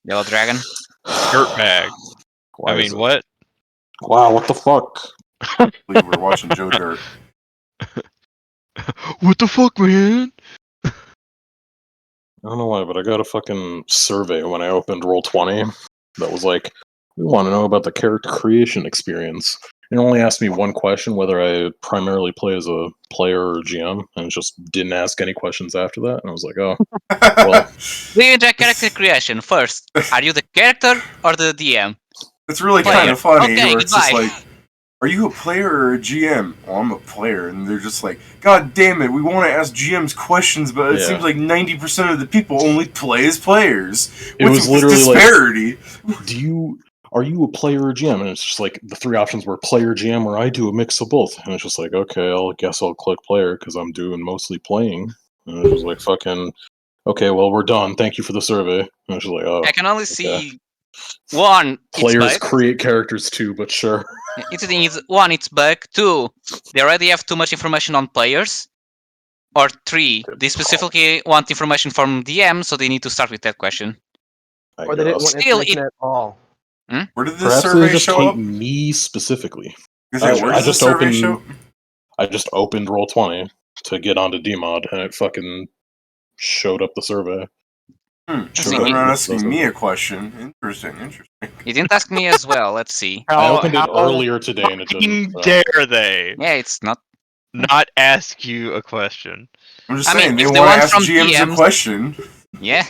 Yellow Dragon. Dirtbag. Why I is mean, it? what? Wow, what the fuck? We were watching Joe Dirt. What the fuck, man? I don't know why, but I got a fucking survey when I opened Roll20 that was like, we want to know about the character creation experience. It only asked me one question, whether I primarily play as a player or GM, and it just didn't ask any questions after that. And I was like, oh, well, Do you enjoy character creation? First, are you the character or the DM? It's really Player. kind of funny. Okay, where it's just goodbye. like, are you a player or a GM? Well, I'm a player, and they're just like, God damn it, we want to ask GMs questions, but it Yeah. seems like 90% of the people only play as players. It What's was with literally this like- disparity? are you a player or GM? And it's just like the three options were player, GM, or I do a mix of both. And it's just like, okay, I guess I'll click player because I'm doing mostly playing. And it was like, fucking, okay, well, we're done. Thank you for the survey. And it's just like, oh, I can only see one. players It's bug. create characters too, but sure. One, it's bug. Two, they already have too much information on players. Or three, they specifically want information from DM, so they need to start with that question. Or they didn't want Still, information at all. Where did this Perhaps they survey just show hate up? me specifically. Where I does this just survey opened- show? I just opened Roll20 to get onto DMod, and it fucking showed up the survey. So See, they're it- not asking me a question. Interesting. He didn't ask me as well. Let's see. I opened it earlier today, and it fucking didn't. So. dare they Yeah, it's not. not ask you a question? I'm just I mean, saying, they if they want to want ask from GMs a DMs question. Yeah.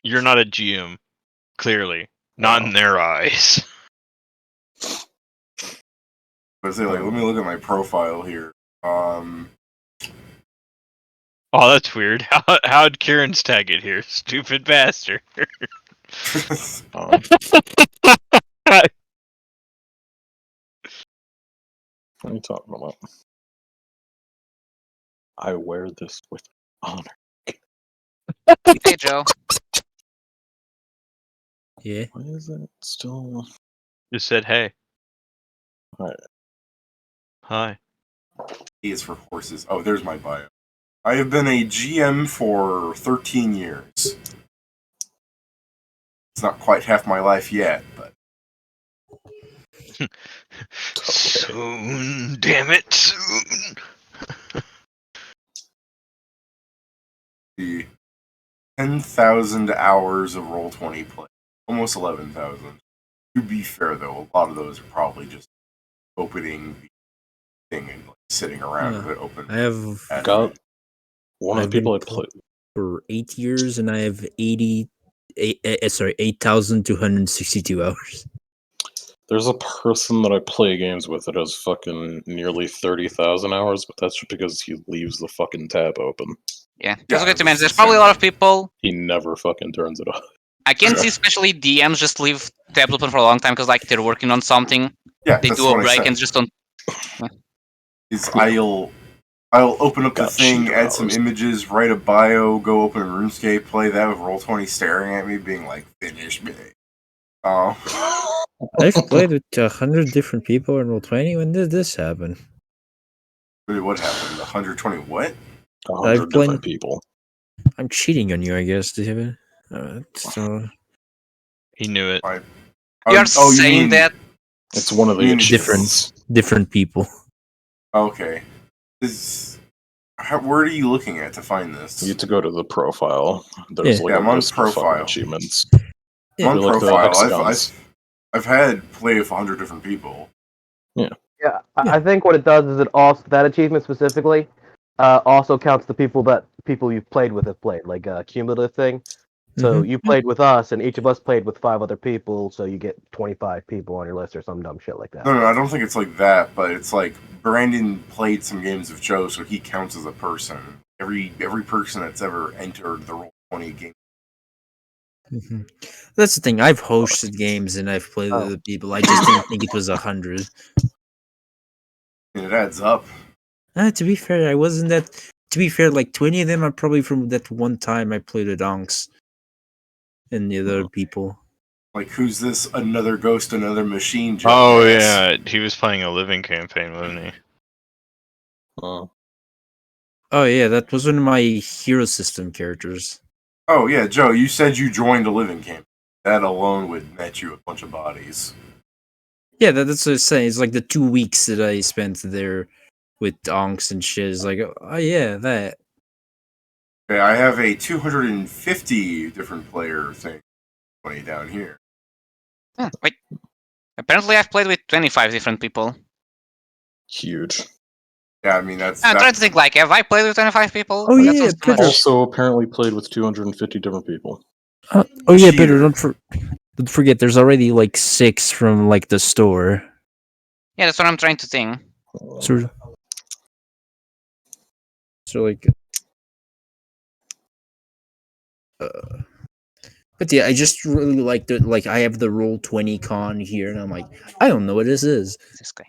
You're not a GM, clearly. Not in their eyes. But say, like, let me look at my profile here. Oh, that's weird. How'd Kieran's tag it here? Stupid bastard. Um, what are you talking about? I wear this with honor. Hey, Joe. Yeah. Why is it still? Just said hey. Alright. Hi. E is for horses. Oh, there's my bio. I have been a GM for 13 years. It's not quite half my life yet, but Soon, damn it, soon. the 10,000 hours of Roll20 play. Almost 11,000. To be fair, though, a lot of those are probably just opening the thing and like, sitting around Yeah. with it open. I have at Got night. one of I've the people I been play. for 8 years, and I have 8,262 hours. There's a person that I play games with that has fucking nearly 30,000 hours, but that's just because he leaves the fucking tab open. Yeah. Yeah, Just good to it's mention. There's the probably a same lot of thing. people. He never fucking turns it off. I can Yeah. see, especially DMs, just leave tabs open for a long time because, like, they're working on something. Yeah, They that's do a what I break said. and just don't. Is I'll open up the Got thing, cheater add some hours. images, write a bio, go open RuneScape, play that with Roll20 staring at me, being like, "Finish me." Oh, I've played with 100 different people in Roll20. When did this happen? what happened? 120 what? 100 I've played- different people. I'm cheating on you, I guess, David. So He knew it. You're you saying mean- that. It's one of the You mean achievements. different people. Okay. Where are you looking at to find this? You have to go to the profile. There's Yeah. like Yeah, a I'm on list of fucking profile. achievements. Yeah. On They're like the profile, hexagons. I've had play with 100 different people. Yeah, Yeah. I think what it does is it also that achievement specifically also counts the people you've played with have played, like a cumulative thing. So Mhm. you played with us, and each of us played with 5 other people, so you get 25 people on your list or some dumb shit like that. No, I don't think it's like that, but it's like Brandon played some games of Joe, so he counts as a person. Every person that's ever entered the Roll20 game. Mhm. That's the thing. I've hosted games and I've played with Oh. other people. I just didn't think it was 100. And it adds up. To be fair, I wasn't that. To be fair, like 20 of them are probably from that one time I played with Onks and the other people. Like, who's this another ghost, another machine? Joe Oh asks. yeah, he was playing a living campaign, wasn't he? Oh. Oh yeah, that was one of my hero system characters. Oh, yeah, Joe, you said you joined a living camp. That alone would net you a bunch of bodies. Yeah, that's what I'm saying. It's like the 2 weeks that I spent there with donks and shit. It's like, oh yeah, that. Okay, I have a 250 different player thing 20 down here. Wait. Apparently, I've played with 25 different people. Huge. Yeah, I mean that's. I'm trying to think. Like, have I played with 25 people? Oh, That yeah, sounds too much. Pedro. Also, apparently played with 250 different people. Oh yeah, Pedro, Cheater. don't forget. There's already like 6 from like the store. Yeah, that's what I'm trying to think. So like. But yeah, I just really like that. Like, I have the Roll20 con here, and I'm like, I don't know what this is. This guy.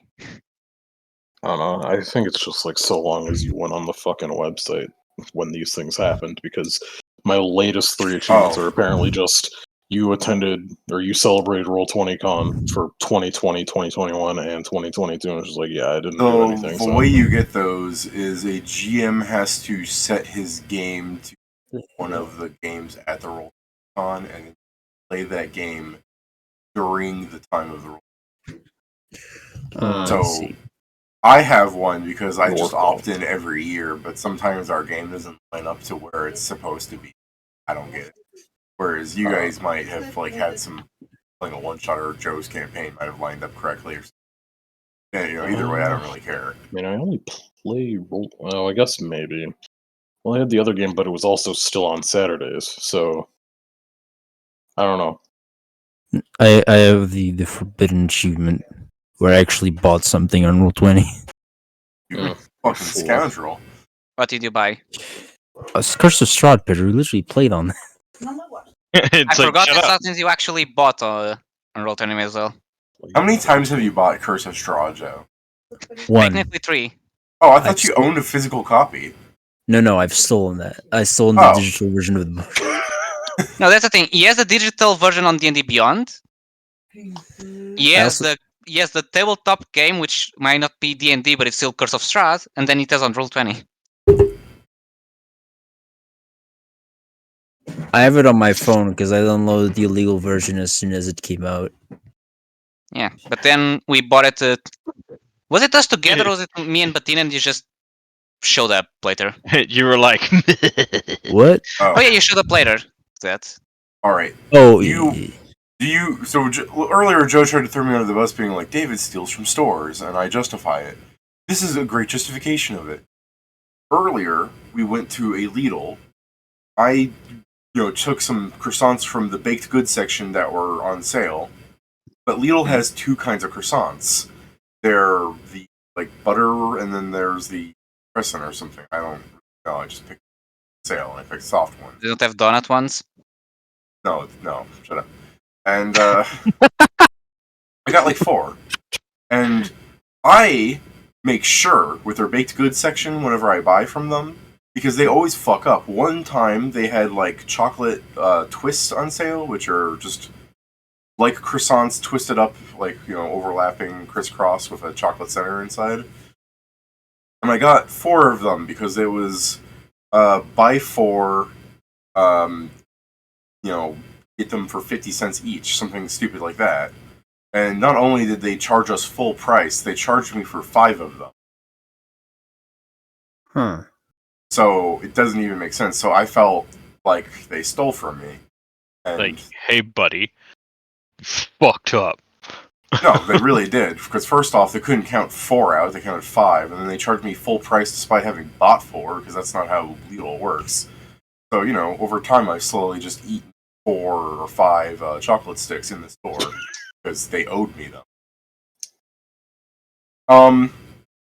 I don't know. I think it's just like so long as you went on the fucking website when these things happened, because my latest 3 achievements are apparently just you attended or you celebrated Roll20 Con for 2020, 2021, and 2022. And it's just like, yeah, I didn't do So anything. the So way you get those is a GM has to set his game to one of the games at the roll con and play that game during the time of the roll. So I see. I have one because I just North opt in every year, but sometimes our game doesn't line up to where it's supposed to be. I don't get it. Whereas you guys might have like had some like a one shot or Joe's campaign might have lined up correctly or something. Yeah, you know, either way I don't really care. I mean, I only play Roll. Well, I guess maybe. Well, I had the other game, but it was also still on Saturdays. So I don't know. I have the forbidden achievement where I actually bought something on Roll20. You Yeah. fucking Fool. scoundrel. What did you buy? A Curse of Strahd, Pedro. We literally played on that. It's I like, forgot shut that up. since you actually bought on Roll20 as well. How many times have you bought Curse of Strahd, Joe? One. Technically 3. Oh, I thought I've you stolen- owned a physical copy. No, I've stolen that. I stolen the Oh. digital version of the book. No, that's the thing. He has the digital version on D&D Beyond. He has the tabletop game, which might not be D&D, but it's still Curse of Strahd, and then it has on Roll20. I have it on my phone because I downloaded the illegal version as soon as it came out. Yeah, but then we bought it. Was it us together, or was it me and Bettina, and you just showed up later? You were like, What? Oh yeah, you showed up later. That. All right. Oh, You- Do you? So earlier, Joe tried to throw me under the bus, being like, "David steals from stores," and I justify it. This is a great justification of it. Earlier, we went to a Lidl. I, took some croissants from the baked goods section that were on sale. But Lidl has 2 kinds of croissants. They're the like butter, and then there's the crescent or something. I don't know. I just picked sale, and I picked soft one. They don't have donut ones. No, shut up. And I got like 4. And I make sure with their baked goods section whenever I buy from them, because they always fuck up. One time they had like chocolate twists on sale, which are just like croissants twisted up, like, overlapping crisscross with a chocolate center inside. And I got 4 of them because it was buy 4, get them for 50 cents each, something stupid like that. And not only did they charge us full price, they charged me for 5 of them. Huh. So it doesn't even make sense. So I felt like they stole from me. And like, hey, buddy, you fucked up. no, they really did. Because first off, they couldn't count 4 out; they counted 5, and then they charged me full price despite having bought 4, because that's not how Lidl works. So over time, I've slowly just eaten 4 or 5 chocolate sticks in the store because they owed me them.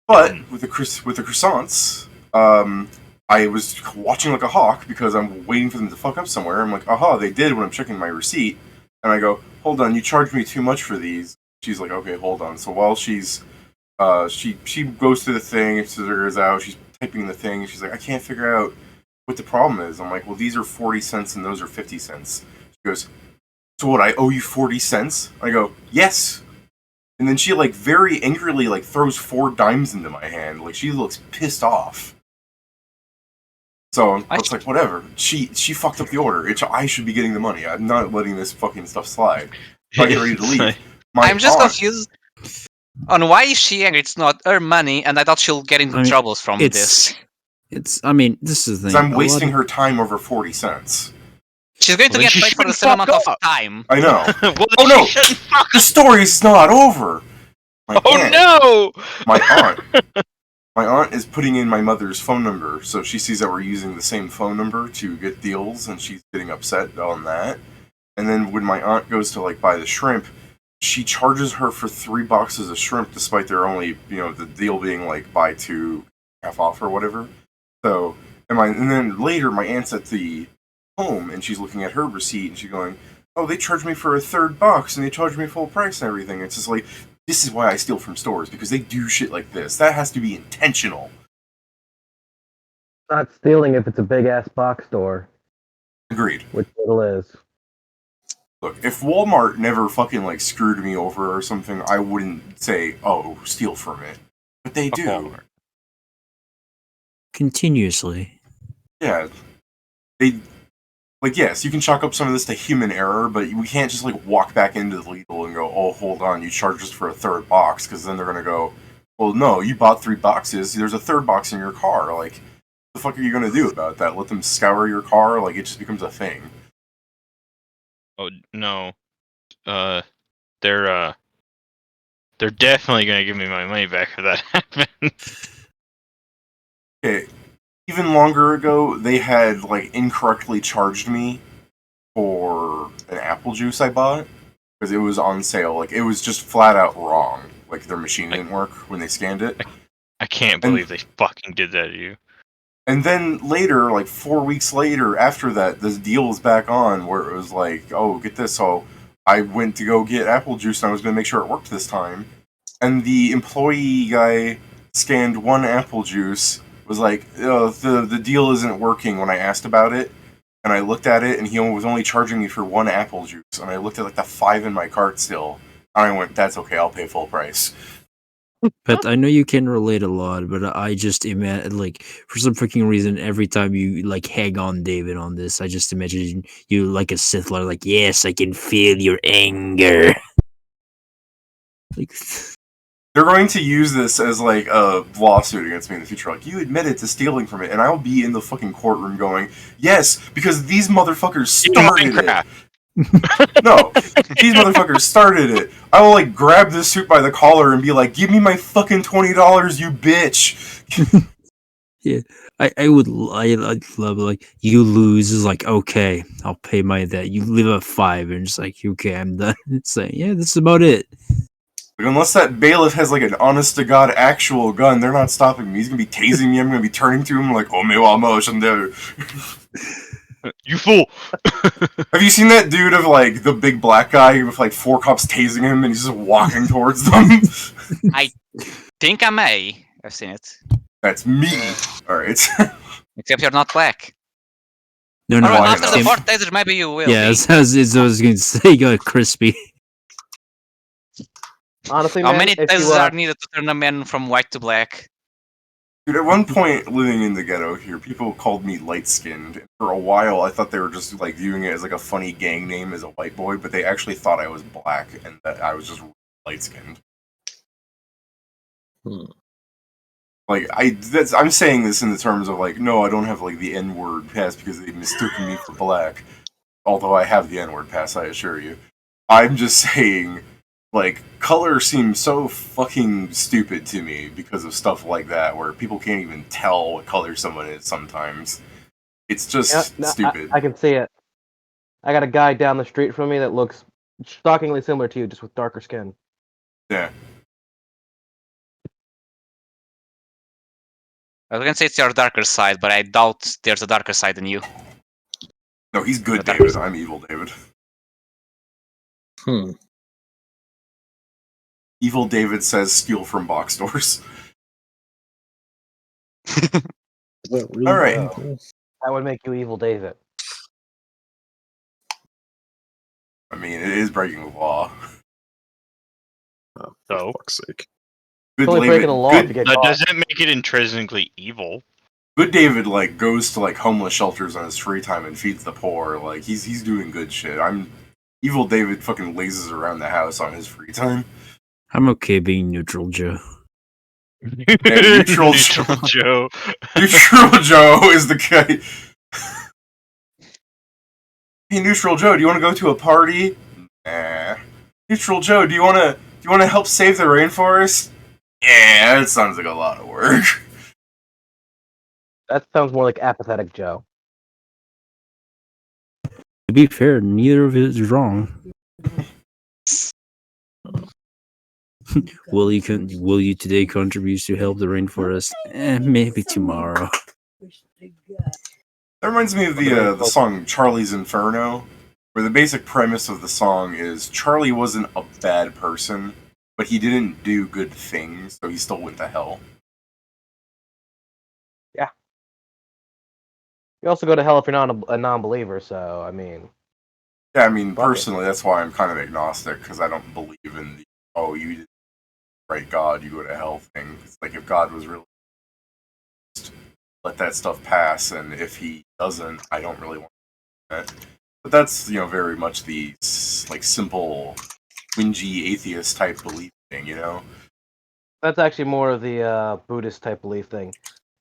But with the croissants, I was watching like a hawk because I'm waiting for them to fuck up somewhere. I'm like, aha, they did when I'm checking my receipt, and I go, hold on, you charged me too much for these. She's like, okay, hold on. So while she's she goes through the thing, figures out, she's typing the thing, she's like, I can't figure out what the problem is. I'm like, well, these are 40 cents and those are 50 cents. She goes, so what, I owe you 40 cents? I go, yes. And then she like very angrily like throws 4 dimes into my hand. Like she looks pissed off. So it's like, whatever. She fucked up the order. I should be getting the money. I'm not letting this fucking stuff slide. So I get ready to leave. I'm just confused on why is she angry? It's not her money, and I thought she'll get into troubles from this. I mean, this is the thing. I'm wasting her time over 40 cents. She's going to get paid for the same amount of time. I know. Well, Oh no! The story's not over! My aunt, no! My aunt is putting in my mother's phone number, so she sees that we're using the same phone number to get deals, and she's getting upset on that. And then when my aunt goes to like buy the shrimp, she charges her for 3 boxes of shrimp, despite there only, the deal being like buy 2 half off or whatever. So, and then later my aunt's at the home, and she's looking at her receipt, and she's going, "Oh, they charged me for a 3rd box, and they charged me full price and everything." It's just like, this is why I steal from stores, because they do shit like this. That has to be intentional. Not stealing if it's a big ass box store, Agreed. which little is. Look, if Walmart never fucking like screwed me over or something, I wouldn't say, "Oh, steal from it." But they do. Walmart. Continuously. Yeah. They, like, yes, you can chalk up some of this to human error, but we can't just like walk back into the legal and go, "Oh, hold on, you charged us for a 3rd box," because then they're gonna go, "Well, no, you bought 3 boxes. There's a 3rd box in your car." Like, what the fuck are you gonna do about that? Let them scour your car? Like, it just becomes a thing. Oh no. They're definitely gonna give me my money back if that happens. Okay, even longer ago, they had like incorrectly charged me for an apple juice I bought because it was on sale. Like, it was just flat out wrong. Like, their machine didn't work when they scanned it. I can't believe they fucking did that to you. And then later, like 4 weeks later, after that, this deal was back on where it was like, "Oh, get this." So I went to go get apple juice, and I was going to make sure it worked this time. And the employee guy scanned 1 apple juice, was like, the deal isn't working when I asked about it. And I looked at it, and he was only charging me for 1 apple juice. And I looked at like the 5 in my cart still. And I went, "That's okay, I'll pay full price." But I know you can relate a lot, but I just imagine, like, for some freaking reason, every time you, like, hang on David on this, I just imagine you like a Sith Lord, like, "Yes, I can feel your anger." Like, They're going to use this as like a lawsuit against me in the future. Like, "You admitted to stealing from it," and I'll be in the fucking courtroom going, "Yes, because these motherfuckers started it." No, these motherfuckers started it. I will like grab this suit by the collar and be like, "Give me my fucking $20, you bitch." I would I'd love, like, you lose is like, "Okay, I'll pay my debt." You leave a 5 and just like, "Okay, I'm done." It's like, yeah, that's about it. Like, unless that bailiff has like an honest to god actual gun, they're not stopping me. He's gonna be tasing me. I'm gonna be turning to him like, "Oh, me wa motion there." You fool! Have you seen that dude of like the big black guy with like 4 cops tasing him and he's just walking towards them? I think I may. I've seen it. That's me. Alright. Except you're not black. No, no, Alright, I after the know. 4th taser, maybe you will. Yeah, be. I was going to say, you got crispy. Honestly, How man, many if you, tasers are needed to turn a man from white to black? Dude, at one point living in the ghetto here, people called me light-skinned. For a while, I thought they were just like viewing it as like a funny gang name as a white boy, but they actually thought I was black and that I was just light-skinned. Like, I'm saying this in the terms of like, no, I don't have like the N-word pass because they mistook me for black. Although I have the N-word pass, I assure you. I'm just saying, like, color seems so fucking stupid to me because of stuff like that, where people can't even tell what color someone is sometimes. It's just stupid. I can see it. I got a guy down the street from me that looks shockingly similar to you, just with darker skin. Yeah. I was gonna say it's your darker side, but I doubt there's a darker side than you. No, he's good, The dark David. side. I'm evil, David. Evil David says steal from box stores. All right. That would make you evil, David. I mean, it is breaking the law. Oh, So? for fuck's sake. Good It's only David. breaking the law Good, to get That caught. doesn't make it intrinsically evil. Good David like goes to like homeless shelters on his free time and feeds the poor. Like he's doing good shit. Evil David fucking lazes around the house on his free time. I'm okay being neutral, Joe. Neutral Joe. Neutral Joe is the guy. Hey, Neutral Joe, do you want to go to a party? Nah. Neutral Joe, do you want to help save the rainforest? Yeah, that sounds like a lot of work. That sounds more like apathetic Joe. To be fair, neither of it is wrong. Will you today contribute to help the rainforest? Maybe tomorrow. That reminds me of the song Charlie's Inferno, where the basic premise of the song is Charlie wasn't a bad person, but he didn't do good things, so he still went to hell. Yeah. You also go to hell if you're not a non-believer, so, I mean... Yeah, I mean, Fuck it. personally, that's why I'm kind of agnostic, because I don't believe in the, oh, you didn't right God, you go to hell thing. It's like, if God was really... let that stuff pass, and if he doesn't, I don't really want that. But that's, very much the, like, simple, whingy, atheist-type belief thing, That's actually more of the Buddhist-type belief thing.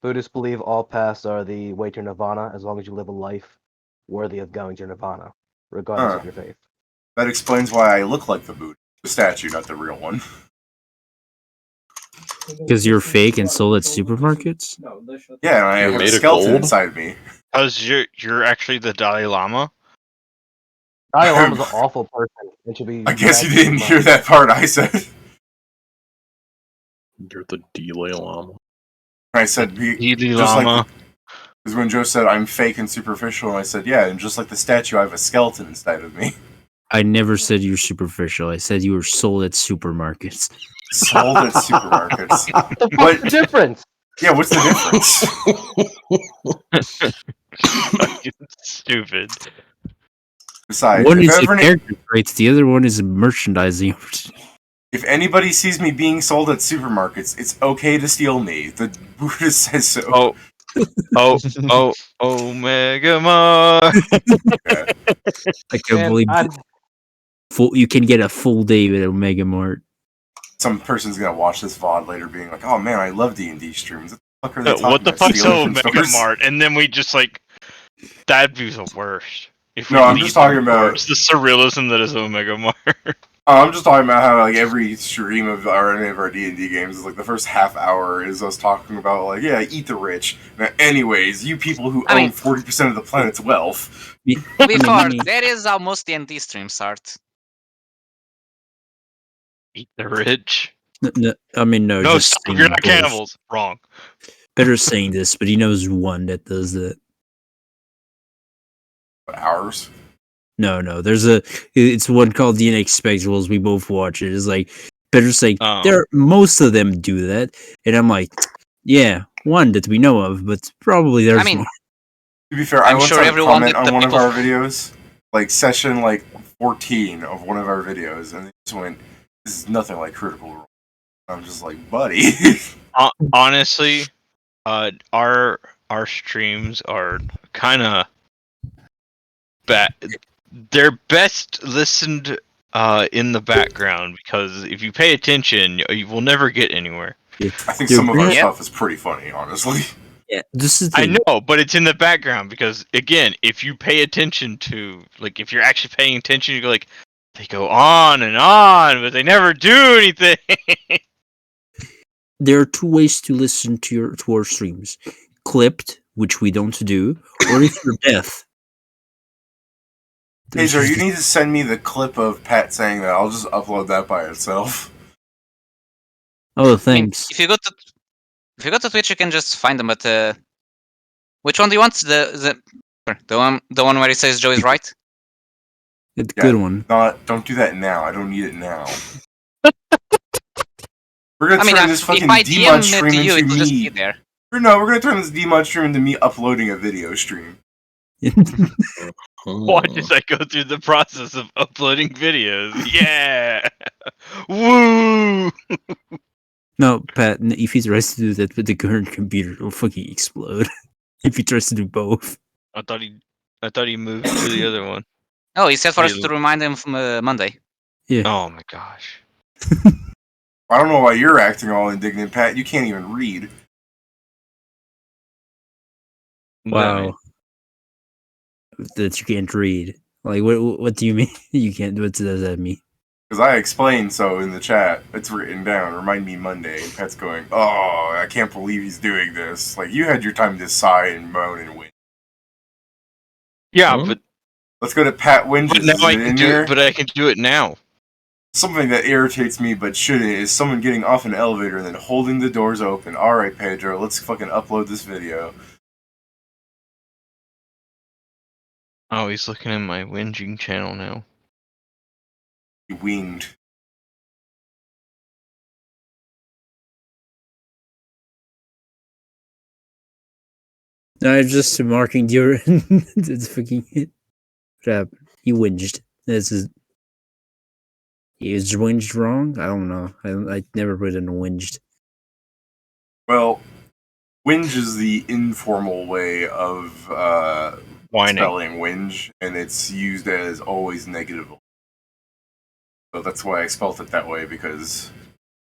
Buddhists believe all paths are the way to nirvana, as long as you live a life worthy of going to nirvana, regardless of your faith. That explains why I look like the Buddha. The statue, not the real one. Because you're fake and sold at supermarkets? Yeah, and I have a made of skeleton gold? inside me. Because you're actually the Dalai Lama. Dalai Lama's an awful person. It should be. I guess you didn't hear that part I said. You're the Dalai Lama. I said, Dalai just Lama. like because when Joe said I'm fake and superficial, and I said, yeah, and just like the statue, I have a skeleton inside of me. I never said you're superficial. I said you were sold at supermarkets. Sold at supermarkets. What's What? the difference? Yeah, what's the difference? Fucking stupid. Besides, One if, is a ever, character trait, the other one is a merchandising opportunity. if anybody sees me being sold at supermarkets, it's okay to steal me. The Buddha says so. Omega Mar. I can't believe you can get a full day at Omega Mart. Some person's gonna watch this VOD later being like, oh man, I love D&D streams. What the fuck are they talking What the about? fuck's Stealing from Omega stores? Mart? And then we just like, that'd be the worst. If No, we I'm leave just talking about- towards the surrealism that is Omega Mart. I'm just talking about how like every stream of any of our D&D games is like the first half hour is us talking about like, yeah, eat the rich. Now, anyways, you people who I own mean- 40% of the planet's wealth. To be fair, that is how most D&D streams start. Eat the rich. No, No, just stop, saying you're not both. cannibals. Wrong. Better saying this, but he knows one that does that. Hours. No, it's one called The Unexpectables. We both watch it. It's like better saying Oh. most of them do that, and I'm like, yeah, one that we know of, but probably there's I mean, more. To be fair, I'm I once sure had a everyone comment that on the one of people- our videos, like session like 14 of one of our videos, and they just went, "This is nothing like Critical Role." I'm just like, buddy. Honestly, our streams are kind of bad. They're best listened in the background because if you pay attention, you will never get anywhere. I think Dude, some of our yeah. stuff is pretty funny, honestly. Yeah, this is the I thing. know, but it's in the background because again, if you pay attention to, like, if you're actually paying attention, you go like, they go on and on, but they never do anything. There are two ways to listen to our streams: clipped, which we don't do, or if you're deaf. Hey, Joe, you need to send me the clip of Pat saying that. I'll just upload that by itself. Oh, I mean, thanks. if you go to Twitch, you can just find them. But which one do you want? The one where it says Joe is right. It's a good one. Don't do that now. I don't need it now. We're gonna I mean, turn this if fucking I DMod DM it stream to you, into it'll just be me. there. No, we're gonna turn this DMod stream into me uploading a video stream. Watch as I go through the process of uploading videos. Yeah, woo! No, Pat, if he tries to do that with the current computer, it'll fucking explode. if he tries to do both. I thought he moved to the other one. Oh, he said for us Really? to remind him from Monday. Oh my gosh. I don't know why you're acting all indignant, Pat. You can't even read. Wow. That you can't read. Like, what do you mean? You can't. What does that mean? Because I explained so in the chat. It's written down. Remind me Monday. And Pat's going, oh, I can't believe he's doing this. Like, you had your time to sigh and moan and whinge. Yeah, Hmm? but Let's go to Pat Whinges. now Is I it can in do here? it. But I can do it now. Something that irritates me but shouldn't is someone getting off an elevator and then holding the doors open. Alright, Pedro, let's fucking upload this video. Oh, he's looking at my whinging channel now. He winged. No, I'm just marking your. That's fucking. What happened? He whinged. This is. He was whinged wrong. I don't know. I never put in whinged. Well, whinge is the informal way of Whining. spelling whinge, and it's used as always negative. So that's why I spelt it that way, because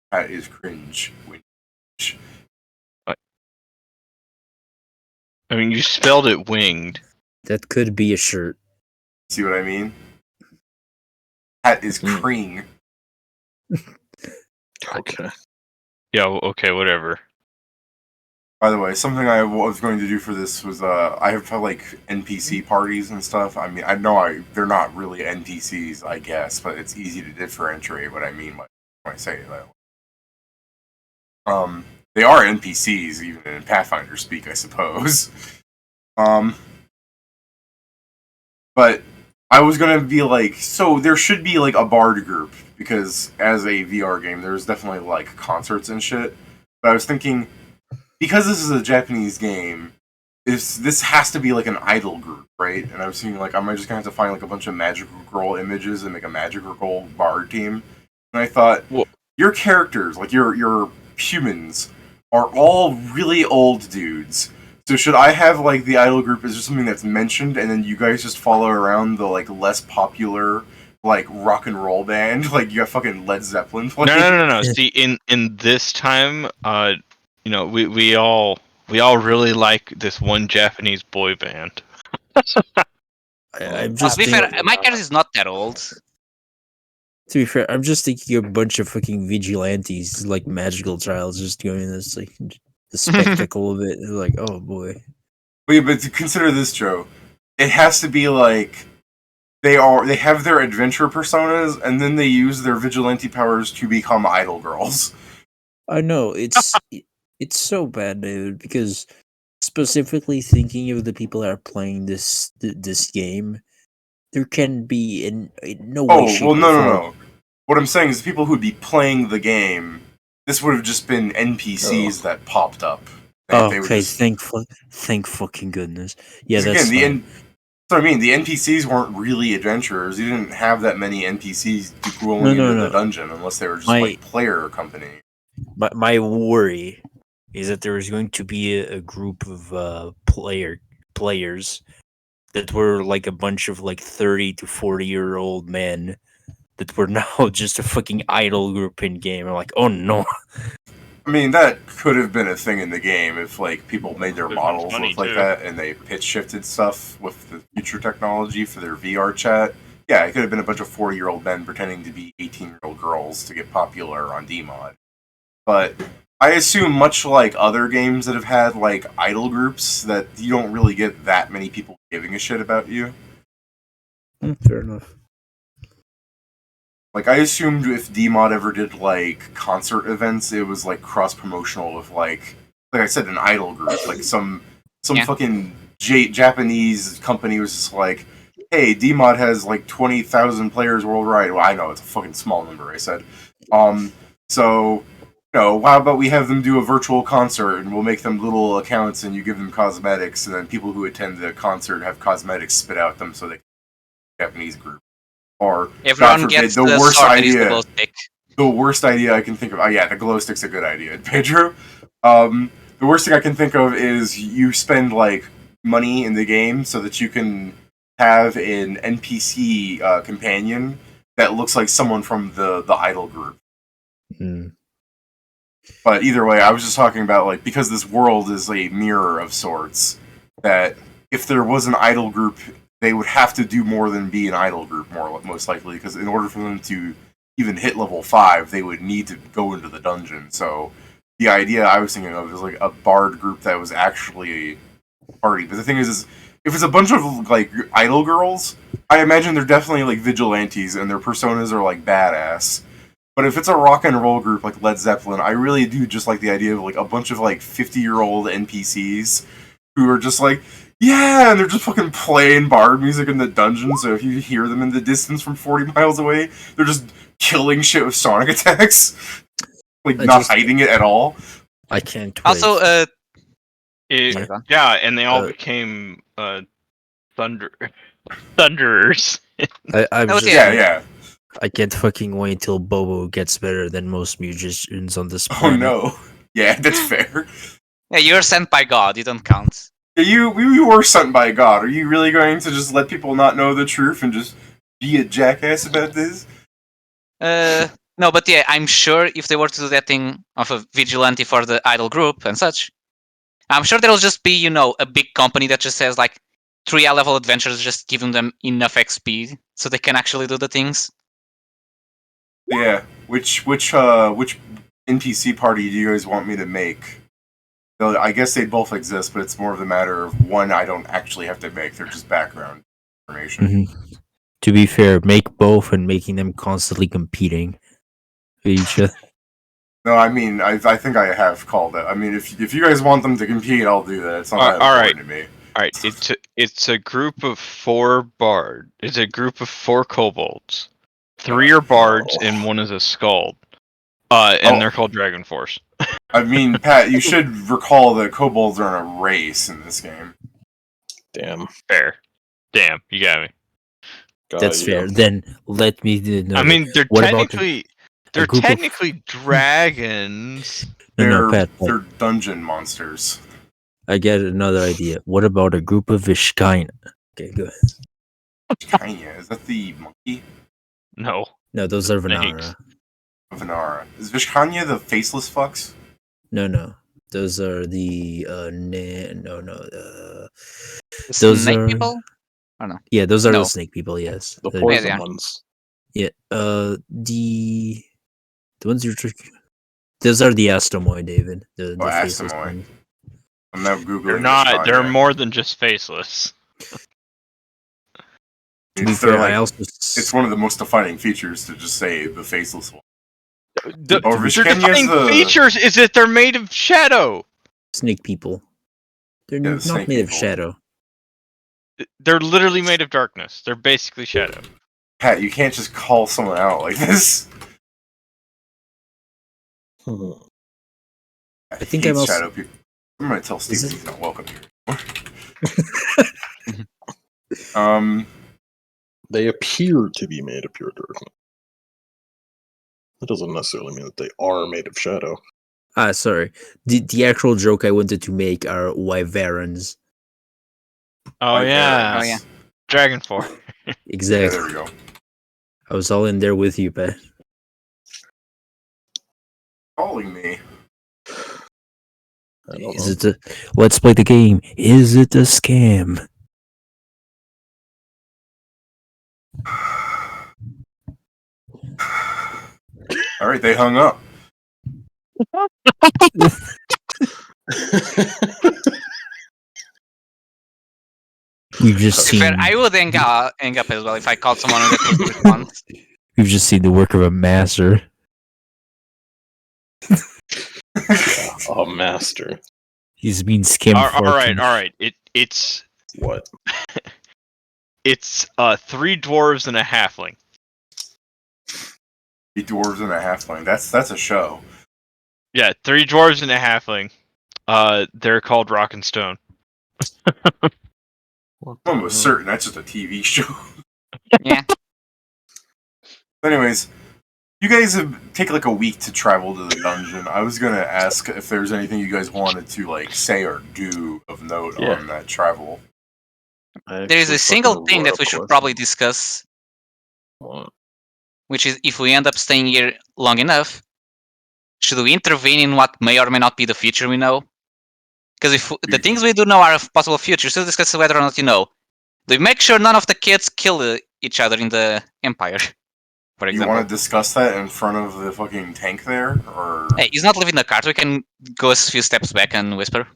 Pat is cringe. Whinge. I mean, you spelled it winged. That could be a shirt. See what I mean? Pat is Hmm. cream. Okay. Yeah. Okay. Whatever. By the way, something I was going to do for this was I have like NPC parties and stuff. I mean, I know they're not really NPCs, I guess, but it's easy to differentiate what I mean when I say it that way. They are NPCs even in Pathfinder speak, I suppose. But I was gonna be like, so there should be like a bard group because as a VR game, there's definitely like concerts and shit. But I was thinking, because this is a Japanese game, this has to be like an idol group, right? And I was thinking like, am I just gonna have to find like a bunch of magical girl images and make a magical girl bard team? And I thought, Well- your characters, like your humans, are all really old dudes. So should I have like the idol group as just something that's mentioned, and then you guys just follow around the like less popular like rock and roll band? Like you got fucking Led Zeppelin playing? No. See, in this time, we all really like this one Japanese boy band. I'm To just be thinking, fair, my character is not that old. to be fair, I'm just thinking a bunch of fucking vigilantes, like magical childs, just doing this, like the spectacle of it. They're like, oh boy. Wait, but to consider this, Joe, it has to be like they have their adventure personas, and then they use their vigilante powers to become idol girls. I know it's so bad, dude. Because specifically thinking of the people that are playing this game, there can be in no way, Oh, shape, well, or no. form. What I'm saying is the people who would be playing the game, this would have just been NPCs that popped up. They would Okay, just- thank fucking goodness. Yeah, 'cause that's again, fine. so I mean, the NPCs weren't really adventurers. You didn't have that many NPCs going into the dungeon unless they were just like player company. My worry is that there is going to be a group of players that were like a bunch of like 30 to 40-year-old men that were now just a fucking idol group in game. I'm like, oh no. I mean, that could have been a thing in the game if like people made their Could've been models funny, look like too. that and they pitch shifted stuff with the future technology for their VR chat. Yeah, it could have been a bunch of 40-year-old men pretending to be 18-year-old girls to get popular on DMod. But I assume, much like other games that have had like idol groups, that you don't really get that many people giving a shit about you. Fair enough. Like, I assumed if DMod ever did, like, concert events, it was, like, cross-promotional with, like I said, an idol group. Like, some Yeah. fucking Japanese company was just like, hey, DMod has, like, 20,000 players worldwide. Well, I know, it's a fucking small number, I said. So, how about we have them do a virtual concert, and we'll make them little accounts, and you give them cosmetics, and then people who attend the concert have cosmetics spit out them so they can Japanese group. Or, Everyone God forbid, gets the the worst sword that is the idea. glow stick. The worst idea I can think of. Oh yeah, the glow stick's a good idea, Pedro. the worst thing I can think of is you spend like money in the game so that you can have an NPC companion that looks like someone from the idol group. Mm. But either way, I was just talking about like because this world is a mirror of sorts. That if there was an idol group, they would have to do more than be an idol group, most likely, because in order for them to even hit level 5, they would need to go into the dungeon. So the idea I was thinking of is like a bard group that was actually a party. But the thing is if it's a bunch of like idol girls, I imagine they're definitely like vigilantes and their personas are like badass. But if it's a rock and roll group like Led Zeppelin, I really do just like the idea of like a bunch of like 50-year-old NPCs who are just like, yeah, and they're just fucking playing bard music in the dungeon, so if you hear them in the distance from 40 miles away, they're just killing shit with sonic attacks. Like, not hiding it at all. I can't wait. Also, yeah, and they all became thunderers. Yeah. I can't fucking wait till Bobo gets better than most musicians on this Oh planet. no. Yeah, that's fair. yeah, you're sent by God. You don't count. Yeah, we were sent by God. Are you really going to just let people not know the truth and just be a jackass about this? No, but yeah, I'm sure if they were to do that thing of a vigilante for the idol group and such, I'm sure there'll just be, a big company that just says like 3 level adventures, just giving them enough XP so they can actually do the things. Yeah. Which NPC party do you guys want me to make? I guess they both exist, but it's more of the matter of one I don't actually have to make. They're just background information. Mm-hmm. To be fair, make both and making them constantly competing with each other. No, I mean, I think I have called it. I mean, if you guys want them to compete, I'll do that. It's not that important to me. All right, it's a group of 4 bards. It's a group of 4 kobolds. 3 are bards and 1 is a skald. And they're called Dragon Force. I mean, Pat, you should recall that kobolds are in a race in this game. Damn. Fair. Damn, you got me. That's fair. Then let me know. I mean, they're They're technically dragons. Pat. They're dungeon monsters. I get another idea. What about a group of Vishkaina? Okay, go ahead. Vishkaina, is that the monkey? No, those are Vanara. Vanara. Is Vishkanya the faceless fucks? No. Those are the those snake people? I don't know. Yeah, those are the snake people, yes. The poison ones. Yeah. The ones you're tricking. Those are the Astomoy, David. The Astomoy. I'm now Googling. They're not. They're more than just faceless. To be fair, it's one of the most defining features to just say the faceless one. The defining features is that they're made of shadow. Snake people. They're not made of shadow. They're literally made of darkness. They're basically shadow. Pat, you can't just call someone out like this. I think I'm also... shadow people. I'm gonna tell Steve he's not welcome here. They appear to be made of pure darkness. That doesn't necessarily mean that they are made of shadow. Sorry. The actual joke I wanted to make are wyverns. Oh yeah. Dragon Force. Exactly. Yeah, there we go. I was all in there with you, Pat. Calling me. Let's play the game. Is it a scam? All right, they hung up. We've just seen. I would hang up as well if I called someone that would respond. We've just seen the work of a master. A master. He's been scammed. All right. It's what? It's 3 dwarves and a halfling. 3 dwarves and a halfling. That's a show. Yeah, 3 dwarves and a halfling. They're called Rock and Stone. I'm almost certain that's just a TV show. Yeah. Anyways, You guys take like a week to travel to the dungeon. I was gonna ask if there's anything you guys wanted to like say or do of note Yeah. on that travel. There is a single thing that we should probably discuss, which is if we end up staying here long enough, should we intervene in what may or may not be the future we know? Because if the things we do know are a possible future, so discuss whether or not you know. Do we make sure none of the kids kill each other in the Empire? For You example. want to discuss that in front of the fucking tank there, or Hey, he's not leaving the cart. We can go a few steps back and whisper.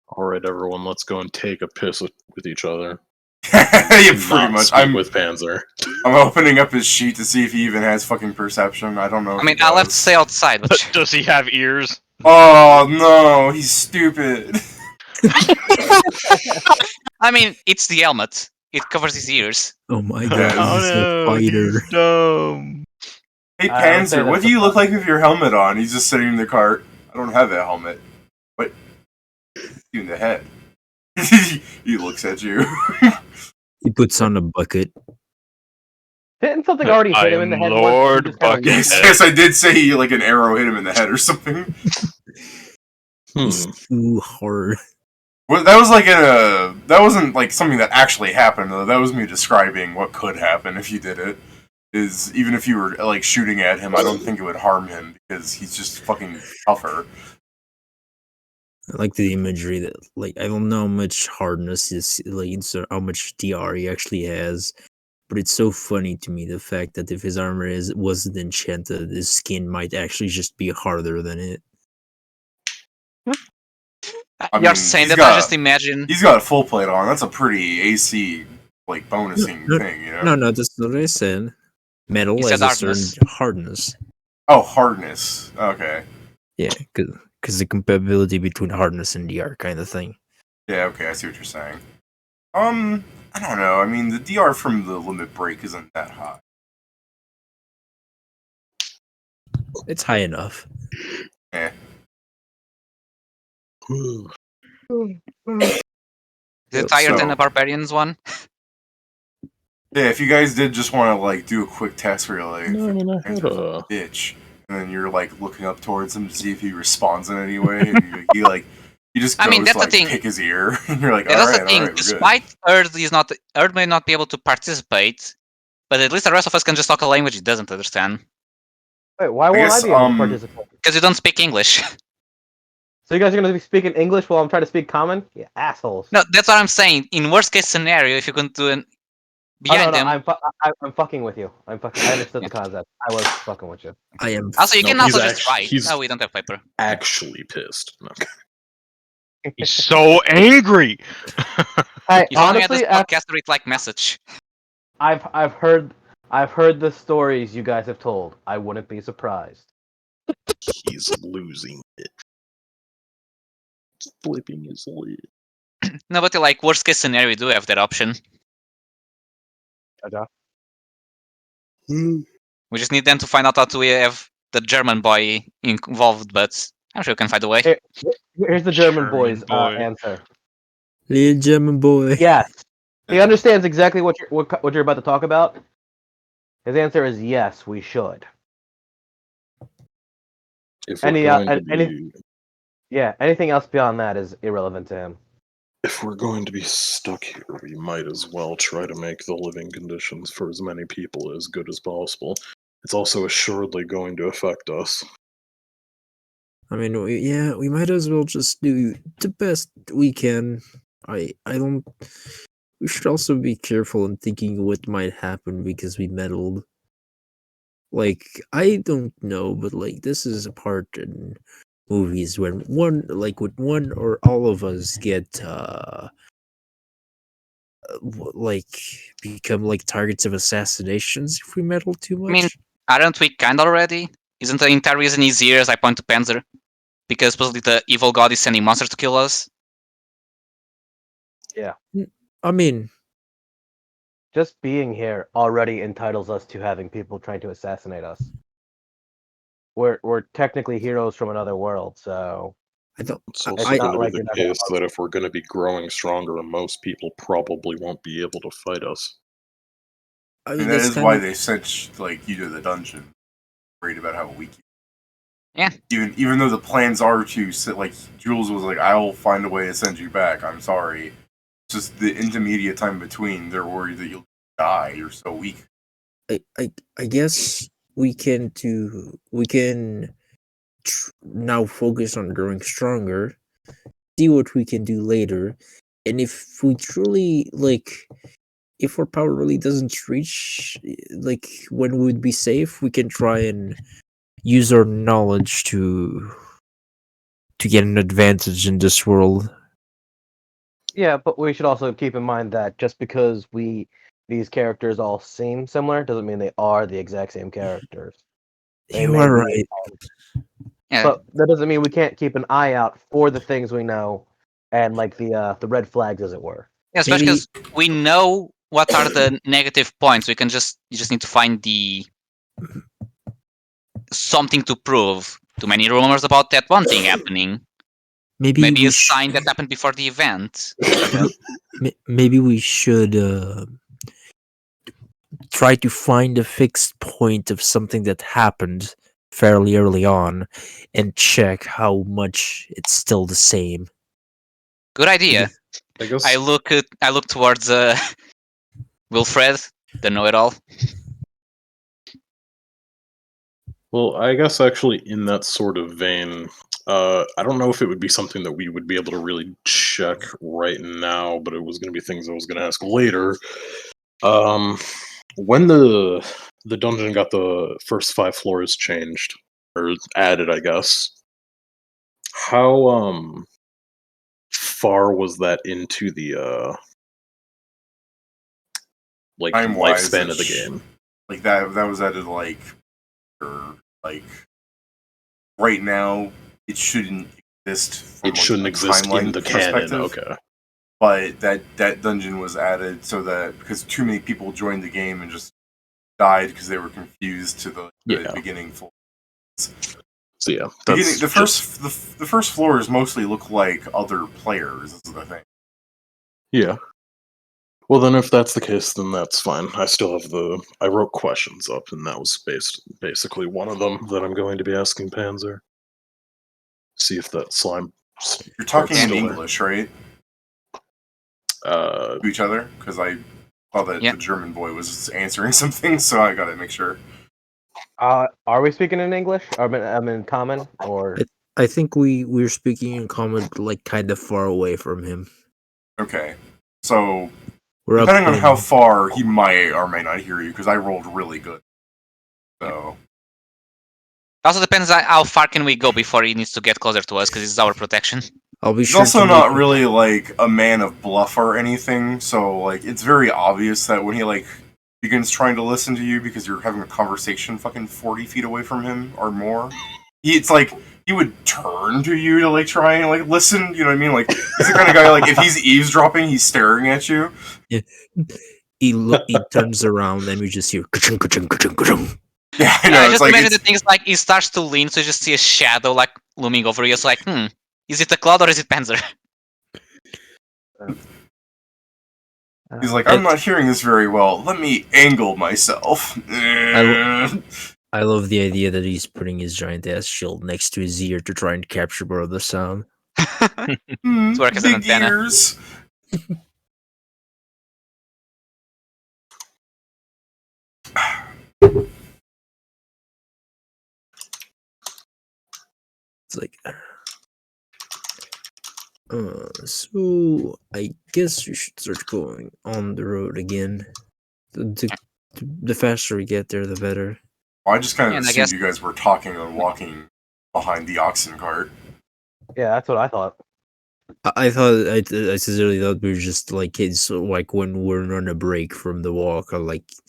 All right, everyone, let's go and take a piss with each other. yeah, pretty Not much. speak I'm with Panzer. opening up his sheet to see if he even has fucking perception. I don't know. I mean, I'll have to stay outside, but Does he have ears? Oh no, he's stupid. I mean, it's the helmet. It covers his ears. Oh my Oh, god, he's a fighter. he's dumb. Hey I would say Panzer, what that's do you a look like with your helmet on? He's just sitting in the cart. I don't have that helmet. What? You in the head. He looks at you. He puts on a bucket. Didn't something already hit him in the head? once? Lord He just kinda- Bucket. yes, I did say like an arrow hit him in the head or something. He's too hard. Well, that was like that wasn't like something that actually happened though. That was me describing what could happen if you did it. Is even if you were like shooting at him, I don't think it would harm him because he's just fucking tougher. I like the imagery that, like, I don't know how much hardness is, like, so how much DR he actually has, but it's so funny to me the fact that if his armor wasn't enchanted, his skin might actually just be harder than it. I You're mean, saying he's that? I got- just imagine. He's got a full plate on. That's a pretty AC like bonusing No, thing, you know. No, that's not what I said. Metal He has said a hardness. certain hardness. Oh, hardness. Okay. Yeah, because the compatibility between hardness and DR kind of thing. Yeah. Okay. I see what you're saying. I don't know. I mean, the DR from the limit break isn't that high. It's high enough. Eh. Is it higher than So- the Barbarians one? Yeah. If you guys did just want to like do a quick test where you're like, No, I mean, I had Panzer's a. a bitch, and then you're like looking up towards him to see if he responds in any way, and you just I goes mean, that's to, the like, thing. pick his ear, and you're like, Yeah, that's the all thing. right, we're good. Despite Earth may not be able to participate, but at least the rest of us can just talk a language he doesn't understand Wait, why won't guess, I be able to um, participate? because you don't speak English. So you guys are going to be speaking English while I'm trying to speak common? Yeah, assholes. No, that's what I'm saying. In worst case scenario, if you can do an behind them. I'm fucking with you. I understood the concept. I was fucking with you. I am. Also, you No, can also he's just actually- write. he's- Oh, we don't have paper. Actually pissed. Okay. He's so angry. Hey, If only I had this honestly, podcast read like message. I've heard the stories you guys have told. I wouldn't be surprised. He's losing it. Flipping his lid. No, but like worst case scenario, we do have that option. We just need them to find out how to have the German boy involved, but I'm sure we can find a way. Hey. Here's the German German boy's boy. answer. Little German boy. Yes, he understands exactly what you're about to talk about. His answer is yes, we should. If we're, Any, going to any- be, Yeah, anything else beyond that is irrelevant to him. if we're going to be stuck here, we might as well try to make the living conditions for as many people as good as possible. It's also assuredly going to affect us. I mean, we might as well just do the best we can. I don't. We should also be careful in thinking what might happen because we meddled. Like, I don't know, but like this is a part in movies when one or all of us get like become like targets of assassinations if we meddle too much. mean, Aren't we kind already? Isn't the entire reason he's here, as I point to Panzer? Because supposedly the evil god is sending monsters to kill us? I mean, Just being here already entitles us to having people trying to assassinate us. We're technically heroes from another world, so I don't. It's It's also I- not going to like be you're the not gonna case that if we're going to be growing stronger, most people probably won't be able to fight us. I And mean, that that's is kind why of they sent like you to the dungeon. Worried about how weak. Yeah. Even though the plans are to sit, like Jules was like, I'll find a way to send you back. I'm sorry. Just the intermediate time between, they're worried that you'll die. You're so weak. I guess we can now focus on growing stronger, see what we can do later, and if we truly if our power really doesn't reach when we would be safe, we can try and use our knowledge to get an advantage in this world. Yeah, but we should also keep in mind that just because these characters all seem similar doesn't mean they are the exact same characters. They You may are be- right. Yeah. But that doesn't mean we can't keep an eye out for the things we know and like the red flags, as it were. Yeah, especially Maybe- because we know what are the negative points. You just need to find the something to prove. Too many rumors about that one thing happening. Maybe Maybe we a sign that happened before the event. maybe we should try to find a fixed point of something that happened fairly early on and check how much it's still the same. Good idea. I guess I look towards Wilfred, the know-it-all. Well, I guess actually in that sort of vein, I don't know if it would be something that we would be able to really check right now, but it was going to be things I was going to ask later. When the dungeon got the first 5 floors changed or added, I guess, how far was that into the Time-wise, lifespan of the it's- game? Like that was added like right now. It shouldn't exist. From, It shouldn't a exist in timeline the canon. perspective. Okay. But that dungeon was added so that because too many people joined the game and just died because they were confused to the Yeah. beginning floor. So yeah, Beginning, that's the first floors mostly look like other players. Is the thing. Yeah. Well, then, if that's the case, then that's fine. I still have I wrote questions up, and that was basically one of them that I'm going to be asking Panzer. See if that slime. You're talking in Still there. English, right? Uh, To each other, because I saw that Yeah. the German boy was answering something, so I gotta make sure. Are we speaking in English? I in common or? I think we're speaking in common, kind of far away from him. Okay, so We're up depending on in- how far he might or may not hear you, because I rolled really good. So It also depends on how far can we go before he needs to get closer to us, because it's our protection. I'll be he's sure. also to not make- really like a man of bluff or anything. So like it's very obvious that when he like begins trying to listen to you because you're having a conversation fucking 40 feet away from him or more, it's like he would turn to you to like try and like listen. You know what I mean? Like he's the kind of guy like if he's eavesdropping, he's staring at you. He turns around and we just hear ka-chung, ka-chung, ka-chung, ka-chung. Yeah, I know. I It's just like imagine it's, the things like he starts to lean, so you just see a shadow like looming over you. It's like, is it a cloud or is it Panzer? he's like, I'm not hearing this very well. Let me angle myself. I love the idea that he's putting his giant ass shield next to his ear to try and capture more of the sound. It's work as an Big antenna. ears. It's like, so I guess we should start going on the road again. The faster we get there, the better. Well, I just kind of And I assumed guess- you guys were talking and walking behind the oxen cart. Yeah, that's what I thought. I thought I sincerely thought we were just kids, when we're on a break from the walk, or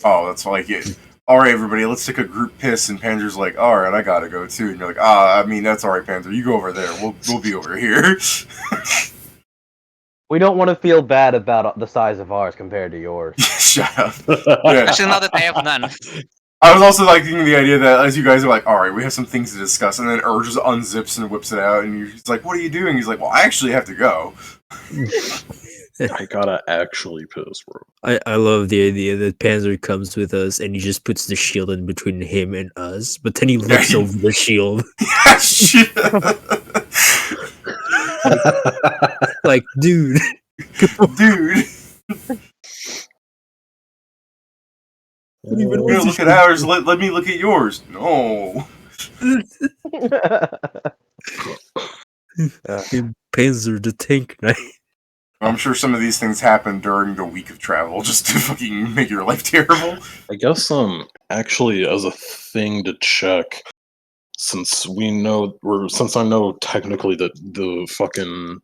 Oh, that's like it. All right, everybody, let's take a group piss. And Panzer's like, all right, I gotta go too. And you're like, I mean, that's all right, Panzer. You go over there. We'll be over here. We don't want to feel bad about the size of ours compared to yours. Shut up. Yeah. Actually, now that I have none. I was also like thinking the idea that as you guys are like, all right, we have some things to discuss, and then just unzips and whips it out, and he's like, what are you doing? He's like, well, I actually have to go. I gotta actually piss, bro. I love the idea that Panzer comes with us and he just puts the shield in between him and us, but then he looks he- over the shield. Shit. Like, dude. Dude, Even you're gonna look at ours, let me look at yours. No. Panzer the Tank Knight. I'm sure some of these things happen during the week of travel just to fucking make your life terrible. I guess actually as a thing to check, since I know technically that the fucking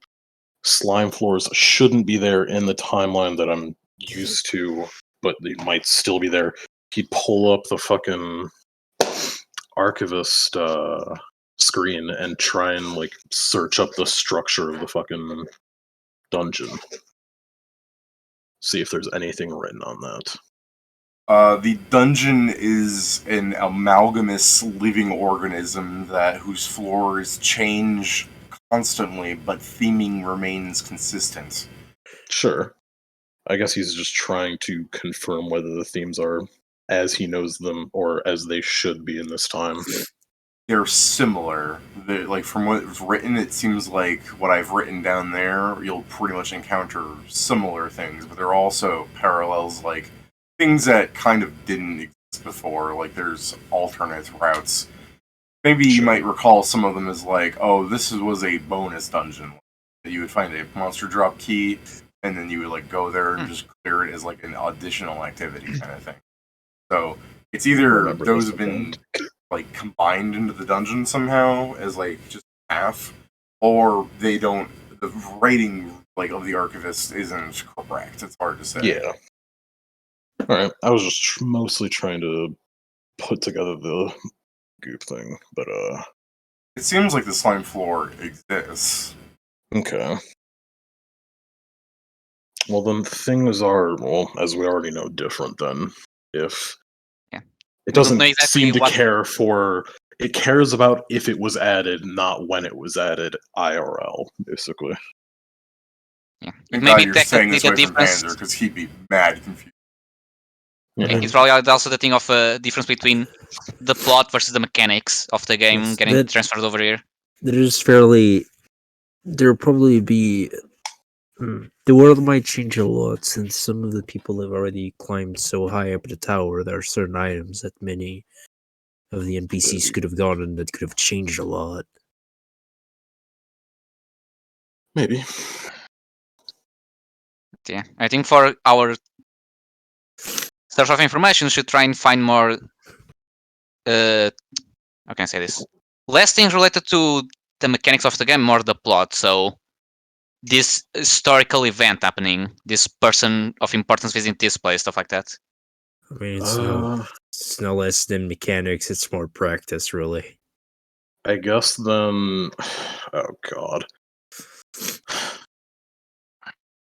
slime floors shouldn't be there in the timeline that I'm used to, but they might still be there. He'd pull up the fucking archivist screen and try and like search up the structure of the fucking dungeon. See if there's anything written on that. The dungeon is an amalgamous living organism whose floors change constantly, but theming remains consistent. Sure. I guess he's just trying to confirm whether the themes are as he knows them or as they should be in this time. They're similar. Like from what's written, it seems like what I've written down there, you'll pretty much encounter similar things, but there are also parallels, like things that kind of didn't exist before. Like there's alternate routes. Maybe you might recall some of them as like, oh, this was a bonus dungeon. You would find a monster drop key, and then you would like go there and just clear it as like an additional activity kind of thing. So it's either those have been like combined into the dungeon somehow as like just half, or they don't. The writing like of the archivist isn't correct. It's hard to say. Yeah. All right. I was just mostly trying to put together the goop thing, but it seems like the slime floor exists. Okay. Well, then things are, well, as we already know, different then. If it doesn't know exactly seem to what- care for, it cares about if it was added, not when it was added. IRL, basically. Yeah. Thank Maybe God you're saying technically this the way from difference. Panzer, because he'd be mad confused. Yeah. It's probably also the thing of difference between the plot versus the mechanics of the game Yes, getting that- transferred over here. There'll probably be. The world might change a lot since some of the people have already climbed so high up the tower. There are certain items that many of the NPCs could have gotten that could have changed a lot. Maybe. Yeah, I think for our source of information, we should try and find more. How can I say this? Less things related to the mechanics of the game, more the plot. So, this historical event happening, this person of importance visiting this place, stuff like that. I mean, it's no less than mechanics, it's more practice, really. I guess then. Oh god.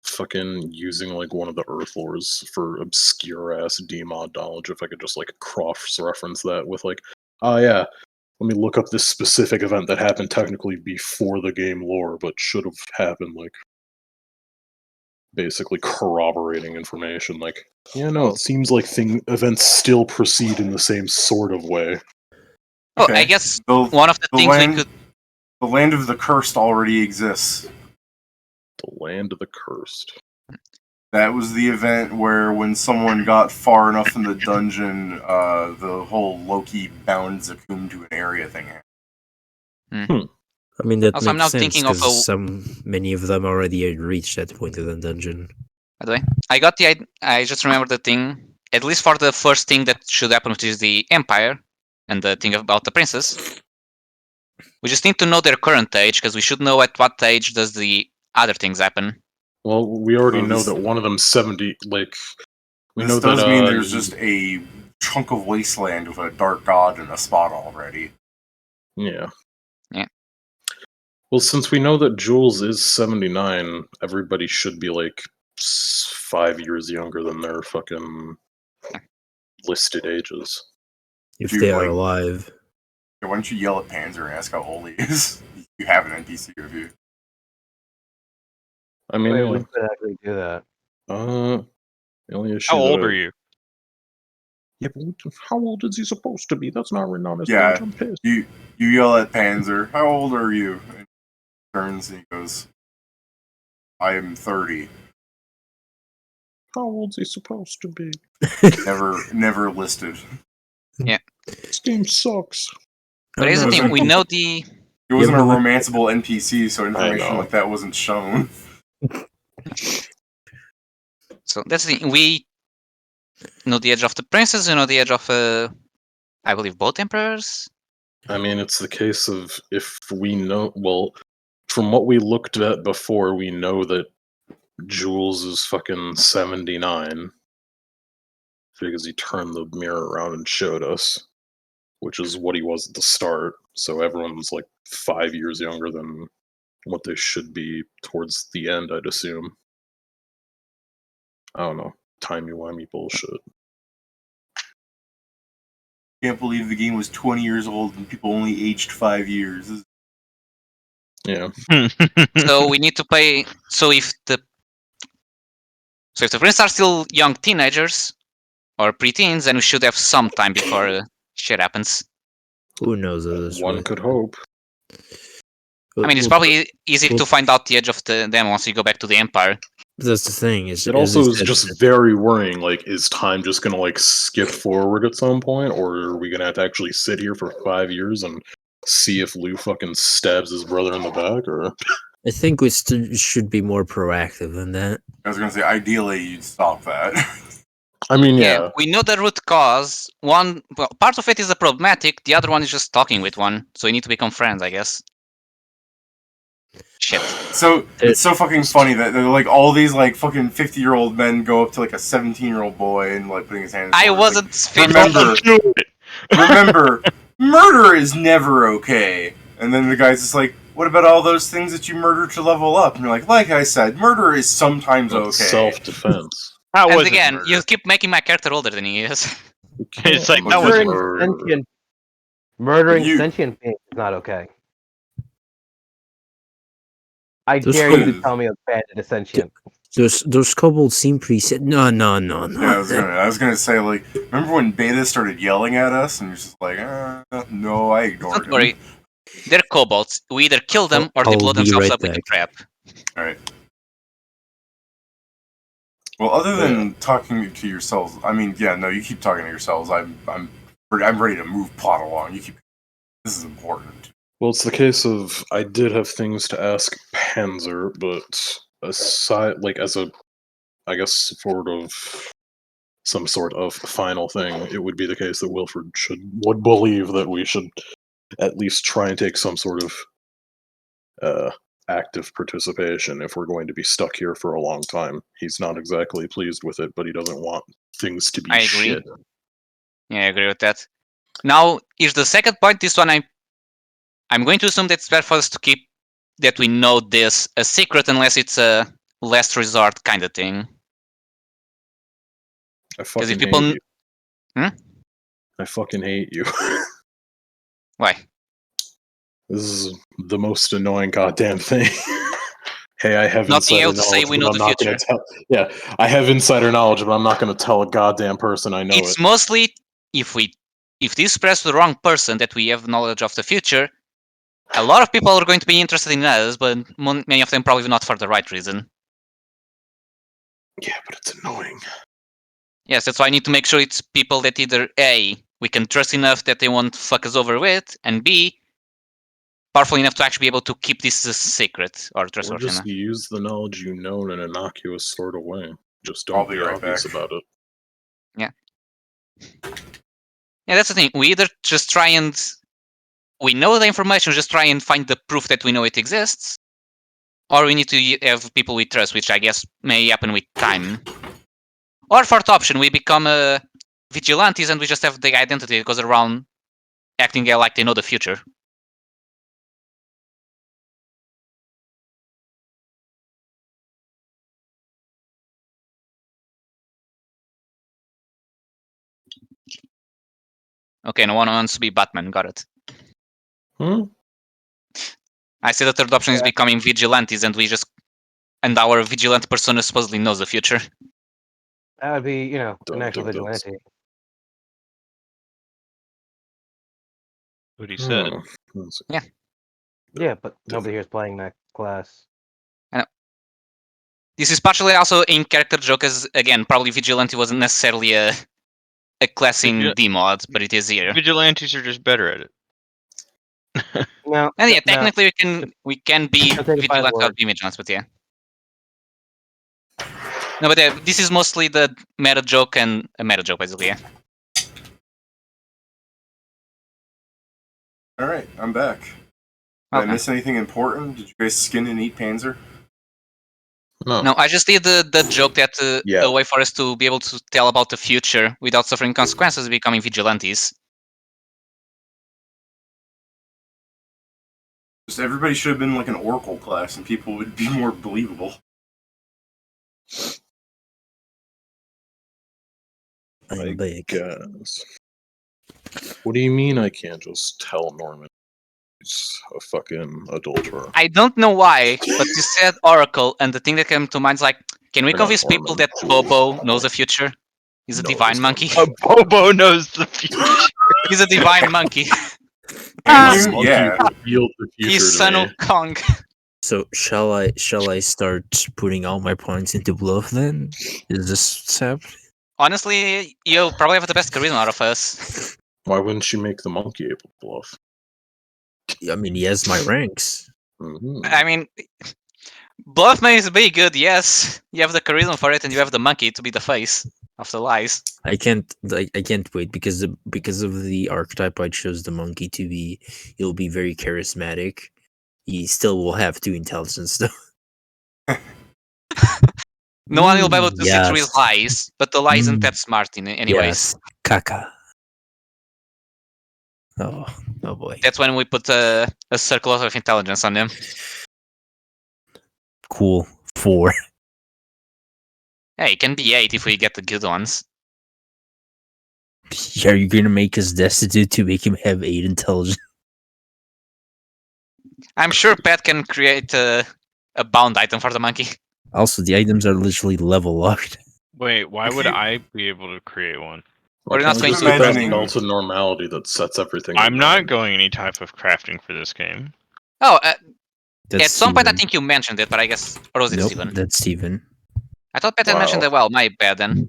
Fucking using like one of the Earth Lords for obscure ass DMod knowledge. If I could just like cross reference that with like, oh yeah, let me look up this specific event that happened technically before the game lore, but should have happened. Like, basically corroborating information. Like, yeah, no, it seems like events still proceed in the same sort of way. Oh, Okay. I guess The, one of the the things land, we could. the land of the cursed already exists. The land of the cursed. That was the event where when someone got far enough in the dungeon, the whole Loki bound Zakum to an area thing happened. I mean, that Also, I'm makes now sense thinking of because many of them already had reached that point of the dungeon. By the way, I got the. I just remembered the thing. At least for the first thing that should happen, which is the Empire, and the thing about the princess. We just need to know their current age because we should know at what age does the other things happen. Well, we already So know this- that one of them's 70. Like, we This know does that. mean there's just a chunk of wasteland with a dark god in a spot already. Yeah. Yeah. Well, since we know that Jules is 79, everybody should be like 5 years younger than their fucking listed ages. If Dude, they are like- alive. Yeah, why don't you yell at Panzer and ask how old he is? You have an NPC review. I mean, Wait, we could actually do that. the only issue How old that are you? Yeah, but how old is he supposed to be? That's not written on his Yeah. page. I'm pissed. You yell at Panzer, "How old are you?" And he turns and he goes, "I am 30." How old's he supposed to be? Never listed. This game sucks. But here's the no, thing: no. we know the He wasn't Yeah, a but romanceable NPC, so information know. like that wasn't shown. so that's the thing. We know the age of the princess. We know the age of I believe both emperors. I mean, it's the case of if we know. Well, from what we looked at before, we know that Jules is fucking 79 because he turned the mirror around and showed us, which is what he was at the start. So everyone's like 5 years younger than what they should be towards the end, I'd assume. I don't know. Timey-wimey bullshit. Can't believe the game was 20 years old and people only aged 5 years. Yeah. So we need to pay. So if the princes are still young teenagers or preteens, then we should have some time before shit happens. Who knows at this One rate? could hope. I mean, it's probably easy to find out the age of them once you go back to the Empire. That's the thing. Is It as also I is said, just very worrying. Like, is time just gonna like skip forward at some point, or are we gonna have to actually sit here for 5 years and see if Lou fucking stabs his brother in the back? Or I think we should be more proactive than that. I was gonna say, ideally, you'd stop that. I mean, yeah. We know the root cause. Part of it is the problematic. The other one is just talking with one. So we need to become friends, I guess. Shit. So it's so fucking funny that they're like all these like fucking 50-year-old men go up to like a 17-year-old boy and like putting his hand. I forward, wasn't. remember, murder is never okay. And then the guy's just like, "What about all those things that you murdered to level up?" And you're like I said, murder is sometimes okay. Self-defense. That And wasn't again, murder. you keep making my character older than he is. It's like, that Murdering was Murdering You- sentient beings is not okay. I Those dare you to fools- tell me a bandit is sentient. Those kobolds seem pretty set. No. Yeah, I was gonna say, like, remember when Beta started yelling at us, and you're just like, no, I ignored Don't him. worry. They're kobolds. We either kill them or they I'll blow be themselves right up with a back. trap. All right. Well, other than talking to yourselves, I mean, yeah, no, you keep talking to yourselves. I'm ready to move plot along. You keep. This is important. Well, it's the case of I did have things to ask Panzer, but aside, like as a, I guess, some sort of final thing, it would be the case that Wilfred would believe that we should at least try and take some sort of active participation if we're going to be stuck here for a long time. He's not exactly pleased with it, but he doesn't want things to be I agree. shit. Yeah, I agree with that. Now, here's the second point. This one I'm going to assume that it's better for us to keep that we know this a secret unless it's a last resort kind of thing. I fucking if people hate you. Hmm? I fucking hate you. Why? This is the most annoying goddamn thing. Hey, I have Not being insider able to say knowledge, we but know I'm the not going future. to tell. Yeah, I have insider knowledge, but I'm not going to tell a goddamn person I know It's it. mostly if this spreads to the wrong person that we have knowledge of the future, a lot of people are going to be interested in us, but many of them probably not for the right reason. Yeah, but it's annoying. Yes, that's why I need to make sure it's people that either A, we can trust enough that they won't fuck us over with, and B, powerful enough to actually be able to keep this a secret or Or trustworthy just enough. use the knowledge you know in an innocuous sort of way. Just I'll don't be be right obvious back. about it. Yeah, that's the thing. We either just try and we know the information, just try and find the proof that we know it exists, or we need to have people we trust, which I guess may happen with time. Or fourth option, we become vigilantes and we just have the identity that goes around acting like they know the future. Okay, no one wants to be Batman. Got it. Hmm? I said the third option is Yeah. becoming vigilantes, and we just and our vigilante persona supposedly knows the future. That would be, an Don't actual think that's- vigilante. What he said. Oh, let's see. Yeah, but nobody here is playing that class. This is partially also in character joke, as again, probably vigilante wasn't necessarily a class in D mod, but it is here. Vigilantes are just better at it. No, And yeah, no, technically we can be I'll take a fine vigilant word. without being vigilant, but yeah. No, but yeah, this is mostly the meta joke and a meta joke basically. Yeah. All right, I'm back. Did I Okay. miss anything important? Did you guys skin and eat Panzer? No, I just did the joke that Yeah. a way for us to be able to tell about the future without suffering consequences, becoming vigilantes. Just everybody should have been like an Oracle class, and people would be more believable. I'm back. Guys. What do you mean I can't just tell Norman he's a fucking adulterer? I don't know why, but you said Oracle, and the thing that came to mind is like, can we Hang on, convince people Norman. that Bobo knows the future? He's a No, divine he's monkey. not. Bobo knows the future. He's a divine monkey. And Monkey yeah, revealed the future He's to son me. of Kong. So shall I start putting all my points into bluff then? Is this what's happening? Honestly, you probably have the best charisma out of us. Why wouldn't you make the monkey able to bluff? I mean, he has my ranks. Mhm. I mean, bluff may be good, yes. You have the charisma for it, and you have the monkey to be the face of the lies. I can't wait because of the archetype I chose the monkey to be. He'll be very charismatic. He still will have 2 intelligence though. No one will be able to see through his Yes. lies, but the lie isn't Mm. that smart in anyways. Yes. Caca. Oh boy. That's when we put a circle of intelligence on him. Cool. 4. Hey, it can be 8 if we get the good ones. Are you gonna make us destitute to make him have 8 intelligence? I'm sure Pat can create a bound item for the monkey. Also, the items are literally level locked. Wait, why If would you- I be able to create one? Why We're not can't we going just to get that imagining- belt of normality that sets everything. I'm in not line? going any type of crafting for this game. Oh, That's at some point I Steven. think you mentioned it, but I guess... Or was it Nope, Steven? that's Steven. I thought Pat had mentioned Wow. it. Well, my bad then.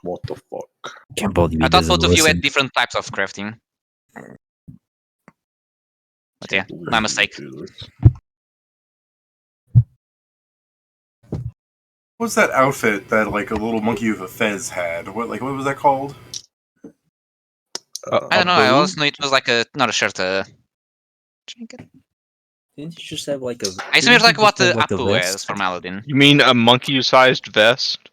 What the fuck? Can't believe he I thought doesn't both of you listen. had different types of crafting. But yeah, Can't believe my you mistake. do this. what's that outfit that like a little monkey with a fez had? What was that called? I don't know. I Abu? always knew it was like not a shirt. Trinket. Didn't you just have like a? I assume it's like what the Apu has from Aladdin. You mean a monkey-sized vest?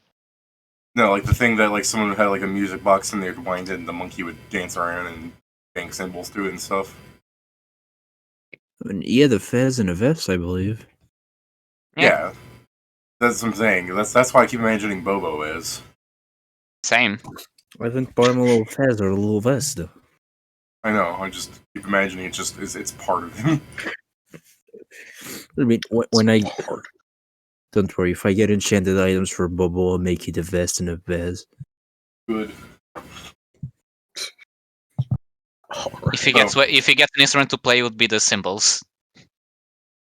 No, like the thing that like someone had like a music box and they'd wind it and the monkey would dance around and bang cymbals to it and stuff. I mean, yeah, the fez and a vest, I believe. Yeah. Yeah. That's what I'm saying. That's why I keep imagining Bobo is. Same. I think buy him a little fez or a little vest, though. I know, I just keep imagining it's part of him. I mean, when I Hard. don't worry, if I get enchanted items for Bobo, I'll make you the vest and a vest. Good. Alright. If he gets an instrument to play, it would be the cymbals.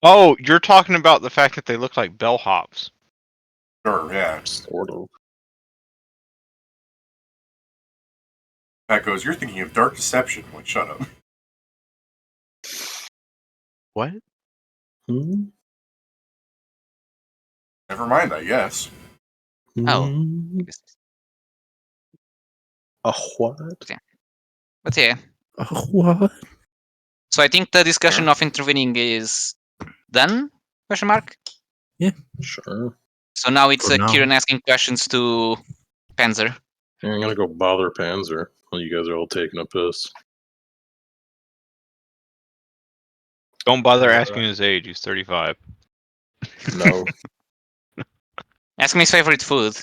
Oh, you're talking about the fact that they look like bellhops. Sure, yeah. Sort of. Pat goes, you're thinking of Dark Deception. Like, shut up. What? Hmm? Never mind, I guess. Oh. Hmm? A what? But yeah. What? So I think the discussion of intervening is done? Question mark. Sure. So now it's For now. Kieran asking questions to Panzer. Yeah, I'm gonna go bother Panzer while you guys are all taking a piss. Don't bother Alright. asking his age. He's 35. No. Ask me his favorite food.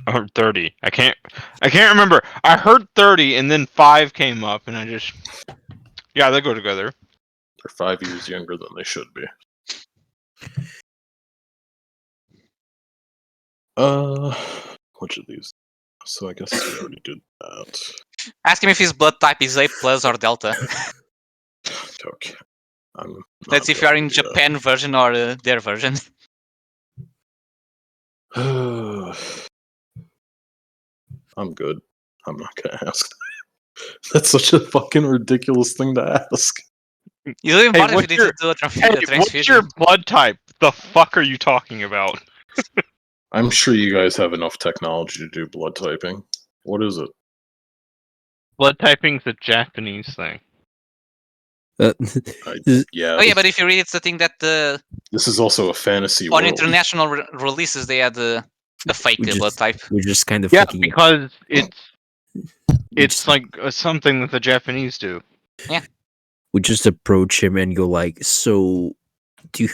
Or 30. I can't remember. I heard 30 and then 5 came up and I just... Yeah, they go together. They're 5 years younger than they should be. Which of these? So I guess we already did that. Ask him if his blood type is A plus or Delta. Okay. I'm Let's see if you are in Japan version or their version. I'm good. I'm not gonna ask. That's such a fucking ridiculous thing to ask. You don't even Hey, bother if what's you need your- to do a Hey, what's transfusion. your blood type? The fuck are you talking about? I'm sure you guys have enough technology to do blood typing. What is it? Blood typing's a Japanese thing. Yeah. Oh yeah, but if you read it's the thing that this is also a fantasy on world. international releases they had a fake blood type. We're just kind of Yeah, fucking. because it's just- like something that the Japanese do. we just approach him and go like, so do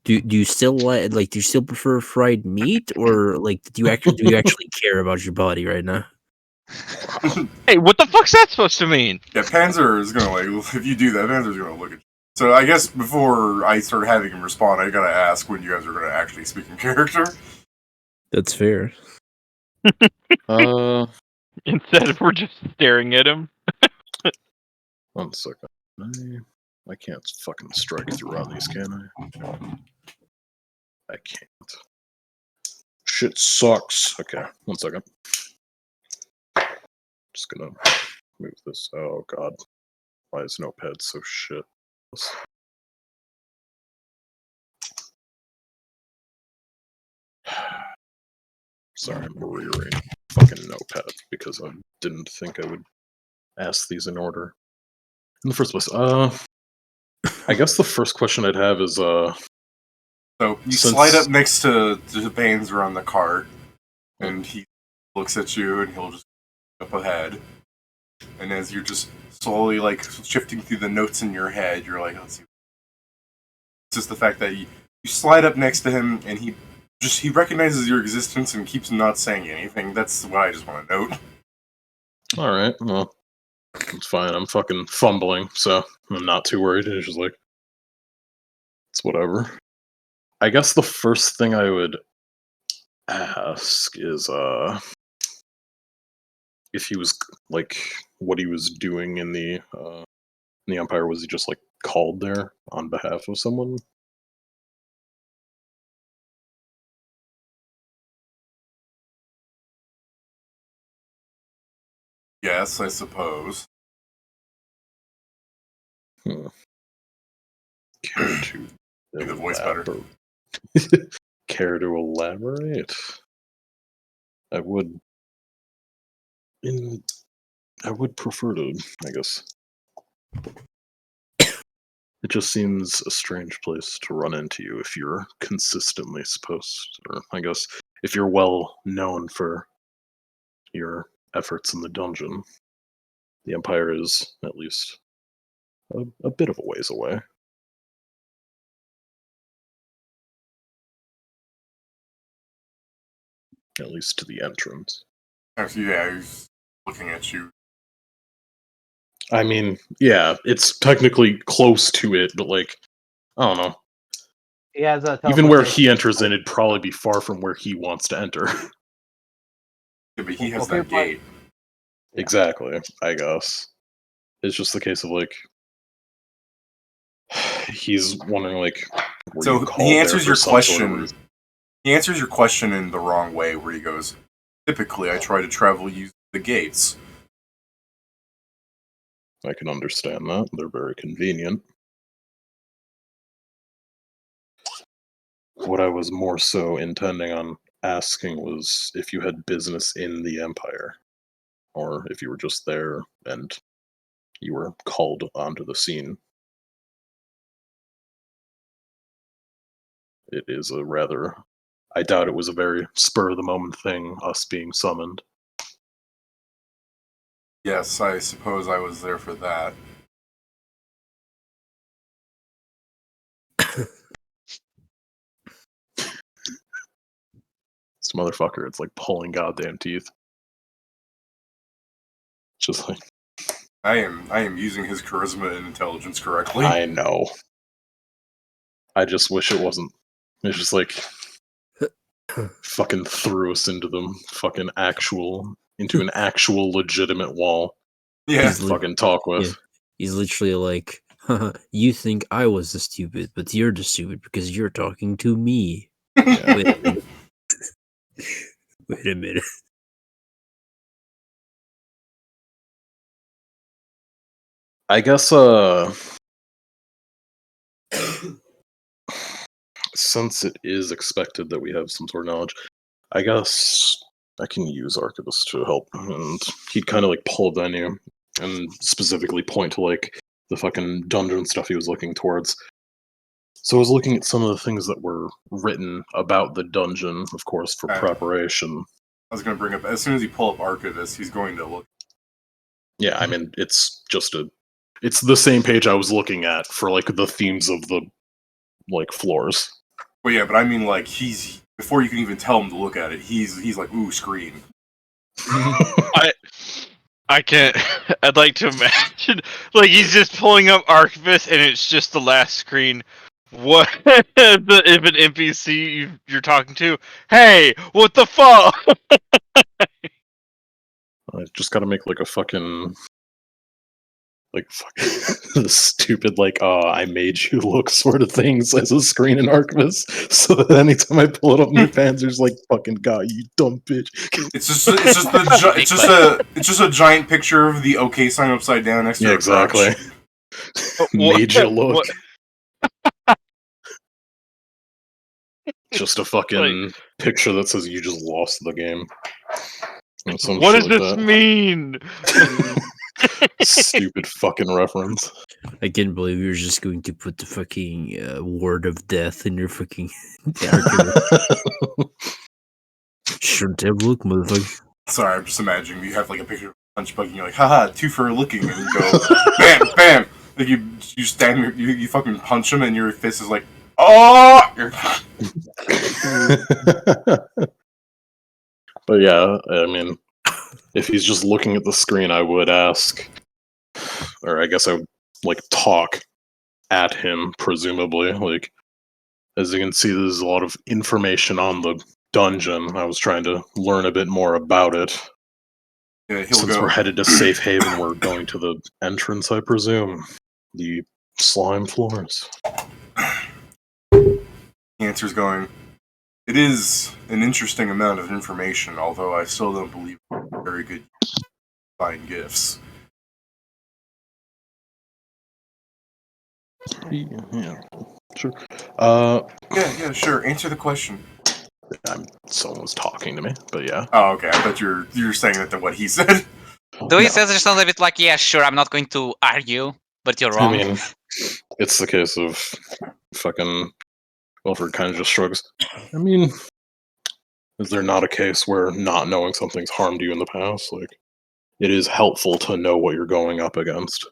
you still like do you still prefer fried meat, or like do you actually care about your body right now? Hey, what the fuck's that supposed to mean? Yeah, Panzer is gonna like if you do that, Panzer's gonna look at you. So I guess before I start having him respond, I gotta ask when you guys are gonna actually speak in character. That's fair. Instead of we're just staring at him. 1 second. I can't fucking strike through on these, can I? I can't. Shit sucks. Okay, 1 second. Just gonna move this. Oh god. Why is Notepad so shit? Sorry, I'm rereading fucking Notepad because I didn't think I would ask these in order. In the first place, I guess the first question I'd have is, So you Since- slide up next to Panzer on the cart, and he looks at you, and he'll just up ahead. And as you're just slowly like shifting through the notes in your head, you're like, let's see. It's just the fact that you slide up next to him, and he recognizes your existence and keeps not saying anything. That's what I just want to note. alright, well, it's fine. I'm fucking fumbling, so I'm not too worried. It's just like, it's whatever. I guess the first thing I would ask is, if he was, like, what he was doing in the Empire. Was he just, like, called there on behalf of someone? Yes, I suppose. Care to Make the voice better. Care to elaborate? I would. I would prefer to, I guess. It just seems a strange place to run into you if you're consistently supposed, or I guess if you're well known for your efforts in the dungeon. The Empire is at least a bit of a ways away. At least to the entrance. Actually, yeah, he's looking at you. I mean, yeah, it's technically close to it, but like, I don't know. He has a Even where teleportation. he enters in, it'd probably be far from where he wants to enter. Yeah, but he has Okay, that gate. Yeah. Exactly, I guess. It's just the case of like, he's wondering like, were So you called he there answers for your some sort of question. reason? He answers your question in the wrong way, where he goes, "Typically, I try to travel using the gates." I can understand that. They're very convenient. What I was more so intending on asking was if you had business in the Empire, or if you were just there and you were called onto the scene. It is a rather. I doubt it was a very spur of the moment thing, us being summoned. Yes, I suppose I was there for that. This motherfucker, it's like pulling goddamn teeth. Just like, I am using his charisma and intelligence correctly. I know. I just wish it wasn't. It's just like fucking threw us into an actual legitimate wall. Yeah. He's li- Fucking talk with. yeah. He's literally like, you think I was the stupid, but you're the stupid because you're talking to me. Wait a minute. Wait a minute. I guess since it is expected that we have some sort of knowledge, I guess I can use Archivist to help. And he'd kind of like pull a venue and specifically point to like the fucking dungeon stuff he was looking towards. So I was looking at some of the things that were written about the dungeon, of course, for Okay. preparation. I was going to bring up, as soon as you pull up Archivist, he's going to look. Yeah, I mean, it's the same page I was looking at for like the themes of the like floors. Well, yeah, but I mean, like, before you can even tell him to look at it, he's like, ooh, screen. I can't. I'd like to imagine, like, he's just pulling up Archivist, and it's just the last screen. What if an NPC you're talking to? Hey, what the fuck? I just gotta make like a fucking the stupid like I made you look sort of things as a screen in Archivist, so that anytime I pull it up, New Panzer's like fucking God, you dumb bitch. It's just a giant picture of the OK sign upside down next to Yeah, a exactly. crotch. Made you look. What- Just a fucking picture that says you just lost the game. And some What does shit like this that. mean? Stupid fucking reference. I can't believe you're just going to put the fucking word of death in your fucking argument. Shouldn't have looked, motherfucker. Sorry, I'm just imagining you have like a picture of a punch bug and you're like, haha, 2 for looking, and you go, bam, bam. Like you stand there, you fucking punch him, and your fist is like, oh! But yeah, I mean, if he's just looking at the screen, I would ask, or I guess I would like talk at him, presumably. Like, as you can see, there's a lot of information on the dungeon. I was trying to learn a bit more about it. Yeah, he'll Since go. we're headed to Safe Haven, we're going to the entrance, I presume. The slime floors. The answer's going, it is an interesting amount of information, although I still don't believe it's very good buying gifts. Yeah, sure. Yeah, sure. Answer the question. Someone was talking to me, but yeah. Oh, okay. I thought you were saying that to what he said. Though he No. says it sounds a bit like, yeah, sure, I'm not going to argue, but you're wrong. I mean, it's the case of fucking Wilfred kind of just shrugs. I mean, is there not a case where not knowing something's harmed you in the past? Like, it is helpful to know what you're going up against.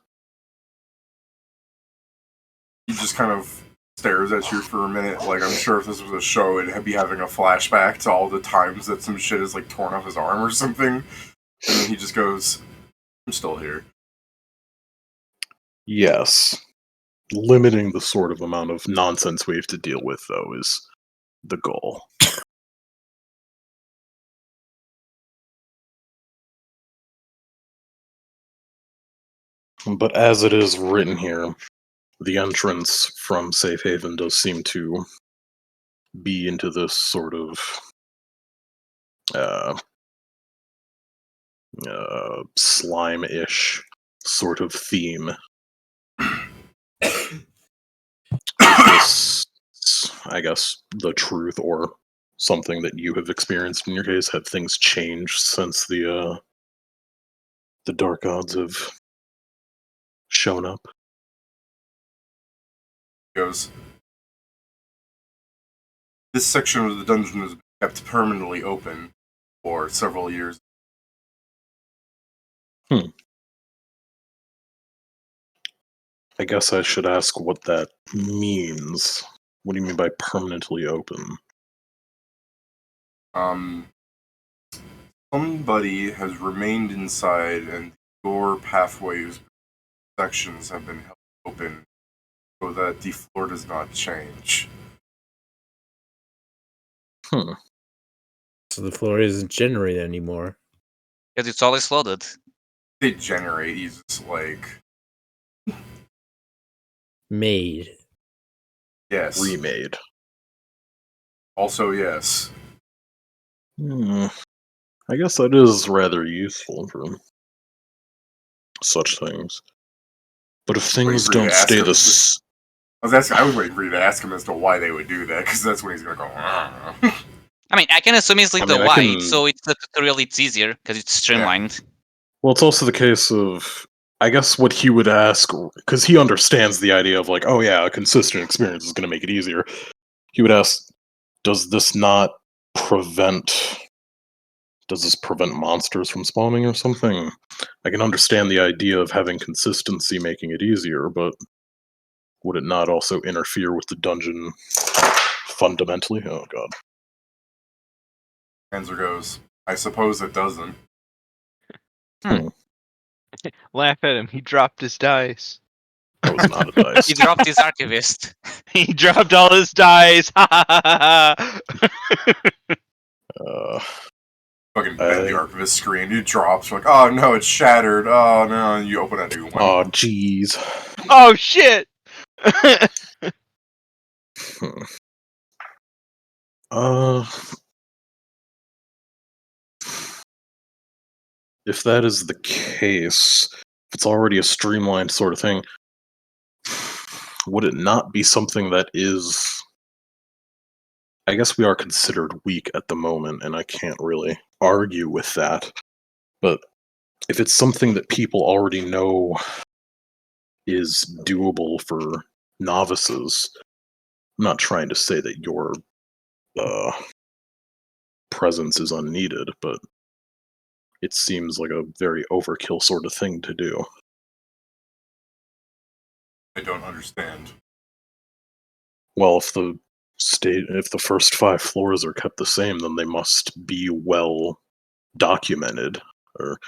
He just kind of stares at you for a minute. Like, I'm sure if this was a show, it'd be having a flashback to all the times that some shit is like torn off his arm or something. And then he just goes, I'm still here. Yes. Limiting the sort of amount of nonsense we have to deal with, though, is the goal. But as it is written here, the entrance from Safe Haven does seem to be into this sort of slime-ish sort of theme. Is this, I guess, the truth or something that you have experienced in your case? Have things changed since the Dark Gods have shown up? He goes, this section of the dungeon has been kept permanently open for several years. I guess I should ask what that means. What do you mean by permanently open? Somebody has remained inside, and door pathways sections have been held open so that the floor does not change. So the floor isn't generated anymore. Because it's always loaded. They generate, he's just like, Made. yes. Remade. Also, yes. I guess that is rather useful for such things. But if things for you to don't ask stay him the to- I was waiting for you to ask him as to why they would do that, because that's when he's gonna go. I mean, I can assume it's like I mean, the I white, can- so it's the tutorial, it's easier because it's streamlined. Well, it's also the case of, I guess what he would ask, because he understands the idea of like, oh yeah, a consistent experience is going to make it easier. He would ask, does this prevent monsters from spawning or something? I can understand the idea of having consistency making it easier, but would it not also interfere with the dungeon fundamentally? Oh god. Panzer goes, I suppose it doesn't. Laugh at him. He dropped his dice. That was not a dice. He dropped his archivist. He dropped all his dice. Fucking bend the archivist screen. It drops. You're like, oh no, it's shattered. Oh no, and you open a new one. Oh jeez. Oh shit! If that is the case, if it's already a streamlined sort of thing, would it not be something that is... I guess we are considered weak at the moment, and I can't really argue with that. But if it's something that people already know is doable for novices, I'm not trying to say that your presence is unneeded, but it seems like a very overkill sort of thing to do. I don't understand. Well, if the first 5 floors are kept the same, then they must be well documented. Or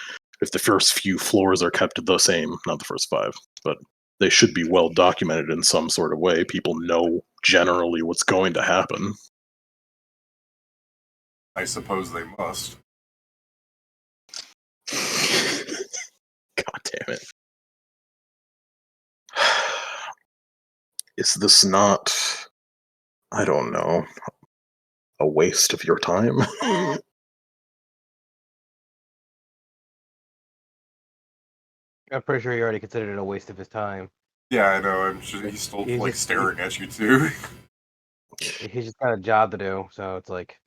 if the first few floors are kept the same, not the first 5, but they should be well documented in some sort of way. People know generally what's going to happen. I suppose they must. God damn it. Is this not, I don't know, a waste of your time? I'm pretty sure he already considered it a waste of his time. Yeah, I know. I'm just, he's still He's like just- staring at you too. He's just got a job to do, so it's like,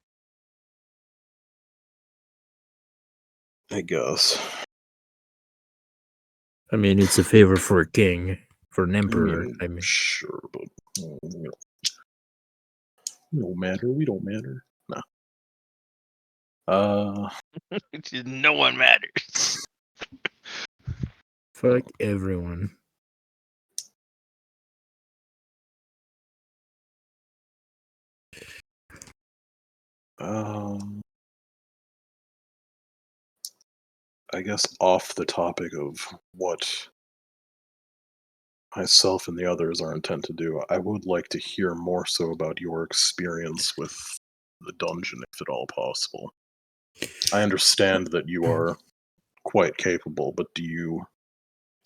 I guess. I mean, it's a favor for a king, for an emperor. I mean, Sure, but no matter. We don't matter. Nah. No one matters. fuck everyone. I guess off the topic of what myself and the others are intent to do, I would like to hear more so about your experience with the dungeon, if at all possible. I understand that you are quite capable, but do you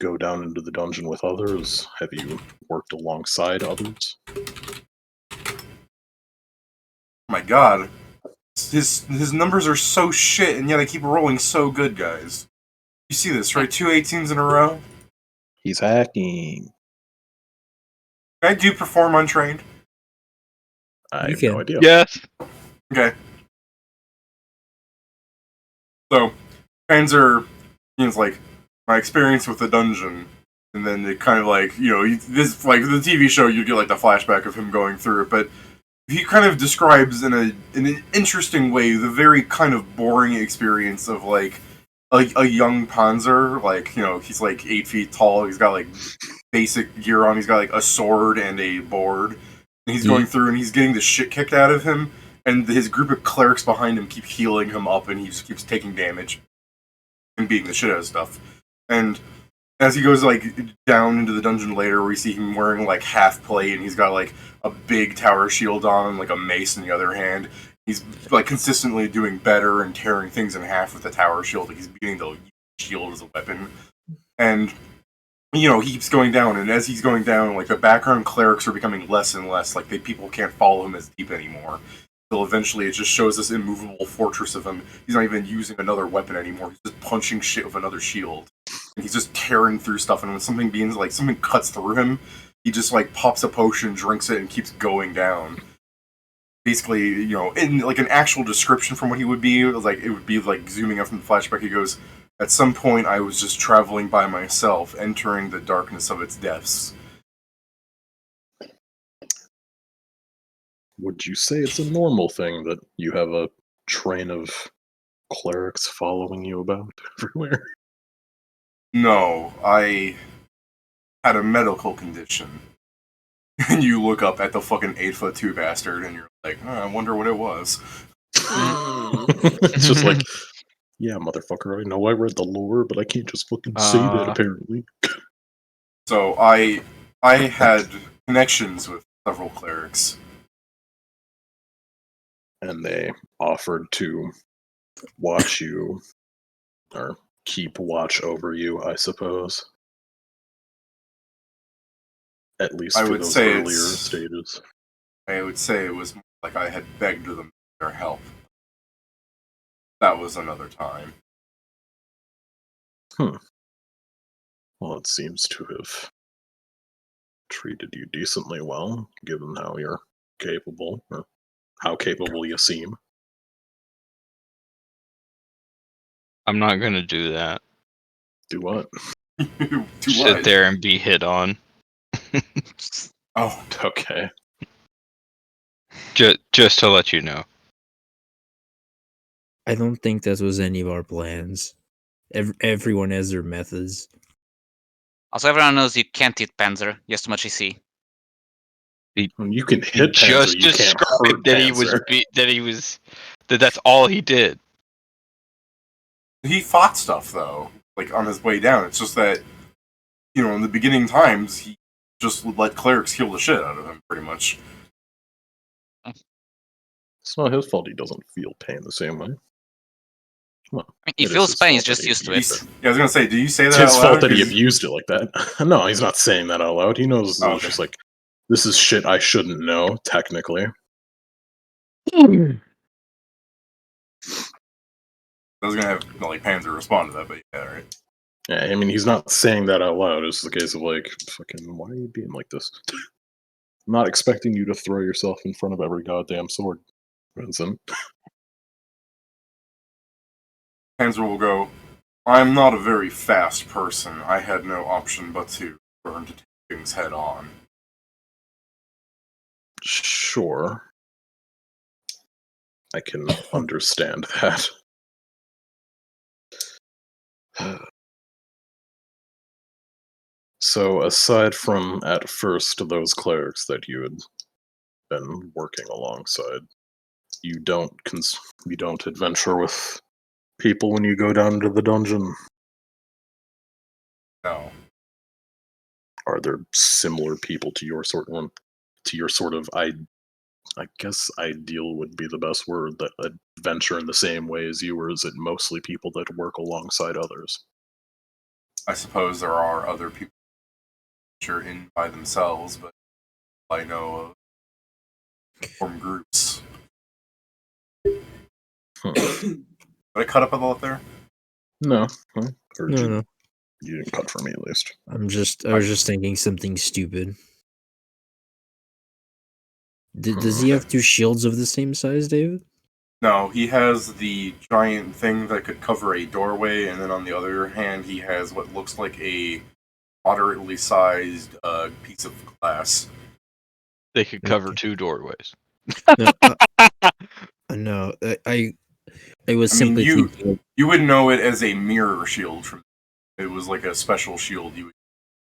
go down into the dungeon with others? Have you worked alongside others? My god. His numbers are so shit, and yet I keep rolling so good, guys. You see this, right? 2 18s in a row. He's hacking. Can I do perform untrained? I You have no can. idea. Yes. Okay. So, Panzer, it's like my experience with the dungeon, and then it kind of like, you know, this like the TV show, you get like the flashback of him going through it, but he kind of describes in an interesting way the very kind of boring experience of like a young Panzer. Like, you know, he's like 8 feet tall. He's got like basic gear on. He's got like a sword and a board. And he's going through and he's getting the shit kicked out of him. And his group of clerics behind him keep healing him up, and he just keeps taking damage and beating the shit out of stuff. And As he goes like down into the dungeon later, we see him wearing like half plate, and he's got like a big tower shield on and like a mace in the other hand. He's like consistently doing better and tearing things in half with the tower shield. Like he's beginning to use shield as a weapon, and he keeps going down. And as he's going down, like the background clerics are becoming less and less. Like people can't follow him as deep anymore. Till eventually, it just shows this immovable fortress of him. He's not even using another weapon anymore. He's just punching shit with another shield. And he's just tearing through stuff, and when something cuts through him, he just like pops a potion, drinks it, and keeps going down. Basically, in like an actual description from what he would be, it would be like zooming up from the flashback. He goes, "At some point, I was just traveling by myself, entering the darkness of its depths." Would you say it's a normal thing that you have a train of clerics following you about everywhere? No, I had a medical condition. And you look up at the fucking 8'2" bastard, and you're like, I wonder what it was. It's just like, yeah, motherfucker, I know I read the lore, but I can't just fucking say that, apparently. So I had connections with several clerics. And they offered to watch you, or keep watch over you, I suppose. At least for those earlier stages. I would say it was more like I had begged them for their help. That was another time. Well, it seems to have treated you decently well, given how you're capable, or how capable you seem. I'm not gonna do that. Do what? Sit there and be hit on. Oh, okay. Just to let you know. I don't think that was any of our plans. Everyone has their methods. Also, everyone knows you can't hit Panzer. He has too much EC. You can hit Panzer, Just you can't hurt Panzer. That's all he did. he fought stuff though, like on his way down. It's just that, in the beginning times, he just would let clerics kill the shit out of him, pretty much. It's not his fault he doesn't feel pain the same way. Well, He feels pain, he's just used to it. Yeah, I was gonna say, do you say that it's his out fault loud? that he abused it like that. No, he's not saying that out loud. He knows Oh, it's just like, this is shit I shouldn't know, technically. I was gonna have like Panzer respond to that, but yeah, right. Yeah, I mean, he's not saying that out loud. It's the case of like, fucking, why are you being like this? I'm not expecting you to throw yourself in front of every goddamn sword, Vincent. Panzer will go, I'm not a very fast person. I had no option but to learn to take things head on. Sure. I can understand that. So, aside from, at first, those clerics that you had been working alongside, you don't adventure with people when you go down into the dungeon? No. Are there similar people to your sort of, I guess ideal would be the best word, that adventure in the same way as you, or is it mostly people that work alongside others? I suppose there are other people that are in by themselves, but I know of form groups. Did I cut up a lot there? No. I heard you. No. You didn't cut for me, at least. I was just thinking something stupid. Does he have two shields of the same size, David? No, he has the giant thing that could cover a doorway, and then on the other hand, he has what looks like a moderately sized piece of glass. They could cover Okay. 2 doorways. No, I was simply thinking. You would know it as a mirror shield. It was like a special shield you would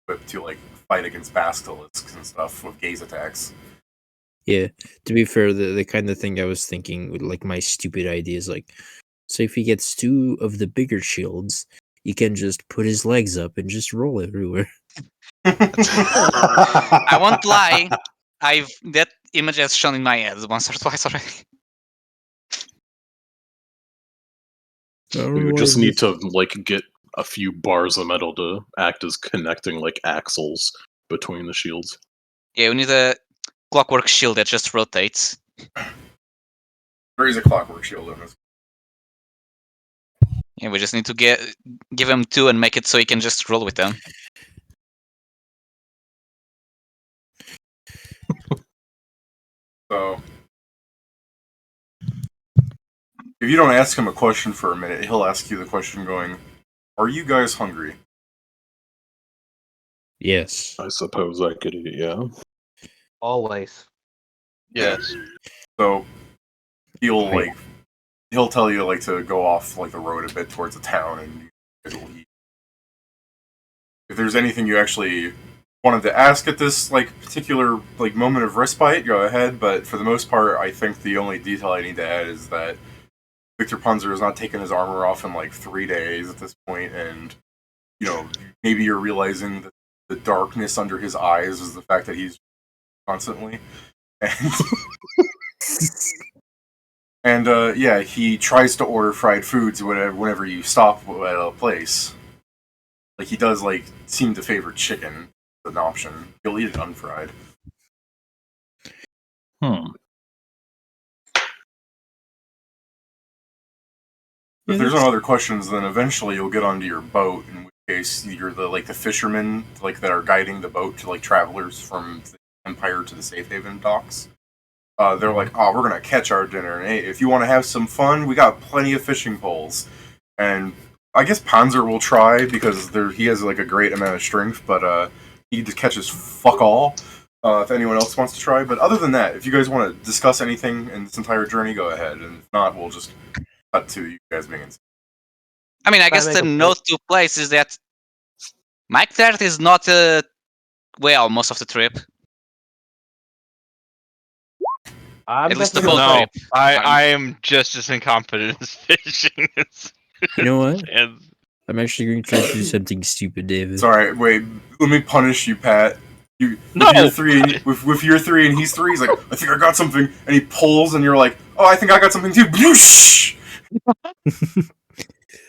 equip to like fight against basilisks and stuff with gaze attacks. Yeah, to be fair, the kind of thing I was thinking with like my stupid ideas, like, so if he gets 2 of the bigger shields, you can just put his legs up and just roll everywhere. I won't lie. That image has shown in my head once or twice already. We would just need to like get a few bars of metal to act as connecting like axles between the shields. Yeah, we need a clockwork shield that just rotates. There is a clockwork shield in this. Yeah, we just need to give him 2 and make it so he can just roll with them. So, if you don't ask him a question for a minute, he'll ask you the question going, "Are you guys hungry?" Yes. I suppose I could, yeah. Always. Yes. So he'll Right. he'll tell you like to go off like the road a bit towards the town, and you guys will eat. If there's anything you actually wanted to ask at this like particular like moment of respite, go ahead. But for the most part, I think the only detail I need to add is that Victor Punzer has not taken his armor off in like 3 days at this point, and maybe you're realizing that the darkness under his eyes is the fact that he's constantly and yeah, he tries to order fried foods whenever you stop at a place. Like he does like seem to favor chicken as an option. He'll eat it unfried. If there's no other questions, then eventually you'll get onto your boat, in which case you're the fishermen like that are guiding the boat to like travelers from the Empire to the Safe Haven docks. They're like, "Oh, we're gonna catch our dinner, and hey, if you want to have some fun, we got plenty of fishing poles." And I guess Panzer will try because he has like a great amount of strength, but he just catches fuck all. If anyone else wants to try, but other than that, if you guys want to discuss anything in this entire journey, go ahead, and if not, we'll just cut to you guys being insane. I mean, I guess the note to place is that Mike Tart is not well most of the trip. I'm At least the definitely boat No, trip. I am just as incompetent as fishing. You know what? And I'm actually going to try to do something stupid, David. Sorry, wait. Let me punish you, Pat. No! With your 3 and he's 3, he's like, "I think I got something," and he pulls, and you're like, "Oh, I think I got something too." Boosh!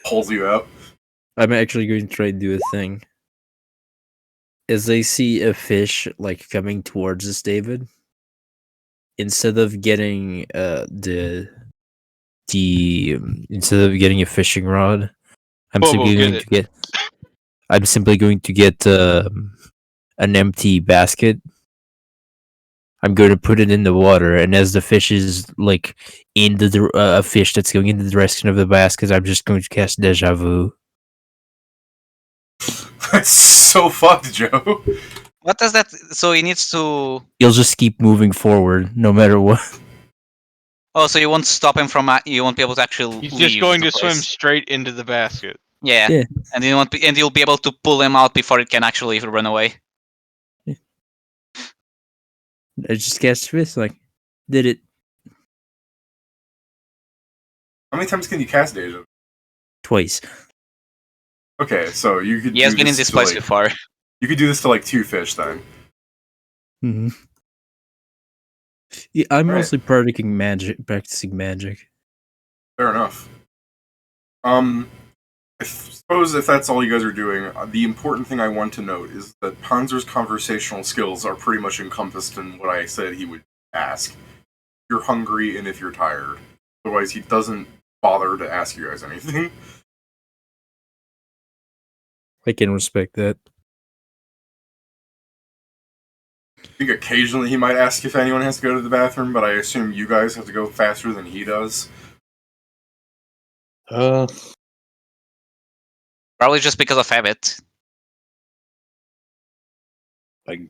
Pulls you out. I'm actually going to try to do a thing. As I see a fish like coming towards us, David, instead of getting instead of getting a fishing rod, I'm Bobo, simply get going to get. I'm simply going to get an empty basket. I'm going to put it in the water, and as the fish is like into a fish that's going in the direction of the basket, I'm just going to cast Deja Vu. That's so fucked, Joe. What does that? So he needs to. You'll just keep moving forward, no matter what. Oh, so you won't stop him from. You won't be able to actually. he's leave just going the to swim place. straight into the basket. Yeah. Yeah. And you'll be able to pull him out before it can actually run away. I just cast Fist, like, did it How many times can you cast Deja? twice. Okay, so you could. He has do been in this to, place like, before. You could do this to like 2 fish then. Mm-hmm. Yeah, I'm Alright. mostly practicing magic. Fair enough. I suppose if that's all you guys are doing, the important thing I want to note is that Panzer's conversational skills are pretty much encompassed in what I said he would ask. If you're hungry and if you're tired. Otherwise, he doesn't bother to ask you guys anything. I can respect that. I think occasionally he might ask if anyone has to go to the bathroom, but I assume you guys have to go faster than he does. Probably just because of habit. I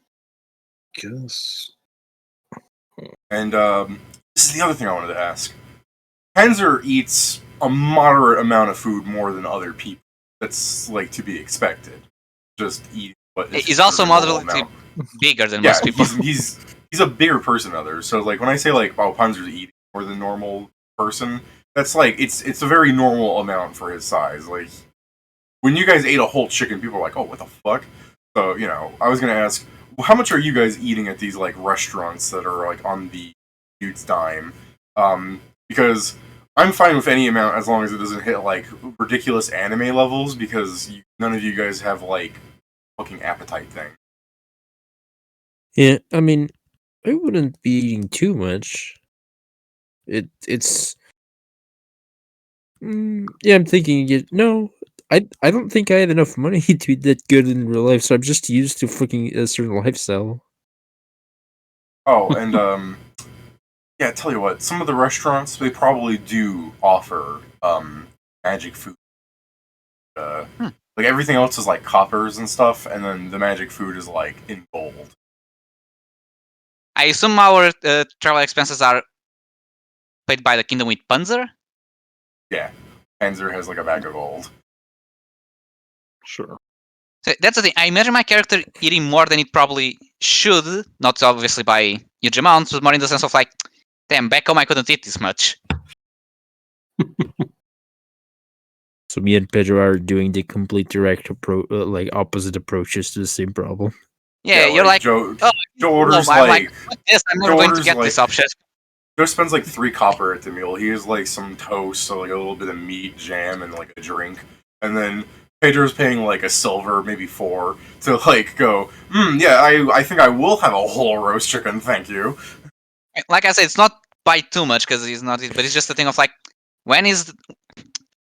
guess. And this is the other thing I wanted to ask. Panzer eats a moderate amount of food more than other people. That's like to be expected. Just eat what is He's also considered a normal moderately amount. bigger than Yeah, most people. he's a bigger person than others. So like when I say like, "Oh, Panzer's eating more than normal person," that's like it's a very normal amount for his size. Like when you guys ate a whole chicken, people were like, "Oh, what the fuck?" So I was gonna ask, well, how much are you guys eating at these like restaurants that are like on the dude's dime? Because I'm fine with any amount as long as it doesn't hit like ridiculous anime levels. Because none of you guys have like fucking appetite thing. Yeah, I mean, I wouldn't be eating too much. It's yeah, I'm thinking no, I don't think I had enough money to be that good in real life, so I'm just used to fucking a certain lifestyle. Oh, and yeah, tell you what, some of the restaurants they probably do offer magic food. Like everything else is like coppers and stuff, and then the magic food is like in gold. I assume our travel expenses are paid by the kingdom with Panzer. Yeah, Panzer has like a bag of gold. Sure. So that's the thing. I imagine my character eating more than it probably should, not obviously by huge amounts, but more in the sense of like, damn, back home I couldn't eat this much. So me and Pedro are doing the complete direct like opposite approaches to the same problem. Yeah, you're like, Joe. oh, Joe orders I'm like fuck this, I'm never Joe going to orders, get this option. Joe spends like 3 copper at the meal. He has like some toast, so like a little bit of meat, jam, and like a drink. And then Pedro's paying like a silver, maybe 4, to like go, yeah, I think I will have a whole roast chicken, thank you. Like I said, it's not by too much because he's not, but it's just a thing of like, when is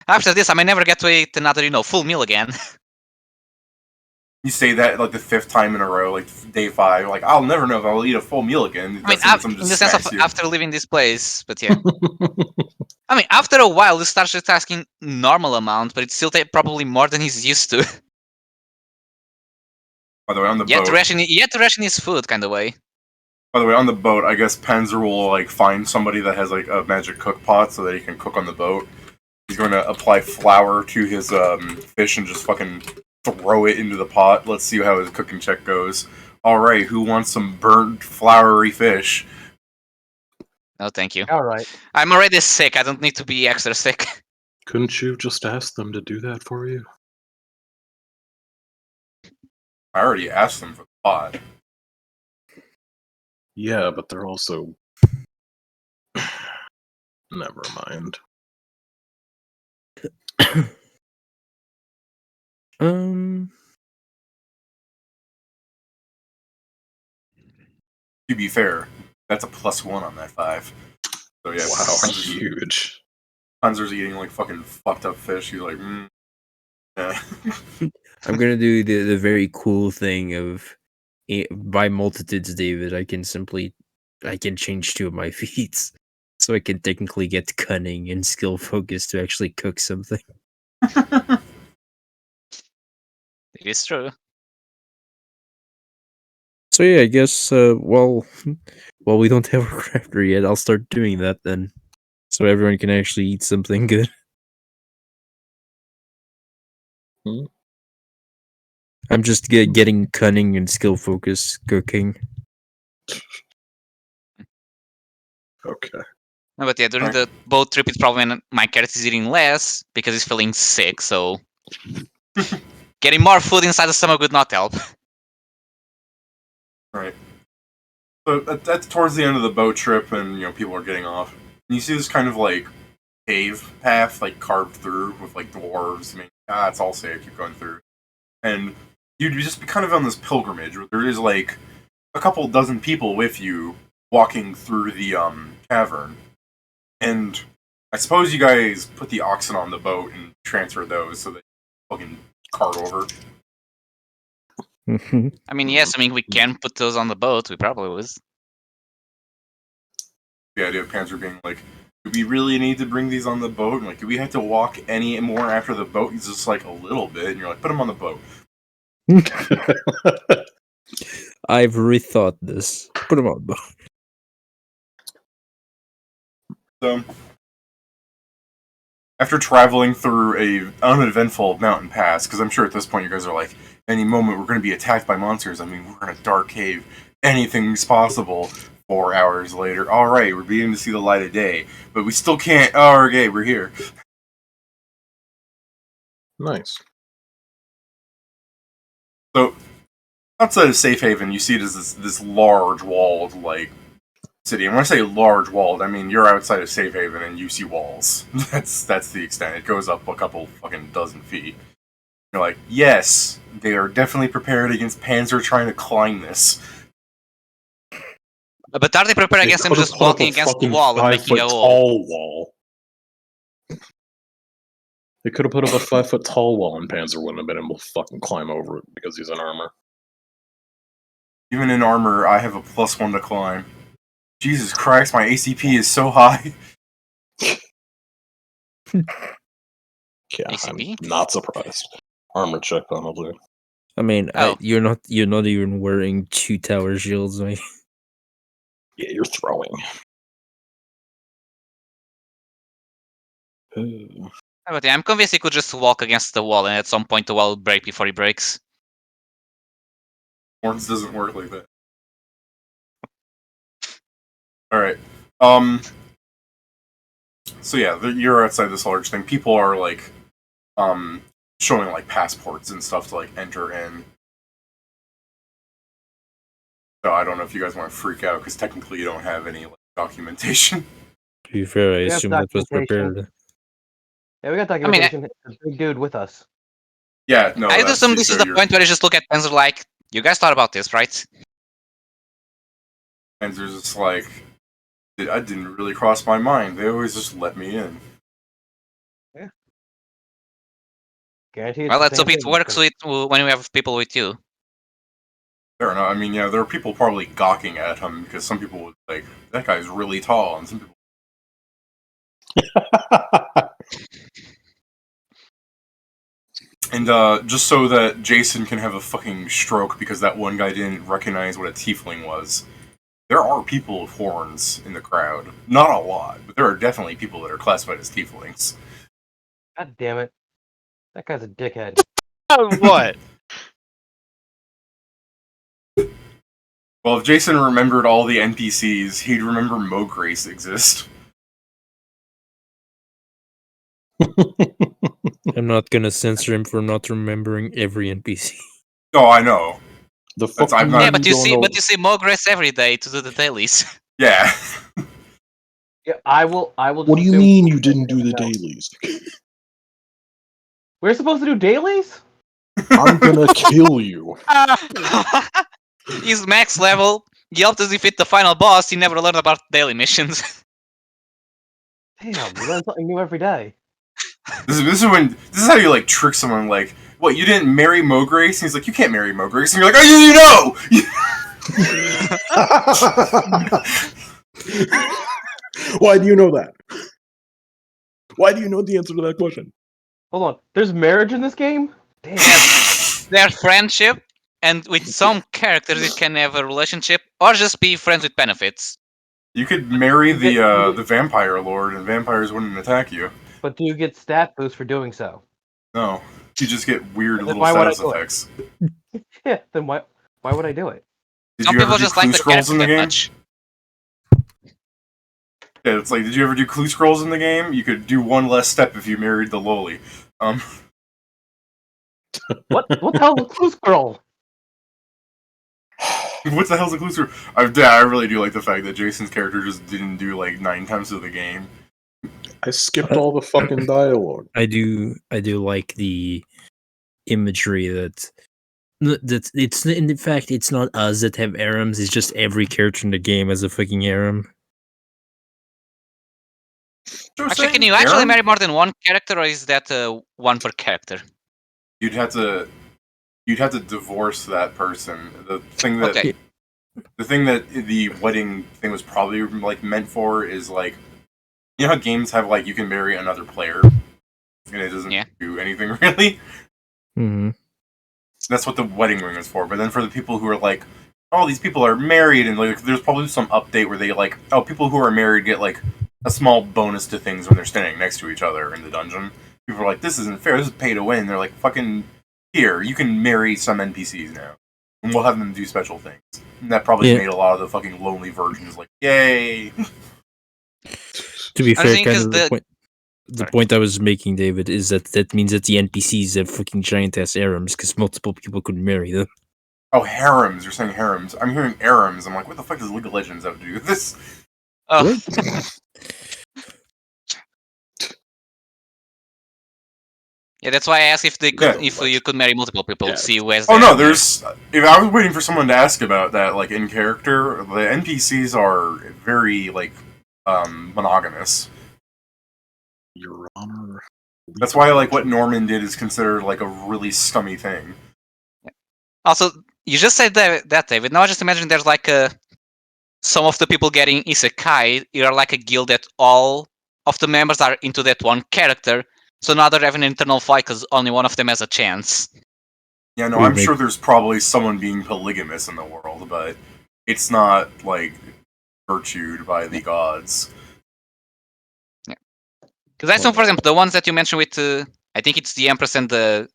after this I may never get to eat another full meal again. You say that like the 5th time in a row, like day 5, like I'll never know if I'll eat a full meal again. I mean, in the sense of you. after leaving this place, but yeah. I mean, after a while, he starts just asking normal amount, but it's still probably more than he's used to. By the way, on the Yet boat. to ration his food, kind of way. By the way, on the boat, I guess Panzer will like find somebody that has like a magic cook pot so that he can cook on the boat. He's going to apply flour to his fish and just fucking throw it into the pot. Let's see how his cooking check goes. All right, who wants some burnt, floury fish? No, thank you. All right. I'm already sick. I don't need to be extra sick. Couldn't you just ask them to do that for you? I already asked them for the pot. Yeah, but they're also. Never mind. To be fair, that's a +1 on that 5. So yeah, Wow, Panzer's, huge. Panzer's eating like fucking fucked up fish. He's like, yeah. I'm gonna do the very cool thing of by multitudes, David. I can change 2 of my feats, so I can technically get cunning and skill focus to actually cook something. It is true. So yeah, I guess well, we don't have a crafter yet. I'll start doing that then, so everyone can actually eat something good. I'm just getting cunning and skill focus cooking. Okay. No, but yeah, during the boat trip, it's probably when my character is eating less because he's feeling sick. So getting more food inside the stomach would not help. Right. So that's towards the end of the boat trip, and people are getting off. And you see this kind of like cave path, like carved through with like dwarves. I mean, it's all safe. Keep going through, and you'd just be kind of on this pilgrimage where there is like a couple dozen people with you walking through the cavern, and I suppose you guys put the oxen on the boat and transfer those so that you fucking cart over. I mean, yes, we can put those on the boat. We probably would. The idea of Panzer being like, do we really need to bring these on the boat? And like, do we have to walk any more after the boat? He's just like a little bit, and you're like, put them on the boat. I've rethought this. Put them on. So, after traveling through a uneventful mountain pass, because I'm sure at this point you guys are like, any moment we're going to be attacked by monsters. I mean, we're in a dark cave. Anything's possible. 4 hours later, all right, we're beginning to see the light of day, but we still can't. Oh, okay, we're here. Nice. outside of Safe Haven, you see it as this large walled like city. And when I say large walled, I mean you're outside of Safe Haven and you see walls. That's the extent. It goes up a couple fucking dozen feet. You're like, yes, they are definitely prepared against Panzer trying to climb this. But are they prepared They against him could've just put up walking a against the fucking wall and making 5 a foot wall? tall wall. They could have put up a 5 foot tall wall and Panzer wouldn't have been able to fucking climb over it because he's in armor. Even in armor, I have a +1 to climb. Jesus Christ, my ACP is so high. Yeah, ACP? I'm not surprised. Armor check penalty. I mean, Oh. you're not even wearing 2 tower shields, mate. Yeah, you're throwing. But yeah, I'm convinced he could just walk against the wall, and at some point the wall will break before he breaks. Horns doesn't work like that. Alright. So yeah, you're outside this large thing. People are like, showing like passports and stuff to like enter in. So I don't know if you guys want to freak out because technically you don't have any like, documentation. To be fair, I We have assume that was documentation. prepared. Yeah, we got mean, documentation. There's a big dude with us. Yeah, no. I that's assume just this is so the you're- point where you just look at Panzer like, you guys thought about this, right? And there's just like, I didn't really cross my mind. They always just let me in. Guarantee it's Well, the let's same hope it thing. works when we have people with you. Fair enough. I mean, yeah, there are people probably gawking at him because some people would like, that guy's really tall, and some people. And just so that Jason can have a fucking stroke because that one guy didn't recognize what a tiefling was, there are people with horns in the crowd. Not a lot, but there are definitely people that are classified as tieflings. God damn it. That guy's a dickhead. What? Well, if Jason remembered all the NPCs, he'd remember Mograce exist. I'm not gonna censor him for not remembering every NPC. Oh, I know. The That's- fuck I'm do not- Yeah, but you don't see, know- but you see Mograce every day to do the dailies. Yeah. Yeah, I will. What do you assume- mean you didn't do the No. dailies? We're supposed to do dailies? I'm gonna kill you. He's max level. He helped us defeat the final boss. He never learned about daily missions. Damn, we learn something new every day. This is how you like trick someone. Like, what? You didn't marry Mograce? And he's like, you can't marry Mograce. And you're like, oh, you know. Why do you know that? Why do you know the answer to that question? Hold on. There's marriage in this game? Damn. Their friendship, and with some characters, it can have a relationship or just be friends with benefits. You could marry the vampire lord, and vampires wouldn't attack you. But do you get stat boost for doing so? No, you just get weird Then little why would I status do it? effects. Yeah, then why would I do it? Did Some you ever people do just clue like the scrolls character in the that game? much. Yeah, it's like, did you ever do clue scrolls in the game? You could do one less step if you married the loli. What the hell is a clue scroll? What the hell's a clue scroll? I really do like the fact that Jason's character just didn't do like 9 times of the game. I skipped all the fucking dialogue. I do like the imagery that it's in fact it's not us that have harems, it's just every character in the game has a fucking harem. Actually, can you actually marry more than one character, or is that one per character? You'd have to divorce that person. The thing that Okay. the wedding thing was probably like meant for is like, you know how games have like you can marry another player and it doesn't Yeah. do anything really. Mm-hmm. That's what the wedding ring is for. But then for the people who are like, oh, these people are married, and like there's probably some update where they like, oh, people who are married get like a small bonus to things when they're standing next to each other in the dungeon. People are like, this isn't fair. This is pay to win. They're like, fucking here, you can marry some NPCs now, and we'll have them do special things. And that probably Yeah. made a lot of the fucking lonely virgins like, yay. To be I fair, think kind is of the- the Sorry. point I was making, David, is that means that the NPCs have fucking giant ass harems because multiple people could marry them. Oh, harems. You're saying harems. I'm hearing harems. I'm like, what the fuck does League of Legends have to do with this? Oh, yeah, that's why I asked if they could, Yeah. if you could marry multiple people. Yeah. See where's. Oh no, there's. If I was waiting for someone to ask about that, like in character, the NPCs are very like monogamous. Your Honor. That's why like what Norman did is considered like a really scummy thing. Also, you just said that, David. Now I just imagine there's like some of the people getting isekai. You're like a guild that all of the members are into that one character. So now they're having an internal fight because only one of them has a chance. Yeah, no, We I'm make- sure there's probably someone being polygamous in the world, but it's not like virtued by the gods. Because I know, for example, the ones that you mentioned with, I think it's the Empress and the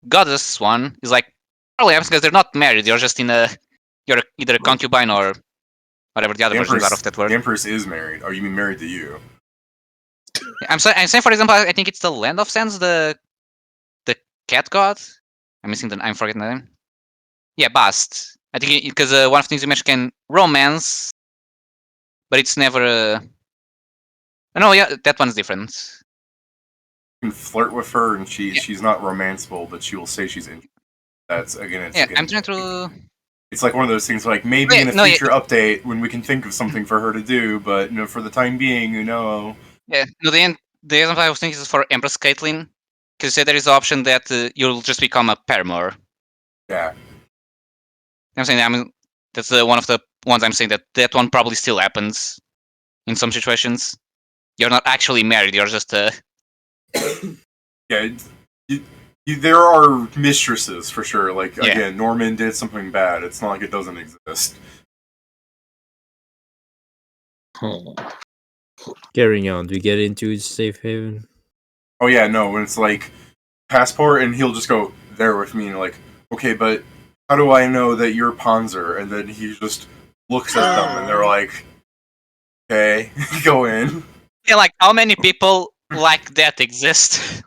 Goddess one, is like probably happens because they're not married. You're just you're either a concubine or whatever the other versions are of that The word. Empress is married. Oh, you mean married to you? I'm saying, for example, I think it's the Land of Sands, the cat god. I'm forgetting the name. Yeah, Bast. I think because one of the things you mentioned can romance, but it's never. No, yeah, that one's different. You can flirt with her, and she's not romanceable, but she will say she's interested. That's again, it's Yeah, again, I'm trying to. It's like one of those things like maybe Yeah, in a no, yeah. future update when we can think of something for her to do, but for the time being, Yeah, no, the example I was thinking is for Empress Caitlyn, because there is the option that you'll just become a paramour. yeah. I'm saying, that's one of the ones I'm saying that one probably still happens in some situations. You're not actually married. You're just Yeah, there are mistresses for sure. Like Yeah. again, Norman did something bad. It's not like it doesn't exist. Carrying on, do we get into safe haven? Oh yeah, no, when it's like passport, and he'll just go there with me, and like, okay, but how do I know that you're Panzer? And then he just looks at them, and they're like, okay, go in. yeah. Like how many people like that exist?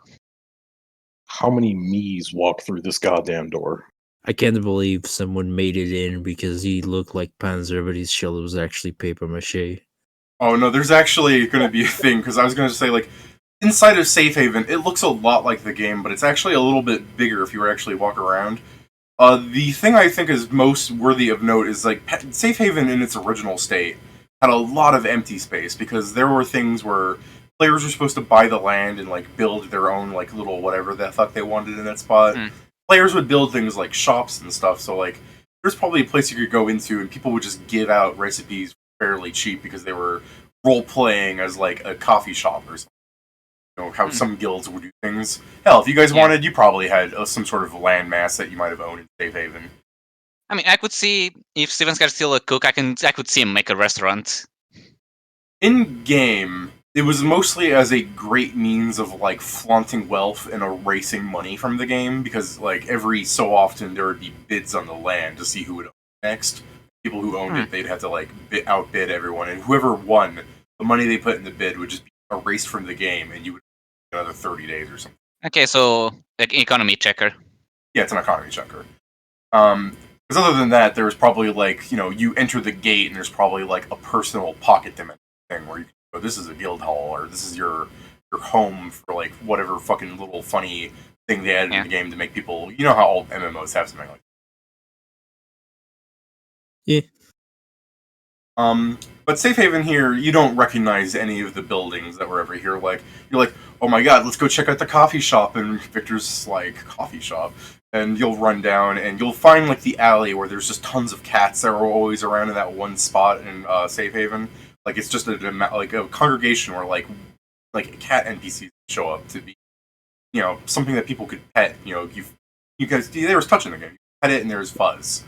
How many me's walk through this goddamn door? I can't believe someone made it in because he looked like Panzer, but his shell was actually paper mache. Oh no, there's actually going to be a thing because I was going to say like inside of Safe Haven, it looks a lot like the game, but it's actually a little bit bigger if you were actually walk around. The thing I think is most worthy of note is like Safe Haven in its original state had a lot of empty space because there were things where players were supposed to buy the land and like build their own like little whatever the fuck they wanted in that spot. Mm. Players would build things like shops and stuff, so like there's probably a place you could go into and people would just give out recipes fairly cheap because they were role playing as like a coffee shop or something. How some guilds would do things. Hell, if you guys wanted, you probably had some sort of landmass that you might have owned in Safe Haven. I mean, I could see if Steven Scar's still a cook. I could see him make a restaurant. In game, it was mostly as a great means of like flaunting wealth and erasing money from the game because like every so often there would be bids on the land to see who would own it next. People who owned it, they'd have to like outbid everyone, and whoever won, the money they put in the bid would just be erased from the game, and you would another 30 days or something. Okay, so like economy checker. Yeah, it's an economy checker. Because other than that, there's probably like you enter the gate and there's probably like a personal pocket dimension thing where you can go, this is a guild hall or this is your home for like whatever fucking little funny thing they added in the game to make people. You know how all MMOs have something like that. Yeah. But Safe Haven here, you don't recognize any of the buildings that were ever here. Like you're like, oh my god, let's go check out the coffee shop, and Victor's like, coffee shop. And you'll run down and you'll find like the alley where there's just tons of cats that are always around in that one spot in Safe Haven. Like it's just a congregation where like cat NPCs show up to be, something that people could pet. You guys, there was touch in the game. You pet it and there's fuzz.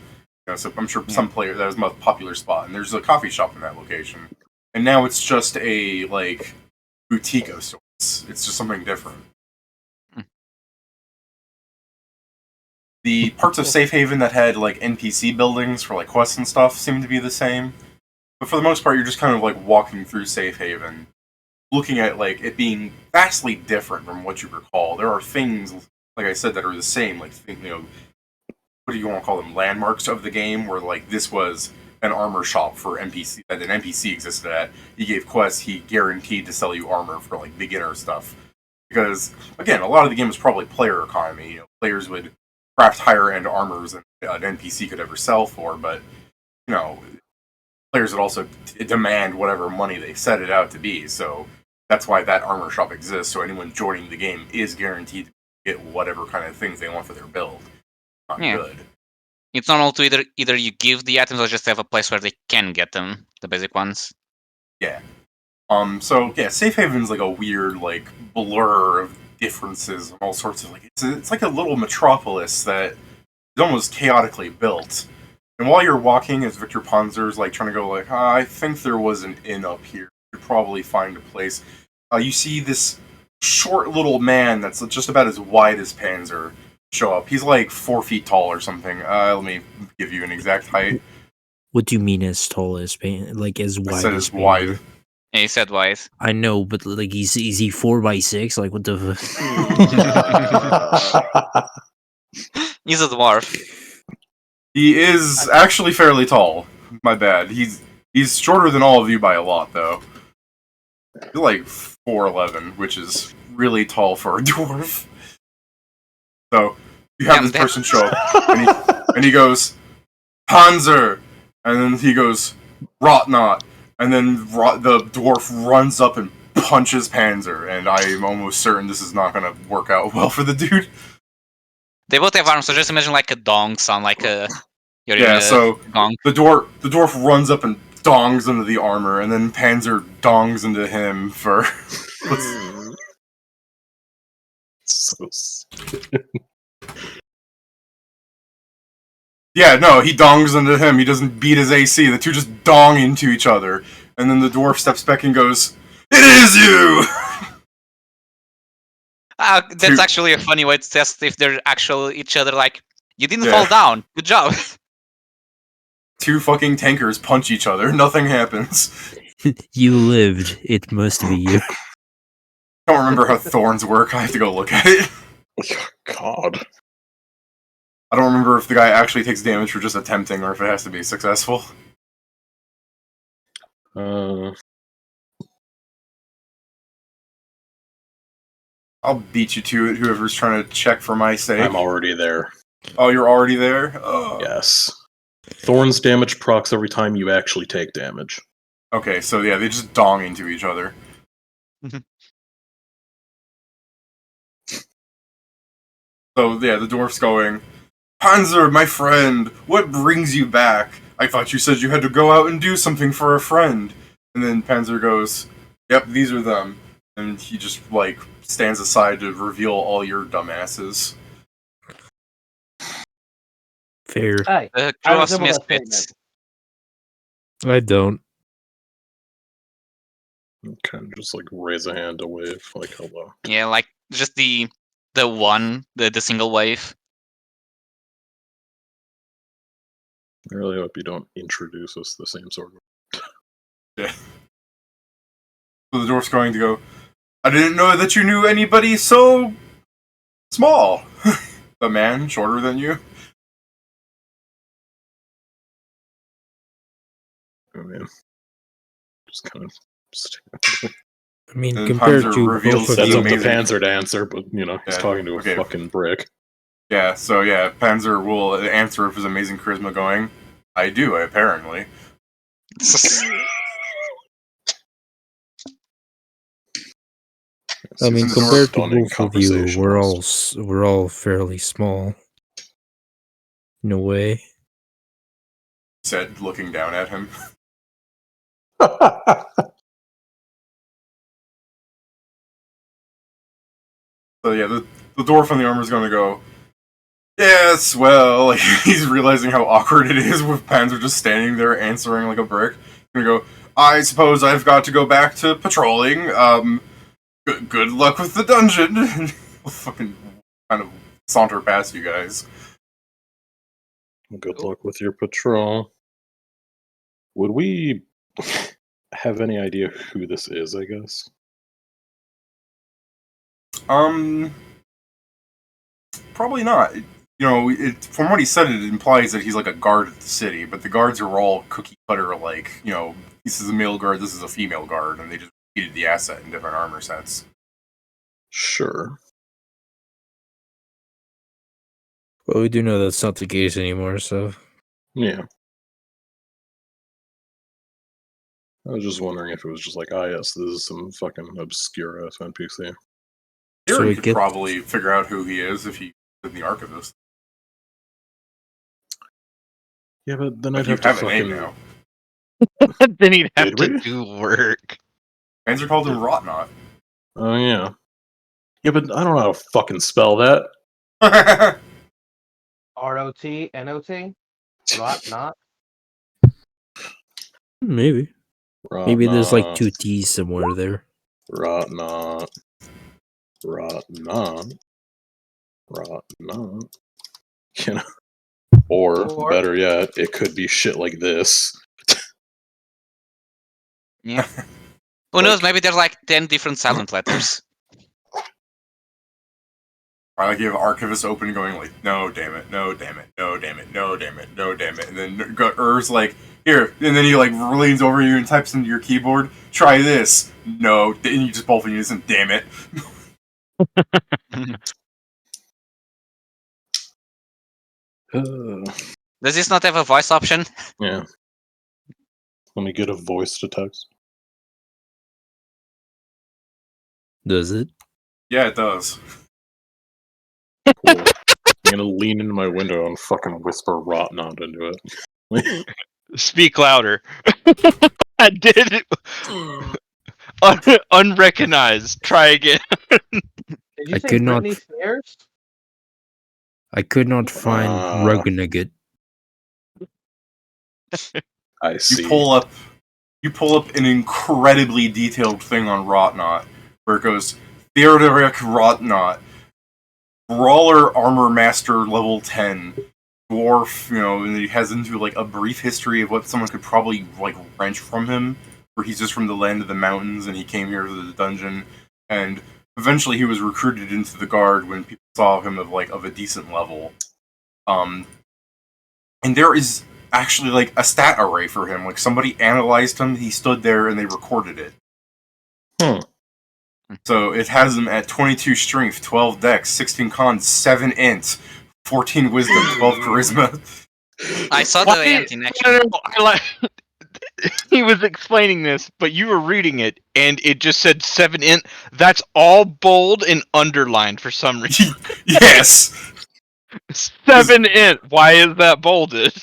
So I'm sure some player that was the most popular spot, and there's a coffee shop in that location. And now it's just a like boutique of sorts. It's just something different. The parts of Safe Haven that had like NPC buildings for like quests and stuff seem to be the same, but for the most part, you're just kind of like walking through Safe Haven, looking at like it being vastly different from what you recall. There are things, like I said, that are the same, like what do you want to call them, landmarks of the game, where like this was an armor shop for NPC that an NPC existed at. He gave quests, he guaranteed to sell you armor for like beginner stuff. Because again, a lot of the game was probably player economy. You know, players would craft higher end armors than an NPC could ever sell for, but you know, players would also demand whatever money they set it out to be. So that's why that armor shop exists. So anyone joining the game is guaranteed to get whatever kind of things they want for their build. Not Yeah. good. It's normal to either you give the items or just have a place where they can get them, the basic ones. So yeah, Safe Haven's like a weird like blur of differences and all sorts of like it's like a little metropolis that is almost chaotically built. And while you're walking, as Victor Panzer's like trying to go like, I think there was an inn up here. You could probably find a place. You see this short little man that's just about as wide as Panzer show up. He's like 4 feet tall or something. Let me give you an exact height. What do you mean as tall as like as I wide said as as wide. Panzer? Yeah, he said wise. I know, but like is he 4x6? Like what the? He's a dwarf. He is actually fairly tall. My bad. He's shorter than all of you by a lot, though. He's like 4'11", which is really tall for a dwarf. So you have this person show up, and he goes, Panzer, and then he goes, Rotnot, and then the dwarf runs up and punches Panzer, and I am almost certain this is not going to work out well for the dude. They both have arms, so just imagine like a dong sound, like a... So gong. the dwarf runs up and dongs into the armor, and then Panzer dongs into him for... So stupid. Yeah, no, he dongs into him. He doesn't beat his AC. The two just dong into each other. And then the dwarf steps back and goes, It is you! That's actually a funny way to test if they're actually each other, like, you didn't Yeah. fall down. Good job. Two fucking tankers punch each other. Nothing happens. You lived. It must be you. I don't remember how thorns work. I have to go look at it. God. I don't remember if the guy actually takes damage for just attempting or if it has to be successful. I'll beat you to it, whoever's trying to check for my sake. I'm already there. Oh, you're already there? Oh. Yes. Thorns damage procs every time you actually take damage. Okay, so yeah, they just dong into each other. So yeah, the dwarf's going, Panzer, my friend, what brings you back? I thought you said you had to go out and do something for a friend. And then Panzer goes, Yep, these are them. And he just, like, stands aside to reveal all your dumbasses. Fair. Hey, The I cross resemble that misfits. I don't. Kind of just like raise a hand to wave, like hello. Yeah, like, just the single wave. I really hope you don't introduce us the same sort of. Yeah. So the dwarf's going to go, I didn't know that you knew anybody so small. The man shorter than you. I mean, just kind of. I mean, And compared Panzer to reveals both of That's the you, up to amazing- Panzer to answer, but you know, he's Yeah, talking to a okay. fucking brick. Yeah, so yeah, Panzer will answer with his amazing charisma going, I do, apparently. I mean, Susan's compared to stunning both of you, conversationalist. we're all fairly small. In a way. Said, looking down at him. So yeah, the dwarf on the armor is going to go, yes, well, like, he's realizing how awkward it is with Panzer just standing there answering like a brick. He's going to go, I suppose I've got to go back to patrolling. Good luck with the dungeon. He'll fucking kind of saunter past you guys. Good luck with your patrol. Would we have any idea who this is, I guess? Probably not. from what he said, it implies that he's like a guard at the city, but the guards are all cookie cutter, like, this is a male guard, this is a female guard, and they just repeated the asset in different armor sets. Sure. Well, we do know that's not the case anymore, so. Yeah. I was just wondering if it was just like, yes, this is some fucking obscure ass NPC. So He it could gets- probably figure out who he is if he did the Archivist. Yeah, but then But I'd you have to have a name fucking. now. Then he'd have Did to we? do work. Panzer called him Rotnot. Oh yeah. Yeah, but I don't know how to fucking spell that. ROTNOT? Rot not? Maybe. Maybe there's like 2 T's somewhere there. Rotnot. You know. Or better yet, it could be shit like this. Yeah. Who knows? Maybe there's like 10 different silent letters. Or like you have Archivist open going like, no, damn it, no, damn it, no, damn it, no, damn it, no, damn it. And then Ur's like, here. And then he like leans over you and types into your keyboard, try this. No. And you just both use him, damn it. Does this not have a voice option? Yeah. Let me get a voice to text. Does it? Yeah, it does. Cool. I'm gonna lean into my window and fucking whisper Rotnot into it. Speak louder. I did. Unrecognized. Try again. Did you I say could not- Britney Spears? I could not find Rugnugget. I see. You pull up an incredibly detailed thing on Rotnot, where it goes, Theodoric Rotnot, Brawler Armor Master level 10, dwarf, and he has into like a brief history of what someone could probably like wrench from him, where he's just from the land of the mountains and he came here to the dungeon, and eventually he was recruited into the guard when people saw him of a decent level. And there is actually like a stat array for him. Like somebody analyzed him, he stood there and they recorded it. So it has him at 22 strength, 12 dex, 16 con, 7 int, 14 wisdom, 12 charisma. I saw the ant in action. No, I like. He was explaining this, but you were reading it, and it just said 7 int. That's all bold and underlined for some reason. Yes! 7 int. Why is that bolded?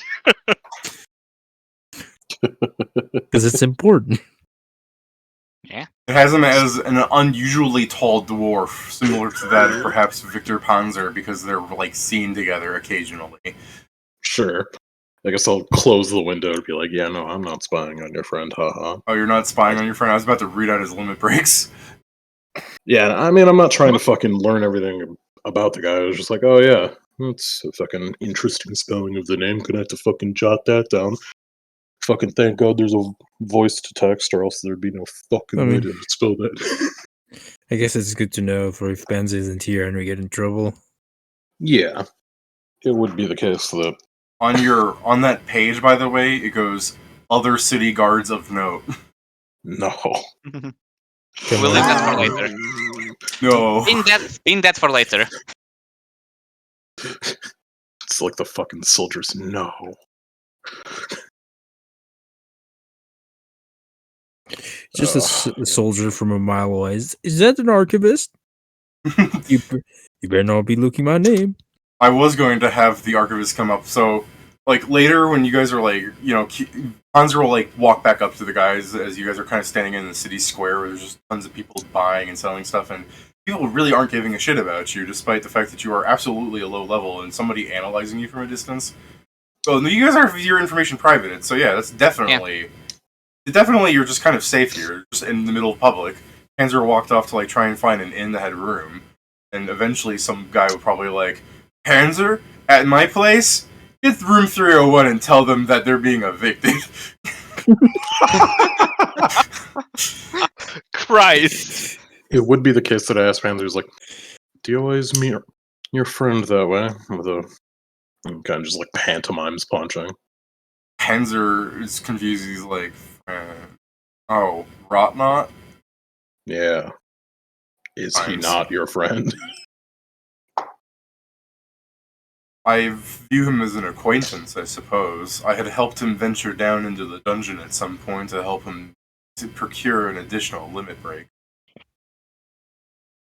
Because it's important. It has him as an unusually tall dwarf, similar to that of perhaps Victor Panzer, because they're like seen together occasionally. Sure. I guess I'll close the window and be like, yeah, no, I'm not spying on your friend, haha. Oh, you're not spying on your friend? I was about to read out his limit breaks. Yeah, I mean, I'm not trying to fucking learn everything about the guy. I was just like, oh yeah, that's a fucking interesting spelling of the name. Gonna have to fucking jot that down. Fucking thank God there's a voice to text, or else there'd be no fucking way to spell that. I guess it's good to know for if Benz isn't here and we get in trouble. Yeah, it would be the case that On that page, by the way, it goes other city guards of note. no. We'll leave that for later. No. Pin that for later. It's like the fucking soldiers. No. Just a soldier from a mile away. Is that an archivist? You better not be looking my name. I was going to have the archivist come up, so like later when you guys are like, Panzer will like walk back up to the guys as you guys are kind of standing in the city square where there's just tons of people buying and selling stuff, and people really aren't giving a shit about you, despite the fact that you are absolutely a low level and somebody analyzing you from a distance. So you guys are your information privated, so yeah, that's definitely you're just kind of safe here, just in the middle of public. Panzer walked off to like try and find an inn that had room, and eventually some guy would probably like, Panzer, at my place, get room 301 and tell them that they're being evicted. Christ. It would be the case that I asked Panzer's like, do you always meet your friend that way? With a And kind of just like pantomimes punching. Panzer is confused. He's like, oh, Rotnot? Yeah. Is he Times. not your friend? I view him as an acquaintance, I suppose. I had helped him venture down into the dungeon at some point to help him to procure an additional limit break.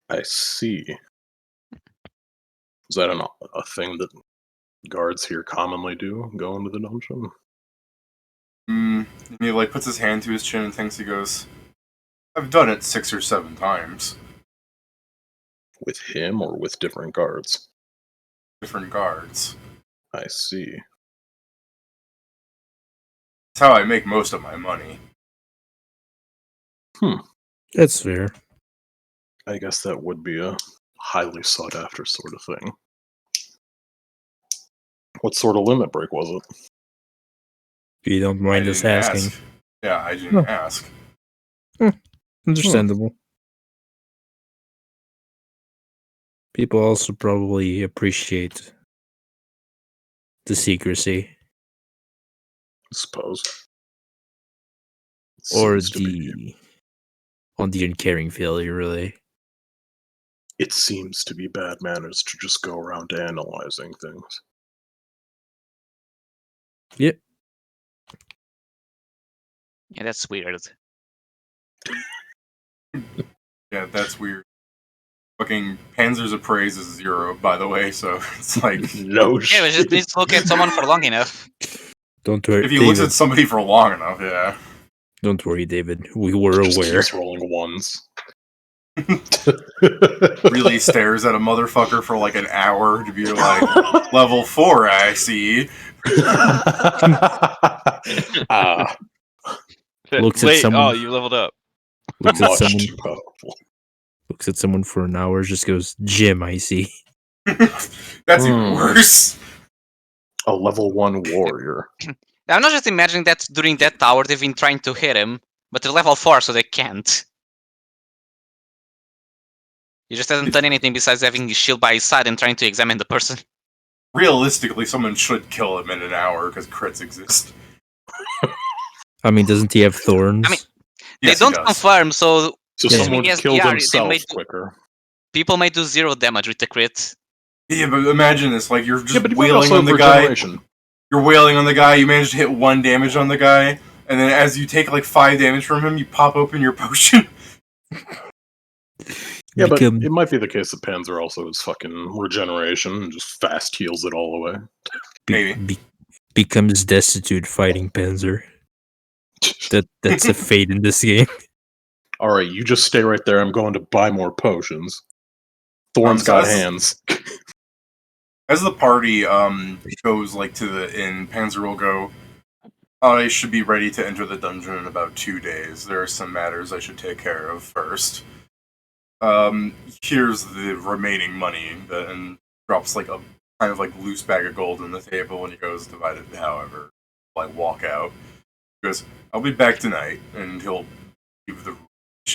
I see. Is that a thing that guards here commonly do? Go into the dungeon? And he like puts his hand to his chin and thinks. He goes, I've done it 6 or 7 times. With him or with different guards? Different guards. I see. That's how I make most of my money. That's fair. I guess that would be a highly sought after sort of thing. What sort of limit break was it? If you don't mind I us didn't asking. ask. Yeah, I didn't ask. Understandable. People also probably appreciate the secrecy I suppose. or Seems to be- the uncaring failure, really. It seems to be bad manners to just go around analyzing things. Yep. Yeah, that's weird. Yeah, that's weird. Fucking Panzer's appraise is 0, by the way, so it's like No Yeah, we just shit. need to look at someone for long enough. Don't worry, if he looks David. at somebody for long enough, yeah. Don't worry, David. We were Just aware. keeps rolling ones. Really stares at a motherfucker for like an hour to be like, level 4, I see. Ah, Looks at Wait, someone- oh, you leveled up. Looks at much someone. too powerful. Looks at someone for an hour. Just goes, Jim. I see. That's even worse. A level 1 warrior. I'm not just imagining that during that tower they've been trying to hit him, but they're level 4, so they can't. He just hasn't done anything besides having his shield by his side and trying to examine the person. Realistically, someone should kill him in an hour because crits exist. I mean, doesn't he have thorns? I mean, Yes, they he don't does. confirm, so So Yeah. someone Yes, killed yeah, they himself may do- quicker. people may do 0 damage with the crit. Yeah, but imagine this: like you're just Yeah, but he might wailing also on the have guy. regeneration. You're wailing on the guy. You manage to hit 1 damage on the guy, and then as you take like 5 damage from him, you pop open your potion. Yeah, but Become- it might be the case that Panzer also has fucking regeneration and just fast heals it all away. Maybe. Becomes destitute fighting Panzer. That's the fate in this game. Alright, you just stay right there. I'm going to buy more potions. Thorn's So got that's- hands. As the party goes like to the inn, Panzer will go, I should be ready to enter the dungeon in about 2 days. There are some matters I should take care of first. Here's the remaining money, and drops like a kind of like loose bag of gold on the table, and he goes, divide it however. Like walk out. He goes, I'll be back tonight, and he'll give the.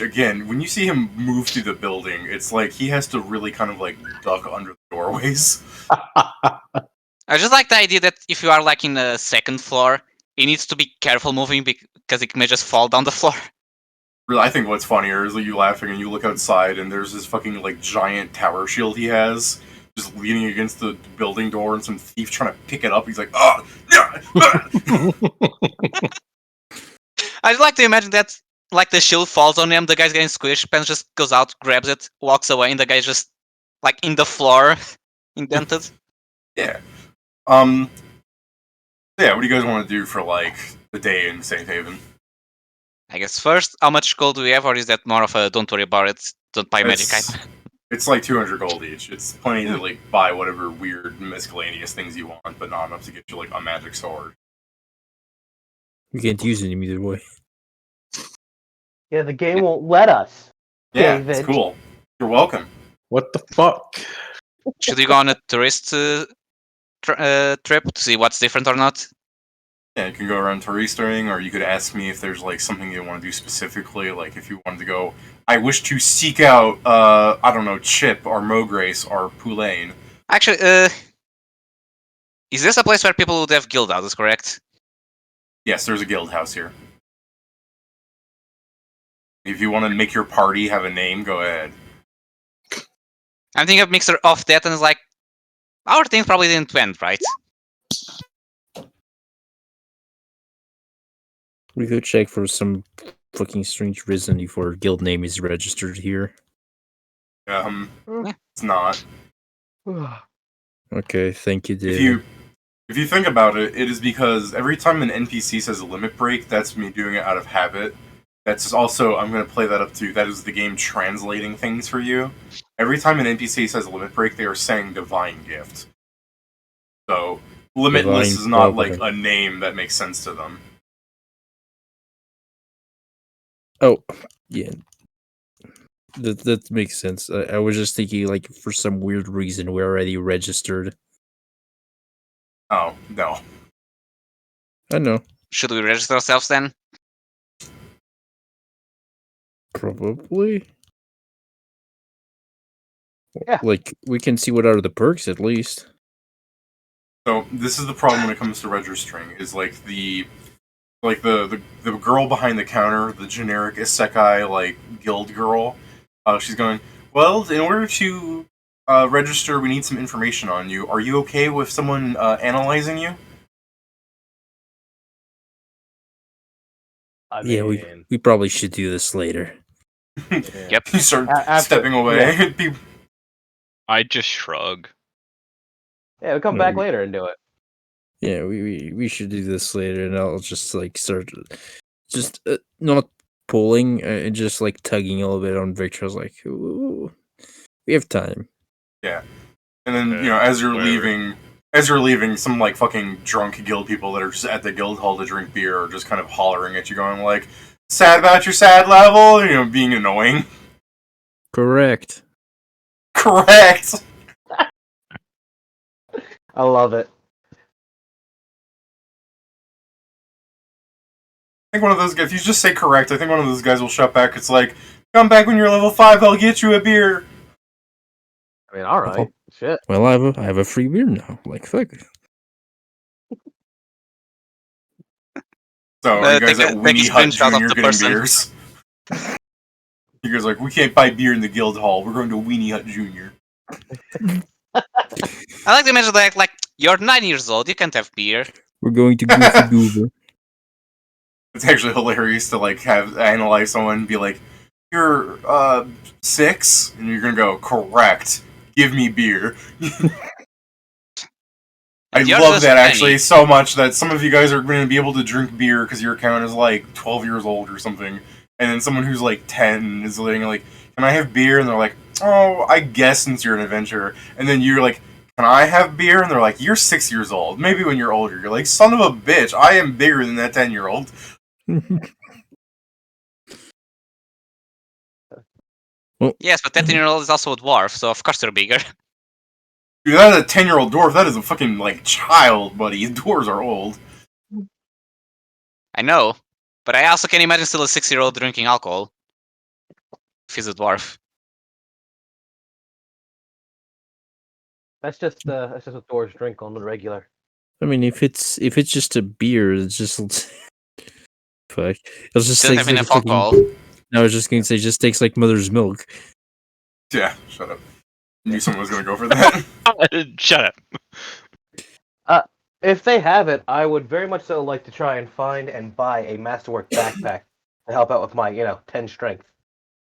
Again, when you see him move through the building, it's like he has to really kind of like duck under the doorways. I just like the idea that if you are like in the 2nd floor, he needs to be careful moving because it may just fall down the floor. Really, I think what's funnier is like you laughing and you look outside and there's this fucking like giant tower shield he has, just leaning against the building door, and some thief trying to pick it up. He's like, oh, I just like to imagine that like the shield falls on him, the guy's getting squished, Pence just goes out, grabs it, walks away, and the guy's just like in the floor, indented. yeah. Yeah. What do you guys want to do for like the day in Safe Haven? I guess first, how much gold do we have, or is that more of a don't worry about it, don't buy magic It's- item? It's like 200 gold each. It's plenty to like buy whatever weird miscellaneous things you want, but not enough to get you like a magic sword. We can't use it either way. Yeah, the game won't let us. Yeah, it's David. cool. You're welcome. What the fuck? Should we go on a tourist trip to see what's different or not? Yeah, you can go around touristing, or you could ask me if there's like something you want to do specifically. Like if you wanted to go, I wish to seek out, I don't know, Chip or Mograce or Poulain. Actually, Is this a place where people would have guild houses, correct? Yes, there's a guild house here. If you want to make your party have a name, go ahead. I'm thinking of Mixer off that and it's like, our thing probably didn't end, right? We could check for some fucking strange reason if our guild name is registered here. It's not. Okay, thank you, David. If you think about it, it is because every time an NPC says a limit break, that's me doing it out of habit. That's also, I'm going to play that up too. That is the game translating things for you. Every time an NPC says limit break, they are saying divine gift. So, limitless Divine is not like property. a name that makes sense to them. Oh, yeah. That makes sense. I was just thinking, like, for some weird reason, we're already registered. Oh, no. I know. Should we register ourselves then? Probably. Yeah. Like, we can see what are the perks at least. So, this is the problem when it comes to registering, is like the girl behind the counter, the generic isekai, like, guild girl, she's going, well, in order to register, we need some information on you. Are you okay with someone analyzing you? I Yeah, mean, we probably should do this later. Yep. You start After- stepping away. People- I just shrug. Yeah, we come No, back we- later and do it. Yeah, we should do this later, and I'll just like start, just not pulling and just like tugging a little bit on Victor. I was like, ooh, we have time. And then, as you're leaving, some like fucking drunk guild people that are just at the guild hall to drink beer are just kind of hollering at you, going like, "Sad about your sad level," being annoying. Correct. Correct. I love it. I think one of those guys, if you just say correct, I think one of those guys will shout back. It's like, "Come back when you're level 5, I'll get you a beer." I mean, all right, shit. Well, I have a free beer now. Like, fuck. So, you guys take at a Weenie Hut screenshot of Junior the getting person. beers. You guys are like, we can't buy beer in the guild hall. We're going to Weenie Hut Junior. I like to imagine that, like, you're 9 years old, you can't have beer. We're going to Goofy Goober. It's actually hilarious to like have analyze someone and be like, "You're 6," and you're gonna go, "Correct. Give me beer." I Yours love is that 20. actually so much that some of you guys are going to be able to drink beer because your account is like 12 years old or something, and then someone who's like 10 is like, "Can I have beer?" And they're like, "Oh, I guess since you're an adventurer." And then you're like, "Can I have beer?" And they're like, "You're 6 years old. Maybe when you're older." You're like, "Son of a bitch! I am bigger than that 10-year-old." Yes, but 13-year-old is also a dwarf, so of course they're bigger. Dude, that is a 10-year-old dwarf. That is a fucking like child, buddy. Dwarves are old. I know, but I also can imagine still a 6-year-old drinking alcohol. If he's a dwarf. That's just what dwarves drink on the regular. I mean, if it's just a beer, it's just fuck. It just Doesn't takes have like enough fucking. alcohol. No, I was just going to say, just takes like mother's milk. Yeah, shut up. Knew someone was gonna go for that. Shut up. If they have it, I would very much so like to try and find and buy a Masterwork backpack to help out with my, 10 strength.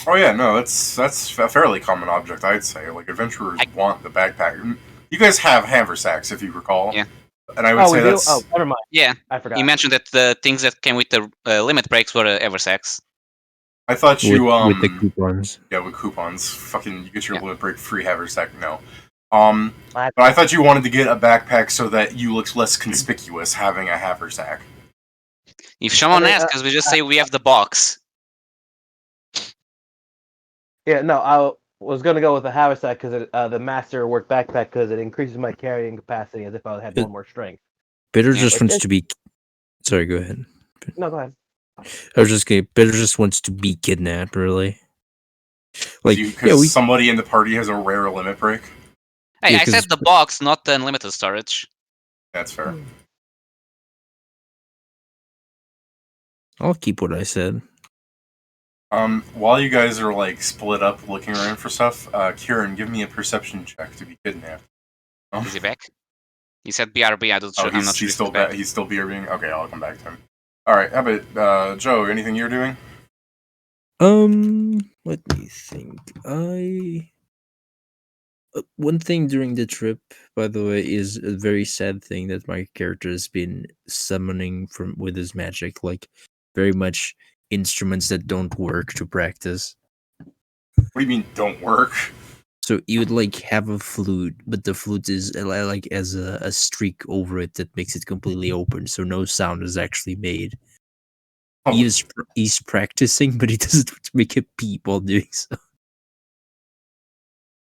Oh yeah, no, that's a fairly common object, I'd say. Like adventurers want the backpack. You guys have haversacks, if you recall. Yeah. And I would say we do? that's. Oh, never mind. Yeah, I forgot. you mentioned that the things that came with the limit breaks were Eversex. I thought you with the coupons. Yeah, with coupons. Fucking, you get your Yeah. limit break free haversack. No. I- But I thought you wanted to get a backpack so that you looked less conspicuous having a haversack. If someone I mean, asks us, we just say we have the box. Yeah, no, I was gonna go with the haversack because the Masterwork backpack because it increases my carrying capacity as if I had It- one more strength. Bitter Yeah, just like wants this- to be. Sorry, go ahead. No, go ahead. I was just kidding. Bitter just wants to be kidnapped, really. Like, Because yeah, we somebody in the party has a rare limit break. Hey, Yeah, I said 'cause- the box, not the unlimited storage. That's fair. I'll keep what I said. While you guys are like split up looking around for stuff, Kieran, give me a perception check to be kidnapped. Oh, Is he back? He said BRB. I'm not sure he's if he's still back. He's still BRBing. Okay, I'll come back to him. All right, how about Joe? Anything you're doing? Let me think. One thing during the trip, by the way, is a very sad thing that my character has been summoning from with his magic, like very much instruments that don't work to practice. What do you mean don't work? So you would like have a flute, but the flute is like as a streak over it that makes it completely open, so no sound is actually made. Oh, He's practicing, but he doesn't make a peep while doing so.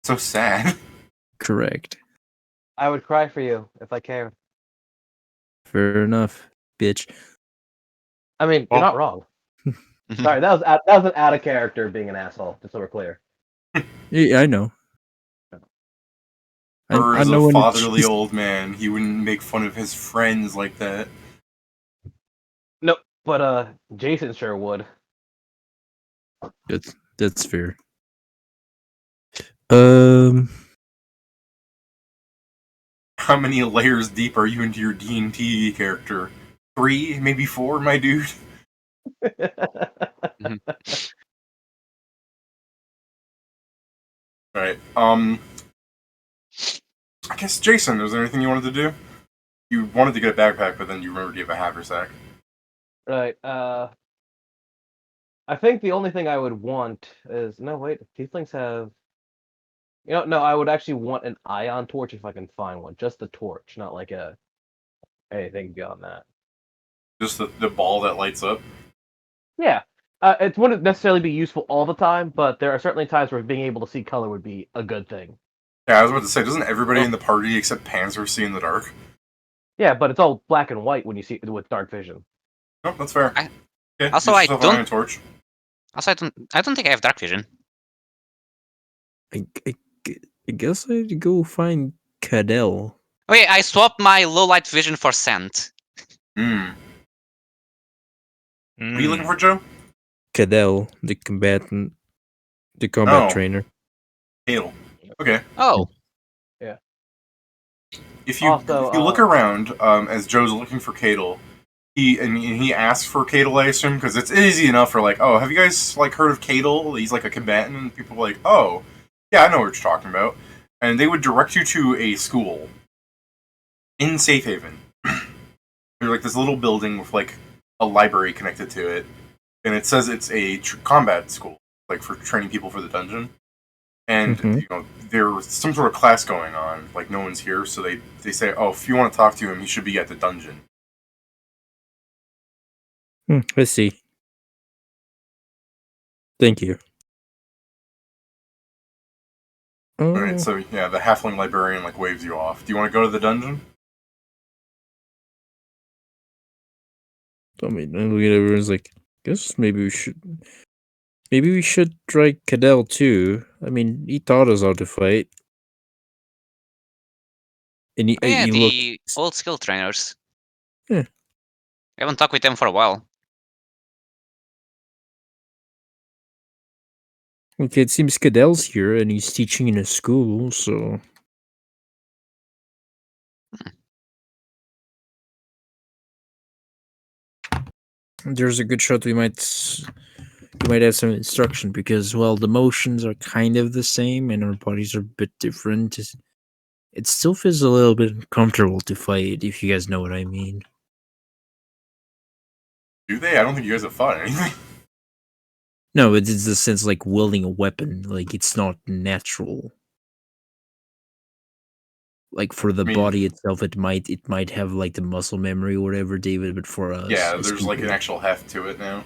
so sad. Correct. I would cry for you if I cared. Fair enough, bitch. I mean, you're not wrong. Sorry, that was an out of character being an asshole. Just so we're clear. Yeah, I know. Burr I is know a when it's fatherly just- old man. He wouldn't make fun of his friends like that. No, but Jason sure would. That's fair. How many layers deep are you into your D&T character? 3, maybe 4, my dude. All right. I guess Jason, is there anything you wanted to do? You wanted to get a backpack, but then you remembered you have a haversack. Right. I think the only thing I would want is no wait. Tieflings have. No. I would actually want an ion torch if I can find one. Just the torch, not like anything beyond that. Just the ball that lights up. Yeah. It wouldn't necessarily be useful all the time, but there are certainly times where being able to see color would be a good thing. Yeah, I was about to say, doesn't everybody in the party except Panzer see in the dark? Yeah, but it's all black and white when you see it with dark vision. No, that's fair. Okay, Also, get I yourself don't- an iron torch. Also, I don't think I have dark vision. I guess I'd go find Cadell. Okay, I swapped my low light vision for scent. What are you looking for, Joe? Cadell, the combat Oh. trainer. Hail. Okay. Oh, If you Also, look around, as Joe's looking for Cadel, he asks for Cadel, I assume, because it's easy enough for like, oh, have you guys like heard of Cadel? He's like a combatant, and people are like, oh, yeah, I know what you're talking about, and they would direct you to a school in Safe Haven. There's like this little building with like a library connected to it, and it says it's a combat school, like for training people for the dungeon. And Mhm. there's some sort of class going on, like no one's here, so they say, oh, if you want to talk to him, he should be at the dungeon. Let's see. Thank you. Oh, Alright, so yeah, the halfling librarian like waves you off. Do you want to go to the dungeon? I mean, I look at everyone's like, guess maybe we should try Cadell too. I mean, he taught us how to fight. And yeah, he the looked. old skill trainers. Yeah. I haven't talked with them for a while. Okay, it seems Cadell's here and he's teaching in a school, so. There's a good shot we might have some instruction because, well, the motions are kind of the same and our bodies are a bit different. It still feels a little bit uncomfortable to fight, if you guys know what I mean. Do they? I don't think you guys have fought anything. No, it's the sense like wielding a weapon, like it's not natural. Like for the I mean- body itself, it might have like the muscle memory or whatever, David. But for us, Yeah, there's like an actual heft to it now.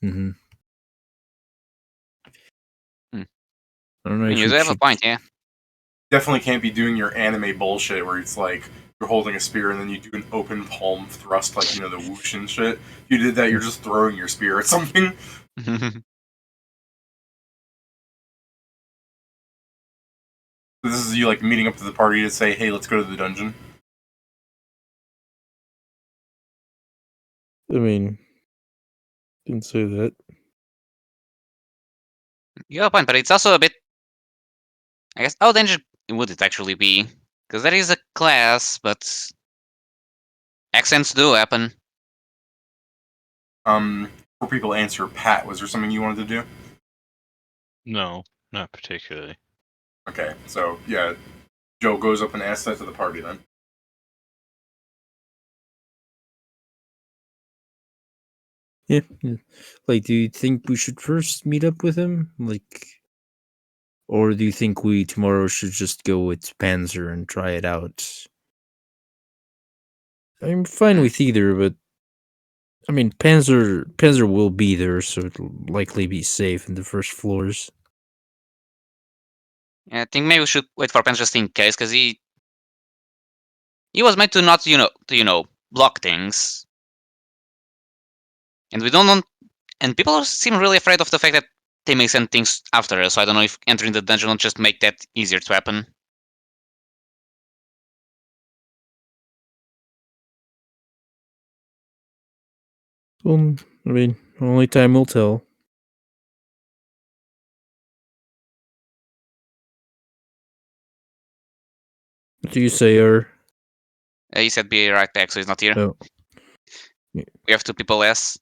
Mm-hmm. Hmm. I don't know. You do have a point, yeah. Definitely can't be doing your anime bullshit where it's like you're holding a spear and then you do an open palm thrust, like the whoosh and shit. If you did that, you're just throwing your spear at something. This is you like meeting up to the party to say, hey, let's go to the dungeon. I mean, didn't say that. You have a point, but it's also a bit. I guess. How dangerous would it actually be? Because there is a class, but accents do happen. For people to answer, Pat, was there something you wanted to do? No, not particularly. Okay, so yeah, Joe goes up and asks that to the party then. Yeah, yeah. Like, do you think we should first meet up with him? Like, or do you think we tomorrow should just go with Panzer and try it out? I'm fine with either, but I mean, Panzer will be there, so it'll likely be safe in the first floors. I think maybe we should wait for Pence just in case, because he was meant to not, block things, and we don't want. And people seem really afraid of the fact that they may send things after us. So I don't know if entering the dungeon will just make that easier to happen. I mean, only time will tell. What do you say, He said be right back, so he's not here. Oh. Yeah. We have 2 people less.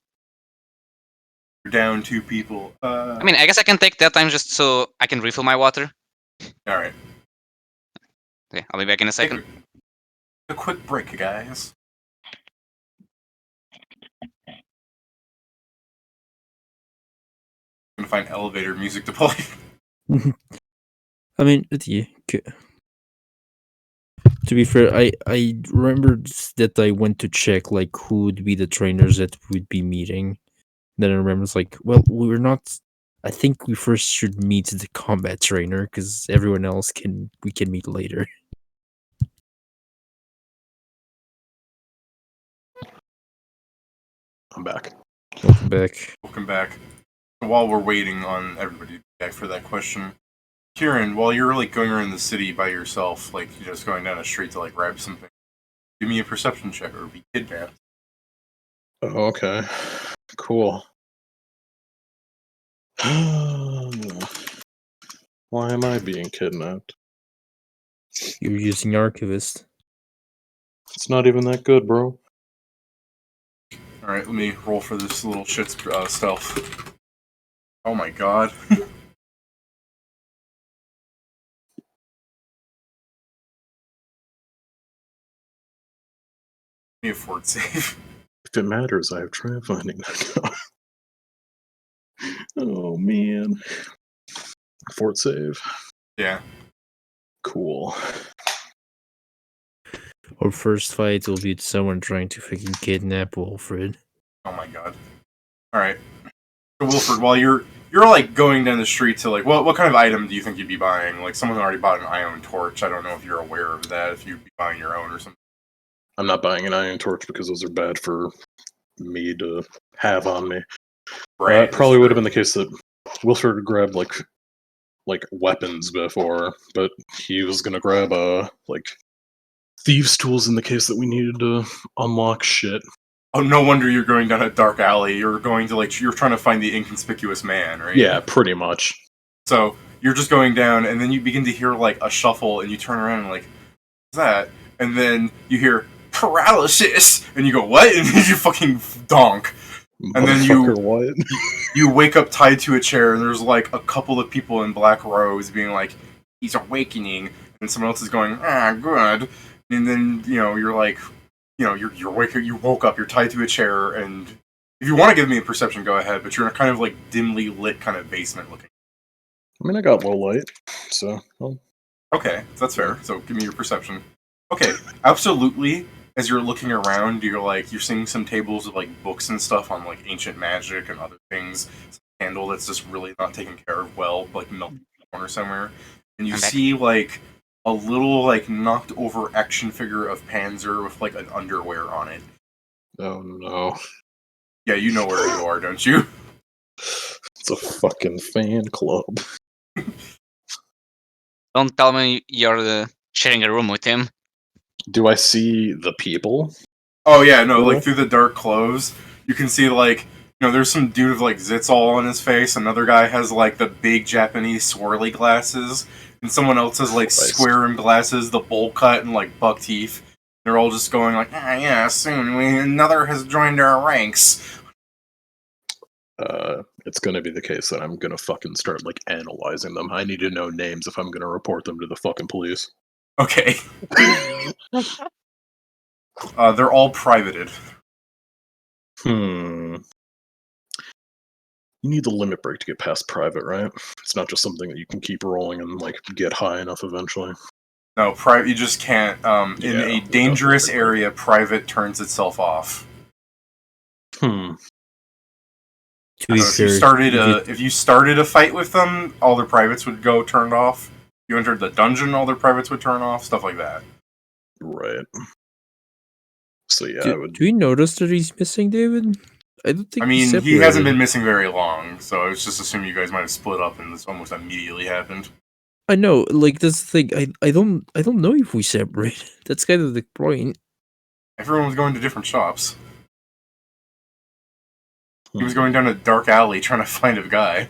You're down 2 people. I mean, I guess I can take that time just so I can refill my water. Alright. Okay, I'll be back in a second. A quick break, guys. I'm gonna find elevator music to play. I mean, yeah, to be fair, I remembered that I went to check like who would be the trainers that we'd be meeting. Then I remember it's like, well, we're not. I think we first should meet the combat trainer because everyone else we can meet later. I'm back. Welcome back. Welcome back. While we're waiting on everybody to be back for that question, Kieran, while you're like going around the city by yourself, like you're just going down a street to like grab something, give me a perception check or be kidnapped. Oh, okay. Cool. Why am I being kidnapped? You're using Archivist. It's not even that good, bro. Alright, let me roll for this little shit's stealth. Oh my god. Give me a fort save. If it matters, I have tried finding that. Oh man. Fort save. Yeah. Cool. Our first fight will be someone trying to fucking kidnap Wilfred. Oh my god. Alright. So Wilfred, while you're like going down the street to like what kind of item do you think you'd be buying? Like someone already bought an iron torch. I don't know if you're aware of that, if you'd be buying your own or something. I'm not buying an iron torch because those are bad for me to have on me. Right. Probably would have been the case that Wilfred grabbed like weapons before, but he was gonna grab like thieves' tools in the case that we needed to unlock shit. Oh, no wonder you're going down a dark alley. You're going to you're trying to find the inconspicuous man, right? Yeah, pretty much. So you're just going down, and then you begin to hear like a shuffle, and you turn around and like, what's that? And then you hear paralysis, and you go, what? And you fucking donk. And then what? you wake up tied to a chair, and there's like a couple of people in black robes being like, he's awakening, and someone else is going, good. And then you're like, you woke up, you're tied to a chair, and if you want to give me a perception, go ahead. But you're in a kind of like dimly lit kind of basement looking. I mean, I got low light, so. Okay, that's fair. So give me your perception. Okay, absolutely. As you're looking around, you're seeing some tables of like books and stuff on like ancient magic and other things. Some candle that's just really not taken care of well, like melted in the corner somewhere. And you see like a little like knocked over action figure of Panzer with like an underwear on it. Oh no. Yeah, you know where you are, don't you? It's a fucking fan club. Don't tell me you're sharing a room with him. Do I see the people? Oh yeah, no, like through the dark clothes, you can see like there's some dude with like zits all on his face. Another guy has like the big Japanese swirly glasses, and someone else has like Christ. square rim glasses, the bowl cut, and like buck teeth. They're all just going like, yeah, soon another has joined our ranks. It's gonna be the case that I'm gonna fucking start like analyzing them. I need to know names if I'm gonna report them to the fucking police. Okay. They're all privated. You need the limit break to get past private, right? It's not just something that you can keep rolling and like get high enough eventually. No, private. You just can't. In Yeah, a dangerous without limit break. area, private turns itself off. To be So fair, if you started a fight with them, all their privates would go turned off. You entered the dungeon, all their privates would turn off. Stuff like that. Right. So yeah, I would. do we notice that he's missing, David? I don't think. I mean, he hasn't separated. been missing very long, so I was just assuming you guys might have split up, and this almost immediately happened. I know, like that's the thing. I don't know if we separate. That's kind of the point. Everyone was going to different shops. He was Hmm. going down a dark alley trying to find a guy.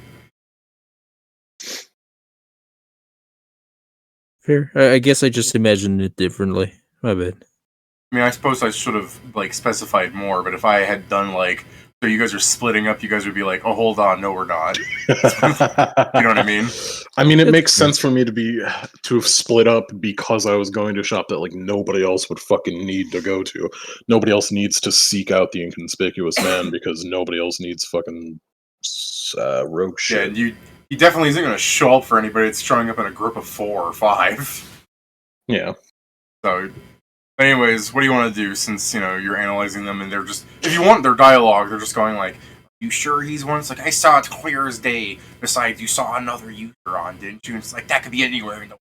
Fair. I guess I just imagined it differently. My bad. I mean, I suppose I should have like specified more, but if I had done like, so you guys are splitting up, you guys would be like, oh, hold on, no, we're not. You know what I mean? I mean, it That's makes fair. sense for me to have split up because I was going to a shop that like nobody else would fucking need to go to. Nobody else needs to seek out the inconspicuous man because nobody else needs fucking rogue Yeah, shit. and he definitely isn't going to show up for anybody that's showing up in a group of 4 or 5. Yeah. So, anyways, what do you want to do since, you're analyzing them and they're just, if you want their dialogue, they're just going like, you sure he's one? It's like, I saw it clear as day. Besides, you saw another user on, didn't you? And it's like, that could be anywhere in the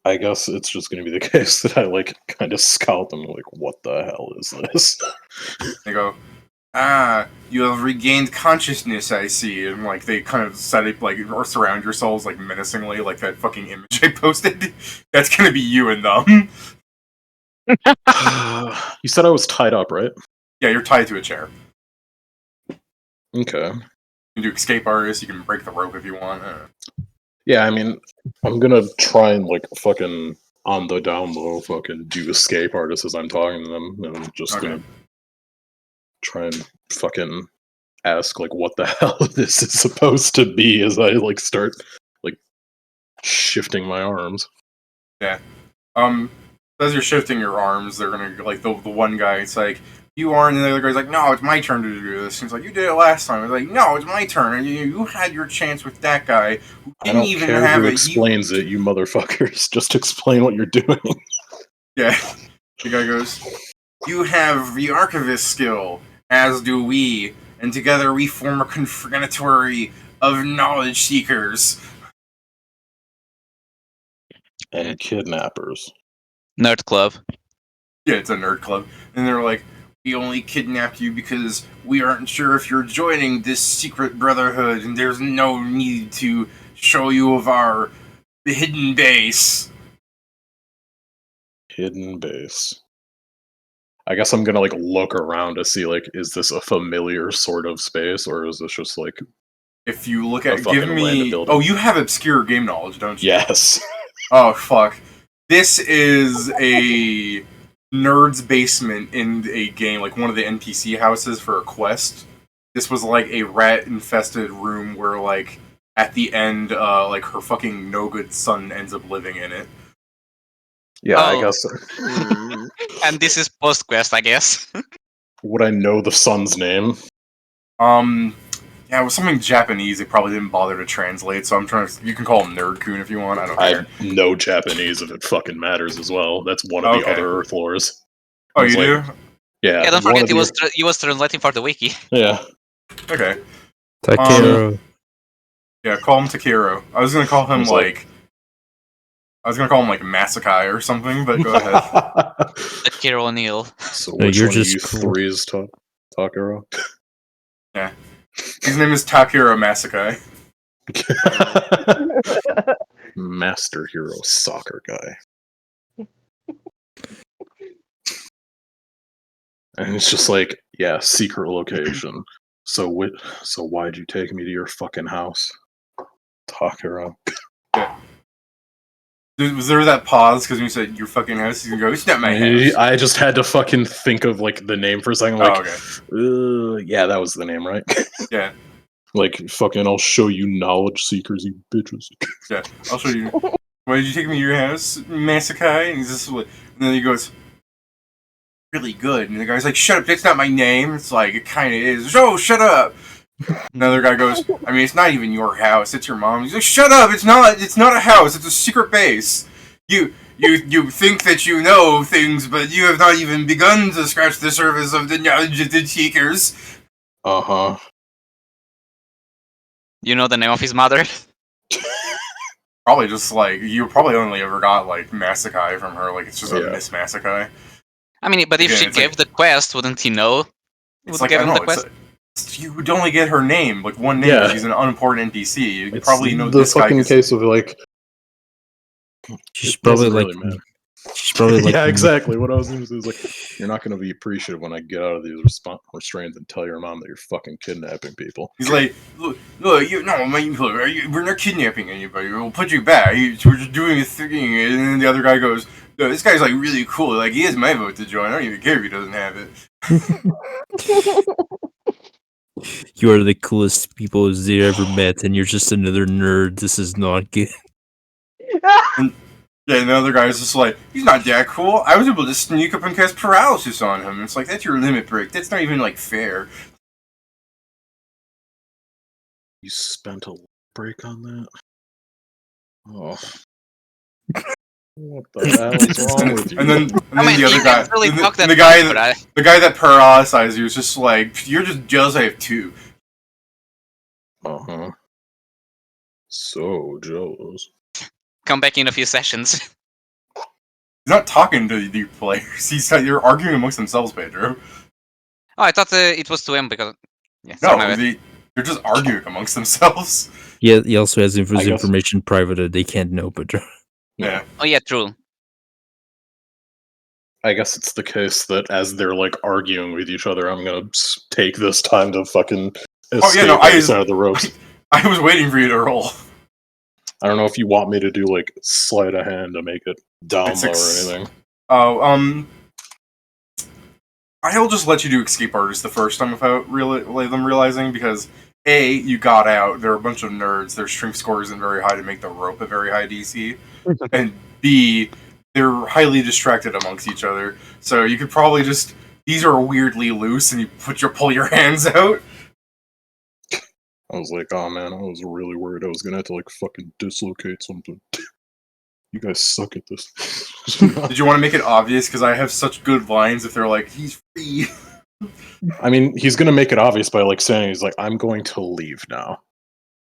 I guess it's just going to be the case that I like kind of scout them like, what the hell is this? They go, you have regained consciousness, I see. And, like, they kind of set it, like, or surround yourselves, like, menacingly, like that fucking image I posted. That's gonna be you and them. You said I was tied up, right? Yeah, you're tied to a chair. Okay. You can do escape artist, you can break the rope if you want. Yeah, I mean, I'm gonna try and like fucking on the down low fucking do escape artists as I'm talking to them, and I'm just Okay. gonna try and fucking ask like what the hell this is supposed to be as I like start like shifting my arms. As you're shifting your arms, they're gonna, like, the one guy, it's like, you are, and the other guy's like, no, it's my turn to do this. He's like, you did it last time. It's like, no, it's my turn. And you had your chance with that guy who I didn't don't even care have who it. explains it, you motherfuckers. Just explain what you're doing. Yeah. The guy goes, you have the archivist skill, as do we, and together we form a confraternity of knowledge seekers. And kidnappers. Nerd club. Yeah, it's a nerd club. And they're like, we only kidnapped you because we aren't sure if you're joining this secret brotherhood, and there's no need to show you of our hidden base. Hidden base. I guess I'm gonna like look around to see like, is this a familiar sort of space, or is this just like If you look A at, fucking give random me. building. Oh, you have obscure game knowledge, don't you? yes? Oh, fuck. This is a nerd's basement in a game, like one of the NPC houses for a quest. This was like a rat-infested room where, like, at the end, like, her fucking no-good son ends up living in it. Yeah, Oh. I guess. And this is post quest, I guess. Would I know the son's name? Yeah, it was something Japanese. They probably didn't bother to translate, so I'm trying to. You can call him Nerd-kun if you want. I don't care. I know Japanese if it fucking matters as well. That's one of the Okay. other Earth lores. Oh, It's you like- do? Yeah. Yeah, don't one forget of he the- was translating for the wiki. Yeah. Okay. Takero. Yeah, call him Takiro. I was gonna call him It's like- like Masakai or something, but go ahead. Akira O'Neil. So No, which you're one just of you cool. three is Takaro? His name is Takiro Masakai. Master Hero Soccer Guy. And it's just like, yeah, secret location. So why'd you take me to your fucking house? Talk her up. Was there that pause because when you said your fucking house? You go, it's not my house. I just had to fucking think of like the name for a second. Like, yeah, that was the name, right? Yeah. Like, fucking, I'll show you knowledge seekers, you bitches. Yeah, I'll show you. Why did you take me to your house, Masakai? And he's just like, and then he goes, really good. And the guy's like, shut up, that's not my name. It's like, it kind of is. Oh, shut up. Another guy goes, I mean, it's not even your house, it's your mom's. He's like, shut up, it's not a house, it's a secret base. You think that you know things, but you have not even begun to scratch the surface of the knowledge of the seekers. Uh-huh. You know the name of his mother? Probably just like, you probably only ever got like Masakai from her, like it's just a Miss Masakai. I mean, but if Yeah, she it's gave like- the quest, wouldn't he know? It's Would like, give I him don't the know, quest? you would only get her name, like one name, Yeah. 'cause he's an unimportant NPC. You It's probably know the this guy. fucking 'Cause- case of like, She's it probably doesn't like, really matter. she's probably like, yeah, exactly. What I was going to say is like, you're not going to be appreciative when I get out of these restraints and tell your mom that you're fucking kidnapping people. He's like, look, you no, we're not kidnapping anybody. We'll put you back. We're just doing a thing. And then the other guy goes, no, this guy's like really cool. Like he has my vote to join. I don't even care if he doesn't have it. You are the coolest people they ever met, and you're just another nerd. This is not good. Yeah, and the other guy's just like, he's not that cool. I was able to sneak up and cast paralysis on him. It's like, that's your limit break. That's not even like fair. You spent a break on that? Oh. What the hell is wrong with you? And then I mean, the other you guy, can't really and talk that the guy, much, but I, the guy that paralyzed you was just like, you're just jealous I have two. Uh-huh. So jealous. come back in a few sessions. He's not talking to the players. You're arguing amongst themselves, Pedro. Oh, I thought it was to him because... Yeah, sorry, my No, bad. they're just arguing amongst themselves. Yeah, he also has his I guess- information private that they can't know, but Yeah. Oh yeah, true. I guess it's the case that as they're like arguing with each other, I'm gonna take this time to fucking escape no, I- outside of the ropes. I was waiting for you to roll. I don't know if you want me to do like sleight of hand to make it down It's low or ex- anything. Oh, I'll just let you do escape artist the first time without them realizing, because A, you got out, they're a bunch of nerds, their strength score isn't very high to make the rope a very high DC, and B, they're highly distracted amongst each other, so you could probably just, these are weirdly loose, and you pull your hands out. I was like, oh man, I was really worried I was gonna have to like fucking dislocate something. You guys suck at this. Did you want to make it obvious? Because I have such good lines if they're like, he's free. I mean, he's gonna make it obvious by like saying he's like, I'm going to leave now.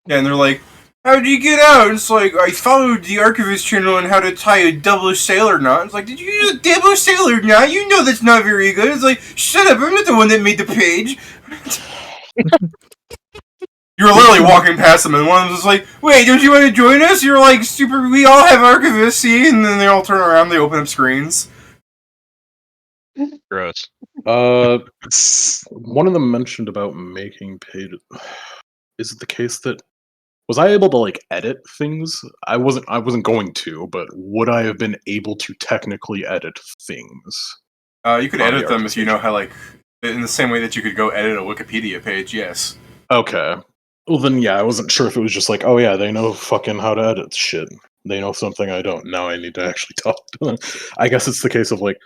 Yeah, and they're like, how did you get out? And it's like, I followed the Archivist channel on how to tie a double sailor knot. It's like, did you use a double sailor knot? You know that's not very good. It's like, shut up, I'm not the one that made the page. You were literally walking past them, and one of them was like, wait, don't you want to join us? You're like, super, we all have Archivists, see? And then they all turn around, they open up screens. Gross. One of them mentioned about making pages. Is it the case that was I able to like edit things? I wasn't going to, but would I have been able to technically edit things? You could On the edit them if Archivist you know how, like, in the same way that you could go edit a Wikipedia page, yes. Okay. Well then yeah, I wasn't sure if it was just like, oh yeah, they know fucking how to edit shit. They know something I don't. Now I need to actually talk to them. I guess it's the case of like,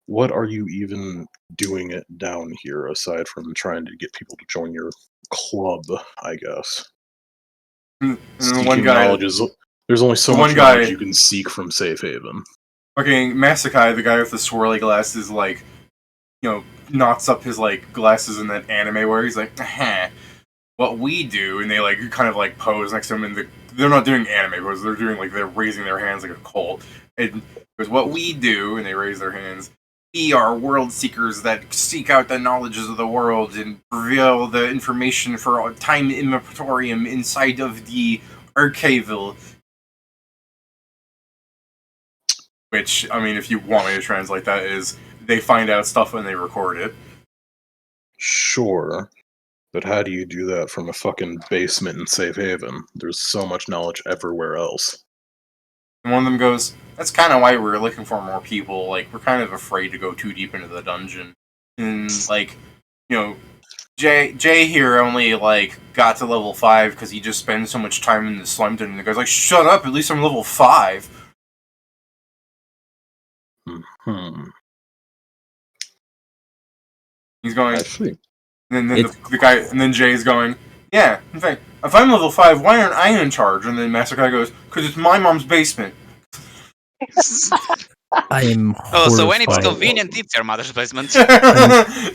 what are you even doing it down here aside from trying to get people to join your club, I guess. And then Seeking one guy, knowledge is there's only so the much one guy- knowledge you can seek from Safe Haven. fucking Masakai, the guy with the swirly glasses, like, you know, knots up his, like, glasses in that anime where he's like, what we do, and they, like, kind of, like, pose next to him, and they're not doing anime pose, they're doing, like, they're raising their hands like a cult. And because what we do, and they raise their hands, we are world seekers that seek out the knowledges of the world and reveal the information for time immemorium inside of the archival. Which, I mean, if you want me to translate that, is they find out stuff when they record it. Sure. But how do you do that from a fucking basement in Safe Haven? There's so much knowledge everywhere else. And one of them goes, "That's kind of why we're looking for more people. Like, we're kind of afraid to go too deep into the dungeon." And, like, you know, Jay here only, like, got to level 5 because he just spends so much time in the slime dungeon. The guy's like, "Shut up, at least I'm level 5. He's going, Actually, and then the guy, and then Jay's going, "Yeah, in fact, if I'm level 5, why aren't I in charge?" And then Master Guy goes, "Because it's my mom's basement." I am So when it's horrified. convenient, it's your mother's basement.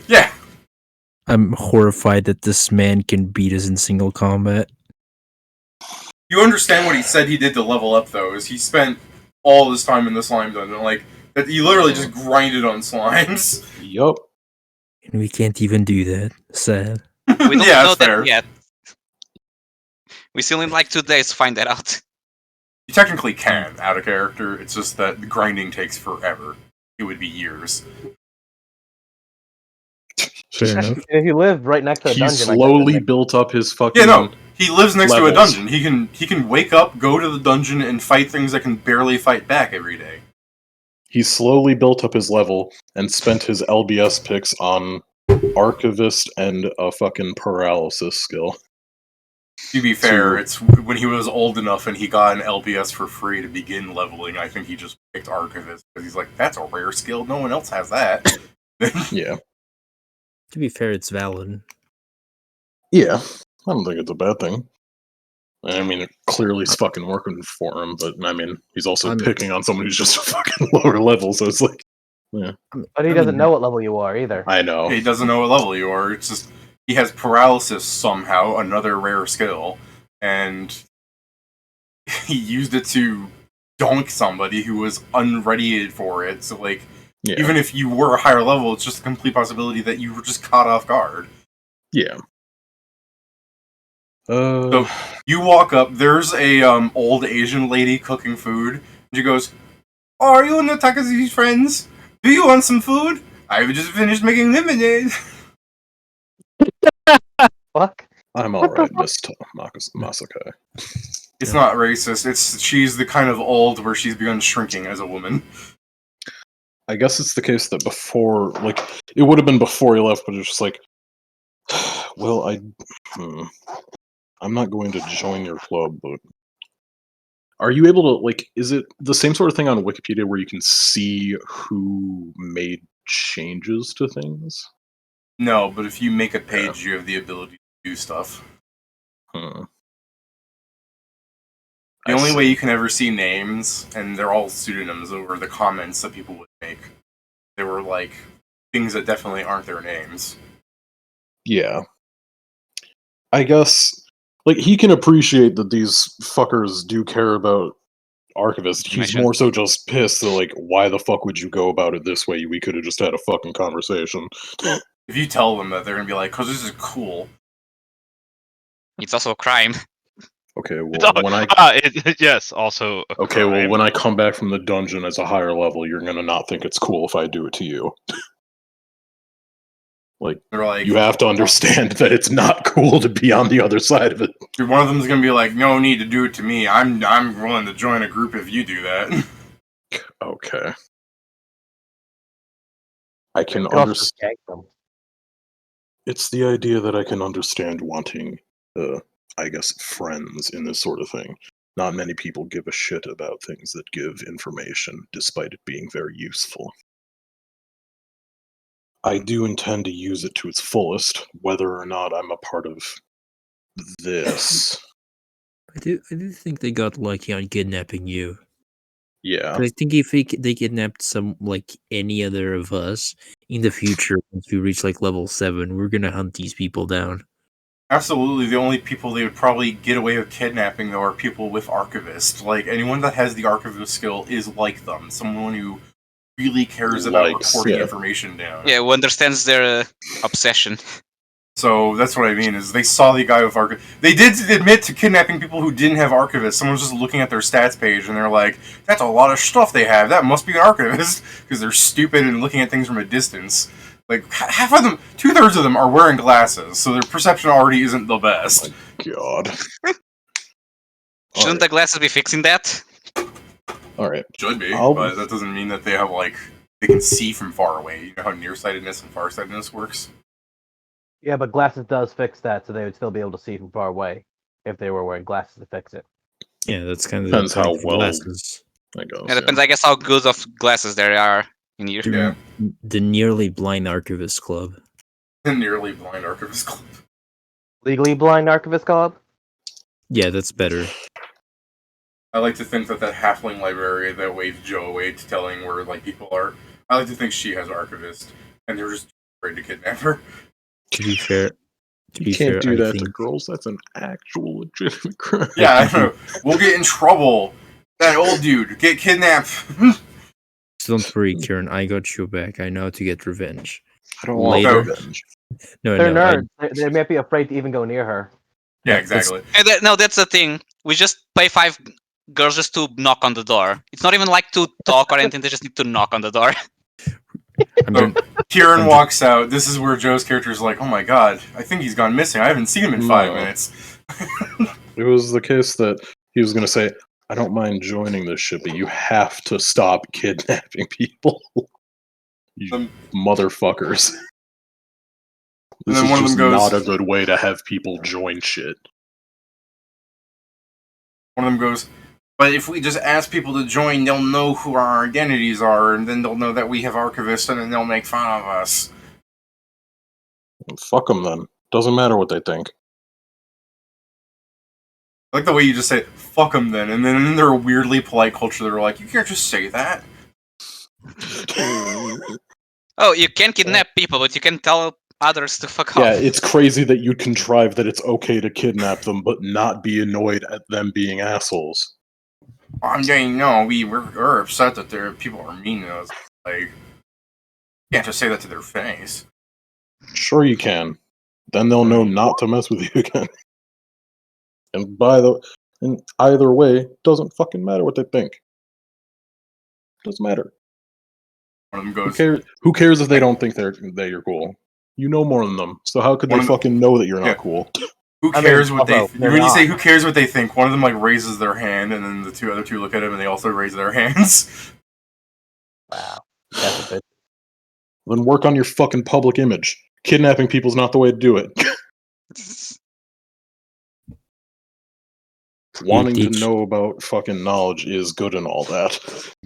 Yeah. I'm horrified that this man can beat us in single combat. You understand what he said he did to level up, though, is he spent all this time in the slime dungeon. Like, that he literally just grinded on slimes. yup. And we can't even do that. Sad. We don't Yeah, know that's fair. that yet. We still need like 2 days to find that out. You technically can, out of character, it's just that the grinding takes forever. It would be years. Fair enough. If you live right next to a He dungeon, slowly built up his fucking. Yeah, no. He lives next to a Levels. dungeon. He can wake up, go to the dungeon, and fight things that can barely fight back every day. He slowly built up his level and spent his LBS picks on Archivist and a fucking paralysis skill. To be fair, To- it's when he was old enough and he got an LBS for free to begin leveling, I think he just picked Archivist, because he's like, that's a rare skill, no one else has that. Yeah. To be fair, it's valid. Yeah. I don't think it's a bad thing. I mean, it clearly is fucking working for him, but I mean, he's also I'm- picking on someone who's just a fucking lower level, so it's like, yeah. but he doesn't know what level you are either. I know. He doesn't know what level you are, it's just, he has paralysis somehow, another rare skill, and he used it to donk somebody who was unready for it, so like, Yeah. even if you were a higher level, it's just a complete possibility that you were just caught off guard. Yeah. So you walk up. There's a old Asian lady cooking food. And she goes, "Oh, are you and the Takazuki's friends? Do you want some food? I've just finished making lemonade." Fuck. I'm What the alright, Miss Masakai. It's not racist. She's the kind of old where she's begun shrinking as a woman. I guess it's the case that before, like, it would have been before he left, but it's just like, well, I'm not going to join your club, but are you able to, like, is it the same sort of thing on Wikipedia where you can see who made changes to things? No, but if you make a page, you have the ability to do stuff. Hmm. The I only see. way you can ever see names, and they're all pseudonyms, were the comments that people would make. They were like things that definitely aren't their names. Yeah. I guess, like, he can appreciate that these fuckers do care about Archivist. He's Information. more so just pissed that, like, why the fuck would you go about it this way? We could have just had a fucking conversation. If you tell them that, they're gonna be like, "'Cause this is cool." It's also a crime. Okay, It's well, al- when I yes, also. A okay, well, crime. when I come back from the dungeon as a higher level, you're gonna not think it's cool if I do it to you. Like, They're like, you have to understand that it's not cool to be on the other side of it. one of them's gonna be like, "No need to do it to me. I'm willing to join a group if you do that." Okay. I can You can also understand. just gank them. It's the idea that I can understand wanting, I guess, friends in this sort of thing. Not many people give a shit about things that give information, despite it being very useful. I do intend to use it to its fullest, whether or not I'm a part of this. I do think they got lucky on kidnapping you. Yeah. But I think if they kidnapped any other of us in the future, once we reach like level 7, we're gonna hunt these people down. Absolutely, the only people they would probably get away with kidnapping, though, are people with Archivist. Like, anyone that has the Archivist skill is like them. Someone who really cares about Likes, reporting yeah. information down. Yeah, who understands their obsession. So that's what I mean, is they saw the guy with Archivist. They did admit to kidnapping people who didn't have Archivist. Someone's just looking at their stats page, and they're like, that's a lot of stuff they have. That must be an Archivist. Because they're stupid and looking at things from a distance. Like half of them, 2/3 of them are wearing glasses, so their perception already isn't the best. God. Shouldn't the glasses be fixing that? All right. Should be, I'll- but that doesn't mean that they have they can see from far away. You know how nearsightedness and farsightedness works? Yeah, but glasses does fix that, so they would still be able to see from far away if they were wearing glasses to fix it. Yeah, that's kind of Depends how well- glasses. I guess. It depends, I guess, how good of glasses there are in here. Yeah. The Nearly Blind Archivist Club. The Nearly Blind Archivist Club. Legally Blind Archivist Club? Yeah, that's better. I like to think that halfling librarian that waves Joe away to telling where people are. I like to think she has archivist, and they're just afraid to kidnap her. To be fair, You can't do I that to think- girls. That's an actual legitimate crime. Yeah, I know. We'll get in trouble. That old dude get kidnapped. Don't worry, Kieran. I got you back. I know how to get revenge. I don't want Later. revenge. No, They're no. I- nerds. They might be afraid to even go near her. Yeah, That's- exactly. And no, that's the thing. We just pay 5 girls just to knock on the door. It's not even like to talk or anything. They just need to knock on the door. I'm So, gonna- Kieran I'm walks out. This is where Joe's character is like, "Oh my god, I think he's gone missing. I haven't seen him in 5 No. minutes." It was the case that he was going to say, I don't mind joining this ship, but you have to stop kidnapping people. You Um, motherfuckers. And This then is one of just them goes- not a good way to have people join shit. One of them goes, "But if we just ask people to join, they'll know who our identities are, and then they'll know that we have archivists, and then they'll make fun of us." Fuck them then. Doesn't matter what they think. I like the way you just say, "Fuck them," then, and then in their weirdly polite culture, they're like, "You can't just say that." Oh, you can kidnap people, but you can tell others to fuck Yeah, off. it's crazy that you contrive that it's okay to kidnap them, but not be annoyed at them being assholes. I'm saying no. We're upset that people are mean to us. Like, you can't just say that to their face. Sure you can. Then they'll know not to mess with you again. And either way, doesn't fucking matter what they think. Doesn't matter. One of them Who goes, cares? Who cares if they don't think that you're cool? You know more than them, so how could One they of them- fucking know that you're not Yeah. cool? "Who I mean, cares what they?" although they're When you say not. "Who cares what they think," one of them raises their hand, and then the other two look at him, and they also raise their hands. Wow. That's a bit. Then work on your fucking public image. Kidnapping people's not the way to do it. Wanting to teach- know about fucking knowledge is good and all that.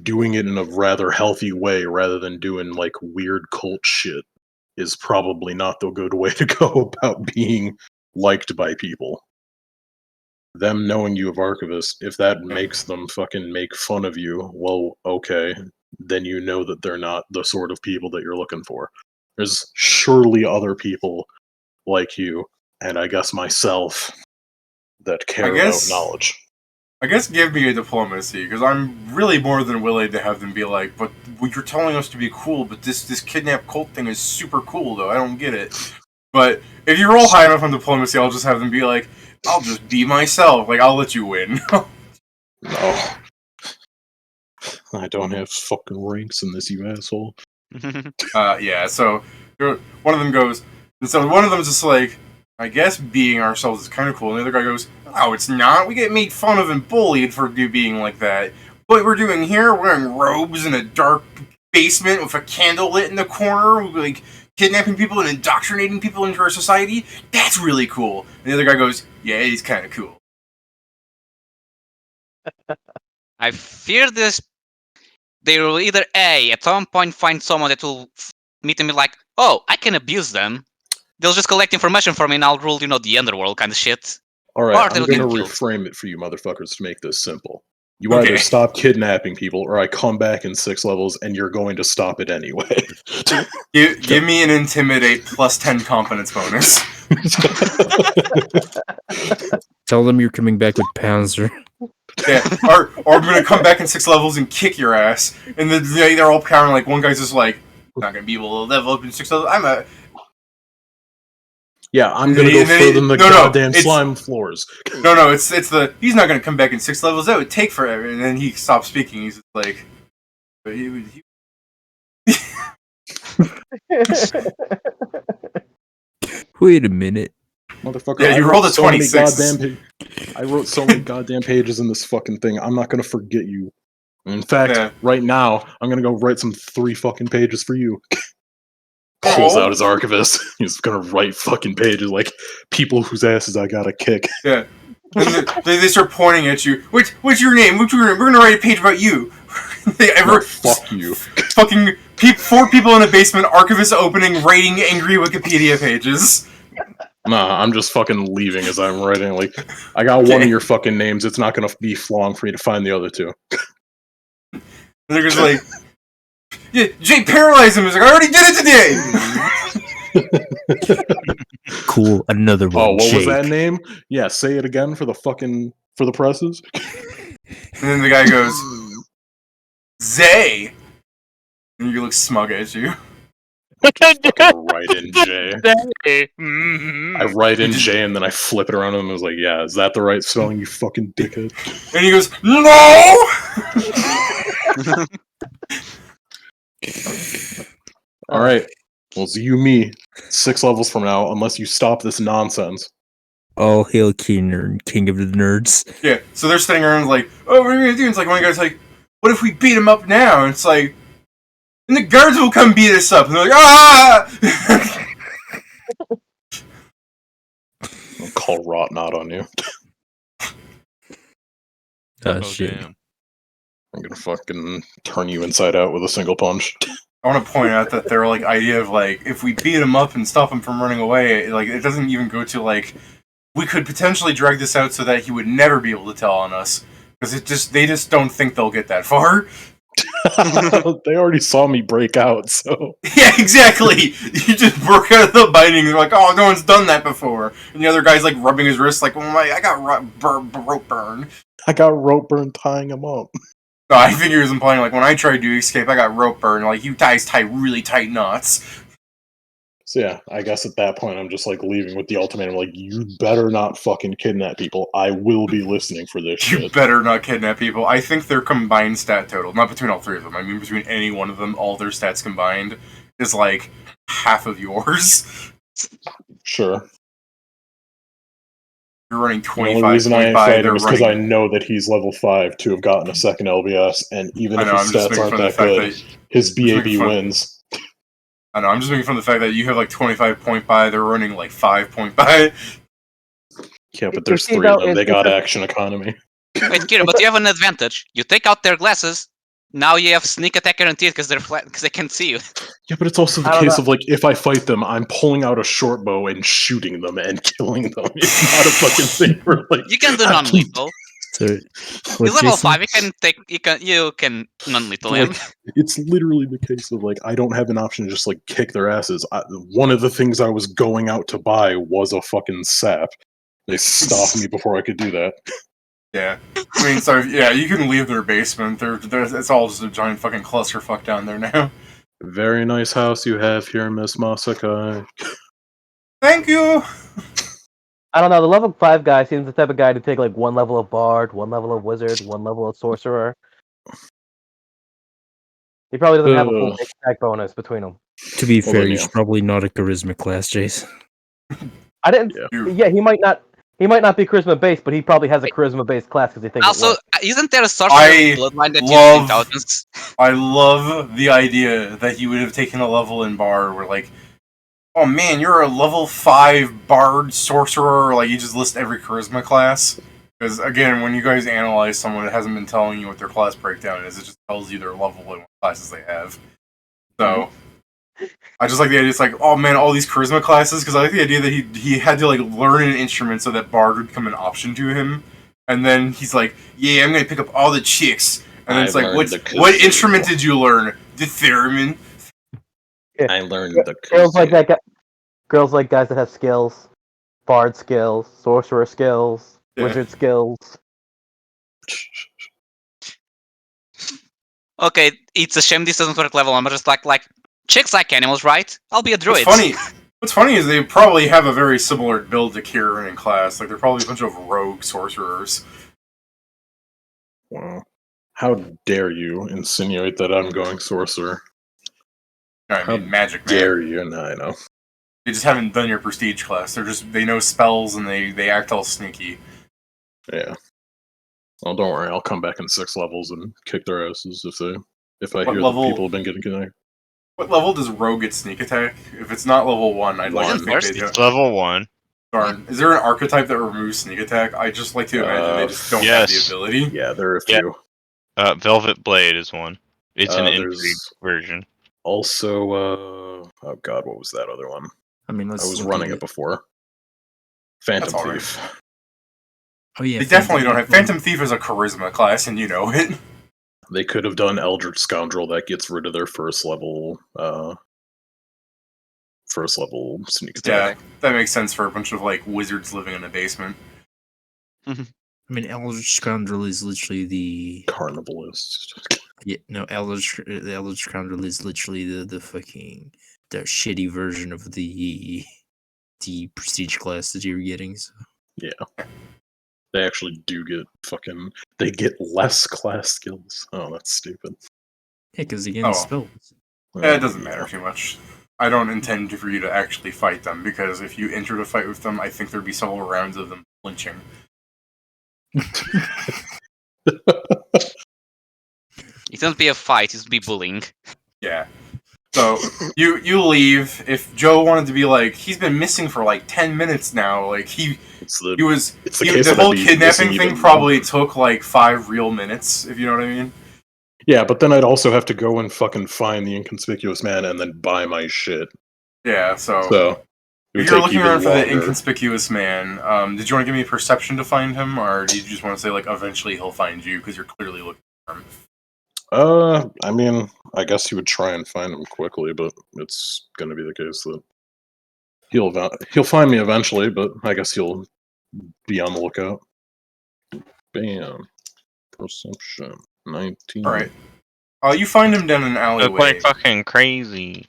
Doing it in a rather healthy way rather than doing weird cult shit is probably not the good way to go about being liked by people. Them knowing you have archivists, if that makes them fucking make fun of you, well, okay. Then you know that they're not the sort of people that you're looking for. There's surely other people like you, and I guess myself, that care guess- about knowledge. I guess give me a diplomacy, because I'm really more than willing to have them be like, "But you're telling us to be cool, but this kidnap cult thing is super cool, though. I don't get it." But if you roll high enough on diplomacy, I'll just have them be like, "I'll just be myself. I'll let you win." No. I don't have fucking ranks in this, you asshole. Yeah, so one of them goes, and so one of them's just like, "I guess being ourselves is kind of cool," and the other guy goes, "Oh, it's not. We get made fun of and bullied for being like that. What we're doing here, wearing robes in a dark basement with a candle lit in the corner, kidnapping people and indoctrinating people into our society, that's really cool." And the other guy goes, "Yeah, he's kind of cool." I fear this. They will either at some point find someone that will meet them and be like, "Oh, I can abuse them." They'll just collect information from me and I'll rule, the underworld kind of shit. Alright, Or I'm they'll gonna get killed. reframe it for you motherfuckers to make this simple. You Okay. either stop kidnapping people, or I come back in 6 levels and you're going to stop it anyway. Give me an intimidate plus 10 confidence bonus. Tell them you're coming back with Panzer. Yeah, or I'm gonna come back in 6 levels and kick your ass, and then they're all powering. Like one guy's just like, "Not gonna be able to level up in 6 levels." Yeah, I'm gonna go And then further than the no, goddamn it's- slime floors. No, it's he's not gonna come back in 6 levels. That would take forever. And then he stops speaking. He's just like, but he Wait a minute. Motherfucker, Yeah, you I rolled wrote a so many 26. I wrote so many goddamn pages in this fucking thing. I'm not gonna forget you. In fact, Yeah. right now, I'm gonna go write some 3 fucking pages for you. Pulls Oh. out his archivist. He's gonna write fucking pages like people whose asses I gotta kick. Yeah. And they start pointing at you. What's your name? What's your name? We're gonna write a page about you. No, fuck you. Fucking 4 people in a basement, archivist opening, writing angry Wikipedia pages. Nah, I'm just fucking leaving as I'm writing. Like, I got one of your fucking names. It's not gonna be long for you to find the other 2. And they're just like, yeah, Jake paralyzed him. He's like, I already did it today. Cool. Another one. Oh, what was that Jake. name? Yeah, say it again for the presses. And then the guy goes, Zay. And you look smug at you. Fucking write in J. Mhm. I write in J and then I flip it around and I was like, yeah, is that the right spelling, you fucking dickhead? And he goes, no! Alright. Well, it's you, me, 6 levels from now, unless you stop this nonsense. All hail King of the Nerds. Yeah, so they're sitting around like, oh, what are we gonna do? And it's like, one guy's like, what if we beat him up now? And it's like, and the guards will come beat us up. And they're like, ah! I'll call Rotnot on you. Oh, Shit. damn. I'm gonna fucking turn you inside out with a single punch. I want to point out that their like idea of like, if we beat him up and stop him from running away, like it doesn't even go to like, we could potentially drag this out so that he would never be able to tell on us, because they just don't think they'll get that far. They already saw me break out, so... Yeah, exactly. You just broke out of the biting. They're like, oh, no one's done that before. And the other guy's like rubbing his wrist, like, oh my, I got rope burn. I got rope burn tying him up. No, I think he was implying like when I tried to escape, I got rope burn. Like you guys tie really tight knots. So yeah, I guess at that point I'm just like leaving with the ultimatum, like, you better not fucking kidnap people. I will be listening for this You shit. better not kidnap people. I think their combined stat total, not between all 3 of them, I mean between any one of them, all their stats combined is like half of yours. Sure. You're running The only reason I ain't 25.5. fighting They're him is because I running. know that he's level 5 to have gotten a second LBS, and even I if know. his I'm just stats making aren't fun of the that fact good, that his making BAB fun- wins. I know. I'm just making fun of the fact that you have like 25 point by. They're running like 5 point by. Yeah, but there's see, 3 of though, them. They it's got a- action economy. Wait, Kira, but you have an advantage. You take out their glasses. Now you have sneak attack guaranteed because they're flat because they can't see you. Yeah, but it's also the I don't case know. of, like, if I fight them, I'm pulling out a short bow and shooting them and killing them. It's not a fucking thing where, like... You can do I non-lethal. So, He's what, level Jason? 5. You can non-lethal him. Like, it's literally the case of, like, I don't have an option to just, like, kick their asses. One of the things I was going out to buy was a fucking sap. They stopped me before I could do that. Yeah. I mean, so yeah, you can leave their basement. It's all just a giant fucking clusterfuck down there now. Very nice house you have here, Miss Masakai. Thank you. I don't know. The level 5 guy seems the type of guy to take like 1 level of bard, 1 level of wizard, 1 level of sorcerer. He probably doesn't have a full Ugh. attack bonus between them. To be Well, fair, then, he's yeah. probably not a charisma class, Jace. I didn't. Yeah. Yeah, he might not. He might not be charisma based, but he probably has a charisma based class because he thinks. Also, it works. isn't there a sorcerer I bloodline that love- uses intelligence? I love the idea that he would have taken a level in Bard where, like, oh man, you're a level 5 Bard sorcerer. Like, you just list every charisma class. Because, again, when you guys analyze someone, it hasn't been telling you what their class breakdown is. It just tells you their level and what classes they have. So, I just like the idea. It's like, oh man, all these charisma classes. Because I like the idea that he had to, like, learn an instrument so that Bard would become an option to him. And then he's like, yeah, I'm going to pick up all the chicks. And then it's I like, learned the what kazoo. instrument did you learn? The theremin. I learned the Girls like kazoo. that. Girls like guys that have skills, bard skills, sorcerer skills, Yeah. wizard skills. Okay, it's a shame this doesn't work level 1, but just like chicks like animals, right? I'll be a druid. What's funny is they probably have a very similar build to Kieran in class. Like, they're probably a bunch of rogue sorcerers. Wow. How dare you insinuate that I'm going sorcerer? No, I How mean magic, man. dare you? No, I know. They just haven't done your prestige class. They know spells and they act all sneaky. Yeah. Well, don't worry. I'll come back in 6 levels and kick their asses if I What hear level- that people have been getting connected. What level does Rogue get sneak attack? If it's not level 1, I'd like to Isn't think first? they It's do. level 1. Darn. Is there an archetype that removes sneak attack? I just like to imagine they just don't have the yes. ability. Yeah, there are a Yeah. few. Velvet Blade is one. It's an There's- intrigue version. Also, oh god, what was that other one? I mean, let's I was look running at it before. Phantom That's alright. Thief. Oh yeah, They definitely don't have. Phantom Thief is a charisma class, and you know it. They could have done Eldritch Scoundrel. That gets rid of their first level sneak attack. Yeah, that makes sense for a bunch of like wizards living in a basement. I mean, Eldritch Scoundrel is literally the Carnivalist. the Eldritch Scoundrel is literally the fucking the shitty version of the prestige class that you're getting. So. Yeah. They actually do get they get less class skills. Oh, that's stupid. Yeah, because again, Oh. spells. Yeah, it doesn't matter too much. I don't intend for you to actually fight them, because if you entered a fight with them, I think there'd be several rounds of them flinching. It won't be a fight, it'll be bullying. Yeah. So you leave. If Joe wanted to be like, he's been missing for like 10 minutes now. Like It's the he was. it's the The case that I'd whole be kidnapping missing thing even probably more. took like 5 real minutes, if you know what I mean. Yeah, but then I'd also have to go and fucking find the inconspicuous man and then buy my shit. Yeah. So So it would if you're take looking even around for the longer. inconspicuous man, did you want to give me a perception to find him, or do you just want to say like eventually he'll find you because you're clearly looking for him? I mean, I guess he would try and find him quickly, but it's gonna be the case that he'll find me eventually, but I guess he'll be on the lookout. Bam. Perception 19. All right. You find him down an They're alleyway. quite fucking crazy.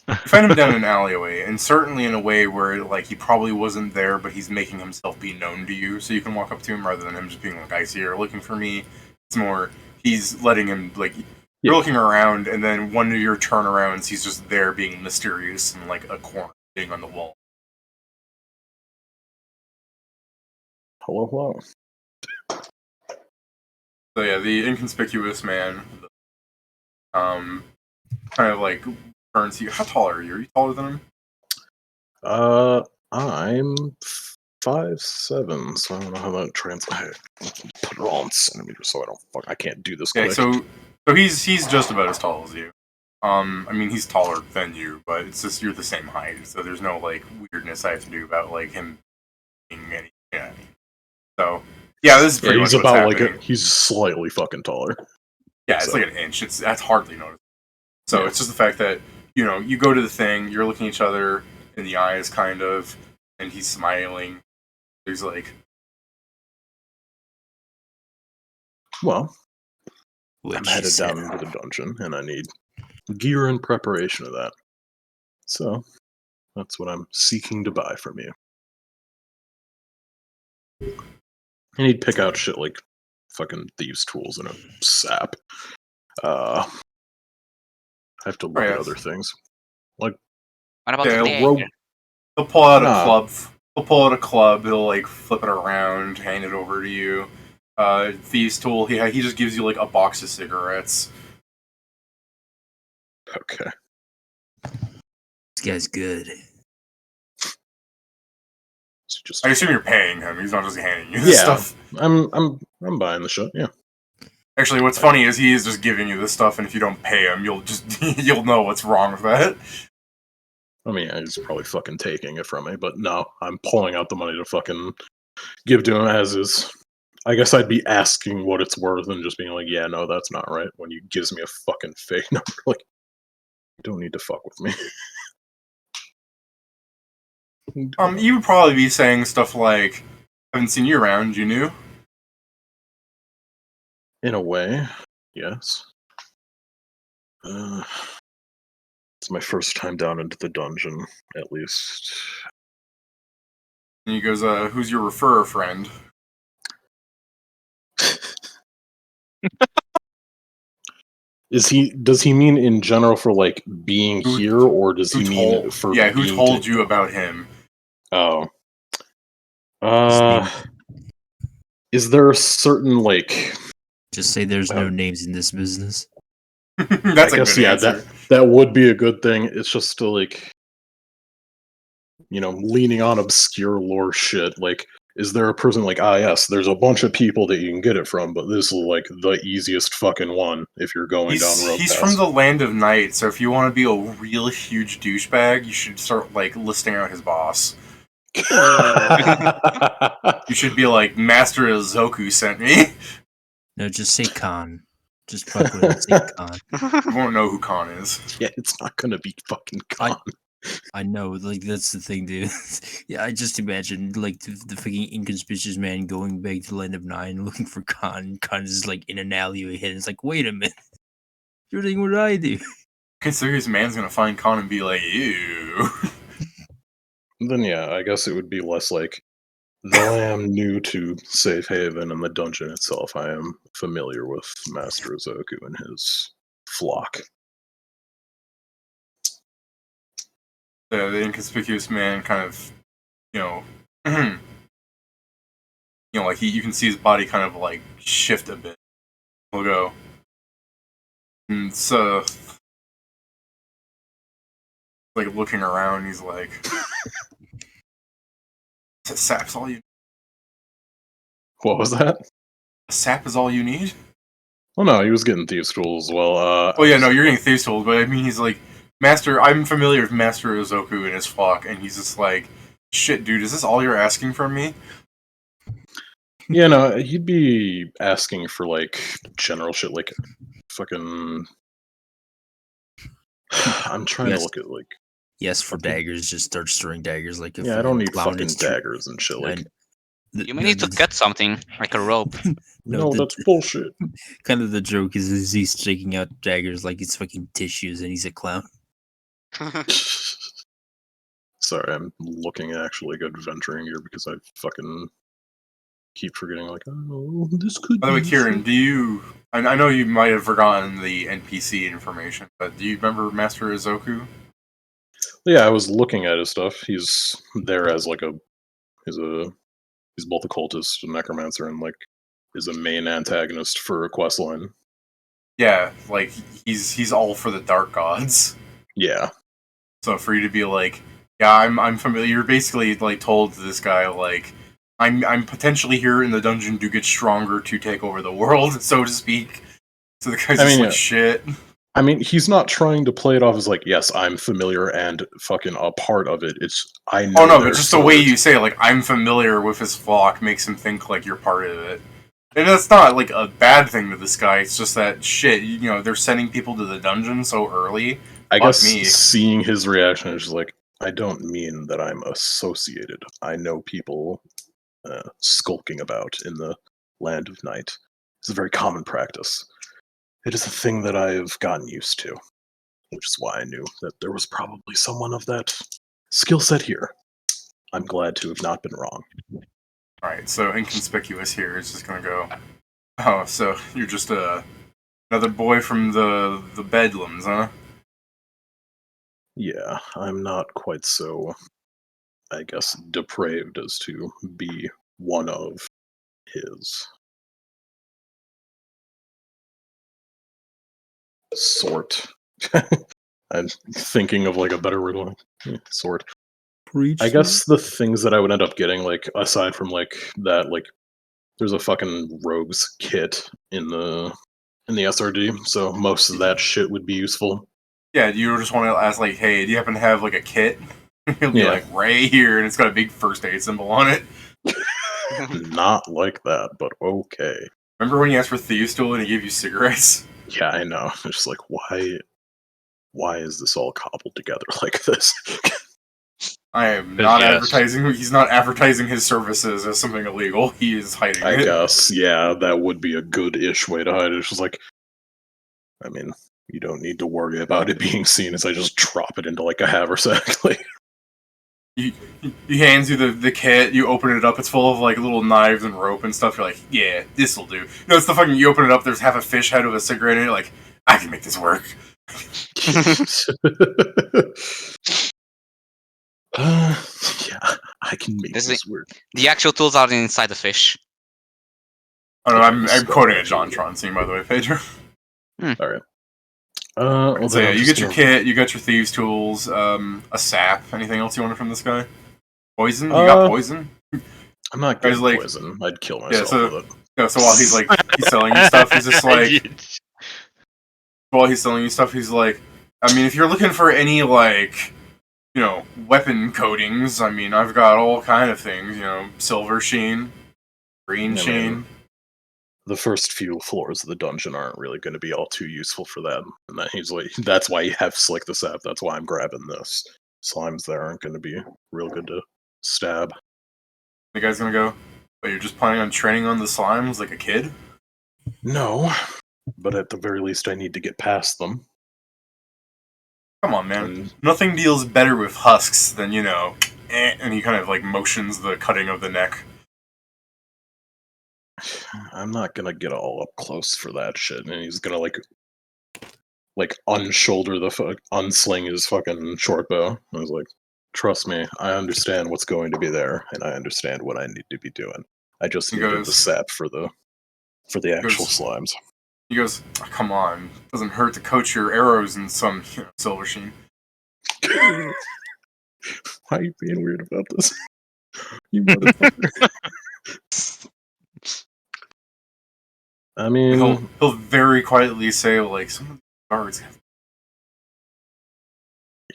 You find him down an alleyway, and certainly in a way where like he probably wasn't there, but he's making himself be known to you, so you can walk up to him rather than him just being like, "I see you're looking for me." It's more he's letting him like you're Yeah. looking around, and then one of your turnarounds, he's just there being mysterious in like a corner, sitting on the wall. Hello, hello. So yeah, the inconspicuous man, kind of like turns to you. How tall are you? Are you taller than him? I'm 5'7", so I don't know how that translates. Put it all in centimeters, so I can't do this Okay, quick. so he's just about as tall as you. I mean he's taller than you, but it's just you're the same height, so there's no like weirdness I have to do about like him being any. Yeah. So yeah, this is pretty he's much what's about happening. he's slightly fucking taller. Yeah, it's so- like an inch. That's hardly noticeable. So Yeah. it's just the fact that you go to the thing, you're looking each other in the eyes, kind of, and he's smiling. There's like, Well, Which I'm headed is, down into the dungeon, and I need gear in preparation of that. So that's what I'm seeking to buy from you. And he'd pick out shit like fucking thieves' tools and a sap. I have to look Right, at yes. other things. What about Yeah, the rope. dagger? he'll pull out a Nah. club. He'll pull out a club. He'll like flip it around, hand it over to you. Thieves' tool. He just gives you like a box of cigarettes. Okay. this guy's good. So just I assume you're paying him. He's not just handing you this Yeah. stuff. I'm buying the shit. Yeah. Actually, what's funny is he is just giving you this stuff, and if you don't pay him, you'll just you'll know what's wrong with that. I mean, yeah, he's probably fucking taking it from me, but no, I'm pulling out the money to fucking give to him as is. I guess I'd be asking what it's worth and just being like, yeah, no, that's not right. When he gives me a fucking fake number, like, you don't need to fuck with me. You would probably be saying stuff like, "Haven't seen you around. You knew." In a way, yes. It's my first time down into the dungeon, at least. And he goes, "Who's your referrer friend?" Does he mean in general for like being Who- here, or does he Who mean told? for Yeah, who being told to- you about him? Oh. His name- Is there a certain like? Just say there's no names in this business. That's I a guess good yeah, answer. that would be a good thing. It's just still like, leaning on obscure lore shit. Like, is there a person like, yes, there's a bunch of people that you can get it from, but this is like the easiest fucking one if you're going down road He's paths. from the land of night, so if you want to be a real huge douchebag, you should start like listing out his boss. You should be like, Master Izoku sent me. No, just say Khan. Just fuck with it. Say Khan. You won't know who Khan is. Yeah, it's not gonna be fucking Khan. I know, like that's the thing, dude. Yeah, I just imagine like the fucking inconspicuous man going back to Land of Nine looking for Khan. Khan is like in an alleyway hidden. It's like, wait a minute, you're doing what I do. Considering man's gonna find Khan and be like, ew. Then yeah, I guess it would be less like, though I am new to Safe Haven and the dungeon itself, I am familiar with Master Izoku and his flock. The inconspicuous man kind of, like you can see his body kind of like shift a bit. We'll go. And so, like looking around, he's like, "Sap's all you. What was that? Sap is all you need." Oh no, he was getting thieves' tools as well. Oh yeah, no, you're getting thieves told, but I mean, he's like, Master. I'm familiar with Master Izoku and his flock, and he's just like, "Shit, dude, is this all you're asking from me?" Yeah, no, he'd be asking for like general shit, like fucking. I'm trying Yes. to look at like. Yes, for daggers, just start storing daggers like a Yeah, I don't need clown fucking is tr- daggers and shit. Like, You may need to cut something, like a rope. no, the- that's bullshit. kind of the joke is he's taking out daggers like it's fucking tissues and he's a clown. Sorry, I'm looking at actually good venturing here because I fucking keep forgetting. Like, oh, this could. By the way, be Kieran, shit. do you? I know you might have forgotten the NPC information, but do you remember Master Izoku? Yeah, I was looking at his stuff. He's there as like he's both a cultist, a necromancer, and like is a main antagonist for a quest line. Yeah, like he's all for the dark gods. Yeah, So for you to be like, yeah, I'm familiar. You're basically like told to this guy like, I'm potentially here in the dungeon to get stronger to take over the world, so to speak. So the guy's I just mean, like, yeah. shit. I mean, he's not trying to play it off as like, yes, I'm familiar and fucking a part of it. It's I know. Oh no, their but just the way sword. you say it, like, I'm familiar with his flock makes him think like you're part of it. And that's not like a bad thing to this guy. It's just that shit. They're sending people to the dungeon so early. I fuck guess me. seeing his reaction is just like, I don't mean that I'm associated. I know people skulking about in the land of night. It's a very common practice. It is a thing that I've gotten used to, which is why I knew that there was probably someone of that skill set here. I'm glad to have not been wrong. Alright, so inconspicuous here is just gonna go. Oh, so you're just another boy from the bedlams, huh? Yeah, I'm not quite so, I guess, depraved as to be one of his sort. I'm thinking of like a better word, like sort. Preach. I guess the things that I would end up getting, like aside from like that, like there's a fucking rogues kit in the SRD, so most of that shit would be useful. Yeah, you just want to ask, like, hey, do you happen to have, like, a kit? He'll be Yeah. like, right here, and it's got a big first aid symbol on it. Not like that, but okay. Remember when you asked for Thieves Tool and he gave you cigarettes? Yeah, I know. It's just like, why is this all cobbled together like this? I am not Yes. advertising. He's not advertising his services as something illegal. He is hiding I it. guess, yeah, that would be a good-ish way to hide it. It's just like, I mean, you don't need to worry about it being seen as I just drop it into like a haversack. Like, He hands you the kit, you open it up, it's full of like little knives and rope and stuff. You're like, yeah, this'll do. It's the fucking, you open it up, there's half a fish head with a cigarette in it, like, I can make this work. Yeah, I can make This this work. The actual tools are inside the fish. Oh no, I'm Stuff quoting a actually. JonTron scene, by the way, Pedro. All right. Well, So then yeah, I'm you just get your gonna- kit, you got your thieves' tools, a sap. Anything else you wanted from this guy? Poison? You got poison? I'm not Guys, getting like- poison. I'd kill myself so- with it. Yeah, so while he's selling you stuff, he's just like, while he's selling you stuff, he's like, I mean, if you're looking for any weapon coatings, I mean, I've got all kind of things, silver sheen, green I sheen. mean, the first few floors of the dungeon aren't really going to be all too useful for that. And then he's like, that's why you have Slick the Sap. That's why I'm grabbing this. Slimes there aren't going to be real good to stab. The guy's gonna go, but you're just planning on training on the slimes like a kid? No, but at the very least, I need to get past them. Come on, man. And Nothing deals better with husks than, and he kind of motions the cutting of the neck. I'm not gonna get all up close for that shit. And he's gonna unshoulder unsling his fucking short bow. I was like, trust me, I understand what's going to be there, and I understand what I need to be doing. I just He needed goes- the sap for the actual goes- slimes. He goes, oh, come on. Doesn't hurt to coat your arrows in some silver sheen. Why are you being weird about this? You motherfucker. I mean, He'll very quietly say, some of the guards have.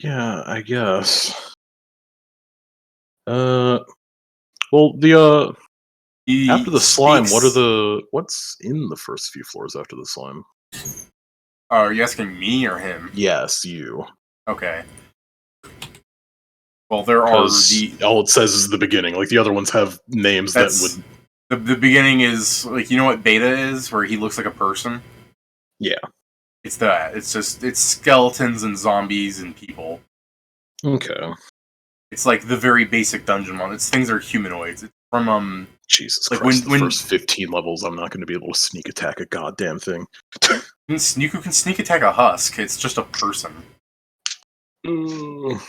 yeah, I guess. Well, the He after the slime, speaks- what's in the first few floors after the slime? Are you asking me or him? Yes, you. Okay. Well, there are Because all it says is the beginning. Like the other ones have names that That's- would. the beginning is you know what beta is, where he looks like a person. Yeah. It's that. It's skeletons and zombies and people. Okay. It's like the very basic dungeon one. Things are humanoids. It's from Jesus Like, Christ! when- the first 15 levels, I'm not going to be able to sneak attack a goddamn thing. you can sneak attack a husk. It's just a person. Mm.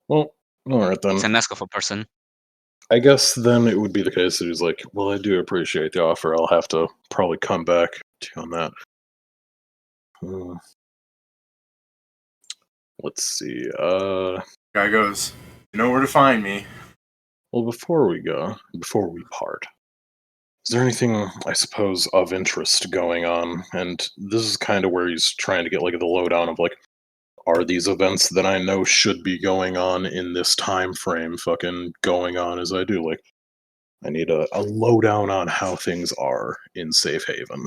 Well, all right then. It's a Nescafé person. I guess then it would be the case that he's like, well, I do appreciate the offer. I'll have to probably come back to you on that. Let's see. Guy goes, you know where to find me. Well, before we part, is there anything, I suppose, of interest going on? And this is kind of where he's trying to get the lowdown of are these events that I know should be going on in this time frame fucking going on as I do? I need a lowdown on how things are in Safe Haven.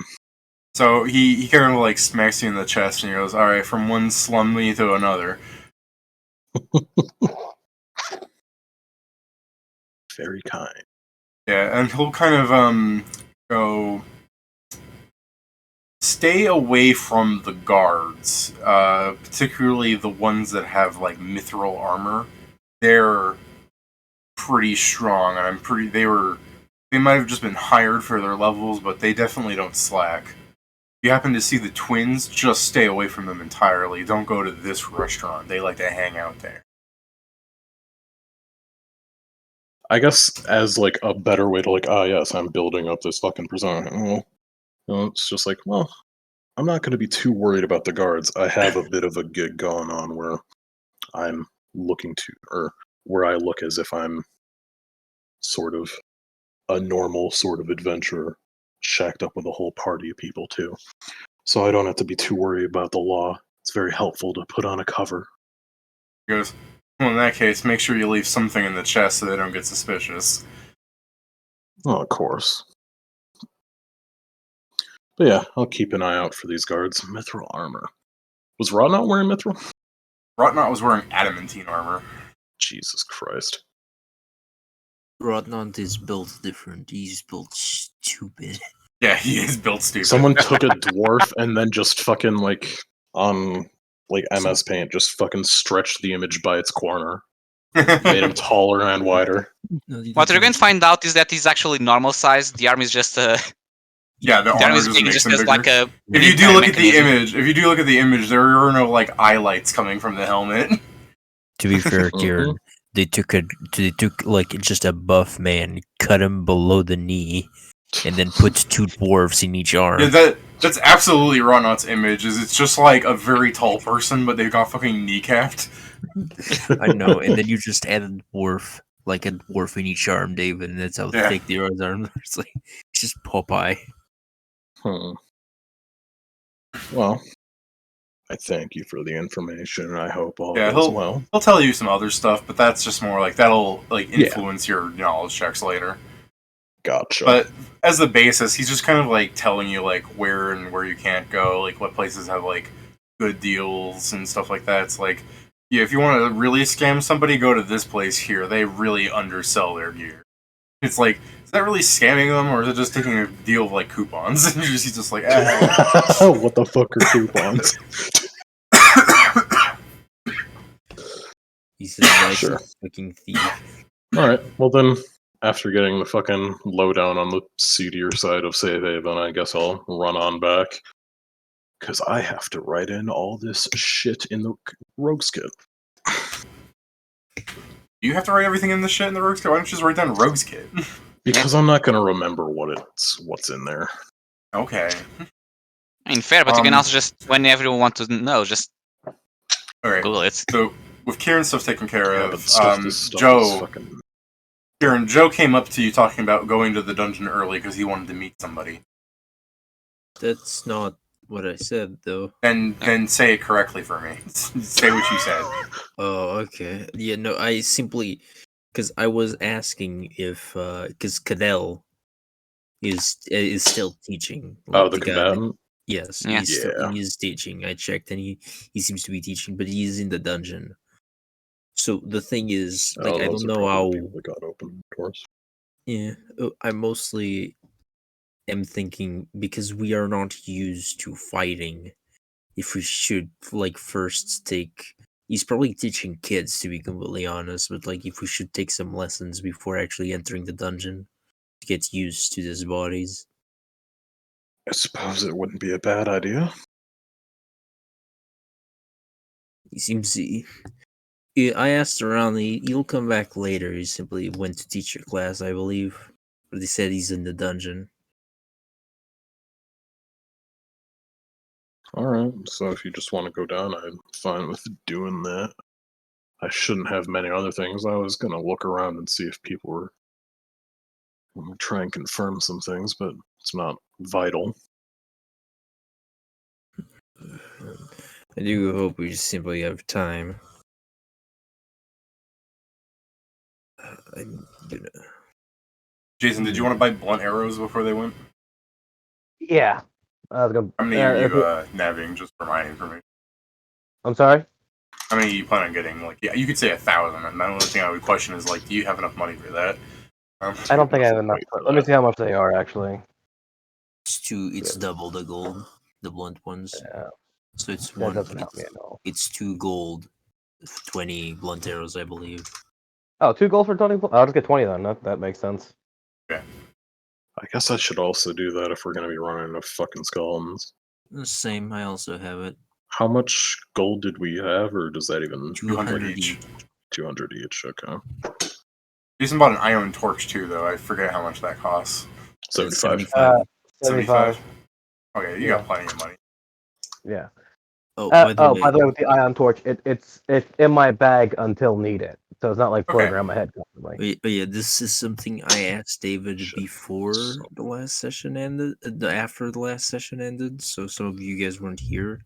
So he kind of smacks you in the chest and he goes, all right, from one slummy to another. Very kind. Yeah, and he'll kind of go, stay away from the guards, particularly the ones that have mithril armor. They're pretty strong, and they might have just been hired for their levels, but they definitely don't slack. If you happen to see the twins, just stay away from them entirely. Don't go to this restaurant. They like to hang out there. I guess as a better way to yes, I'm building up this fucking persona. Well, it's just well, I'm not going to be too worried about the guards. I have a bit of a gig going on where I'm looking to, or where I look as if I'm sort of a normal sort of adventurer, shacked up with a whole party of people too. So I don't have to be too worried about the law. It's very helpful to put on a cover. He goes, well, in that case, make sure you leave something in the chest so they don't get suspicious. Oh, of course. But yeah, I'll keep an eye out for these guards. Mithril armor. Was Rod not wearing mithril? Rotnot was wearing adamantine armor. Jesus Christ. Rodnant is built different. He's built stupid. Yeah, he is built stupid. Someone took a dwarf and then just fucking on MS Paint, just fucking stretched the image by its corner. Made him taller and wider. No, What you're going to find out is that he's actually normal size. The arm is just Yeah, the armor Generally just speaking, makes just them as bigger. like a. If you do kind of look at the mechanism. image, there are no like eye lights coming from the helmet. To be fair, Kieran, they took like just a buff man, cut him below the knee, and then put two dwarves in each arm. Yeah, that's absolutely Ronot's image. Is it's just like a very tall person, but they've got fucking kneecapped. I know, and then you just add a dwarf, like a dwarf in each arm, David, and that's how Yeah. thick the arms are. It's like it's just Popeye. Well, I thank you for the information, and I hope all Yeah, goes well. He'll tell you some other stuff, but that's just more like that'll like Yeah. influence your knowledge checks later. Gotcha. But as the basis, he's just kind of like telling you like where you can't go, like what places have like good deals and stuff like that. It's like, yeah, if you want to really scam somebody, go to this place here. They really undersell their gear. It's like, is that really scamming them, or is it just taking a deal of like coupons? And he's just like, What the fuck are coupons? He's a nice Sure. fucking thief. Alright, well then, after getting the fucking lowdown on the seedier side of Save Haven, I guess I'll run on back. Because I have to write in all this shit in the Rogue's Kit. you have to write everything in the shit in the Rogue's Kit. Why don't you just write down Rogue's Kit? Because I'm not going to remember what's in there. Okay. I mean, fair, but you can Um, also just, when everyone wants to know, just Alright. Google it. So with Kieran's stuff taken care Yeah, of, but this stuff is Joe fucking... Kieran, Joe came up to you talking about going to the dungeon early because he wanted to meet somebody. That's not what I said, though. Then say it correctly for me. Say what you said. Oh, okay. Yeah, no, I simply because I was asking if because Cadell is still teaching. Oh, like the guy that- combatant? Yes, Yeah. he's teaching. I checked, and he seems to be teaching, but he's in the dungeon. So the thing is, like, I those don't are know probably how. the people that got open doors. Yeah, I mostly am thinking because we are not used to fighting. If we should like first take, he's probably teaching kids to be completely honest, but like if we should take some lessons before actually entering the dungeon to get used to these bodies. I suppose it wouldn't be a bad idea. He seems yeah, I asked around. He'll come back later. He simply went to teacher class, I believe, but they said he's in the dungeon. Alright, so if you just want to go down, I'm fine with doing that. I shouldn't have many other things. I was going to look around and see if people were... I'm gonna try and confirm some things, but it's not vital. I do hope we just simply have time. I'm gonna. Jason, did you want to buy blunt arrows before they went? Yeah. I was gonna. How many are if you it- nabbing just for my information? I'm sorry. How many you plan on getting? Like, yeah, you could say 1,000. And the only thing I would question is like, do you have enough money for that? I don't think I have enough. Wait for Let me that. see how much they are actually. It's double the gold, the blunt ones. Yeah, So it's that one. doesn't help me at all. It's 2 gold, 20 blunt arrows, I believe. Oh, 2 gold for 20. I'll just get 20 then. That makes sense. I guess I should also do that if we're going to be running into fucking skeletons. The same. I also have it. How much gold did we have, or does that even... 200 each. each. 200 each, okay. Jason bought an iron torch too, though. I forget how much that costs. 75. 75. Okay, you got plenty of money. Yeah. Oh, by the way, by the way, with the ion torch, it's in my bag until needed. So it's not like floating Okay. around my head constantly. but yeah, this is something I asked David Shit. before So- the last session ended. After the last session ended, so some of you guys weren't here.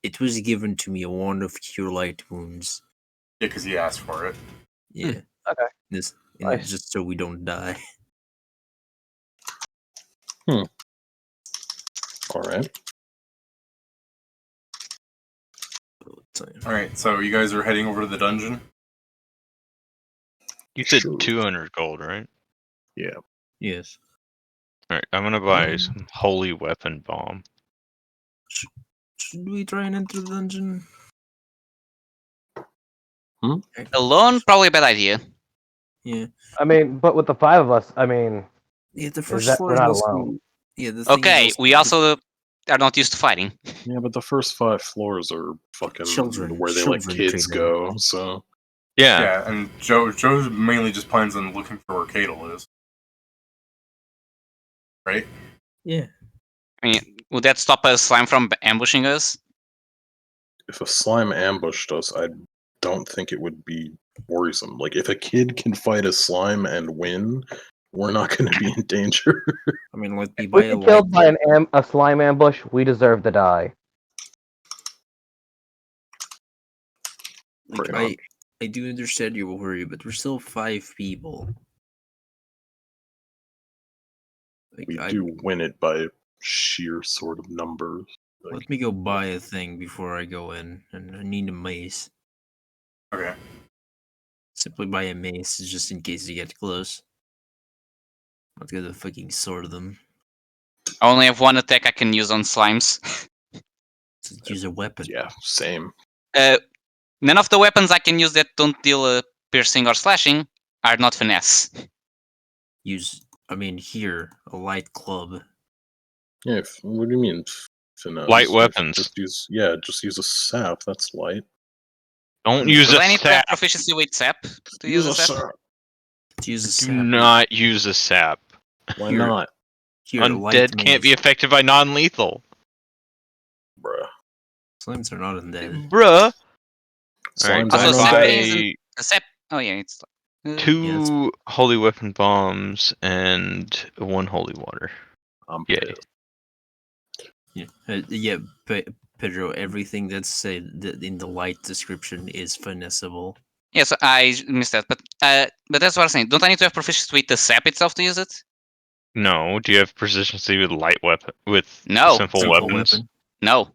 It was given to me a wand of cure light wounds. Yeah, because he asked for it. Yeah. Okay. This Nice. just so we don't die. Alright. All right, so you guys are heading over to the dungeon. You said Sure. 200 gold, right? Yeah. Yes. Alright, I'm gonna buy some holy weapon bomb. Should we try and enter the dungeon? Alone, probably a bad idea. Yeah. I mean, but with the 5 of us, I mean, Yeah, the first that- floor we're is not also, alone. Yeah. The thing Okay, is we also are not used to fighting. Yeah, but the first 5 floors are fucking Children- where they let children kids treatment. go. So Yeah. Yeah, and Joe mainly just plans on looking for where Cadle is. Right? Yeah. I mean, would that stop a slime from ambushing us? if a slime ambushed us, I don't think it would be worrisome. Like if a kid can fight a slime and win, we're not going to be in danger. I mean, let me If buy we a get killed light. by a slime ambush, we deserve to die. Like, Pretty I do understand your worry, but we're still 5 people. Like, We do win it by sheer sort of numbers. Like, let me go buy a thing before I go in, and I need a mace. Okay. Simply buy a mace just in case you get close. Not gonna fucking sword them. I only have one attack I can use on slimes. So use a weapon. yeah, same. None of the weapons I can use that don't deal piercing or slashing are not finesse. Use, I mean, here, a light club. Yeah, what do you mean? Finesse? Light weapons. Just use a sap. That's light. Don't use Do a I need to have sap. proficiency with sap to use a sap? To use a Do sap. not use a sap. Why Here. not, Here, a light Undead can't be mace. affected by non-lethal. bruh? Slimes are not undead. Bruh. Slimes Alright, Also, aren't sap undead. isn't a sap. Oh yeah, it's 2 holy weapon bombs and 1 holy water. I'm Yay. pissed. Yeah, Pedro, everything that's said in the light description is finessable. Yes, I missed that, but that's what I'm saying. Don't I need to have proficiency with the sap itself to use it? No, do you have proficiency with light weapon with No. simple Simple weapons? weapon. No.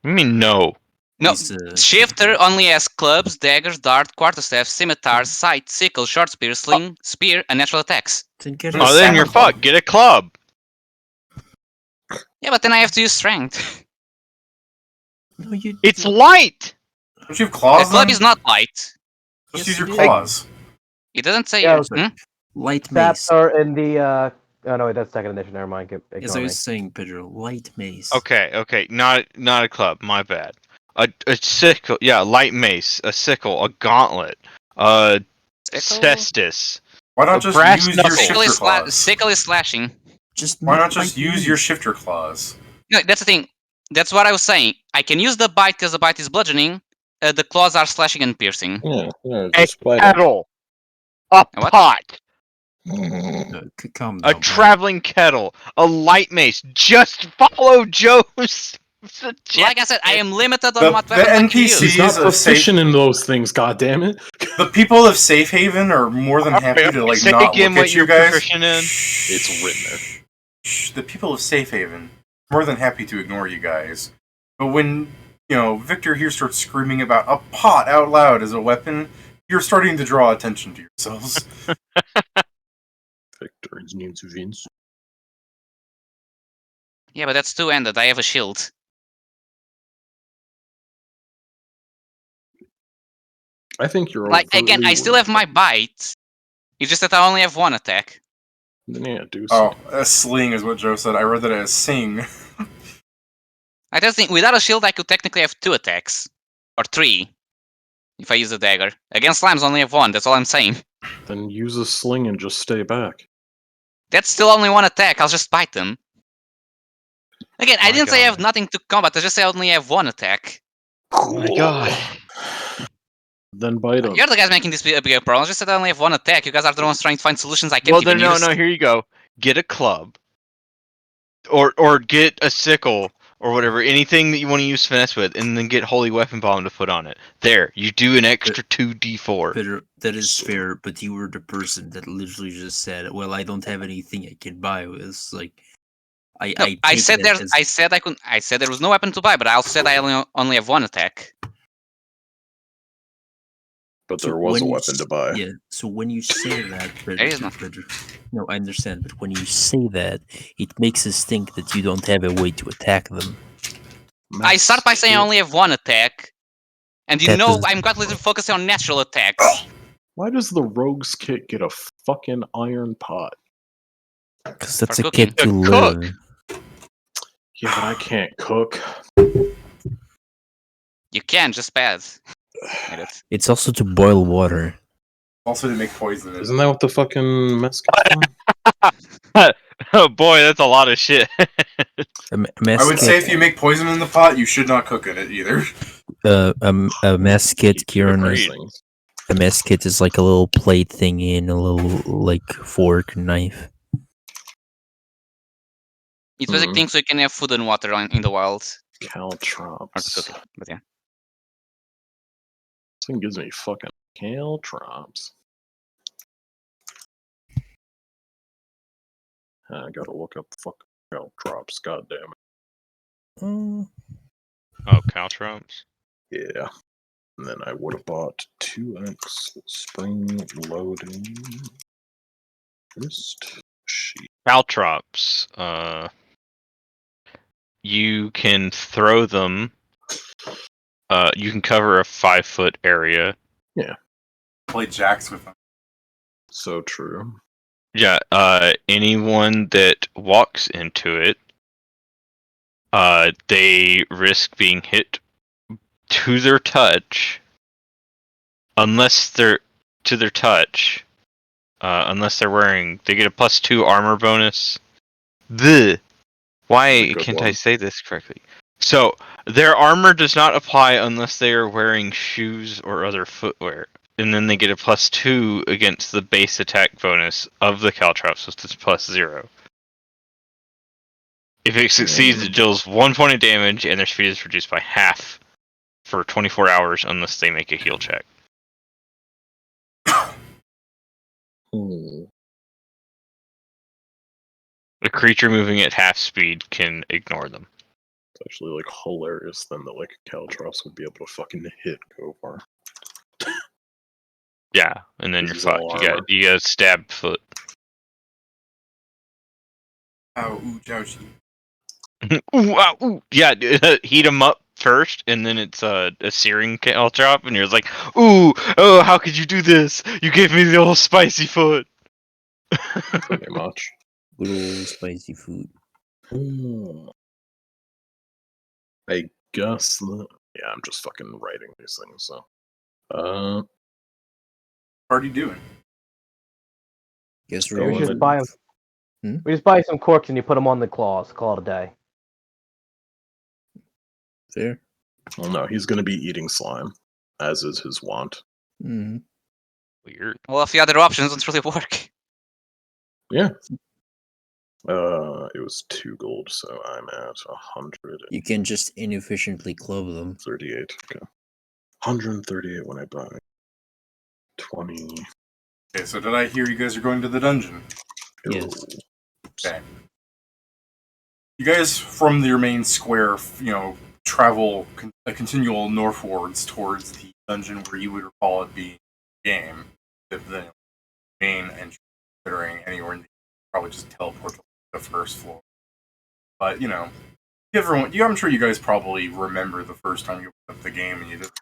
I mean no. No. Use the- Shifter only has clubs, daggers, dart, quarterstaff, scimitar, scythe, sickle, short spear, sling, spear, and natural attacks. Then get Oh, Oh, a then sap you're club. fucked. Get a club. Yeah, but then I have to use strength. No, you. It's light. Don't you have The claws? club then? is not light. Just Yes, use your it is. claws. It doesn't say. Yeah, light Saps mace. are in the. Oh no, wait, that's second edition. Never mind. Ignore As I me. was saying, Pedro, light mace. Okay, not a club. My bad. A sickle, yeah, light mace, a sickle, a gauntlet, cestus. Why not A just brass use knuckle. your Sickle shifter is, claws? sickle is slashing. Just Why make not just light use your mace. shifter claws? No, that's the thing. That's what I was saying. I can use the bite because the bite is bludgeoning. The claws are slashing and piercing. Yeah, A just bite it. kettle. A What? pot. Calm A down. traveling kettle. A light mace. Just follow Joe's suggestion. Like I said, I am limited on The- what the weapons I can NPC use. He's not He's a safe- proficient in those things. God damn it! The people of Safe Haven are more than happy to Say not again look what at you you're guys. proficient in. It's written there. Shh, the people of Safe Haven more than happy to ignore you guys. But when Victor here starts screaming about a pot out loud as a weapon, you're starting to draw attention to yourselves. Victor needs Vince. Yeah, but that's two-handed. I have a shield. I think you're Like again, I still have my bite. It's just that I only have one attack. Then yeah, do Oh, so. a sling is what Joe said. I read that as sing. I just think without a shield, I could technically have 2 attacks or 3 if I use a dagger. Against slimes, I only have 1. That's all I'm saying. Then use a sling and just stay back. That's still only 1 attack. I'll just bite them. Again, I My didn't say I have God. nothing to combat. I just say I only have 1 attack. Oh my god. Then bite him. You're the guys making this a bigger problem. I just said I only have 1 attack. You guys are the ones trying to find solutions I can't Well, even then, use. no, here you go. Get a club. Or get a sickle, or whatever, anything that you want to use finesse with, and then get Holy Weapon Bomb to put on it. There, you do an extra 2d4. Pedro, that is fair, but you were the person that literally just said, "Well, I don't have anything I can buy with." It's like, No, I I take said that there's. as- I said I couldn't. I said there was no weapon to buy, but I also said I only have 1 attack. But So there was a when you weapon to buy. Yeah, so when you say that, There is not. Pedro, no, I understand, but when you say that, it makes us think that you don't have a way to attack them. I start by saying I only have 1 attack, and you That know doesn't- I'm completely focusing on natural attacks. Why does the rogue's kit get a fucking iron pot? Because that's For a cooking. kid to To cook. live. Yeah, but I can't cook. You can, just bad. Made it. It's also to boil water. Also to make poison. Isn't that what the fucking mess for? Oh boy, that's a lot of shit. A I would say if you make poison in the pot, you should not cook in it either. a mess kit, Keep Kieran. those Agreed. things. A mess kit is like a little plate thingy and a little like fork, knife. It's basic Mhm. things so you can have food and water in the wild. Or Caltrops. to cook. But yeah. This thing gives me fucking caltrops. I gotta look up the fucking caltrops. God damn Mm. Oh, caltrops. it. Yeah. And then I would have bought 2x spring loading. Wrist sheet. Caltrops. You can throw them. You can cover a 5-foot area. Play jacks with them. So true. Yeah. Anyone that walks into it, they risk being hit to their touch, unless they're to their touch. Unless they're wearing, they get a +2 armor bonus. Why That's a good can't I one. say this correctly? So their armor does not apply unless they are wearing shoes or other footwear, and then they get a +2 against the base attack bonus of the caltrops, so it's +0. If it succeeds, it deals 1 point of damage, and their speed is reduced by half for 24 hours unless they make a heal check. Hmm. A creature moving at half speed can ignore them. It's actually like hilarious then that like caltrops would be able to fucking hit Gopar. Yeah, and then This you're is all fucked. armor. You got stabbed foot. Ow, ooh, ouchie. Ooh, ah, ooh. Yeah, heat them up first, and then it's a searing caltrop, and you're like, ooh, oh, how could you do this? You gave me the old spicy foot. Pretty much. Good old spicy food. I guess that. Yeah, I'm just fucking writing these things, so. What are you doing? Guess Go we're on, just then. buy 'em. We just buy some corks and you put them on the claws. Call it a day. Fair. Well, no, he's gonna be eating slime, as is his wont. Mm-hmm. Weird. Well, if the other options don't really work. Yeah. It was 2 gold, so I'm at 138. You can just inefficiently club them. Okay. 138 when I buy 20. Okay, so did I hear you guys are going to the dungeon? Yes. Okay. You guys, from your main square, travel a continual northwards towards the dungeon where you would recall it being game. The main entrance, considering anywhere in the probably just teleport to the first floor. But I'm sure you guys probably remember the first time you put up the game and you did the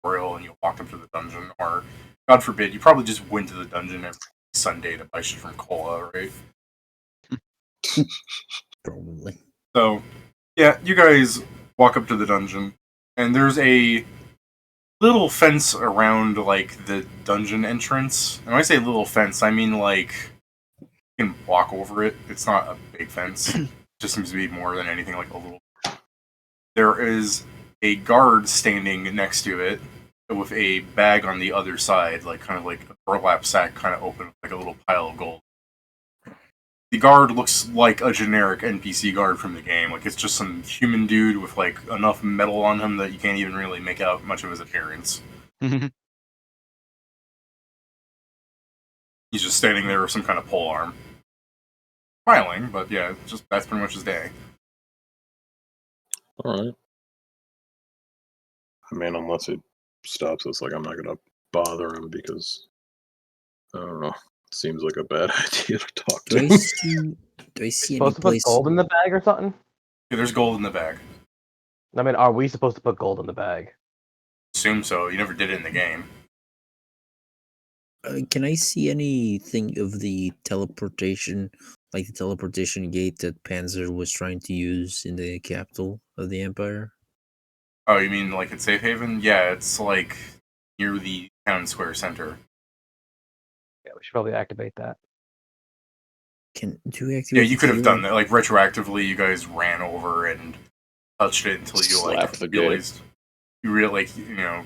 tutorial and you walked up to the dungeon, or God forbid, you probably just went to the dungeon every Sunday to buy shit from Cola, right? Probably. So, yeah, you guys walk up to the dungeon, and there's a little fence around, like, the dungeon entrance. And when I say little fence, I mean, like, you can walk over it. It's not a big fence. It just seems to be more than anything like a little. There is a guard standing next to it with a bag on the other side, like, kind of like a burlap sack kind of open, like a little pile of gold. The guard looks like a generic NPC guard from the game. Like, it's just some human dude with, like, enough metal on him that you can't even really make out much of his appearance. He's just standing there with some kind of pole arm. Smiling, but yeah, that's pretty much his day. Alright. I mean, unless it stops us, like, I'm not gonna bother him because. I don't know. Seems like a bad idea to talk to Do I him. see? Do I see any Supposed to put place? gold in the bag or something? Yeah, there's gold in the bag. I mean, are we supposed to put gold in the bag? Assume so. You never did it in the game. Can I see anything of the teleportation, like the teleportation gate that Panzer was trying to use in the capital of the Empire? Oh, you mean like at Safe Haven? Yeah, it's like near the town square center. Yeah, we should probably activate that. Do we activate? Yeah, you could have here? done that. Like retroactively, you guys ran over and touched it until you like Slapped the gate. realized you really like you're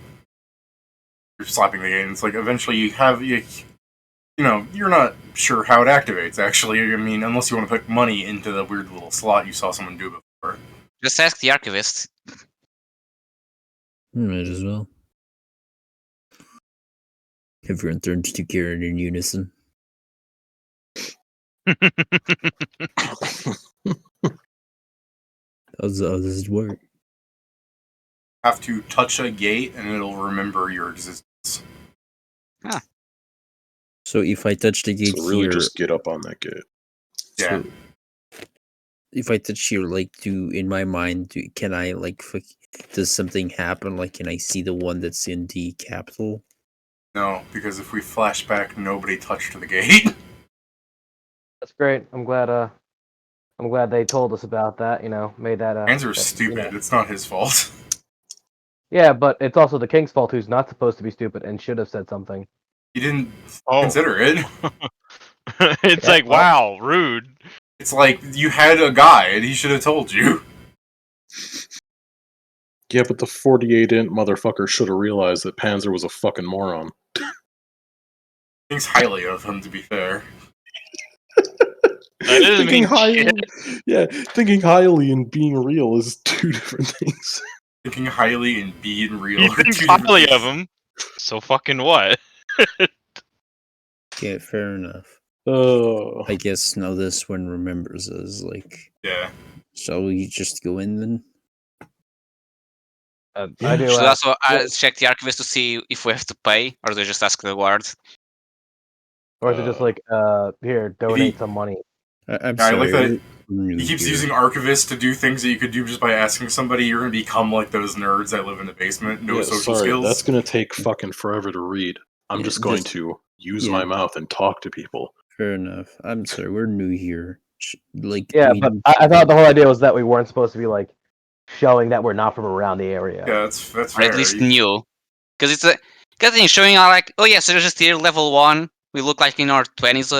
slapping the gate. And it's like eventually you're not sure how it activates. Actually, I mean, unless you want to put money into the weird little slot you saw someone do before. Just ask the archivist. Might as well. Everyone turns to Kieran in unison. How does it work? Have to touch a gate and it'll remember your existence. So if I touch the gate So really here, just get up on that gate. Yeah. so if I touch here, like, in my mind, can I does something happen? Like, can I see the one that's in the capital? No, because if we flash back, nobody touched the gate. That's great. I'm glad they told us about that. Made that. Panzer's that- stupid. It's not his fault. Yeah, but it's also the king's fault, who's not supposed to be stupid and should have said something. He didn't Oh, consider it. it's Yeah, like, wow, rude. It's like you had a guide. He should have told you. Yeah, but the 48-int motherfucker should have realized that Panzer was a fucking moron. Thinks highly of him, to be fair. That doesn't thinking mean highly, shit. yeah, thinking highly and being real is two different things. Thinking highly and being real. You are think two different highly of things. him. So fucking what? Yeah, fair enough. Oh, I guess now this one remembers us. Like, Yeah. shall we just go in then? I do. Should also yeah. check the archivist to see if we have to pay, or do we just ask the guard? Or is it just like, here, donate some money? I'm Yeah, I sorry. like that we're new He keeps here. using Archivist to do things that you could do just by asking somebody. You're going to become like those nerds that live in the basement, no yeah, social sorry, skills. that's gonna take fucking forever to read. I'm Yeah, just going this- to use yeah. my mouth and talk to people. Fair enough. I'm sorry. We're new here. Like, Yeah, we but don't- I thought the whole idea was that we weren't supposed to be like showing that we're not from around the area. Yeah, that's Or fair. at least new. Because it's a thing showing out like, oh yes, they're just here, level 1. We look like in our 20s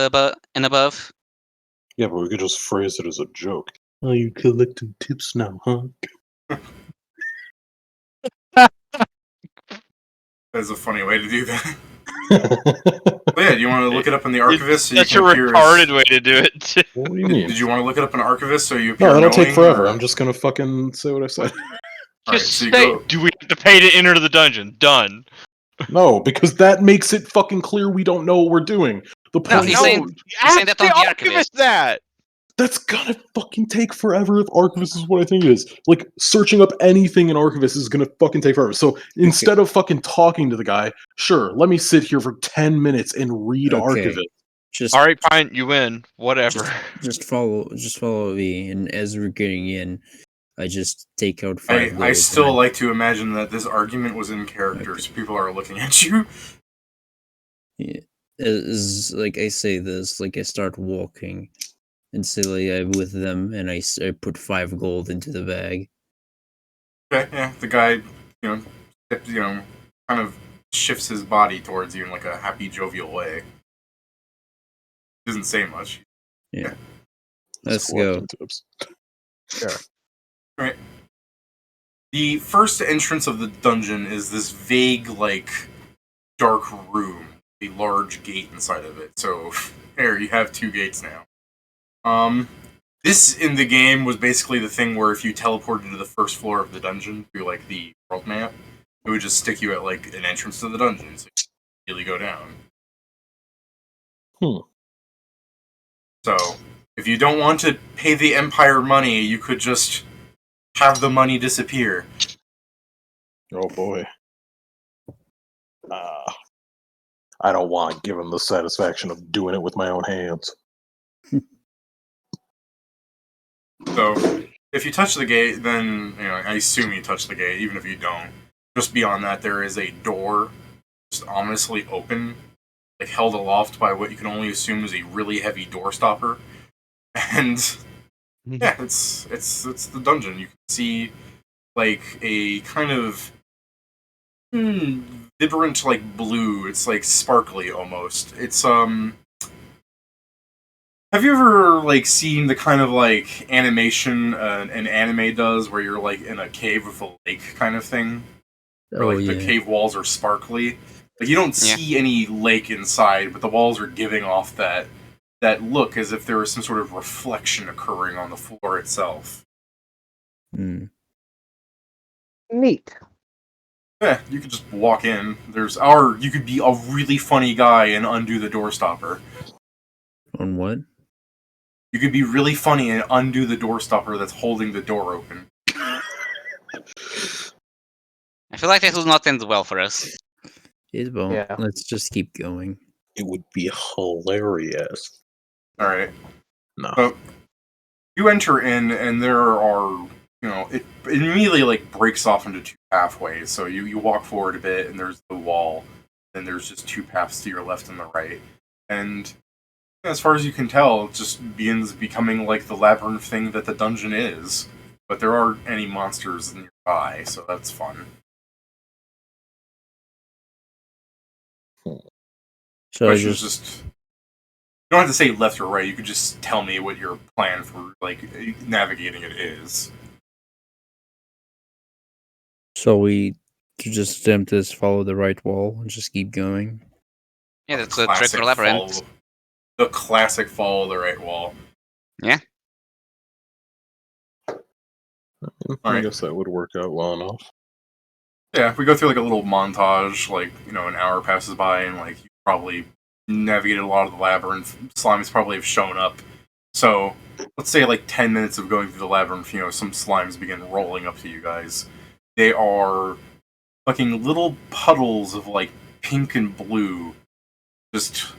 and above. Yeah, but we could just phrase it as a joke. Oh, you collecting tips now, huh? That's a funny way to do that. But yeah, do you want to look it up in the Archivist? So That's you a can appear retarded way to do it. What do you mean? Did you want to look it up in Archivist so you appear No, that'll take knowing, forever. or- I'm just gonna fucking say what I said. Alright, Just so you say, go- do we have to pay to enter the dungeon? Done. No, because that makes it fucking clear we don't know what we're doing. The No, point he's is, saying- saying that on the Archivist archivist. that. that's gonna fucking take forever if Archivist is what I think it is. Like, searching up anything in Archivist is gonna fucking take forever. So instead of fucking talking to the guy, sure, let me sit here for 10 minutes and read Okay. Archivist. just All right, fine, you win. Whatever. just follow me, and as we're getting in, I just take out 5 I gold still and like to imagine that this argument was in character, so people are looking at you. is like I say this, like I start walking, and say like I'm with them, and I put 5 gold into the bag. Okay, yeah, the guy, kind of shifts his body towards you in like a happy, jovial way. Doesn't say much. Let's Collecting go. tips. Right. The first entrance of the dungeon is this vague, like, dark room, a large gate inside of it. So, there, you have 2 gates now. This in the game was basically the thing where if you teleported to the first floor of the dungeon through, like, the world map, it would just stick you at, like, an entrance to the dungeon, so you really go down. So, if you don't want to pay the Empire money, you could just have the money disappear. Oh boy. I don't want to give him the satisfaction of doing it with my own hands. So, if you touch the gate, then, I assume you touch the gate, even if you don't. Just beyond that, there is a door, just ominously open, like held aloft by what you can only assume is a really heavy door stopper. And yeah, it's the dungeon. You can see like a kind of vibrant like blue. It's like sparkly almost. It's Have you ever like seen the kind of like animation an anime does, where you're like in a cave with a lake kind of thing, where Oh like the yeah. cave walls are sparkly? Like you don't Yeah. see any lake inside, but the walls are giving off that look as if there was some sort of reflection occurring on the floor itself. Mm. Neat. Yeah, you could just walk in. You could be a really funny guy and undo the door stopper. On what? You could be really funny and undo the door stopper that's holding the door open. I feel like that will not end well for us. It won't. Yeah. Let's just keep going. It would be hilarious. Alright. No. So, you enter in, and there are, it immediately, like, breaks off into two pathways. So you walk forward a bit, and there's the wall, and there's just two paths to your left and the right. And as far as you can tell, it just begins becoming like the labyrinth thing that the dungeon is. But there aren't any monsters nearby, so that's fun. So I Question is just just you don't have to say left or right. You could just tell me what your plan for like navigating it is. so we could just attempt to follow the right wall and just keep going. Yeah, that's a trick for labyrinth. The classic follow the right wall. I Alright. guess that would work out well enough. Yeah, if we go through like a little montage, like, an hour passes by and like you probably navigated a lot of the labyrinth. Slimes probably have shown up. So let's say like 10 minutes of going through the labyrinth, some slimes begin rolling up to you guys. They are fucking little puddles of like pink and blue just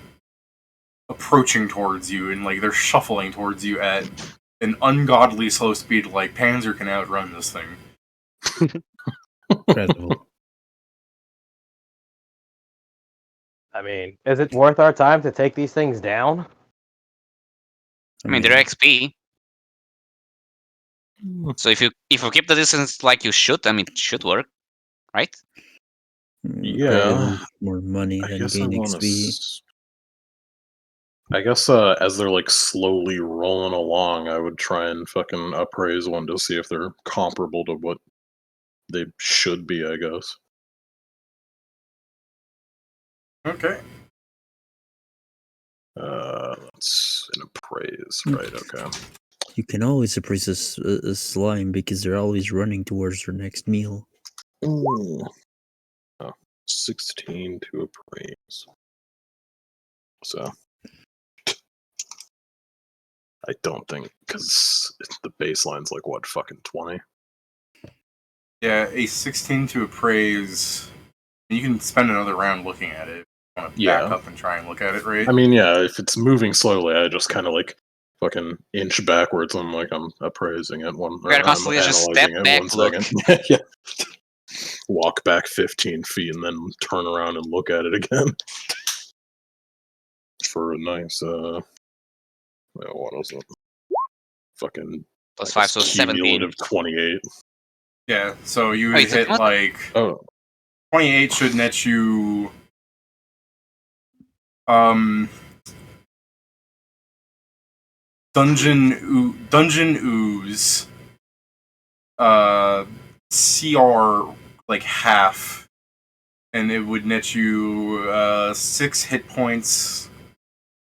approaching towards you, and like they're shuffling towards you at an ungodly slow speed. Like Panzer can outrun this thing. Incredible. I mean, is it worth our time to take these things down? I mean, they're XP. So if you keep the distance like you should, I mean, it should work, right? Yeah. probably lose more money I than guess I gain want XP. I guess as they're like slowly rolling along, I would try and fucking appraise one to see if they're comparable to what they should be, I guess. Okay. That's an appraise, right? Okay. You can always appraise a slime because they're always running towards their next meal. Oh, 16 to appraise. So I don't think, because the baseline's like what, fucking 20. Yeah, a 16 to appraise. You can spend another round looking at it. You want to back Yeah. up and try and look at it, right? I mean, yeah, if it's moving slowly, I just kind of like fucking inch backwards. I'm like, I'm appraising it one. gotta I'm constantly just step analyzing it back, 1 look. second. Yeah. Walk back 15 feet and then turn around and look at it again. For a nice, what was it? Fucking Plus I 5, guess so 17. cumulative 28. Yeah, so you Wait, hit what? like Oh, 28 should net you Dungeon Ooze CR like half, and it would net you 6 hit points,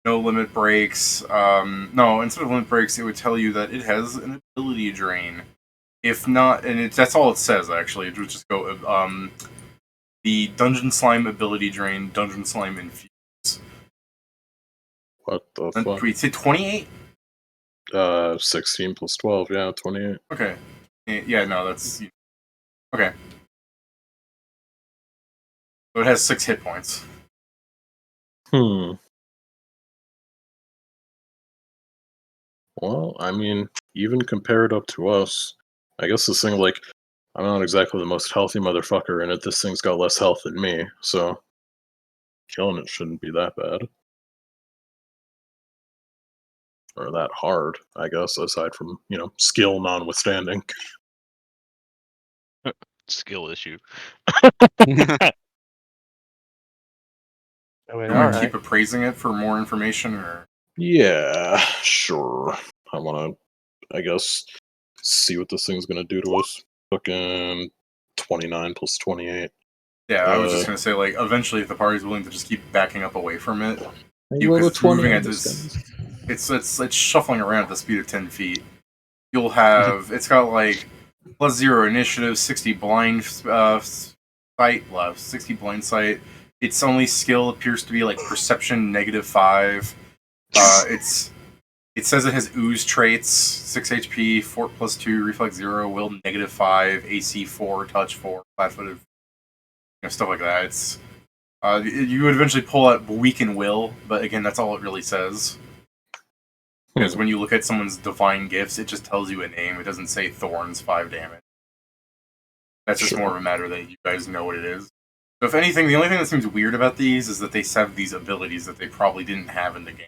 no limit breaks. No, instead of limit breaks, it would tell you that it has an ability drain. If not, and that's all it says actually. It would just go the Dungeon Slime ability drain, Dungeon Slime infuse. what the And fuck? wait, say 28? 16 plus 12, yeah, 28. Okay. Yeah, no, that's okay. So it has 6 hit points. Well, I mean, even compared up to us, I guess this thing, like, I'm not exactly the most healthy motherfucker in it. This thing's got less health than me, so killing it shouldn't be that bad. or that hard, I guess, aside from, skill notwithstanding. Skill issue. I mean, You all want to right. keep appraising it for more information, or Yeah, sure. I want to, I guess, see what this thing's going to do to us. Fucking 29 plus 28. yeah, I was just gonna say, like, eventually, if the party's willing to just keep backing up away from it, I you rolled a it's moving 20 at on this, this, guys. it's shuffling around at the speed of 10 feet. You'll have it's got like +0 initiative, 60 blind sight left, 60 blind sight. Its only skill appears to be like perception -5. It says it has ooze traits, 6 HP, fort +2, reflex 0, will -5, AC 4, touch 4, flat-footed, stuff like that. It's you would eventually pull out weaken will, but again, that's all it really says. Because when you look at someone's divine gifts, it just tells you a name. It doesn't say Thorns 5 damage. That's just more of a matter that you guys know what it is. So if anything, the only thing that seems weird about these is that they have these abilities that they probably didn't have in the game.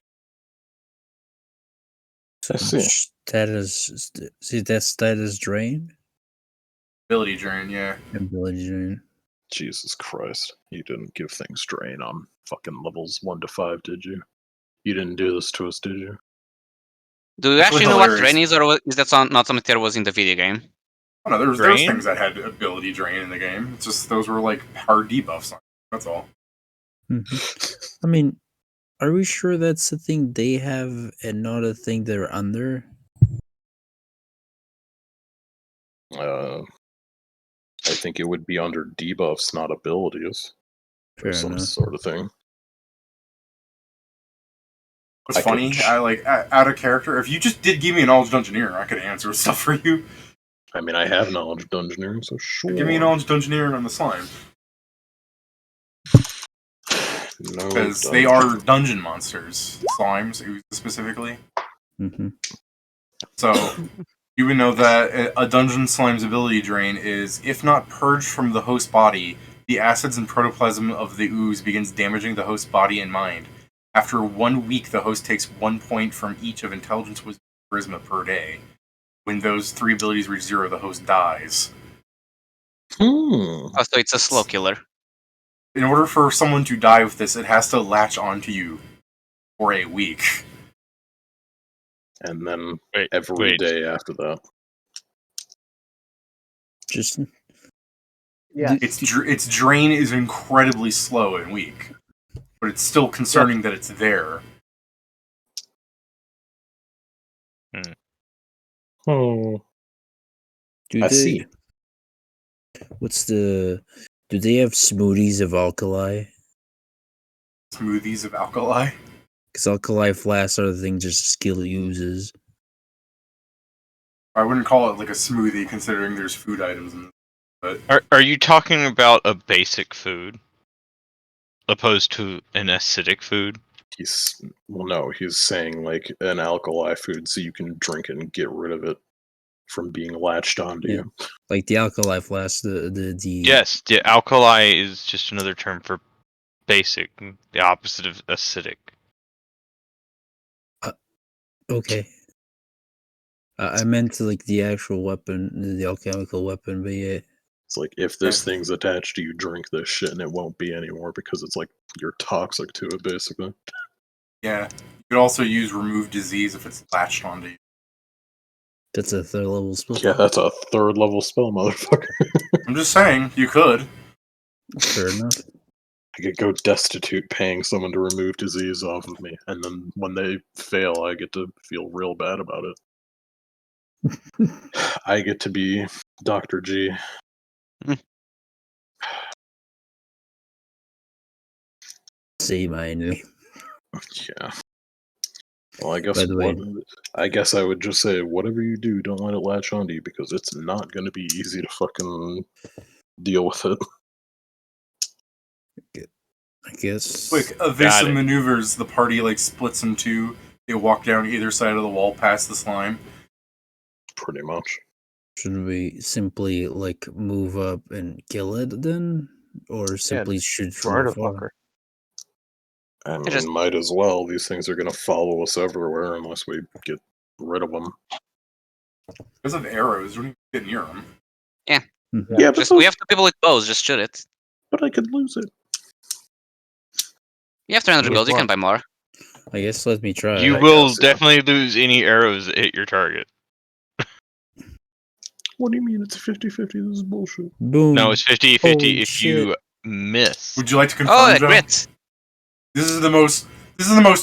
I see. Status drain. Ability drain, yeah. Ability drain. Jesus Christ. You didn't give things drain on fucking levels 1 to 5, did you? You didn't do this to us, did you? Do you It's actually really know what hilarious. drain is, or is that not something that was in the video game? Oh, no, there's Drain? things that had ability drain in the game. It's just those were like hard debuffs. That's all. I mean, are we sure that's a thing they have and not a thing they're under? I think it would be under debuffs, not abilities. Fair Or some enough. sort of thing. What's I funny, could- I like out of character. If you just did give me a knowledge dungeoneer, I could answer stuff for you. I mean, I have knowledge of dungeoneering, so sure. Give me a knowledge dungeoneer on the slime, No, because they are dungeon monsters. Slimes, specifically. Mm-hmm. So you would know that a dungeon slime's ability drain is, if not purged from the host body, the acids and protoplasm of the ooze begins damaging the host body and mind. After 1 week, the host takes 1 point from each of intelligence, wisdom, charisma per day. When those 3 abilities reach 0, the host dies. Oh, so it's a slow killer. In order for someone to die with this, it has to latch onto you for a week. And then Wait, every day after that. Just Yeah. Its drain is incredibly slow and weak, but it's still concerning that it's there. Oh, do I they? see. Do they have smoothies of alkali? Smoothies of alkali. Because alkali flasks are the thing just skill uses. I wouldn't call it like a smoothie, considering there's food items in it. Are you talking about a basic food opposed to an acidic food? He's saying like an alkali food so you can drink it and get rid of it from being latched onto Yeah. you. Like the alkali flask, the Yes, the alkali is just another term for basic, the opposite of acidic. Okay. I meant like the actual weapon, the alchemical weapon, but yeah. It's like, if this thing's attached to you, drink this shit and it won't be anymore because it's like you're toxic to it, basically. Yeah. You could also use remove disease if it's latched onto you. That's a 3rd level spell. Yeah, that's a 3rd level spell, motherfucker. I'm just saying, you could. Fair enough. I could go destitute paying someone to remove disease off of me, and then when they fail, I get to feel real bad about it. I get to be Dr. G. Say my name. Yeah. Well, I guess By the way- I guess I would just say, whatever you do, don't let it latch onto you because it's not going to be easy to fucking deal with it. I guess. Quick evasive maneuvers, the party like splits in two. They walk down either side of the wall past the slime. Pretty much. Should we simply like move up and kill it then, or simply shoot from Murder afar? fucker. I mean, just- might as well. These things are going to follow us everywhere unless we get rid of them. Because of arrows, you don't even get near them. Yeah, but, Just we have 2 people with bows. Just shoot it. but I could lose it. You have 300 Which gold. You can one? buy more. I guess let me try. You I will guess, yeah. definitely lose any arrows that hit your target. What do you mean it's 50-50? This is bullshit. Boom. No, it's 50-50 Holy if shit. you miss. Would you like to confirm, Oh, Joe? grit. This is the most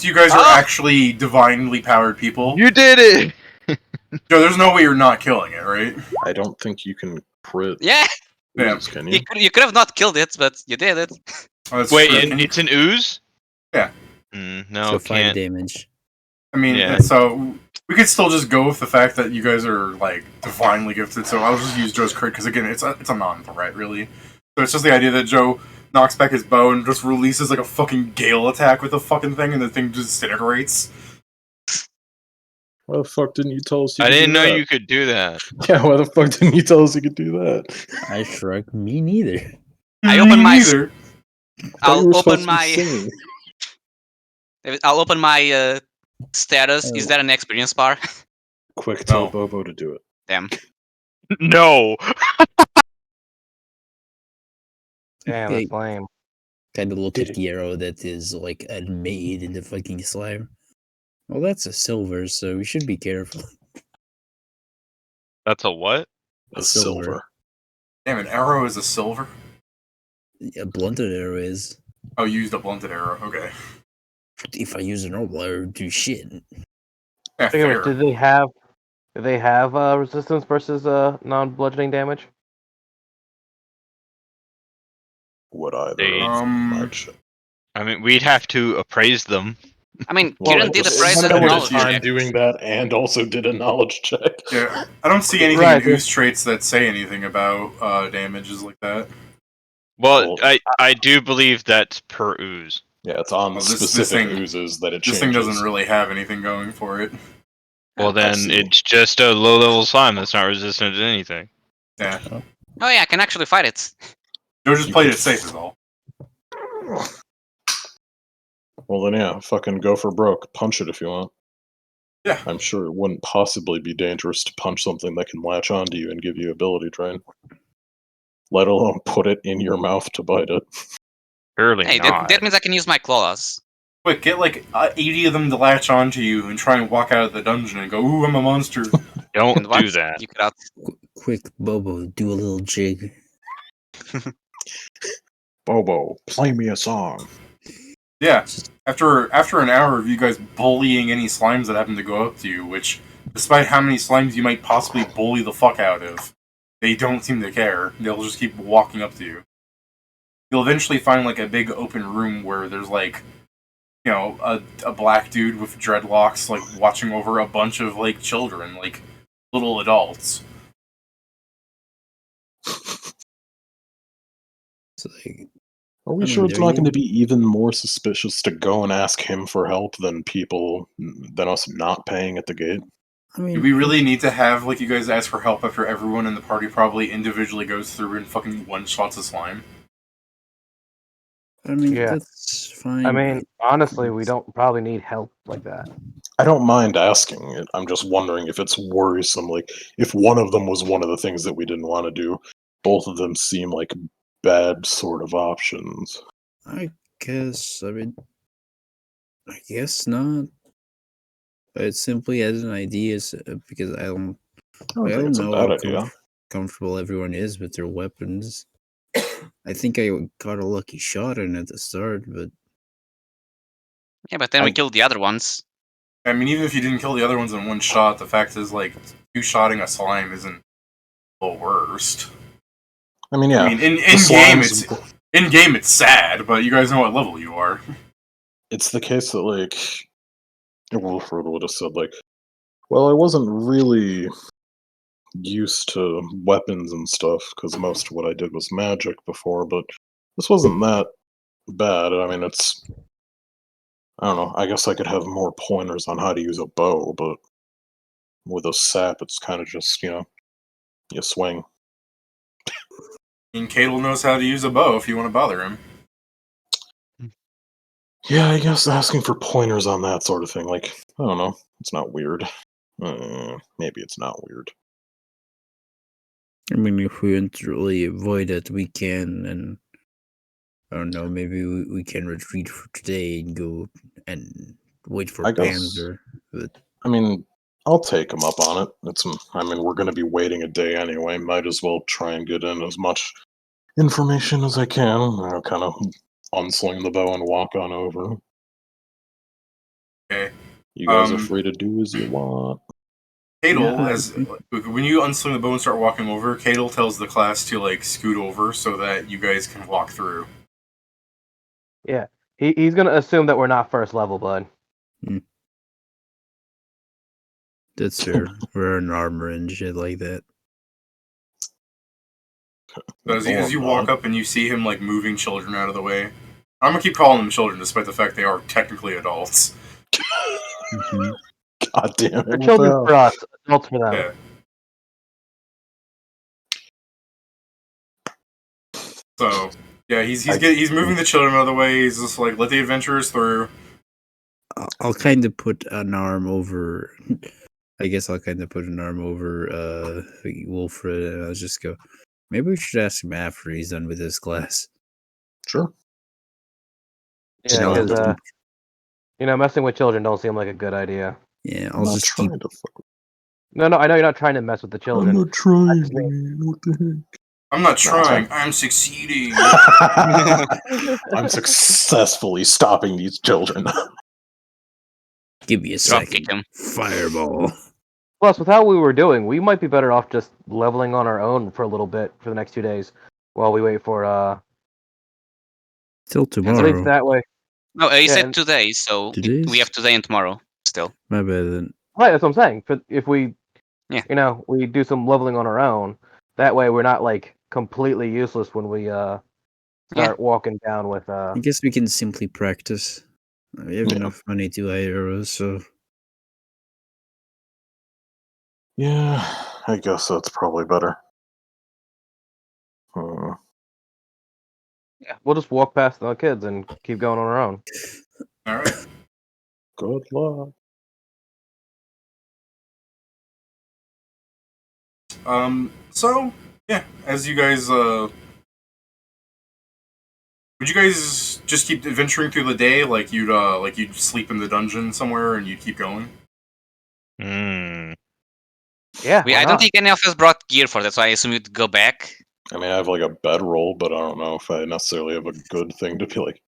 you guys are actually divinely powered people. You did it! Joe, there's no way you're not killing it, right? I don't think you can crit Yeah, Yeah. oozes, can you? you could have not killed it, but you did it. Oh, that's Wait, true. and Can you- it's an ooze? Yeah. No, So 5 can't. damage. I mean, Yeah. so we could still just go with the fact that you guys are like divinely gifted. So I'll just use Joe's crit because again, it's a non-threat really. So it's just the idea that Joe knocks back his bow and just releases like a fucking gale attack with the fucking thing, and the thing just disintegrates. Why the fuck didn't you tell us you I could didn't do know that? you could do that. Yeah, why the fuck didn't you tell us you could do that? I shrug. Me neither. I open my- Neither. Thought you were I'll open supposed to be my. singing. I'll open my status. Is Oh. that an experience bar? Quick, tell No. Bobo to do it. Damn. No! Damn, Hey, that's lame. kind of look at the arrow that is like made in the fucking slime. Well, that's a silver, so we should be careful. That's a what? A silver. silver. Damn, an arrow is a silver. A blunted arrow is. Oh, you used a blunted arrow. Okay. If I use a normal arrow, do shit. Yeah, Speaking of fair. which, do they have resistance versus non-bludgeoning damage? Would either They- of Um, much. I mean, we'd have to appraise them. I mean, Well, Kieran I did the just price spent and a spent knowledge time time check. doing that and also did a knowledge check. Yeah, I don't see anything Right, in Ooze traits that say anything about damages like that. Well, Well- I do believe that's per ooze. Yeah, it's on Well, this specific thing- oozes that it This changes. thing doesn't really have anything going for it. Well, I've then seen- it's just a low-level slime that's not resistant to anything. Yeah, Oh yeah, I can actually fight it. Joe just You played could- it safe is all. Well, then yeah, fucking go for broke. Punch it if you want. Yeah. I'm sure it wouldn't possibly be dangerous to punch something that can latch onto you and give you ability drain. Let alone put it in your mouth to bite it. Surely Hey, not. that means I can use my claws. Quick, get like 80 of them to latch onto you and try and walk out of the dungeon and go, "Ooh, I'm a monster." Don't And what? do that. You could out. Quick, Bobo, do a little jig. Bobo, play me a song. Yeah. After an hour of you guys bullying any slimes that happen to go up to you, which, despite how many slimes you might possibly bully the fuck out of, they don't seem to care. They'll just keep walking up to you. You'll eventually find like a big open room where there's like, you know, a black dude with dreadlocks like watching over a bunch of like children, like little adults. So, like, Are we I sure mean, it's there not going to you- be even more suspicious to go and ask him for help than us not paying at the gate? I mean, Do we really need to have like you guys ask for help after everyone in the party probably individually goes through and fucking one shots a slime? I mean, Yeah. that's fine. I mean, honestly, we don't probably need help like that. I don't mind asking it. I'm just wondering if it's worrisome. Like, if one of them was one of the things that we didn't want to do, both of them seem like bad sort of options. I guess. I mean, I guess not. It's simply as an idea, because I don't I don't I think don't it's a know bad how idea. comfortable everyone is with their weapons. I think I got a lucky shot in at the start, but Yeah, but then we I- killed the other ones. I mean, even if you didn't kill the other ones in one shot, the fact is, like, two-shotting a slime isn't the worst. I mean, yeah, I mean, in the game, slimes- in game it's sad, but you guys know what level you are. it's the case that, like, Wilfred would have said, like, well, I wasn't really used to weapons and stuff, because most of what I did was magic before, but this wasn't that bad. I mean, I don't know, I guess I could have more pointers on how to use a bow, but with a sap, it's kind of just, you swing. And Cadle knows how to use a bow if you want to bother him. Yeah, I guess asking for pointers on that sort of thing, like, I don't know, it's not weird. Maybe it's not weird. I mean, if we want to really avoid it, we can, and I don't know, maybe we can retreat for today and go and wait for I guess- Panzer. But I mean, I'll take him up on it. We're going to be waiting a day anyway. Might as well try and get in as much information as I can. Kind of unsling the bow and walk on over. Okay. You guys are free to do as you want. Cadel, Yeah. as when you unsling the bow and start walking over, Cadel tells the class to like scoot over so that you guys can walk through. Yeah, he's gonna assume that we're not first level, bud. that's fair. We're in armor and shit like that. So as you Or walk not. up and you see him like moving children out of the way, I'm gonna keep calling them children despite the fact they are technically adults. Mhm. God damn it. They're what children the for us, adults for them. Yeah. So yeah, he's moving the children out of the way. He's just like, let the adventurers through. I'll kind of put an arm over. I guess I'll kind of put an arm over Wilfred, and I'll just go. Maybe we should ask him after he's done with his class. Sure. Yeah, No, because I'm messing with children don't seem like a good idea. Yeah, I'll not just keep. trying to fuck. No, I know you're not trying to mess with the I'm children. not trying, just mean- man. What the I'm not it's trying. fine. I'm succeeding. heck? I'm successfully stopping these children. Give me a Drop second. kick him. Fireball. Plus, with how we were doing, we might be better off just leveling on our own for a little bit for the next 2 days while we wait for Till at least tomorrow. that way. No, he Yeah, said and- 2 days, so 2 days? we have today and tomorrow still. My bad then. Right, that's what I'm saying. If we, Yeah. we do some leveling on our own, that way we're not like completely useless when we start walking down with I guess we can simply practice. We have Yeah. enough money to hire arrows, so Yeah, I guess that's probably better. Yeah, we'll just walk past the kids and keep going on our own. All right. Good luck. So yeah, as you guys would you guys just keep adventuring through the day, like you'd sleep in the dungeon somewhere and you'd keep going? Hmm. Yeah, I don't think any of us brought gear for that, so I assume you'd go back. I mean, I have like a bedroll, but I don't know if I necessarily have a good thing to be like.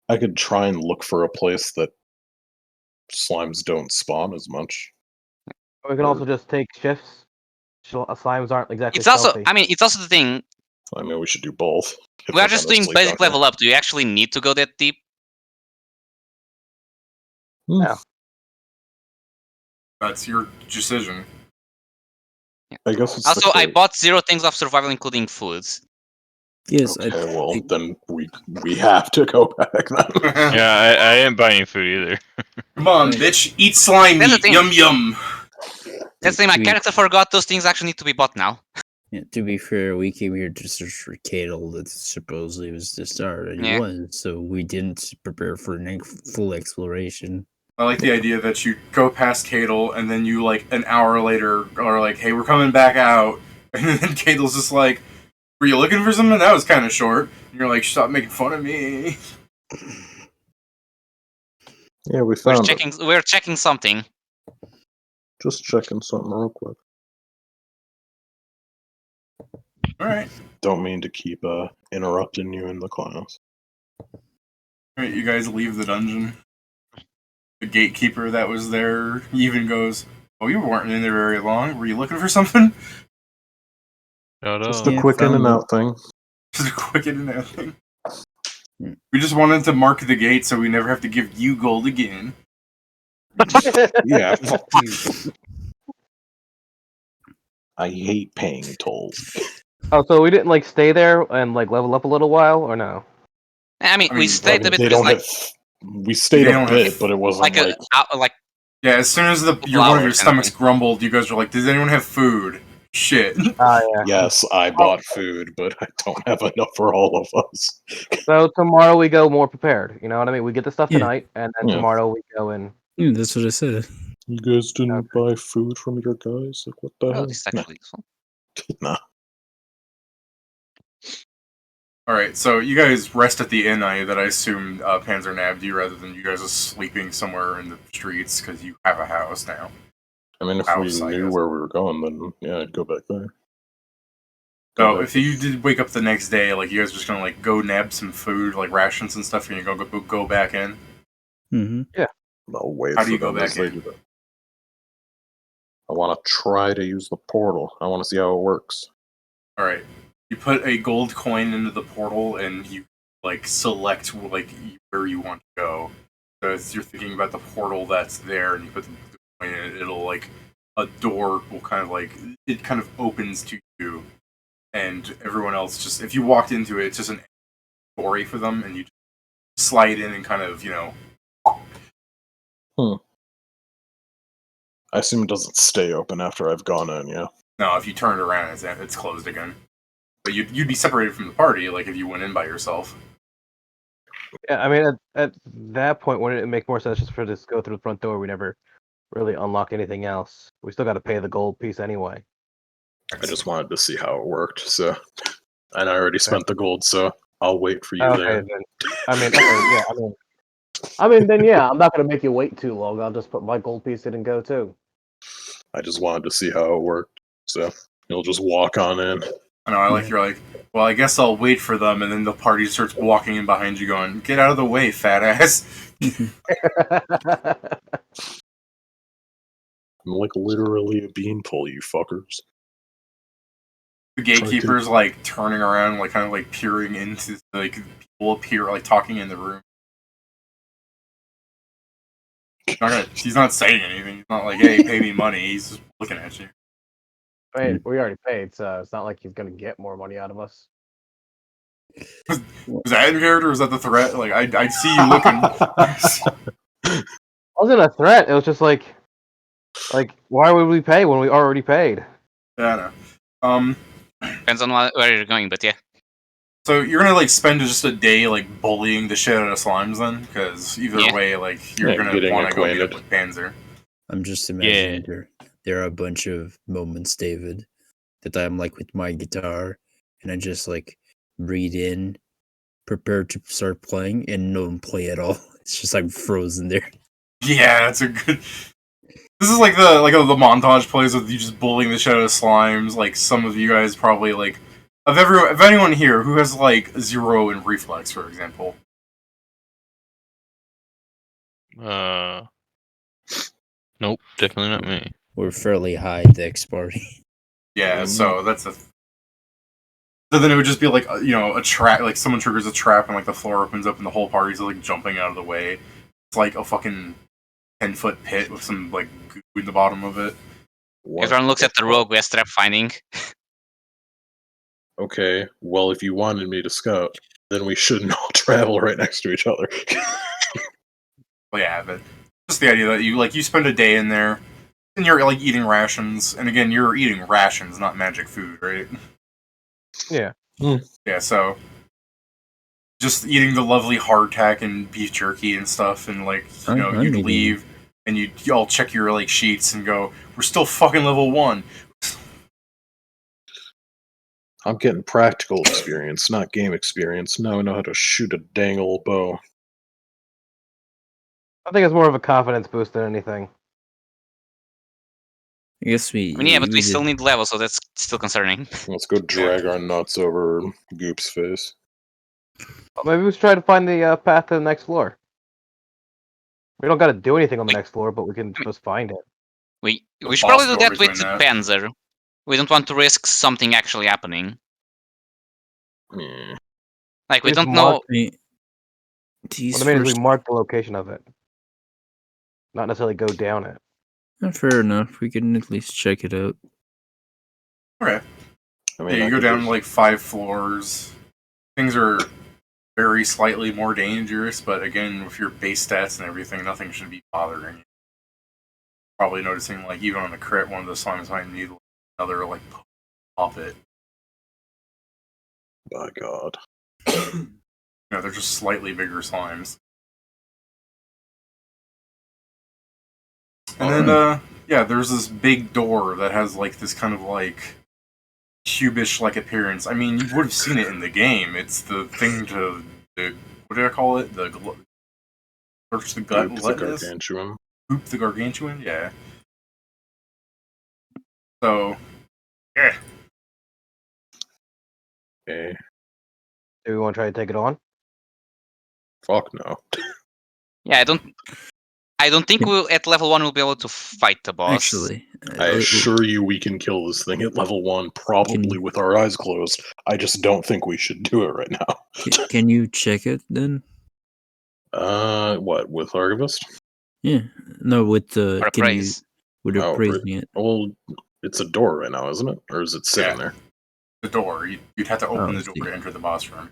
I could try and look for a place that slimes don't spawn as much. we can also just take shifts. Slimes aren't exactly It's also, stealthy. I mean, it's also the thing. I mean, we should do both. if We are we're just gonna doing sleep basic out here. level up. Do you actually need to go that deep? That's your decision. I guess it's Also, the I case. bought 0 things of survival, including foods. yes, Okay, well I then we have to go back then. Yeah, I didn't buy any food either. Come on, bitch, eat slime That's the meat. thing. Yum yum. That's the thing, my we- character forgot those things actually need to be bought now. Yeah, to be fair, we came here to search for Cadel that supposedly was the start, and Yeah. it was, so we didn't prepare for full exploration. I like the idea that you go past Cadel and then you like an hour later are like, hey, we're coming back out, and then Cadel's just like, were you looking for something? That was kind of short. And you're like, stop making fun of me. Yeah, we found it. We're checking something. Just checking something real quick. All right. Don't mean to keep interrupting you in the class. Alright, you guys leave the dungeon. The gatekeeper that was there even goes, oh, you weren't in there very long. Were you looking for something? Shut Just up. a quick in and found out thing. Just a quick in and out thing. Hmm. We just wanted to mark the gate so we never have to give you gold again. Yeah, fuck you. I hate paying tolls. Oh, so we didn't like stay there and like level up a little while, or no? I mean, I we mean, stayed a bit They because, don't like, we stayed They a don't bit, have- but it wasn't like, like like Yeah, as soon as one of your hours, stomachs kinda grumbled, you guys were like, does anyone have food? shit. Ah, yeah. Yes, I bought food, but I don't have enough for all of us. So tomorrow we go more prepared. You know what I mean? We get the stuff Yeah. tonight, and then Yeah. tomorrow we go and. Yeah, that's what I said. You guys didn't buy food from your guys? Like, what the Oh, hell? this is actually useful. Nah. All right, so you guys rest at the inn that I assume Panzer nabbed you rather than you guys are sleeping somewhere in the streets because you have a house now. I mean, if House, I we knew guess. where we were going, then yeah, I'd go back there. So if you did wake up the next day, like you guys are just gonna like go nab some food, like rations and stuff, and you go back in. Mm-hmm. I'll wait How do for you go them as back they in? do that. I want to try to use the portal. I want to see how it works. All right, you put a gold coin into the portal, and you like select like where you want to go. So as you're thinking about the portal that's there, and you put the coin in it, it'll like a door will kind of opens to you, and everyone else just if you walked into it, it's just an story for them, and you just slide in and kind of I assume it doesn't stay open after I've gone in, yeah? No, if you turn it around, it's closed again. But you'd be separated from the party, like if you went in by yourself. Yeah, I mean, at that point, wouldn't it make more sense just for this to go through the front door? We never really unlock anything else. We still got to pay the gold piece anyway. I just wanted to see how it worked, so... And I already spent the gold, so I'll wait for you there. Then. I mean, okay, yeah, I mean, then yeah, I'm not gonna make you wait too long. I'll just put my gold piece in and go too. I just wanted to see how it worked, so you'll just walk on in. I know, you're like, well, I guess I'll wait for them, and then the party starts walking in behind you going, get out of the way, fat ass. I'm like literally a beanpole, you fuckers. The gatekeeper's like turning around, like kind of like peering into like people appear like talking in the room. He's not saying anything. He's not like, hey, pay me money. He's just looking at you. I mean, we already paid, so it's not like he's gonna get more money out of us. Was that in character or was that the threat? Like, I see you looking. It wasn't a threat. It was just like, why would we pay when we already paid? Yeah, I know. Depends on where you're going, but yeah. So you're gonna like spend just a day like bullying the shit out of slimes then, because either Yeah. way, like you're Yeah, gonna getting want to go meet acquainted. up with Panzer. I'm just imagining there are a bunch of moments, David, that I'm like with my guitar, and I just like read in, prepare to start playing, and no one play at all. It's just like frozen there. Yeah, that's a good. This is like the montage plays with you just bullying the shit out of slimes. Like some of you guys probably like of anyone here who has like 0 in reflex, for example. Nope, definitely not me. We're fairly high dex party. Yeah, so that's a. So then it would just be like a trap. Like someone triggers a trap and like the floor opens up and the whole party's like jumping out of the way. It's like a fucking 10-foot pit with some like goo in the bottom of it. What Everyone looks at the fuck? rogue we are trap finding. Okay, well, if you wanted me to scout, then we shouldn't all travel right next to each other. Well, yeah, but just the idea that you spend a day in there and you're like eating rations, and again you're eating rations, not magic food, right? Yeah. Yeah, so just eating the lovely hardtack and beef jerky and stuff, and like I'm you'd eating- leave and you all check your like sheets and go, we're still fucking level 1. I'm getting practical experience, not game experience. Now I know how to shoot a dang old bow. I think it's more of a confidence boost than anything. I guess we. I mean, yeah, but we did- still need levels, so that's still concerning. Let's go drag our nuts over Goop's face. Well, maybe we should try to find the path to the next floor. We don't got to do anything on the next floor, but we can just find it. We The should boss probably do that door's with doing that. Panzer. We don't want to risk something actually happening. Hmm. Like, we Just don't know. I mean, these What I mean is first- we mark the location of it, not necessarily go down it. Fair enough. We can at least check it out. Okay. I mean, Yeah, I you go could down just- like 5 floors. Things are very slightly more dangerous, but again, with your base stats and everything, nothing should be bothering you. Probably noticing, like, even on the crit, one of the slimes might need another like puppet. My God. They're just slightly bigger slimes. And then there's this big door that has like this kind of like cubish like appearance. I mean, you would have seen it in the game. It's the thing to what do I call it? Search the gut. Goop the Gargantuan. Goop the Gargantuan. Yeah. So, yeah. Okay. Do we want to try to take it on? Fuck no. Yeah, I don't think we'll at level 1 we'll be able to fight the boss. Actually, I assure you we can kill this thing at level 1, probably with our eyes closed. I just don't think we should do it right now. can you check it then? What, with Archivist? Yeah, no, with the Or praise. with appraising it. Well, it's a door right now, isn't it? Or is it sitting there? The door. You'd have to open the door see. to enter the boss room.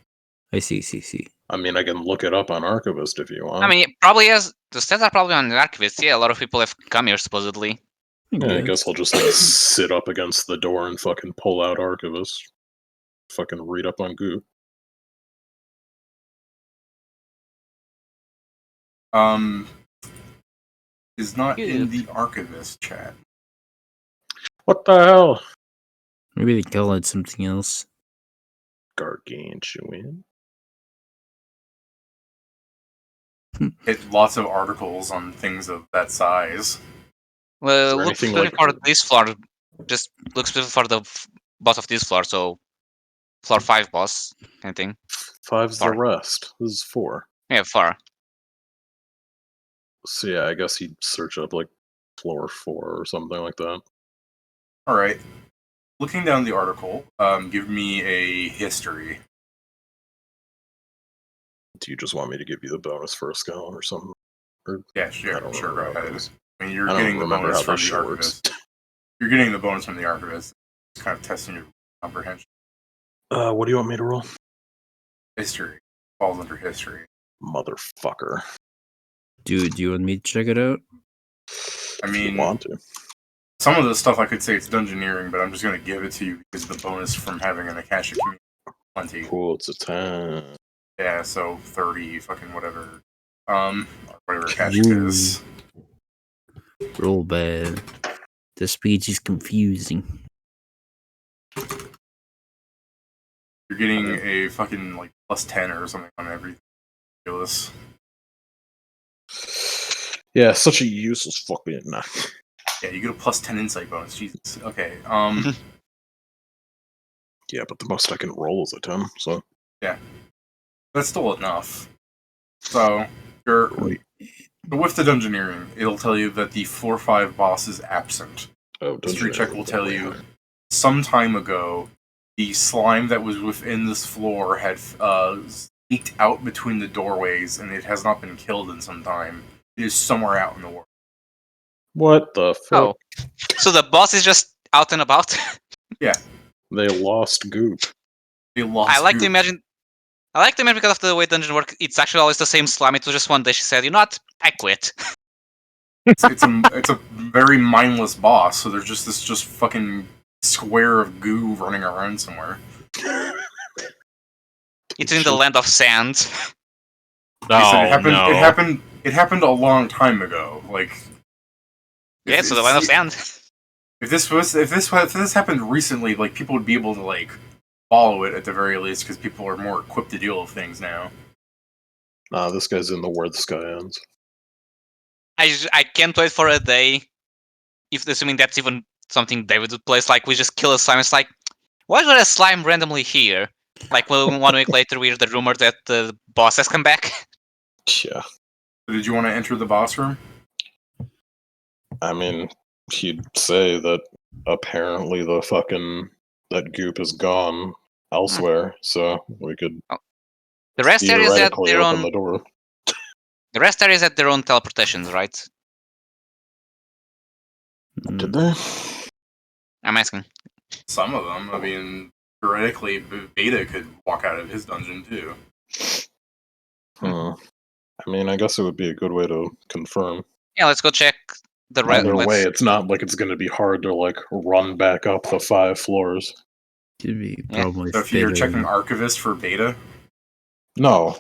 I see. I mean, I can look it up on Archivist if you want. I mean, it probably has the stats are probably on the Archivist. Yeah, a lot of people have come here supposedly. I guess I'll just like sit up against the door and fucking pull out Archivist. Fucking read up on Goop. Is not in the Archivist chat. What the hell? Maybe they call it something else. Gargantuan. It lots of articles on things of that size. Well, there look anything specifically like- for this floor. Just look specifically for the boss of this floor. So, floor 5 boss, kind of thing. 5's the 4. rest. This is 4. Yeah, 4. So yeah, I guess he'd search up like floor 4 or something like that. All right. Looking down the article, give me a history. Do you just want me to give you the bonus for a skull or something? Yeah, I sure, don't sure. Go remember how it ahead. is. I mean, you're I don't getting the remember bonus how from this the shit works. Archivist. You're getting the bonus from the Archivist. It's kind of testing your comprehension. What do you want me to roll? History falls under history. Motherfucker. Dude, do you want me to check it out? I If you mean, want to. some of the stuff I could say it's dungeoneering, but I'm just going to give it to you because the bonus from having an Akashic community is 20. Cool, it's a 10. Yeah, so 30, fucking whatever. Whatever Akashic Ooh. is. Roll bad. The speech is confusing. You're getting a fucking like plus 10 or something on everything. Ridiculous. Yeah, such a useless fucking. Nah. Yeah, you get a plus 10 insight bonus. Jesus. Okay. Yeah, but the most I can roll is a 10, so. That's still enough. So, you're Wait. with the dungeoneering, it'll tell you that the 4-5 boss is absent. Oh, History check will tell you some time ago, the slime that was within this floor had leaked out between the doorways, and it has not been killed in some time. It is somewhere out in the world. What the fuck? Oh, so the boss is just out and about. They lost Goop. They lost. I like to Goop. imagine. I like to imagine because of the way dungeon work. It's actually always the same slime. It was just one day she said, "You know what? I quit." It's a very mindless boss. So there's just this fucking square of goo running around somewhere. It's in the land of sand. Like I said, Oh, no. It happened a long time ago. Like Yeah, so the land of sand. If this happened recently, like people would be able to like follow it at the very least because people are more equipped to deal with things now. Nah, this guy's in the where the sky ends. I can't wait for a day, if assuming that's even something David would play. It's like we just kill a slime. It's like, why is there a slime randomly here? Like, well, 1 week later, we hear the rumor that the boss has come back. Yeah. Did you want to enter the boss room? I mean, he'd say that apparently that Goop is gone elsewhere, so we could The rest areas had theoretically their open own. the door. The rest areas had their own teleportations, right? Did they? I'm asking. Some of them. I mean, theoretically, Beta could walk out of his dungeon too. I mean, I guess it would be a good way to confirm. Yeah, let's go check the red. Either way, it's not like it's going to be hard to like run back up the 5 floors. Could be Yeah. probably. So if you're better checking than- Archivist for beta, No,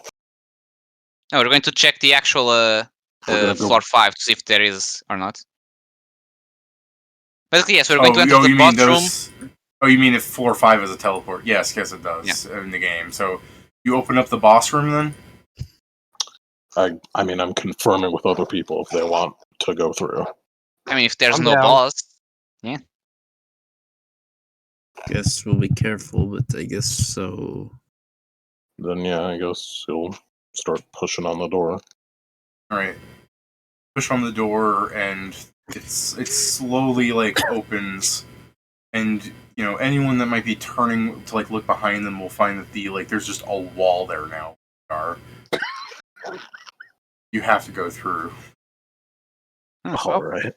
No, we're going to check the actual We're gonna go- floor 5 to see if there is or not. Basically, yes, we're oh, going to enter the you mean bathroom. those? Oh, you mean if floor 5 is a teleport? Yes, it does in the game. So you open up the boss room then. I mean, I'm confirming with other people if they want to go through. I mean, if there's I'm no down. boss. Guess we'll be careful, but I guess so. Then yeah, I guess you'll start pushing on the door. All right. Push on the door, and it slowly like opens, and you know anyone that might be turning to like look behind them will find that there's just a wall there now. You have to go through, All right.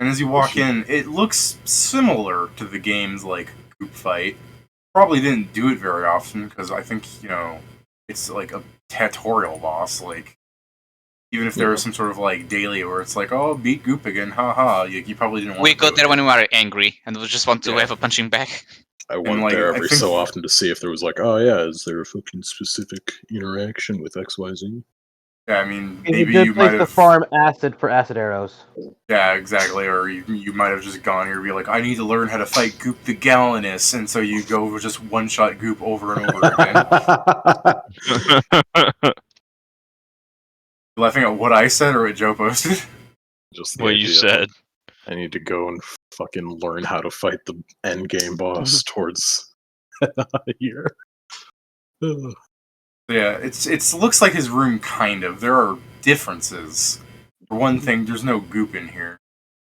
and as you walk in, it looks similar to the game's like group fight. Probably didn't do it very often because I think it's like a tutorial boss. Like even if there was some sort of like daily where it's like, oh, beat Goop again, haha. You probably didn't want. We to got do there it. when we were angry and we just want to Yeah. have a punching bag. I went like, there I every think- so often to see if there was like, oh yeah, is there a fucking specific interaction with XYZ? Yeah, I mean, It's a maybe good you place might to have. farm acid for acid arrows. Yeah, exactly. Or you might have just gone here and be like, I need to learn how to fight Goop the Gallinus, and so you go just one shot Goop over and over again. You laughing at what I said or what Joe posted? Just the What you idea. said. I need to go and fucking learn how to fight the end game boss towards here. Ugh. Yeah, it looks like his room kind of. There are differences. For one thing, there's no Goop in here.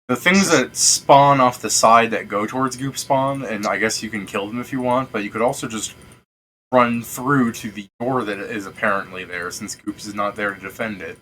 The things that spawn off the side that go towards Goop spawn, and I guess you can kill them if you want, but you could also just run through to the door that is apparently there, since Goop is not there to defend it.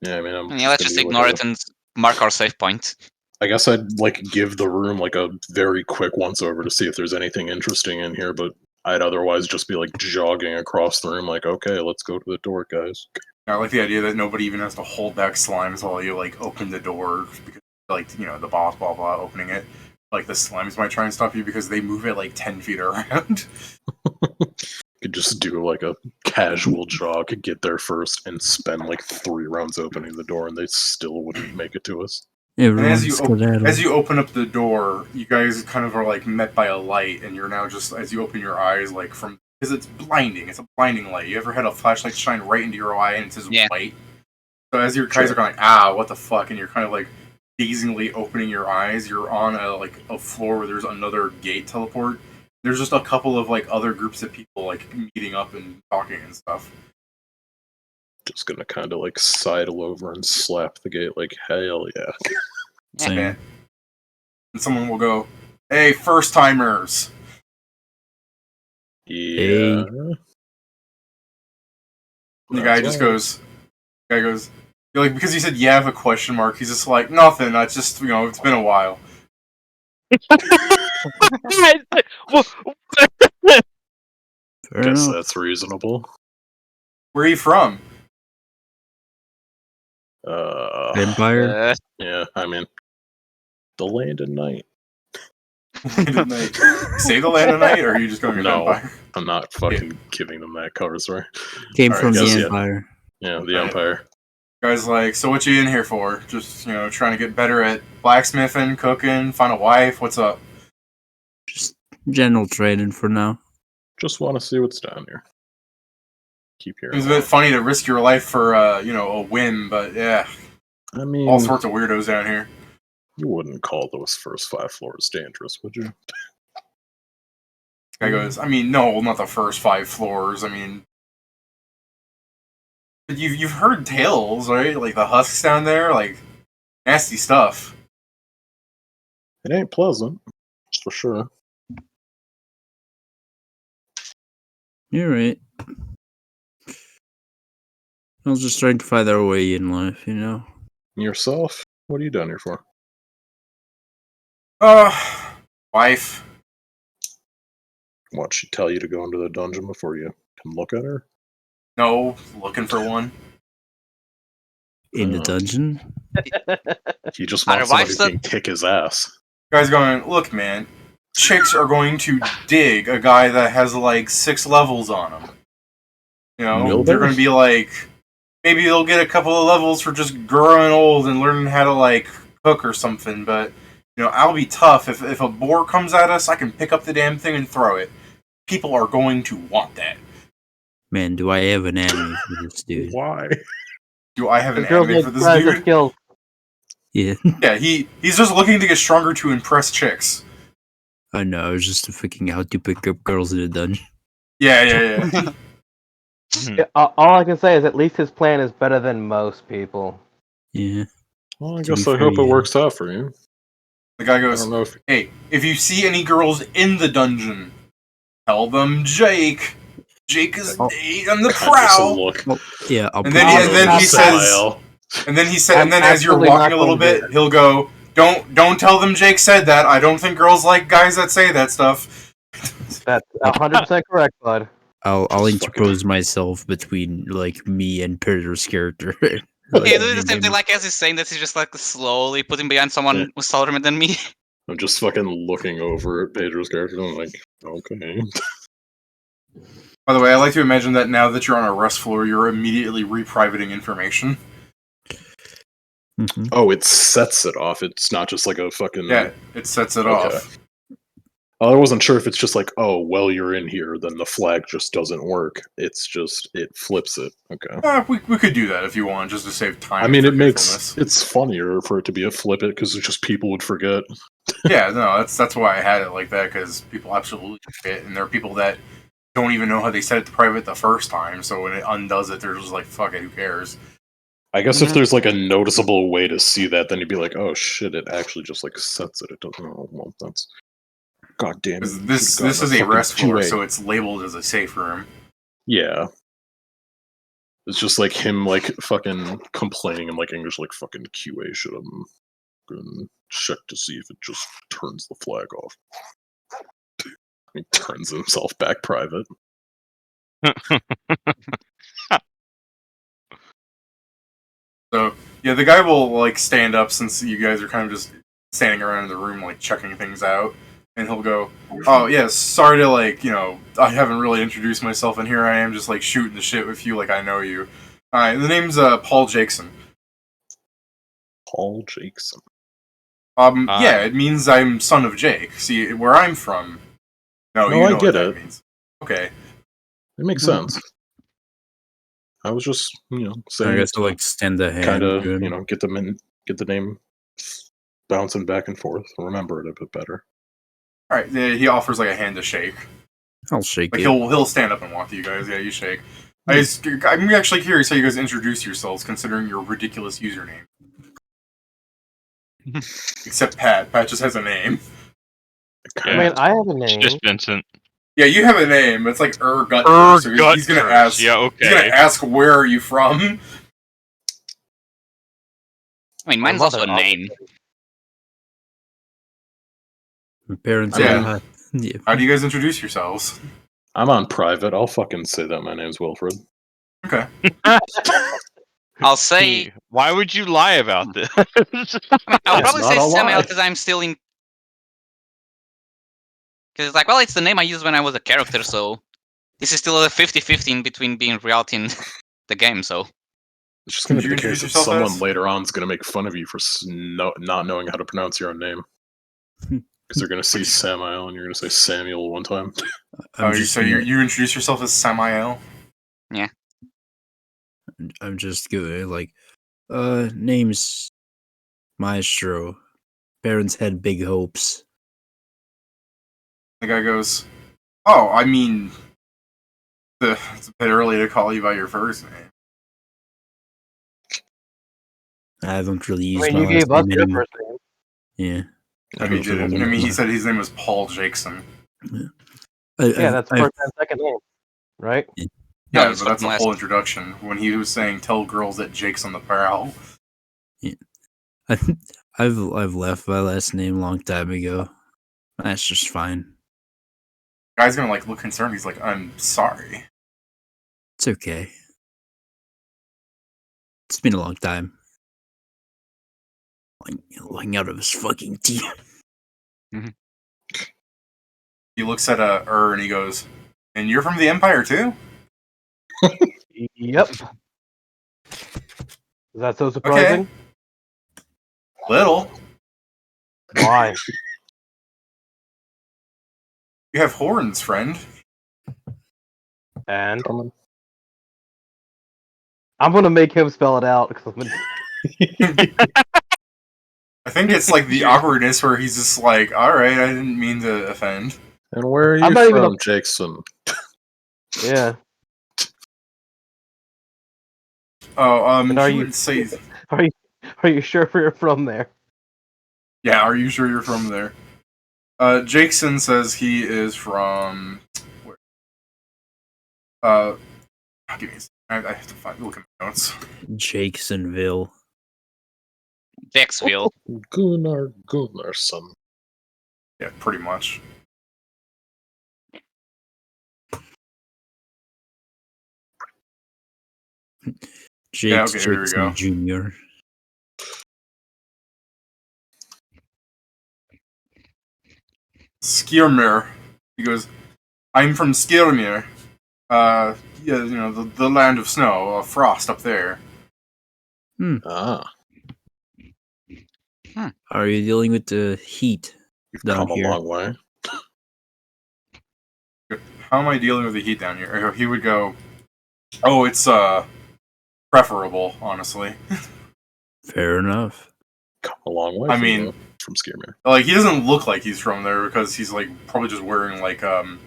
Yeah, I mean, I'm Yeah, let's just gonna be ignore like it and mark our save point. I guess I'd like give the room like a very quick once over to see if there's anything interesting in here, but I'd otherwise just be like jogging across the room, like, okay, let's go to the door, guys. I like the idea that nobody even has to hold back slimes while you like open the door because the boss blah blah opening it. Like the slimes might try and stop you because they move it like 10 feet around. Could just do like a casual jog, get there first, and spend like 3 rounds opening the door, and they still wouldn't make it to us. Everyone's As you open up the door, you guys kind of are like met by a light, and you're now just as you open your eyes, like from because it's blinding. It's a blinding light. You ever had a flashlight shine right into your eye and it says Yeah. white? So as your guys are going, what the fuck, and you're kind of like dazingly opening your eyes, you're on a floor where there's another gate teleport. There's just a couple of like other groups of people like meeting up and talking and stuff. Just gonna kind of like sidle over and slap the gate, like, hell yeah. Same. And someone will go, "Hey, first timers!" Yeah. And the guy just goes, you're like, because he said, "Yeah," have a question mark. He's just like, "Nothing. I just, it's been a while." Fair Guess enough. that's reasonable. Where are you from? Empire. Yeah, I mean, the land of night. Land of Night. Say the Land of Night, or are you just going to No. Empire? I'm not fucking giving them that cover story. Came Alright, from guess, the yeah. Empire. Yeah, the Right. Empire. Guys, like, so what you in here for? Just, trying to get better at blacksmithing, cooking, find a wife. What's up? Just general trading for now. Just want to see what's down here. Keep hearing. It's a bit funny to risk your life for, a whim, but yeah, I mean, all sorts of weirdos down here. you wouldn't call those first 5 floors dangerous, would you? Guy goes, I mean, no, not the first 5 floors. I mean, but you've heard tales, right? Like the husks down there, like nasty stuff. It ain't pleasant, that's for sure. You're right. I was just trying to find our way in life, you know? And yourself? What are you down here for? Wife. What, she tell you to go into the dungeon before you can look at her? No, looking for one. In the dungeon? He just Our wants somebody wives who can kick his ass. Guy's going, look, man, chicks are going to dig a guy that has like 6 levels on him. You know, Will they're they? going to be like, maybe they'll get a couple of levels for just growing old and learning how to like cook or something. But you know, I'll be tough. If a boar comes at us, I can pick up the damn thing and throw it. People are going to want that. Man, do I have an anime for this dude? Why? Do I have an The girls anime make for this tries their dude? skills. Yeah, Yeah, he's just looking to get stronger to impress chicks. I know. It's just freaking how to pick up girls in a dungeon. Yeah. Mhm. Yeah, all I can say is at least his plan is better than most people. Yeah. Well, I To be guess I fair, hope it yeah. works out for you. The guy I goes, don't know if hey, if you see any girls in the dungeon, tell them Jake. Jake is Oh. on the God, just a prowl. look. Well, yeah, I'll And put then it and on then the he side. says- And then he said, I'm and then as you're absolutely walking not a little going to bit, he'll go, "Don't tell them Jake said that. I don't think girls like guys that say that stuff." That's 100% correct, bud. I'll Just interpose myself between like me and Predator's character. He's Like, doing the same thing, like as he's saying that he's just like slowly putting behind someone who's taller than me. I'm just fucking looking over at Pedro's character and I'm like, okay. By the way, I like to imagine that now that you're on a rest floor, you're immediately reprivating information. Mhm. Oh, it sets it off. It's not just like a fucking. Yeah, it sets it Okay. off. I wasn't sure if it's just like, oh, well, you're in here, then the flag just doesn't work. It's just, it flips it. Okay. We could do that if you want, just to save time. I mean, and it makes forgetfulness. it's funnier for it to be a flip it because it's just people would forget. Yeah, no, that's why I had it like that, because people absolutely forget, and there are people that don't even know how they set it to private the first time, so when it undoes it, they're just like, fuck it, who cares? I guess if Mhm. there's like a noticeable way to see that, then you'd be like, oh shit, it actually just like sets it. It doesn't. Oh, well, that's. God damn it. 'Cause you this should've gotten is a fucking rest floor, 2A. so it's labeled as a safe room. Yeah. It's just like him like fucking complaining in like English like fucking QA should have checked to see if it just turns the flag off. He turns himself back private. So yeah, the guy will like stand up since you guys are kind of just standing around in the room like checking things out, and he'll go, "Oh yeah, sorry to like I haven't really introduced myself, and here I am just like shooting the shit with you like I know you. All right, the name's Paul Jackson. Paul Jackson. Yeah, it means I'm son of Jake. See where I'm from. No, No, you I know get what that it. means. Okay, It makes sense. I was just, saying I guess it I'll like extend the hand kind of, to him. get the name bouncing back and forth. Remember it a bit better. all right. Yeah, he offers like a hand to shake. I'll shake Like it. he'll stand up and walk to you guys. Yeah, you shake. I'm actually curious how you guys introduce yourselves, considering your ridiculous username. Except Pat. Pat just has a name. I Yeah. mean, I have a It's name. just Vincent. Yeah, you have a name. It's like Gutford. So he's gonna Gutford. ask. Yeah, He's gonna okay. ask, "Where are you from?" I mean, mine's My also a mother name. My parents Yeah. are hot. Yeah. How do you guys introduce yourselves? I'm on private. I'll fucking say that my name's Wilfred. Okay. I'll say, Why would you lie about this? I mean, I'll It's probably not say a Samuel lie. because I'm still in. Because it's like, well, it's the name I used when I was a character, so this is still a 50-50 in between being reality and the game. So It's just going Did to you be the case introduce that yourself someone as? later on is going to make fun of you for not knowing how to pronounce your own name. Because they're going to see Samael and you're going to say Samuel one time. I'm You just so you introduce yourself as Samael. I'm just good. Like, name's Maestro. Parents had big hopes. The guy goes, "Oh, I mean, it's a bit early to call you by your first name." I don't really use I mean, my you last gave us name your anymore. first name. Yeah. I mean, don't know. he said his name was Paul Jackson. Yeah, that's first and second name, right? No, Yeah, it's but that's a fucking whole last. introduction. When he was saying, "Tell girls that Jake's on the prowl." I've left my last name a long time ago. That's just fine. Guy's gonna like look concerned. He's like, "I'm sorry." It's okay. It's been a long time. lying out of his fucking teeth. He looks at and he goes, "And you're from the Empire too?" Yep. Is that so surprising? Little. Why? You have horns, friend. And Coming. I'm gonna make him spell it out. 'Cause I think it's like the awkwardness where he's just like, "Alright, I didn't mean to offend." And where are you I'm not even from, Jackson? yeah. Oh, And are he you- would say, Are you sure you're from there? yeah, are you sure you're from there? Jackson says he is from where? Give me a second. I have to look at my notes. Jacksonville. Dexville. Gunnar Gunnarsson. Yeah, pretty much. Jake okay, here we go. Jackson Jr. Skirmir. He goes, "I'm from Skirmir. Yeah, you know, the land of snow, frost up there." Ah, Are you dealing with the heat you've down come here? a long way. How am I dealing with the heat down here? He would go, "Oh, it's preferable, honestly." Fair enough. Come a long way. I mean, from Skirmir. Like, he doesn't look like he's from there because he's like probably just wearing like so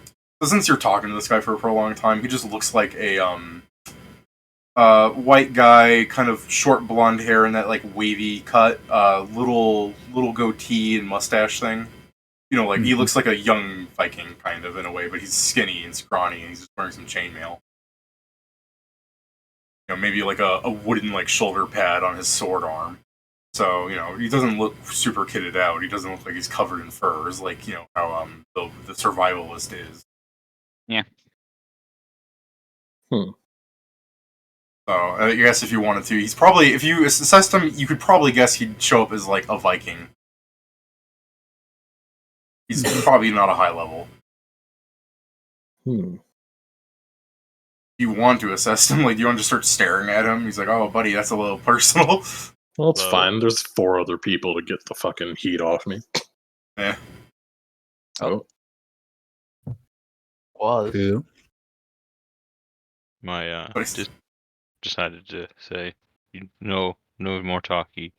since you're talking to this guy for a prolonged time, he just looks like a white guy, kind of short blonde hair and that like wavy cut, little goatee and mustache thing. You know, like he looks like a young Viking kind of in a way, but he's skinny and scrawny and he's just wearing some chainmail. You know, maybe like a wooden like shoulder pad on his sword arm. So, you know, he doesn't look super kitted out. He doesn't look like he's covered in furs, like, you know, how the survivalist is. Yeah. Hmm. So, I guess if you wanted to, he's probably, if you assessed him, you could probably guess he'd show up as, like, a Viking. He's probably not a high level. Hmm. You want to assess him, like, you want to just start staring at him. He's like, "Oh, buddy, that's a little personal." Well, it's Well- fine. There's 4 other people to get the fucking heat off me. Yeah. Oh, Was. Who? My But it's- just decided to say, no more talkie.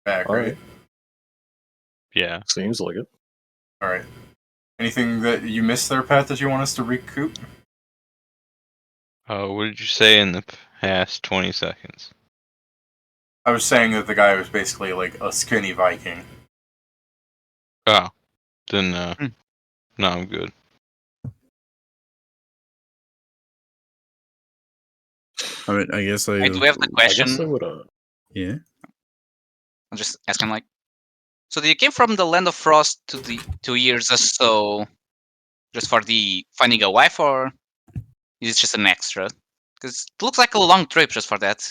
Back, all right? right. Yeah. Seems like it. Alright. Anything that you missed there, Pat, that you want us to recoup? What did you say in the past 20 seconds? I was saying that the guy was basically, like, a skinny Viking. Oh, then no, I'm good. I mean, I guess I. I do have the I guess I question. would Yeah. I'll just ask him like, so you came from the land of frost to the 2 years or so, just for the finding a wife, or is it just an extra? Because it looks like a long trip just for that.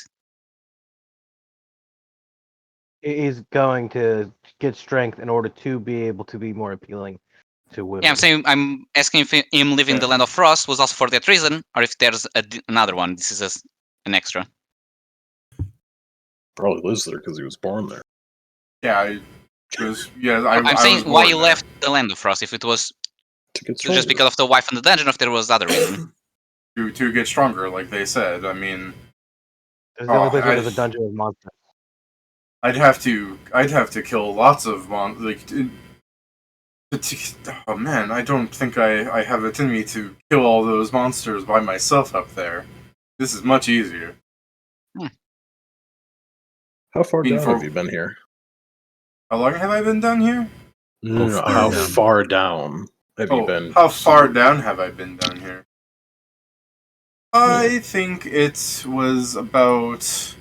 He's going to get strength in order to be able to be more appealing to women. Yeah, I'm asking if him leaving the land of frost was also for that reason, or if there's another one. This is just an extra. probably lives there because he was born there. Yeah, I'm saying why you left the land of frost. If it was To get just stronger. because of the wife in the dungeon, or if there was other reason. to get stronger, like they said. I mean, There's the only place where I- there's a dungeon with monsters. I'd have to kill lots of oh man, I don't think I have it in me to kill all those monsters by myself up there. This is much easier. How far Being down for- have you been here? How long have I been down here? No, how far down have you Oh, been? how far down have I been down here? I think it was about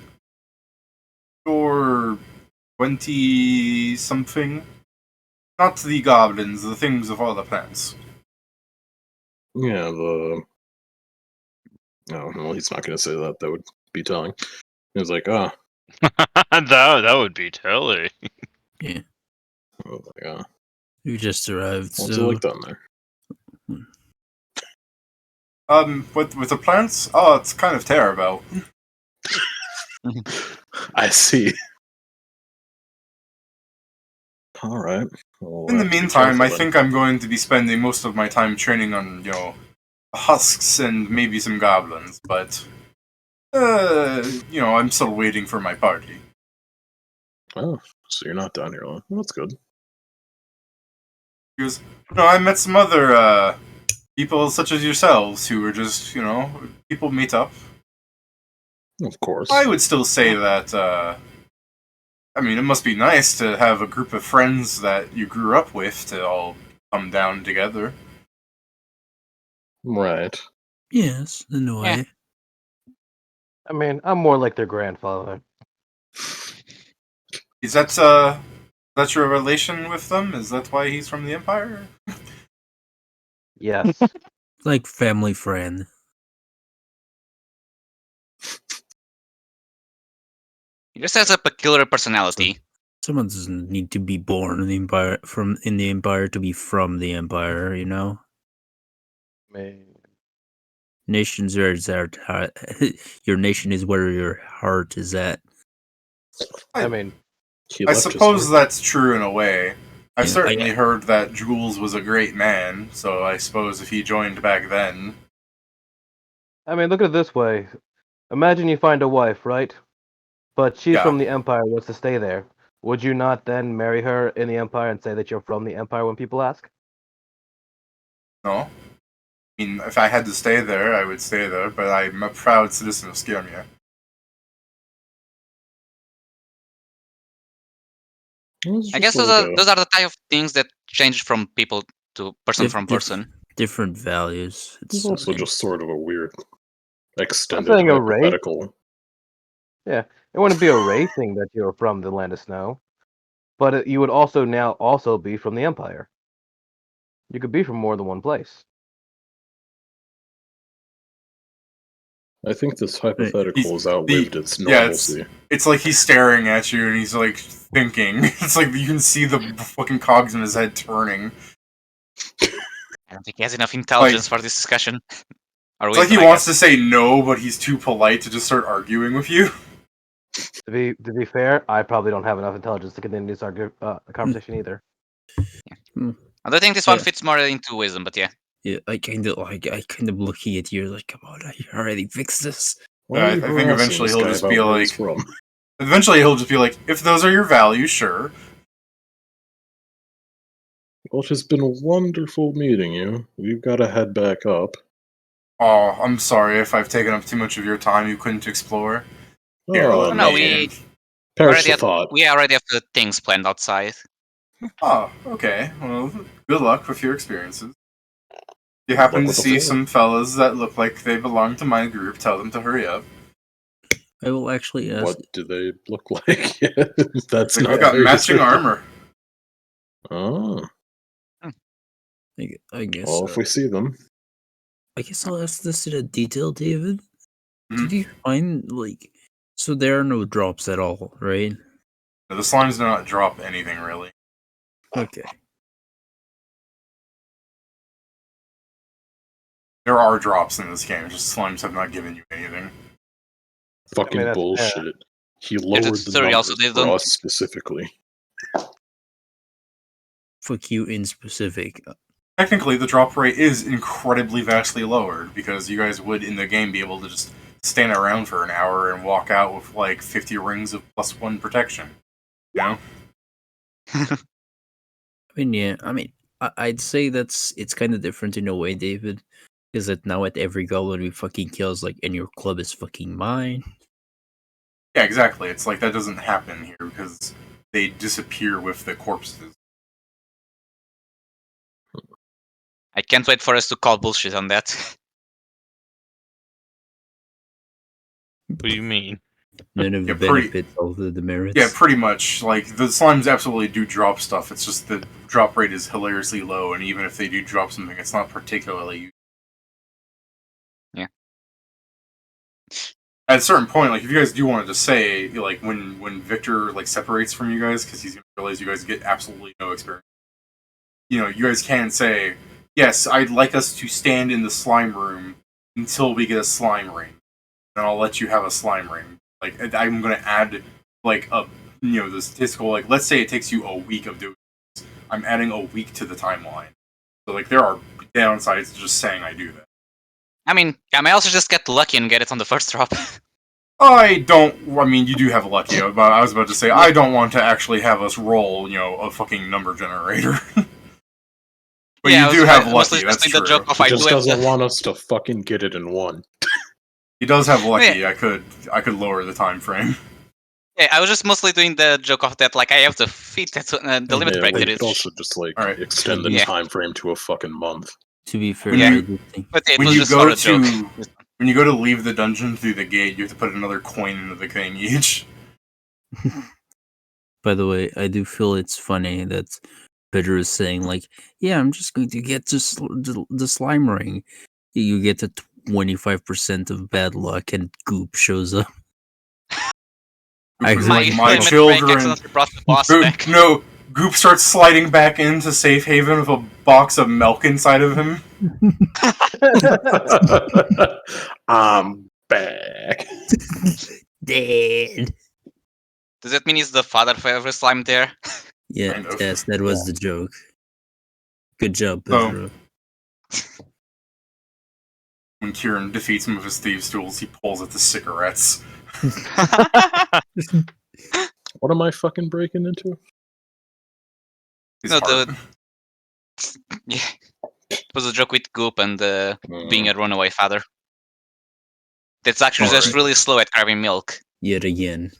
or 20 something. Not the goblins, the things of all the plants. Yeah, the. No, well, he's not going to say that. That would be telling. He was like, that would be telly. Oh my god. You just arrived, What's it so like down there? With the plants, oh, it's kind of terrible. I see. All right. Well, In the have to be meantime, I careful then. think I'm going to be spending most of my time training on, husks and maybe some goblins, but, I'm still waiting for my party. Oh, so you're not down here long. Well, that's good. Because, I met some other, people such as yourselves who were just, people meet up. Of course. I would still say that, it must be nice to have a group of friends that you grew up with to all come down together. Right. yes, in a way. I mean, I'm more like their grandfather. Is that your relation with them? Is that why he's from the Empire? Yes. Like family friend. He just has a peculiar personality. Someone doesn't need to be born in the empire to be from the empire, you know? Nations are your nation is where your heart is at. I mean, He I left his suppose heart. that's true in a way. I've Yeah, certainly heard that Jules was a great man, so I suppose if he joined back then. look at it this way. Imagine you find a wife, right? But she's Yeah. from the Empire, wants to stay there. Would you not then marry her in the Empire and say that you're from the Empire when people ask? No? I mean, if I had to stay there, I would stay there, but I'm a proud citizen of Skirmia. I guess those are the type of things that change from people to person from person. Different values. It's also just sort of a weird extended saying a race. hypothetical. It wouldn't be a race thing that you're from the Land of Snow, but you would also now also be from the Empire. You could be from more than one place. I think this hypothetical has outlived its yeah, normalcy. It's like he's staring at you and he's like thinking. It's like you can see the fucking cogs in his head turning. I don't think he has enough intelligence for this discussion. It's like he wants to say no, but he's too polite to just start arguing with you. To be fair, I probably don't have enough intelligence to continue this conversation either. I don't think this one fits more into wisdom, but yeah. Yeah, I kind of looking at you like, come on, I already fixed this. Yeah, I think eventually he'll just be like, if those are your values, sure. Well, it has been wonderful meeting you. We've got to head back up. Oh, I'm sorry if I've taken up too much of your time you couldn't explore. Here, Oh, let no, me- perish the thought. We already have the things planned outside. Oh, okay. Well, good luck with your experiences. If you happen to with the see floor. some fellas that look like they belong to my group, tell them to hurry up. I will actually ask. What do they look like? That's Like, not we've got very matching descriptive. armor. Oh, I guess. well, if we see them. I guess I'll ask this in a detail, David. Mhm. Did you find so there are no drops at all, right? The slimes do not drop anything, really. Okay. There are drops in this game, just slimes have not given you anything. Fucking that's fair. bullshit. He lowered a the theory numbers also, they for don't- us specifically. Fuck you in specific. Technically, the drop rate is incredibly vastly lowered, because you guys would, in the game, be able to just stand around for an hour and walk out with, 50 rings of +1 protection. You know? I'd say it's kind of different in a way, David. Is that now at every goblin we fucking kills, and your club is fucking mine? Yeah, exactly. It's like that doesn't happen here, because they disappear with the corpses. I can't wait for us to call bullshit on that. What do you mean? None of the Yeah, pretty- benefits, all the demerits. Yeah, pretty much. The slimes absolutely do drop stuff, it's just the drop rate is hilariously low, and even if they do drop something, it's not particularly... at a certain point, like if you guys do want to just say, like when Victor like separates from you guys because he's gonna realize you guys get absolutely no experience. You know, you guys can say, yes, I'd like us to stand in the slime room until we get a slime ring, and I'll let you have a slime ring. Like I'm gonna add like the statistical, like let's say it takes you a week of doing this. I'm adding a week to the timeline. So like there are downsides to just saying I do that. I mean, I may also just get lucky and get it on the first drop. I mean, you do have lucky, but I was about to say, I don't want to actually have us roll, a fucking number generator. But Yeah, you do have mostly lucky, just that's the true. joke of He I just do have doesn't the- want us to fucking get it in one. He does have lucky, Yeah. I could lower the time frame. Yeah, I was just mostly doing the joke of that, like I have the feat that's the limit Yeah, break we that could is. also just like Alright. extend the Yeah. time frame to a fucking month. To be fair, When I you- do think But it When was you just go sort of joke. to when you go to leave the dungeon through the gate, you have to put another coin into the thing each. By the way, I do feel it's funny that Peter is saying like, "Yeah, I'm just going to get the slime ring." You get the 25% of bad luck, and Goop shows up. I Goop was heard like, you. my limit break children. accidentally brought the boss Goop, back. no, Goop starts sliding back into Safe Haven with a box of milk inside of him. I'm back. Dead. Does that mean he's the father for every slime there? Yeah, Kind of. yes, that was the joke. Good job, So- Pedro. When Kieran defeats him with his thieves' tools, he pulls at the cigarettes. What am I fucking breaking into? His No, heart. Yeah. It was a joke with Goop and being a runaway father. That's actually just Alright. really slow at grabbing milk. Yet again.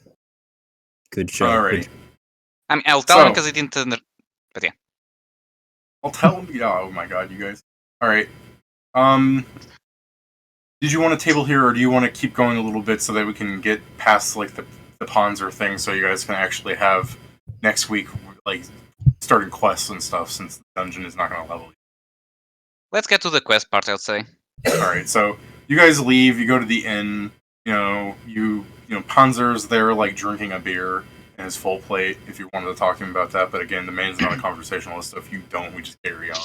Good job. Alrighty. I mean, I'll tell him So- because he didn't. I'll tell him. Yeah, oh my god, you guys. Alright. Did you want a table here, or do you want to keep going a little bit so that we can get past like the Ponzer thing, so you guys can actually have next week like starting quests and stuff, since the dungeon is not going to level you. Let's get to the quest part, I'll say. Alright, so you guys leave, you go to the inn, Panzer's there like drinking a beer in his full plate if you wanted to talk to him about that, but again, the man's not a conversationalist, so if you don't, we just carry on.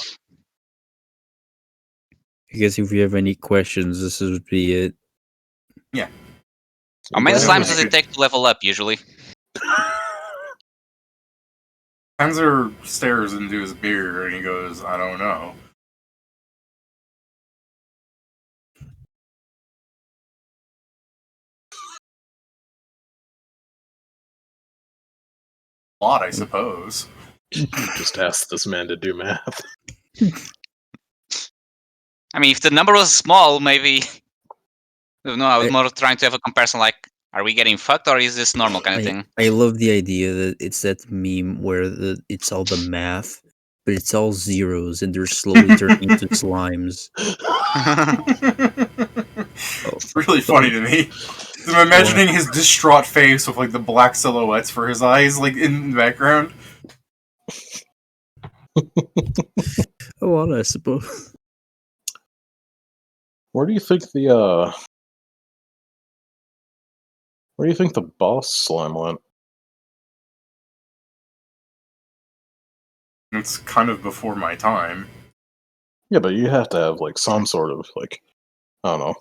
I guess if you have any questions, this would be it. How many Yeah, slimes you does it could- take to level up, usually? Panzer stares into his beer and he goes, I don't know. A lot, I suppose. Just ask this man to do math. I mean, if the number was small, maybe. No, I was more trying to have a comparison like, are we getting fucked or is this normal kind of thing? I love the idea that it's that meme where it's all the math, but it's all zeros and they're slowly turning into slimes. It's really funny to me. I'm imagining his distraught face with like the black silhouettes for his eyes, like in the background. Oh, well, I suppose. Where do you think the boss slime went? It's kind of before my time. Yeah, but you have to have like some sort of like, I don't know,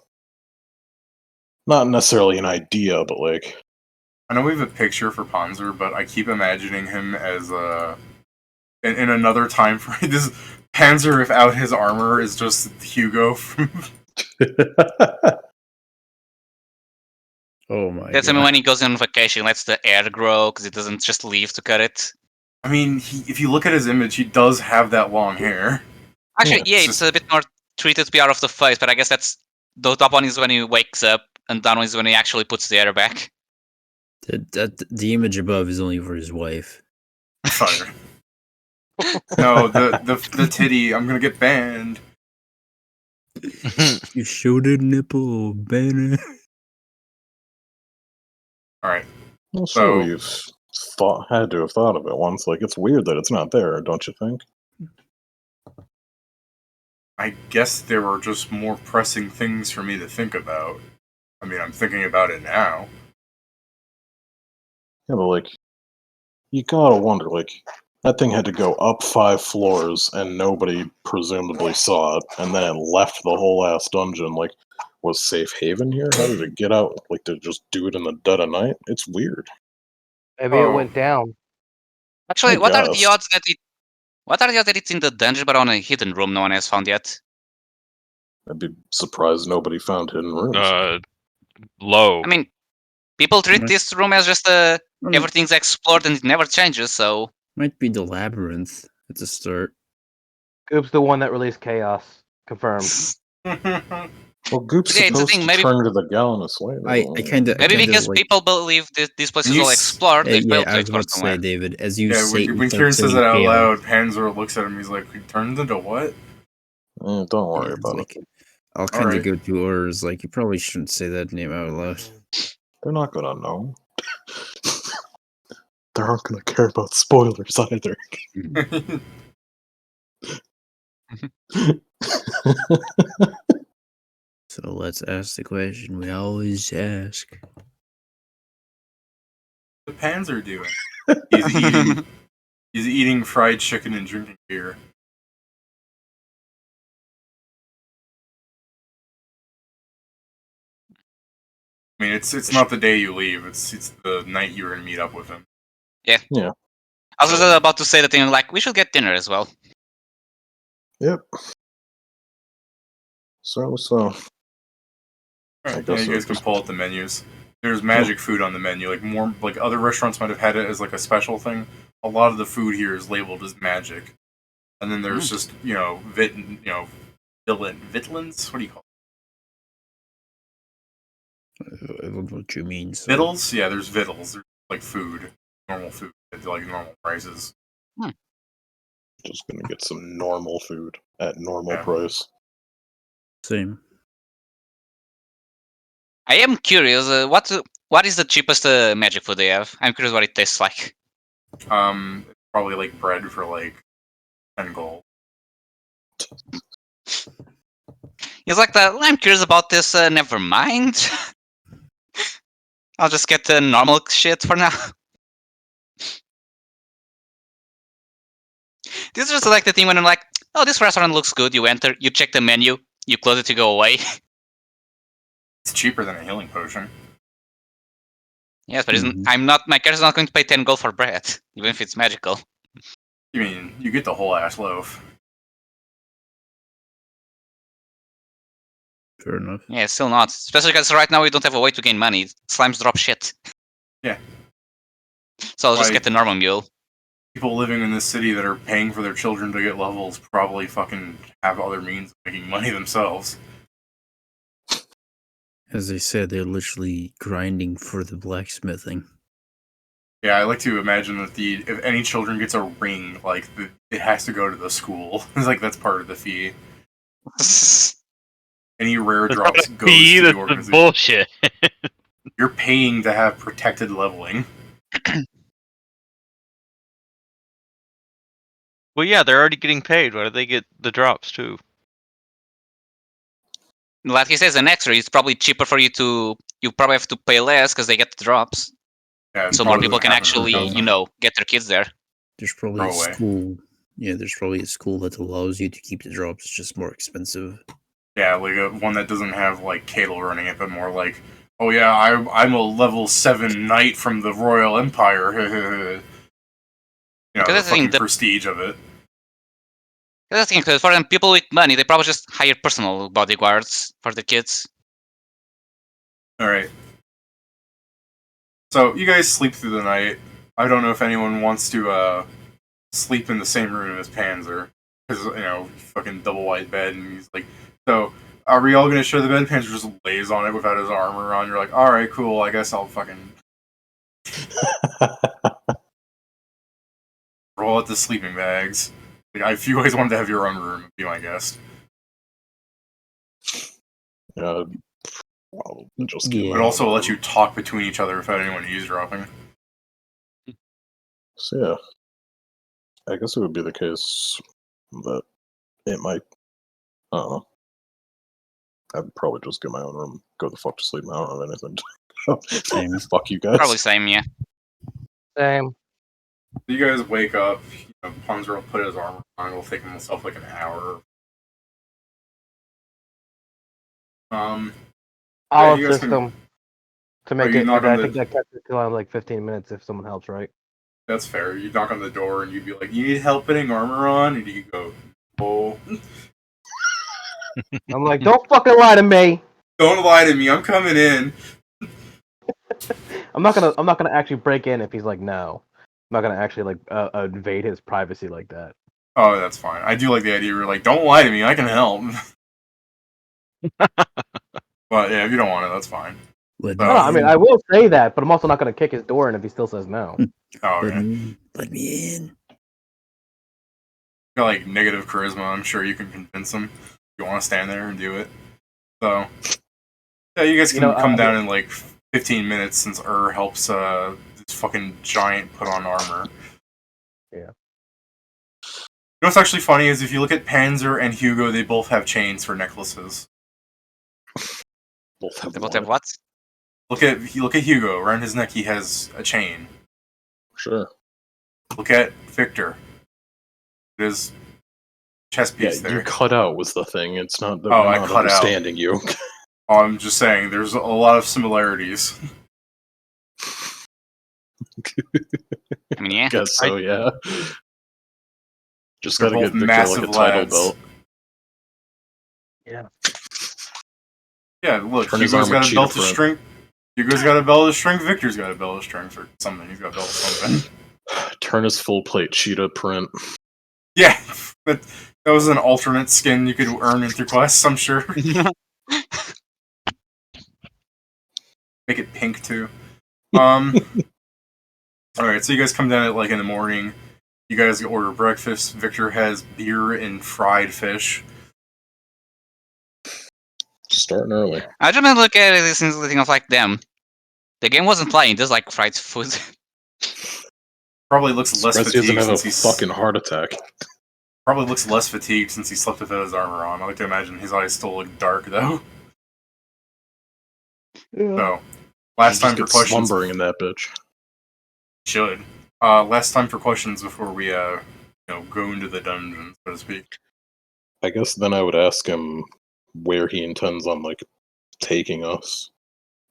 not necessarily an idea, but like, I know we have a picture for Panzer, but I keep imagining him as in another time frame. This Panzer without his armor is just Hugo from. Oh my That's I god. mean, when he goes on vacation, lets the air grow because it doesn't just leave to cut it. I mean, if you look at his image, he does have that long hair. Actually, Yeah, yeah, it's a bit more treated to be out of the face, but I guess that's the top one is when he wakes up, and down one is when he actually puts the air back. The image above is only for his wife. Fire. No, the titty. I'm gonna get banned. You showed a nipple, banner. All right. well, So- sure, you've had to have thought of it once. Like, it's weird that it's not there, don't you think? I guess there were just more pressing things for me to think about. I mean, I'm thinking about it now. Yeah, but like, you gotta wonder, like, that thing had to go up 5 floors and nobody presumably saw it, and then it left the whole ass dungeon. Like, was Safe Haven here? How did it get out? Like, to just do it in the dead of night? It's weird. Maybe it Oh. went down. Actually, I what are the guess. odds that it's in the dungeon but on a hidden room no one has found yet? I'd be surprised nobody found hidden rooms. Low. I mean, people treat Might- this room as just everything's explored and it never changes, so Might be the labyrinth at the start. Goop's the one that released Chaos. Confirmed. Well, Goop's Yeah, it's the supposed thing, to maybe- turn to the Gallinus later. I kind of maybe because like, people believe this place is You all s- explored, they yeah, failed I to was explore about to say, somewhere. David, as you Yeah, say, when start Kieran says saying it out chaos, loud, Panzer looks at him. He's like, "It turns into what?" Don't worry yeah, it's about like, it. I'll kind of Alright. go to orders. Like, you probably shouldn't say that name out loud. They're not gonna know. They aren't gonna care about spoilers either. So let's ask the question we always ask. The Panzer doing? He's eating. He's eating fried chicken and drinking beer. I mean, it's not the day you leave. It's the night you're gonna meet up with him. I was just about to say the thing like we should get dinner as well. Yep. So. Alright, yeah, guess you so. guys can pull out the menus. There's magic food on the menu. Like more, like other restaurants might have had it as like a special thing. A lot of the food here is labeled as magic, and then there's just vitlins. What do you call I don't know what you mean. it? So. Vittles? Yeah, there's vittles. There's like food, normal food at like normal prices. Just gonna get some normal food at normal Yeah. price. Same. I am curious, what is the cheapest magic food they have? I'm curious what it tastes like. Probably like bread for like 10 gold. He's like, I'm curious about this, never mind. I'll just get the normal shit for now. This is just like the thing when I'm like, oh, this restaurant looks good. You enter, you check the menu, you close it to go away. It's cheaper than a healing potion. Yes, but my character's not going to pay 10 gold for bread, even if it's magical. You mean you get the whole ass loaf? Fair enough. Yeah, still not. Especially because right now we don't have a way to gain money. Slimes drop shit. Yeah. So I'll just Why- get the normal mule. People living in this city that are paying for their children to get levels probably fucking have other means of making money themselves. As they said, they're literally grinding for the blacksmithing. Yeah, I like to imagine that if any children gets a ring, like it has to go to the school. It's like that's part of the fee. Any rare drops goes to the That's organization. bullshit. You're paying to have protected leveling. Well, yeah, they're already getting paid. Why do they get the drops too? Like he says, an extra, it's probably cheaper for you to. You probably have to pay less because they get the drops. Yeah, it So more probably people doesn't can happen for actually, children. get their kids there. There's probably Throw a away. school. Yeah, there's probably a school that allows you to keep the drops. It's just more expensive. Yeah, like one that doesn't have like Cadle running it, but more like, oh yeah, I'm a level 7 knight from the Royal Empire. Because The that's the thing, fucking prestige of it. That's the thing, because for them, people with money, they probably just hire personal bodyguards for the kids. Alright. So, you guys sleep through the night. I don't know if anyone wants to sleep in the same room as Panzer. Because, fucking double wide bed, and he's like, so, are we all gonna share the bed? Panzer just lays on it without his armor on. You're like, alright, cool, I guess I'll fucking roll out the sleeping bags. Like, if you guys wanted to have your own room, be my guest. Yeah, well, just get Yeah. But also let you talk between each other without anyone eavesdropping. So yeah, I guess it would be the case that it might. I don't know. I'd probably just get my own room, go the fuck to sleep. I don't have anything. Same. Fuck you guys. Probably same, yeah. Same. You guys wake up. Punzer will put his armor on. It'll take himself like an hour. Olive you guys can- system to make you it. knock I on think the- that kept it to like 15 minutes if someone helps, right? That's fair. You knock on the door and you'd be like, "You need help putting armor on?" And you go, "Oh, I'm like, don't fucking lie to me. don't lie to me. I'm coming in." I'm not gonna actually break in if he's like, no. I'm not gonna actually like invade his privacy like that. Oh, that's fine. I do like the idea where you're like, "Don't lie to me. I can help." But yeah, if you don't want it, that's fine. Let Oh, No, I mean, I will say that, but I'm also not gonna kick his door in if he still says no. Oh, let, okay. let me in. Got like negative charisma. I'm sure you can convince him. If you want to stand there and do it. So yeah, you guys can come down in like 15 minutes since helps this fucking giant put on armor. Yeah. You know what's actually funny is if you look at Panzer and Hugo, they both have chains for necklaces. Both have They both have what? Look at Hugo. Around his neck, he has a chain. Sure. Look at Victor. His chest Yeah, piece there. you cut out was the thing. It's not that Oh, we're I not cut out. understanding you. I'm just saying, there's a lot of similarities. I mean, yeah. Guess so, yeah. Just They're gotta both get Victor like massive a title lads. belt. Yeah. Yeah, look, Turn his Hugo's armor got a cheetah belt of print. strength. Hugo's got a belt of strength. Victor's got a belt of strength or something. He's got a belt of something. Turn his full plate cheetah print. Yeah, that was an alternate skin you could earn in through quests, I'm sure. Make it pink too. Alright, so you guys come down at like in the morning. You guys order breakfast. Victor has beer and fried fish. Starting early. I just look at it and think of like them. The game wasn't playing, just like fried food. Probably looks less Surprised he doesn't fatigued have a since he's fucking heart attack. probably looks less fatigued since he slept without his armor on. I like to imagine his eyes still look dark though. So last time for questions. Slumbering in that bitch. Should. Last time for questions before we go into the dungeon, so to speak. I guess then I would ask him where he intends on like taking us.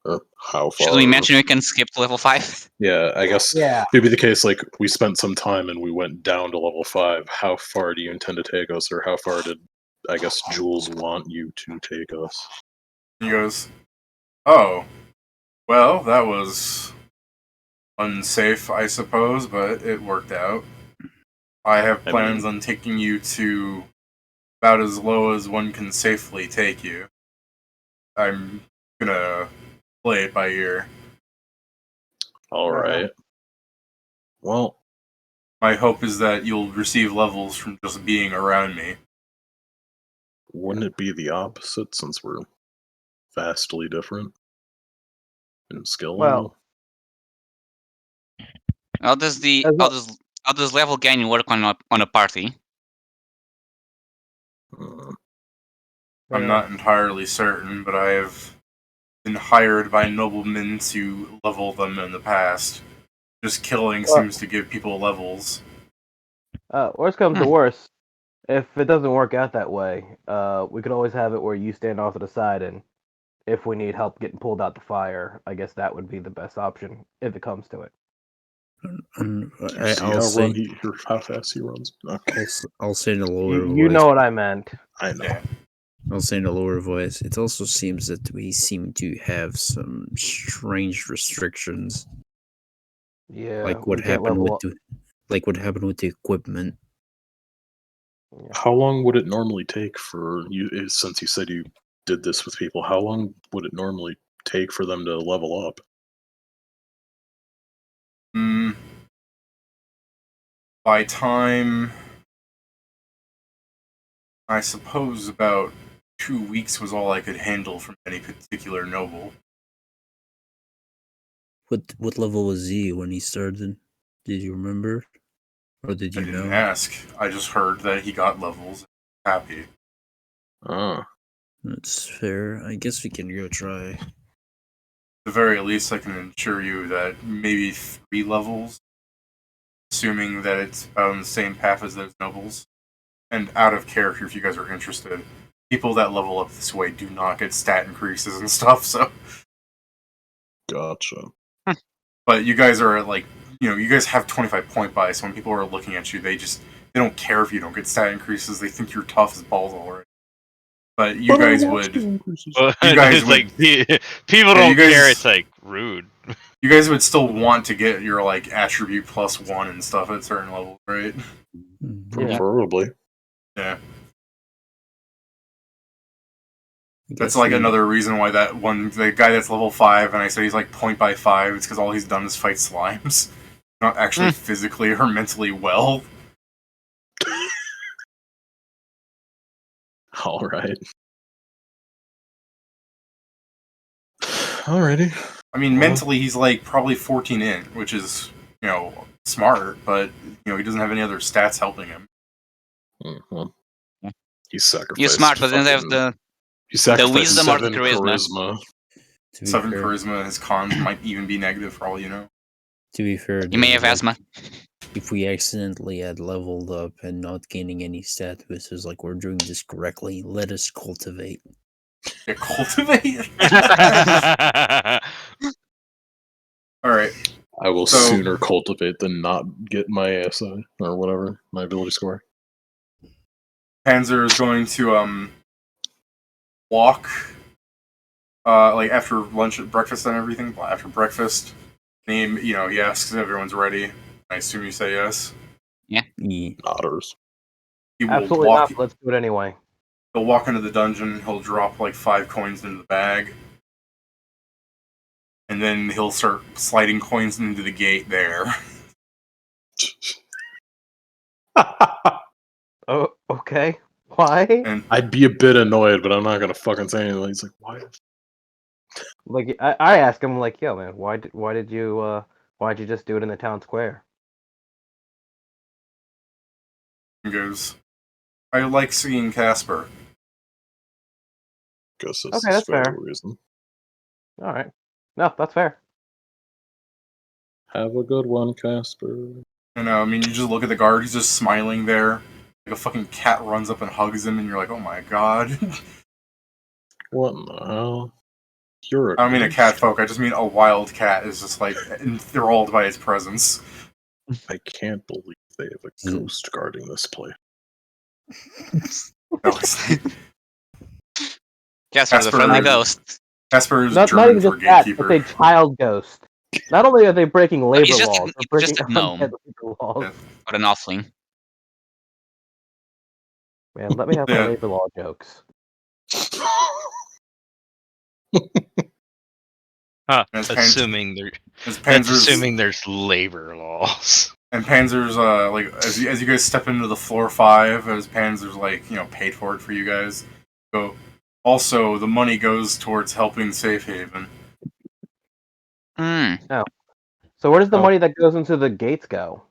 Or how far. Should we mention we can skip to level 5? Yeah, I guess Yeah. it'd be the case like we spent some time and we went down to level 5. How far do you intend to take us, or how far did I guess Jules want you to take us? He goes, "Oh, well, that was unsafe, I suppose, but it worked out. I have plans on taking you to about as low as one can safely take you. I'm gonna play it by ear. Alright. Well, My hope is that you'll receive levels from just being around me. wouldn't it be the opposite since we're vastly different in skill Well, level? How does the As well- how does level gain work on a party? I'm not entirely certain, but I have been hired by noblemen to level them in the past. Just killing Well- seems to give people levels. Worst comes to Hmm. worst, if it doesn't work out that way, we could always have it where you stand off to the side, and if we need help getting pulled out the fire, I guess that would be the best option if it comes to it. Do you see I'll say how fast he runs? Okay. I'll say in a lower You voice. know what I meant. I know. Yeah. I'll say in a lower voice. It also seems that we seem to have some strange restrictions, Yeah. like what we can't happened level with what happened with the equipment. How long would it normally take for you, since you said you did this with people, how long would it normally take for them to level up? By time, I suppose about 2 weeks was all I could handle from any particular noble. What level was he when he started? Did you remember, or did I you didn't know? ask. I just heard that he got levels. Happy. Ah. That's fair. I guess we can go try. At the very least, I can assure you that maybe 3 levels, assuming that it's on the same path as those nobles. And out of character, if you guys are interested, people that level up this way do not get stat increases and stuff, so. Gotcha. But you guys are like, you guys have 25 point buy, so when people are looking at you, they don't care if you don't get stat increases, they think you're tough as balls already. But you guys would. Well, You guys it's would- like people don't you guys- care. It's like rude. You guys would still want to get your like attribute +1 and stuff at certain levels, right? Mhm. Preferably. Yeah. I That's guess like we- another reason why the guy that's level 5, and I said he's like point by 5, it's because all he's done is fight slimes. Not actually physically or mentally well. Alright. Alrighty. I mean, mentally he's like probably 14 in, which is, smart, but, he doesn't have any other stats helping him. Well, Yeah. he's sacrificed. You're smart, but then they have fucking- the He sacrificed wisdom or the 7 charisma. To be 7 fair, charisma, his cons might even be negative for all you know. to be fair, you may have like, asthma. if we accidentally had leveled up and not gaining any stat boosters, like we're doing this correctly, let us cultivate. Yeah, cultivate? Alright, I will So- sooner cultivate than not get my ASI or whatever, my ability score. Panzer is going to walk like after lunch, breakfast and everything. After breakfast, and he asks if everyone's ready. I assume you say yes. Yeah. Otters. He will Absolutely walk. not. But let's do it anyway. He'll walk into the dungeon. He'll drop like 5 coins into the bag, and then he'll start sliding coins into the gate there. Oh, okay. Why? And I'd be a bit annoyed, but I'm not gonna fucking say anything. He's like, why? Like I ask him, like, yo, man, why'd you just do it in the town square? he goes, "I like seeing Casper." Guess Okay, that's fair fair. reason. All right. No, that's fair. Have a good one, Casper. I mean, you just look at the guard. He's just smiling there. Like a fucking cat runs up and hugs him, and you're like, "Oh my god." What in the hell? You're I don't mean a cat folk. I just mean a wild cat is just like enthralled by its presence. I can't believe they have a ghost guarding this place. No, it's- Casper's a friendly Casper- ghost. Casper is Not German even for just that. gatekeeper. It's a child ghost. Not only are they breaking labor It's just a- laws, they're it's breaking just a gnome. undead labor laws. Yeah. Or an offling. Man, let me have my Yeah. labor law jokes. Huh, As assuming there, As that's Panzer's, assuming there's labor laws. and Panzer's like as you guys step into the floor 5, as Panzer's like paid for it for you guys. So also the money goes towards helping Safe Haven. Hmm. So where does the Oh. money that goes into the gates go?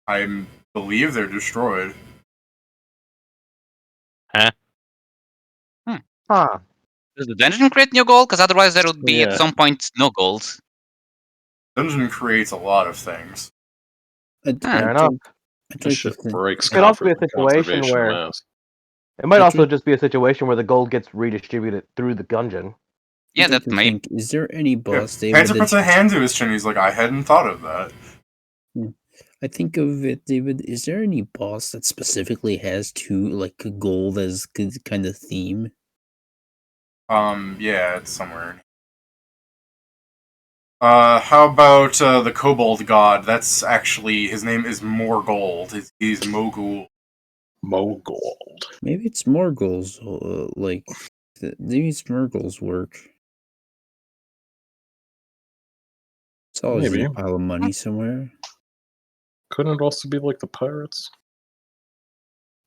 I believe they're destroyed. Huh. Does the dungeon create new gold? Because otherwise there would be Yeah. at some point no gold. Dungeon creates a lot of things. Fair enough. This shit breaks. It could also be a comfort and situation conservation where- mass. It might I also think- just be a situation where the gold gets redistributed through the dungeon. Yeah, that may. Think, is there any Yeah. boss David? Panzer puts a hand to his chin. He's like, I hadn't thought of that. I think of it, David. Is there any boss that specifically has like gold as kind of theme? Yeah, it's somewhere. How about the Kobold God? That's actually his name is Morgold. He's Mogul. Mogold. Maybe it's Morgul's. Like maybe it's Morgul's work. It's always in Maybe. a pile of money somewhere. Couldn't it also be like the pirates?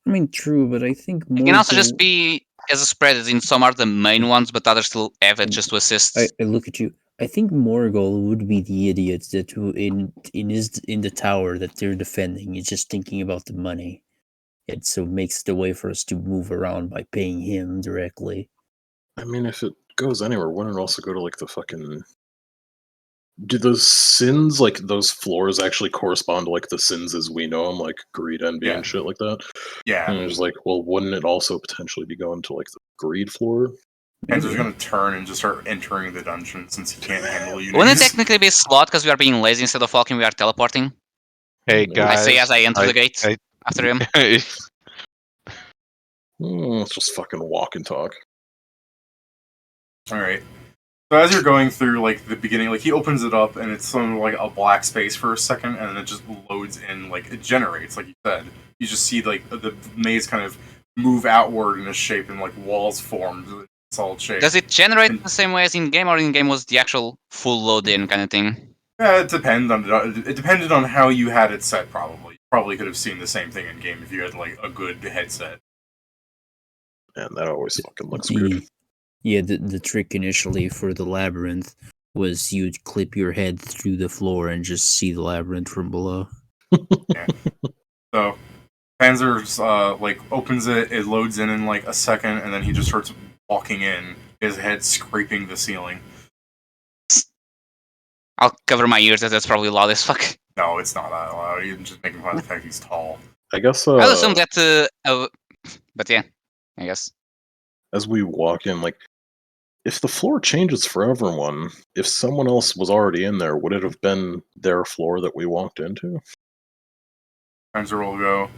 I mean, true, but I think It can also Morgul- just be as a spread, as in some are the main ones, but others still have it just to assist. I look at you. I think Morgul would be the idiot that in the tower that they're defending is just thinking about the money. It so makes it a way for us to move around by paying him directly. I mean, if it goes anywhere, wouldn't it also go to like the fucking? Do those sins, like those floors, actually correspond to like the sins as we know them, like greed, envy, Yeah. and shit like that? Yeah. And it's like, well, wouldn't it also potentially be going to like the greed floor? Panzer's gonna turn and just start entering the dungeon since he can't handle you. Wouldn't it technically be slot because we are being lazy instead of walking, we are teleporting? Hey I guys, I say as I enter the gate after him. Let's just fucking walk and talk. All right. So as you're going through like the beginning, like he opens it up and it's some like a black space for a second, and then it just loads in, like it generates, like you said. You just see like the maze kind of move outward in a shape, and like walls form, solid shape. Does it generate the same way as in game, or in game was the actual full load in kind of thing? Yeah, it depended on how you had it set. Probably, you probably could have seen the same thing in game if you had like a good headset. And that always fucking looks weird. Yeah, the trick initially for the labyrinth was you'd clip your head through the floor and just see the labyrinth from below. So Panzer's like opens it, it loads in like a second, and then he just starts walking in, his head scraping the ceiling. I'll cover my ears, that's probably loud as fuck. No, it's not that loud. You're just making fun of the fact he's tall. I guess. I'll assume that, but yeah, I guess. As we walk in, like, if the floor changes for everyone, if someone else was already in there, would it have been their floor that we walked into? Panzer will go,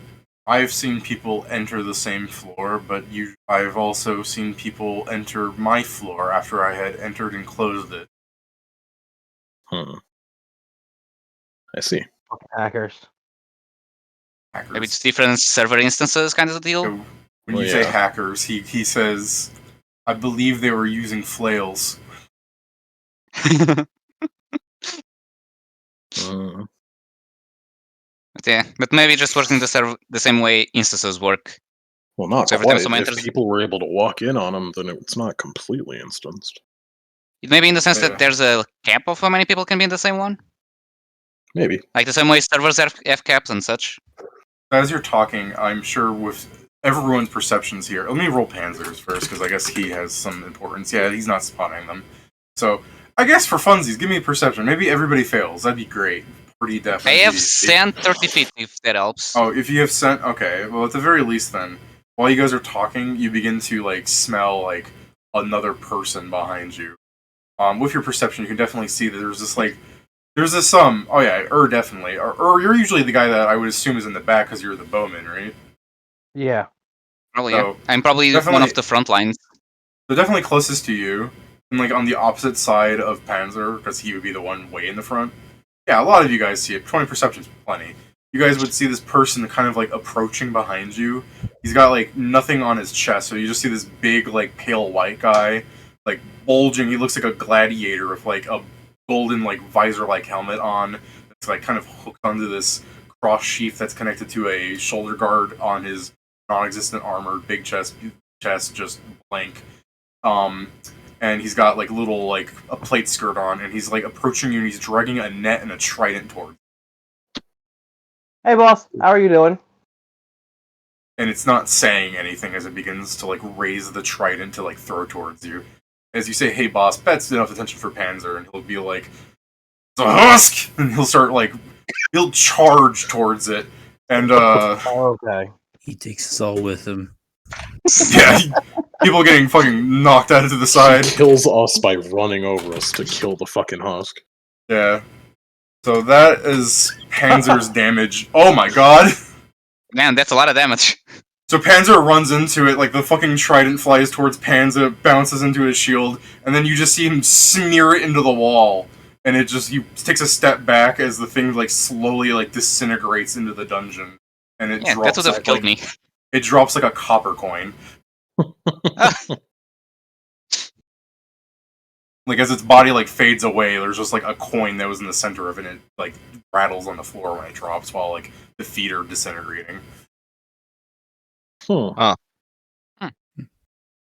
I've seen people enter the same floor, but I've also seen people enter my floor after I had entered and closed it. I see. Fucking hackers. Hackers. Maybe it's different server instances kind of a deal. So, when Well, you say yeah. hackers, he says, I believe they were using flails. Uh, But yeah, but maybe just working the same way instances work. well, not So every time quite. someone If enters- people were able to walk in on them, then it's not completely instanced. Maybe in the sense Yeah. that there's a cap of how many people can be in the same one? Maybe. Like the same way servers have caps and such. As you're talking, I'm sure with everyone's perceptions here, let me roll Panzer's first, because I guess he has some importance. Yeah, he's not spotting them. So, I guess for funsies, give me a perception. Maybe everybody fails. That'd be great. Pretty I definitely. have sent 30 feet if that helps. Oh, if you have sent, okay. Well, at the very least, then, while you guys are talking, you begin to like smell like another person behind you. With your perception, you can definitely see that there's this oh yeah, definitely, or you're usually the guy that I would assume is in the back because you're the bowman, right? Yeah. Probably, so, yeah. I'm probably one definitely- of the front lines. So definitely closest to you, and like on the opposite side of Panzer, because he would be the one way in the front. Yeah, a lot of you guys see it. 20 perception's plenty. You guys would see this person kind of like approaching behind you. He's got like nothing on his chest, so you just see this big like pale white guy, like bulging. He looks like a gladiator with like a golden like visor like helmet on. It's like kind of hooked onto this cross sheath that's connected to a shoulder guard on his non-existent armor. Big chest just blank. And he's got like little like a plate skirt on, and he's like approaching you, and he's dragging a net and a trident towards you. Hey, boss. How are you doing? And it's not saying anything as it begins to like raise the trident to like throw towards you. As you say, "Hey, boss," that's enough attention for Panzer, and he'll be like, "It's a husk!" And he'll start like he'll charge towards it, and Okay. He takes us all with him. yeah, people getting fucking knocked out to the He side. kills us by running over us to kill the fucking husk. Yeah. So that is Panzer's damage. Oh my god. Man, that's a lot of damage. So Panzer runs into it, like the fucking trident flies towards Panzer, bounces into his shield, and then you just see him smear it into the wall. And it just, he takes a step back as the thing like slowly like disintegrates into the dungeon. And it Yeah, drops that would have like, killed me. It drops like a copper coin. Like as its body like fades away, there's just like a coin that was in the center of it, and it like rattles on the floor when it drops while like the feet are disintegrating. Huh. And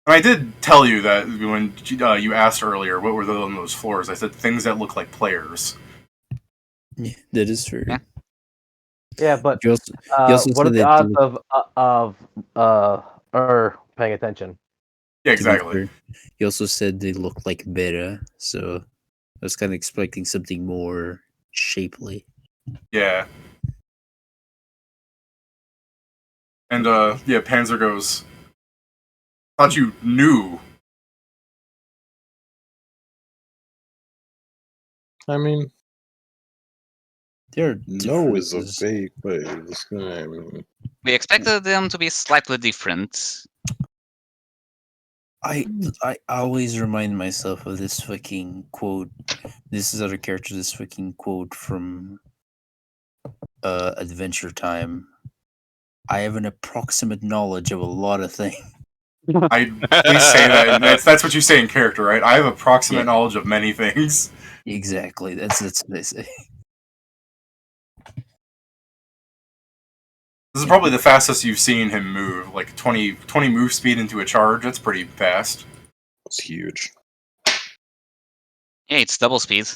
I did tell you that when you asked earlier what were on those floors, I said things that look like players. Yeah, that is true. Yeah. Yeah, but You also, what are said the that odds of her paying attention? Yeah, to be exactly. fair, you also said they look like Beta, so I was kind of expecting something more shapely. Yeah. And yeah, Panzer goes, thought you knew. I mean, There are no is a differences. vague way. I mean, We expected them to be slightly different. I always remind myself of this fucking quote. This is other character. This fucking quote from Adventure Time. I have an approximate knowledge of a lot of things. Please say that. That's what you say in character, right? I have approximate Yeah. knowledge of many things. Exactly. That's what they say. This is probably the fastest you've seen him move. Like 20 move speed into a charge. That's pretty fast. it's huge. Yeah, it's double speed.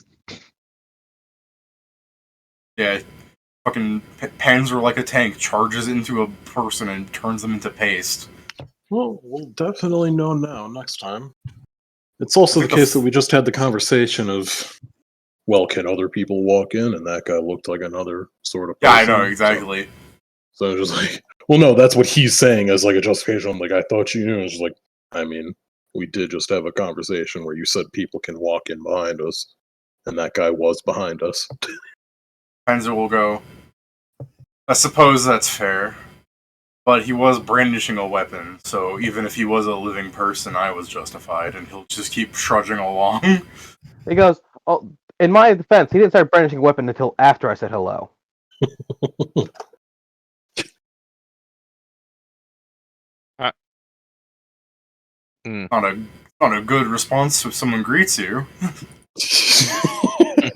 Yeah, fucking Panzer like a tank charges into a person and turns them into paste. Well, we'll definitely know now next time. It's also I the think the case that we just had the conversation of, well, can other people walk in? And that guy looked like another sort of Yeah, I person. know exactly. So I'm just like, well, no, that's what he's saying as like a justification. I'm like, I thought you knew. It's just like, I mean, we did just have a conversation where you said people can walk in behind us, and that guy was behind us. Panzer will go, I suppose that's fair. But he was brandishing a weapon, so even if he was a living person, I was justified, and he'll just keep trudging along. He goes, "Oh, in my defense, he didn't start brandishing a weapon until after I said hello." Not a good response if someone greets you.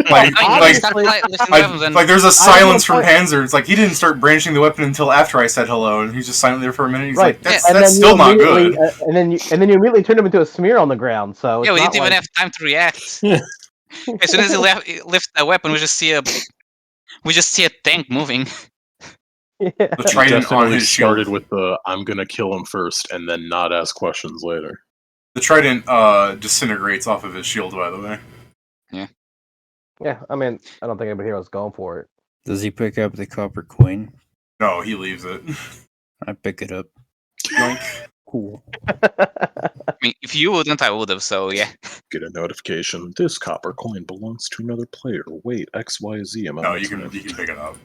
Like, honestly, There's a silence from point. Panzer. It's like he didn't start brandishing the weapon until after I said hello, and he's just silent there for a minute. He's Right. like, that's, And that's then still you not immediately- good. And then you immediately turned him into a smear on the ground. So yeah, it's we not didn't even like- have time to react. As soon as he lifts the weapon, we just see a tank moving. Yeah. The He trident on definitely his started shield. with the "I'm gonna kill him first and then not ask questions later." The trident disintegrates off of his shield, by the way. Yeah, I mean, I don't think anybody here was going for it. Does he pick up the copper coin? No, he leaves it. I pick it up. Yoink. Cool. I mean, if you wouldn't, I would have. So yeah. Get a notification. This copper coin belongs to another player. Wait, XYZ amount No, of you can time. pick it up.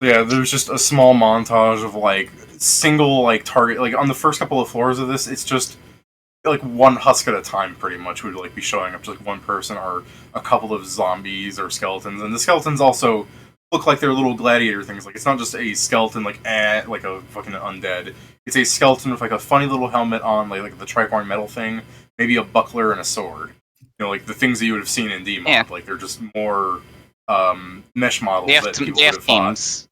Yeah, there's just a small montage of like single like target. Like on the first couple of floors of this, it's just like one husk at a time, pretty much would like be showing up to like one person or a couple of zombies or skeletons, and the skeletons also look like they're little gladiator things. Like it's not just a skeleton like a fucking undead. It's a skeleton with like a funny little helmet on, like the tricorn metal thing, maybe a buckler and a sword. You know, like the things that you would have seen in D-Mod. Yeah. Like they're just more mesh models They have, that people they would have have thought. teams.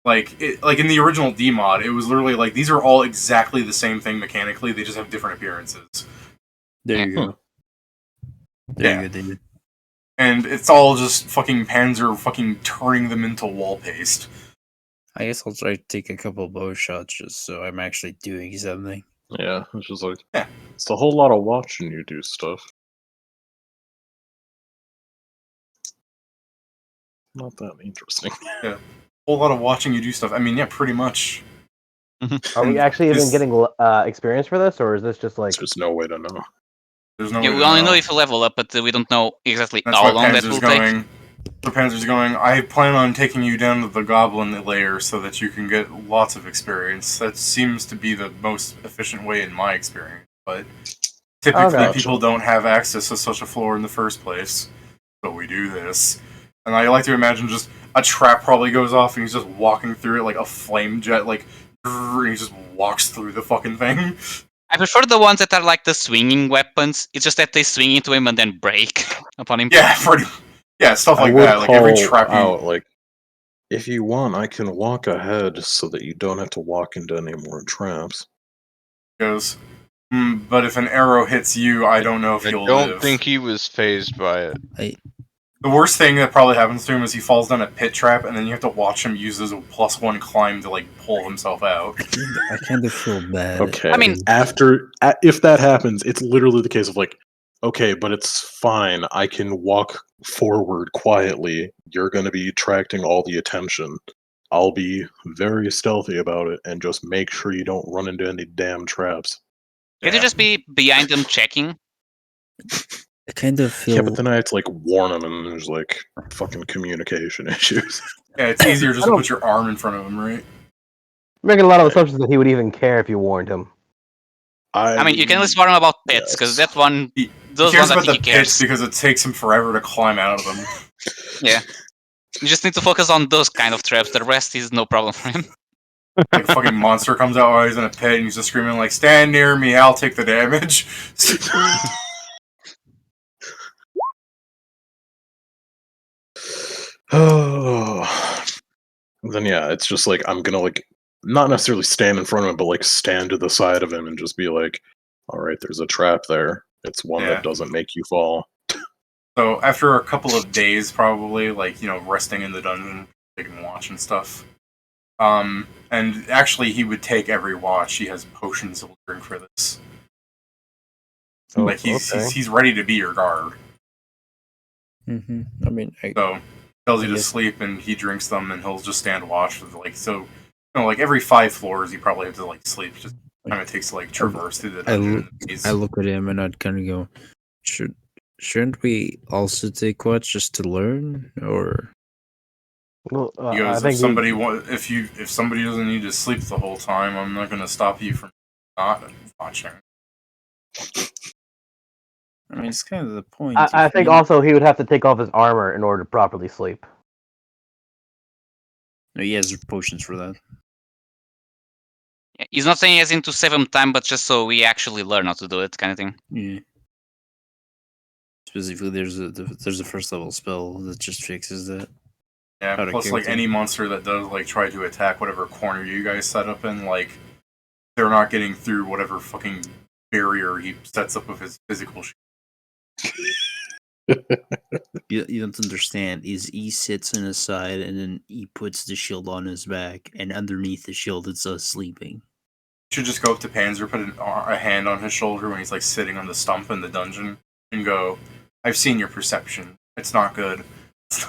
Like in the original D-Mod, it was literally like these are all exactly the same thing mechanically. They just have different appearances. There you go. There you go, David. And it's all just fucking Panzer fucking turning them into wall paste. I guess I'll try to take a couple bow shots just so I'm actually doing something. Yeah, it's just like, Yeah. it's a whole lot of watching you do stuff. Not that interesting. A whole lot of watching you do stuff. I mean, yeah, pretty much. Are we actually even This- getting experience for this, or is this just like? There's just no way to know. There's no Yeah, way we to only know if you level up, but we don't know exactly That's how why long that Panzer's will take. going. The Panzer's going, I plan on taking you down to the Goblin layer so that you can get lots of experience. That seems to be the most efficient way in my experience. But typically Okay. people don't have access to such a floor in the first place. So we do this. And I like to imagine just a trap probably goes off and he's just walking through it like a flame jet, like, and he just walks through the fucking thing. I prefer the ones that are like the swinging weapons. It's just that they swing into him and then break upon him. Yeah, stuff I like would that. Like every call trap you out, like, if you want, I can walk ahead so that you don't have to walk into any more traps. goes, but if an arrow hits you, I don't know if I you'll don't live. think he was phased by it. The worst thing that probably happens to him is he falls down a pit trap, and then you have to watch him use his +1 climb to like pull himself out. I kind of feel bad. Okay. I mean- if that happens, it's literally the case of like, okay, but it's fine. I can walk forward quietly. You're going to be attracting all the attention. I'll be very stealthy about it and just make sure you don't run into any damn traps. Can't you just be behind them checking? I kind of feel. Yeah, but then I have to like warn them, and there's like fucking communication issues. Yeah, it's easier just to put your arm in front of him, right? Making a lot of assumptions that he would even care if you warned him. I mean, you can at least warn him about pits, because yes. that one, He those cares ones I about the think he pits cares. because it takes him forever to climb out of them. Yeah. You just need to focus on those kind of traps. The rest is no problem for him. Like a fucking monster comes out while he's in a pit, and he's just screaming like, "Stand near me, I'll take the damage." Oh. Then yeah, it's just like I'm gonna like not necessarily stand in front of him, but like stand to the side of him and just be like, "All right, there's a trap there. It's one Yeah. that doesn't make you fall." So after a couple of days, probably like resting in the dungeon, taking watch and stuff. And actually, he would take every watch. He has potions he'll drink for this. Oh, Like he's okay. he's ready to be your guard. Mhm. I mean, So tells you to Yes. sleep, and he drinks them, and he'll just stand watch with like so. Like every 5 floors, you probably have to like sleep. Just time it takes to like traverse through the dungeon. I look at him and I'd kind of go, shouldn't we also take watch just to learn, or? Well, He I goes, think if somebody doesn't need to sleep the whole time, I'm not going to stop you from not watching. I mean, it's kind of the point. I think also he would have to take off his armor in order to properly sleep. No, he has potions for that. Yeah, he's not saying he has to save him time, but just so we actually learn how to do it, kind of thing. Yeah. Specifically, there's a first level spell that just fixes that. Yeah, Out of plus like character. any monster that does like try to attack whatever corner you guys set up in, like they're not getting through whatever fucking barrier he sets up with his physical shield. You don't understand. Is he sits on his side and then he puts the shield on his back, and underneath the shield it's us sleeping. You should just go up to Panzer, put a hand on his shoulder when he's like sitting on the stump in the dungeon, and go, "I've seen your perception. It's not good." So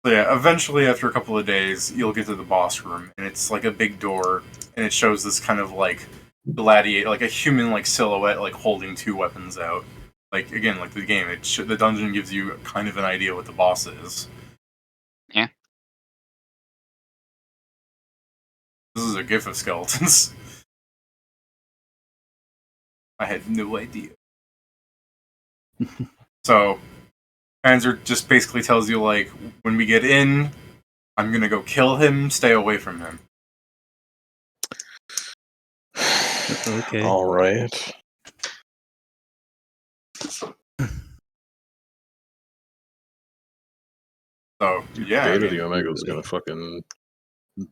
yeah, eventually after a couple of days, you'll get to the boss room, and it's like a big door, and it shows this kind of like gladiator, like a human like silhouette, like holding 2 weapons out. Like again, like the game, the dungeon gives you kind of an idea what the boss is. Yeah. This is a gif of skeletons. I had no idea. So, Panzer just basically tells you, like, when we get in, I'm gonna go kill him, stay away from him. Okay. All right. So, yeah. I Beta mean, the Omega's gonna fucking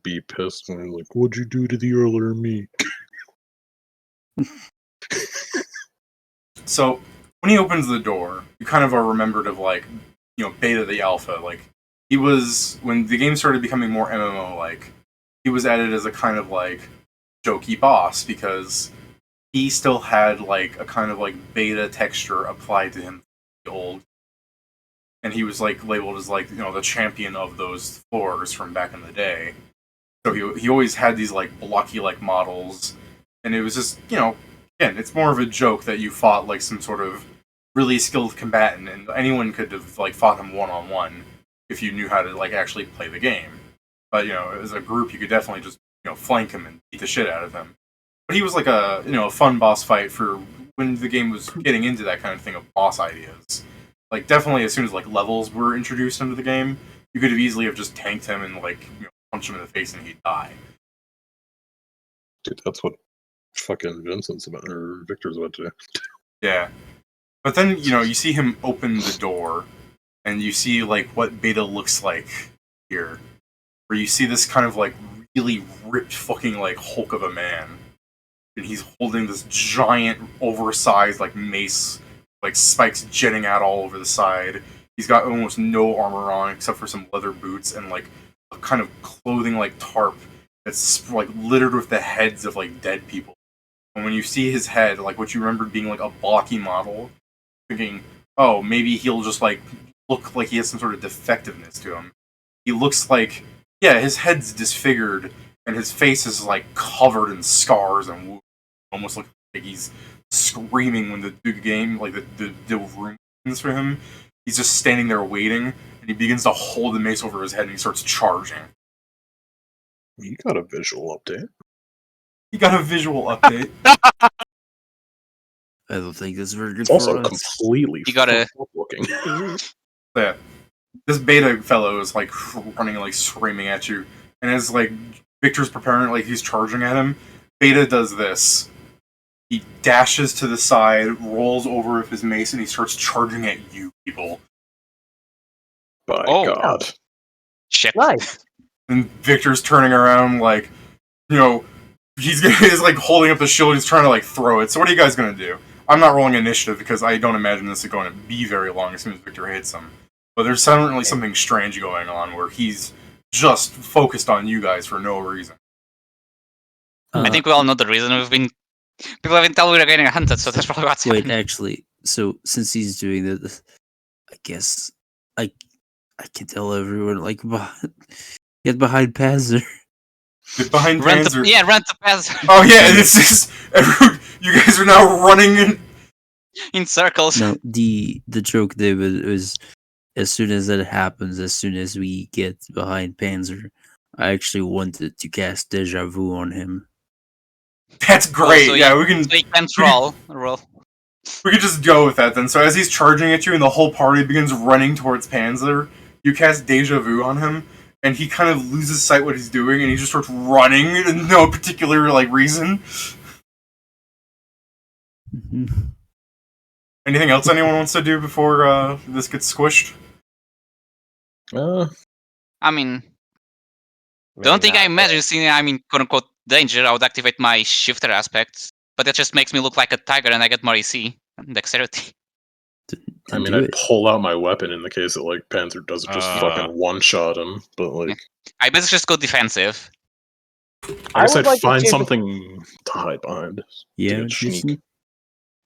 be pissed when he's like, "What'd you do to the earlier me?" so, when he opens the door, you kind of are remembered of, like, Beta the Alpha. Like, he was, when the game started becoming more MMO-like, he was added as a kind of, like, jokey boss, because he still had, like, a kind of, like, beta texture applied to him, the old. And he was, like, labeled as, like, the champion of those floors from back in the day. So he always had these, like, blocky, like, models. And it was just, again, it's more of a joke that you fought, like, some sort of really skilled combatant, and anyone could have, like, fought him one-on-one if you knew how to, like, actually play the game. But, as a group, you could definitely just, flank him and beat the shit out of him. But he was, like, a fun boss fight for when the game was getting into that kind of thing of boss ideas. Like, definitely as soon as, like, levels were introduced into the game, you could have easily have just tanked him and, like, punched him in the face and he'd die. Dude, that's what fucking Vincent's about, or Victor's about to do. Yeah. But then, you see him open the door, and you see, like, what Beta looks like here. Where you see this kind of, like, really ripped fucking, like, Hulk of a man. and he's holding this giant, oversized like mace, like spikes jetting out all over the side. He's got almost no armor on except for some leather boots and like a kind of clothing like tarp that's like littered with the heads of like dead people. And when you see his head, like what you remembered being like a blocky model, thinking, oh, maybe he'll just like look like he has some sort of defectiveness to him. He looks like, yeah, his head's disfigured and his face is like covered in scars and wounds. Almost looks like he's screaming when the game, like the room opens for him. He's just standing there waiting, and he begins to hold the mace over his head and he starts charging. You got a visual update. He got a visual update. I don't think that's very good It's also for us. completely You gotta- fucked up looking. Yeah. This beta fellow is like running, like screaming at you, and as like Victor's preparing, like he's charging at him, Beta does this. He dashes to the side, rolls over with his mace, and he starts charging at you people. By Oh. God. Shit. Nice. And Victor's turning around, like, you know, he's like holding up the shield. He's trying to like throw it. So what are you guys gonna do? I'm not rolling initiative because I don't imagine this is going to be very long as soon as Victor hits him. But there's certainly something strange going on where he's just focused on you guys for no reason. I think we all know the reason. People have been telling we're getting hunted, so that's probably what's Wait, happening. actually, so since he's doing this, I guess I can tell everyone like get behind Panzer. Get behind Run Panzer. to, run to pass Oh yeah, and it's just you guys are now running in circles. No, the joke, David, is as soon as that happens, as soon as we get behind Panzer, I actually wanted to cast Deja Vu on him. That's great. so Yeah, we can So you can't roll. we could just go with that then. So as he's charging at you and the whole party begins running towards Panzer, you cast Deja Vu on him, and he kind of loses sight what he's doing, and he just starts running in no particular like reason. Anything else anyone wants to do before this gets squished? I mean, don't think I imagine seeing I'm in quote unquote danger. I would activate my shifter aspect, but that just makes me look like a tiger, and I get more EC and dexterity. I mean, do I'd it. pull out my weapon in the case that like Panzer doesn't just fucking one shot him, but like I basically just go defensive. I guess would I'd like to find see if- something to hide behind. Yeah, get just- sneak.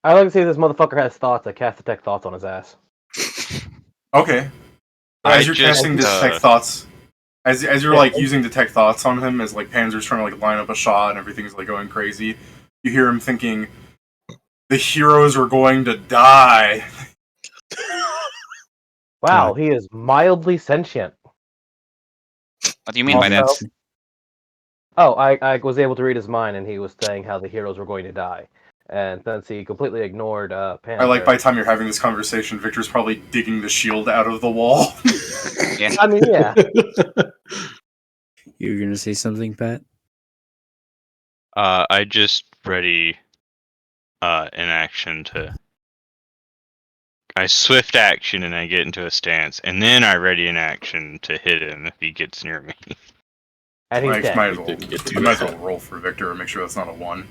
I like to see if this motherfucker has thoughts. I cast detect thoughts on his ass. Okay. I As you're just, casting detect thoughts, as you're like using detect thoughts on him, as like Panzer's trying to like line up a shot and everything's like going crazy, you hear him thinking, "The heroes are going to die." Wow, he is mildly sentient. What do you mean by that? Also- Oh, I was able to read his mind, and he was saying how the heroes were going to die. And since he completely ignored Panzer... I like by the time you're having this conversation, Victor's probably digging the shield out of the wall. Yeah. I mean, yeah. You're gonna say something, Pat? I just ready an action to. I swift action and I get into a stance, and then I ready an action to hit him if he gets near me. And he's dead. Might as well, Didn't get to you might as that. well roll for Victor and make sure that's not a 1.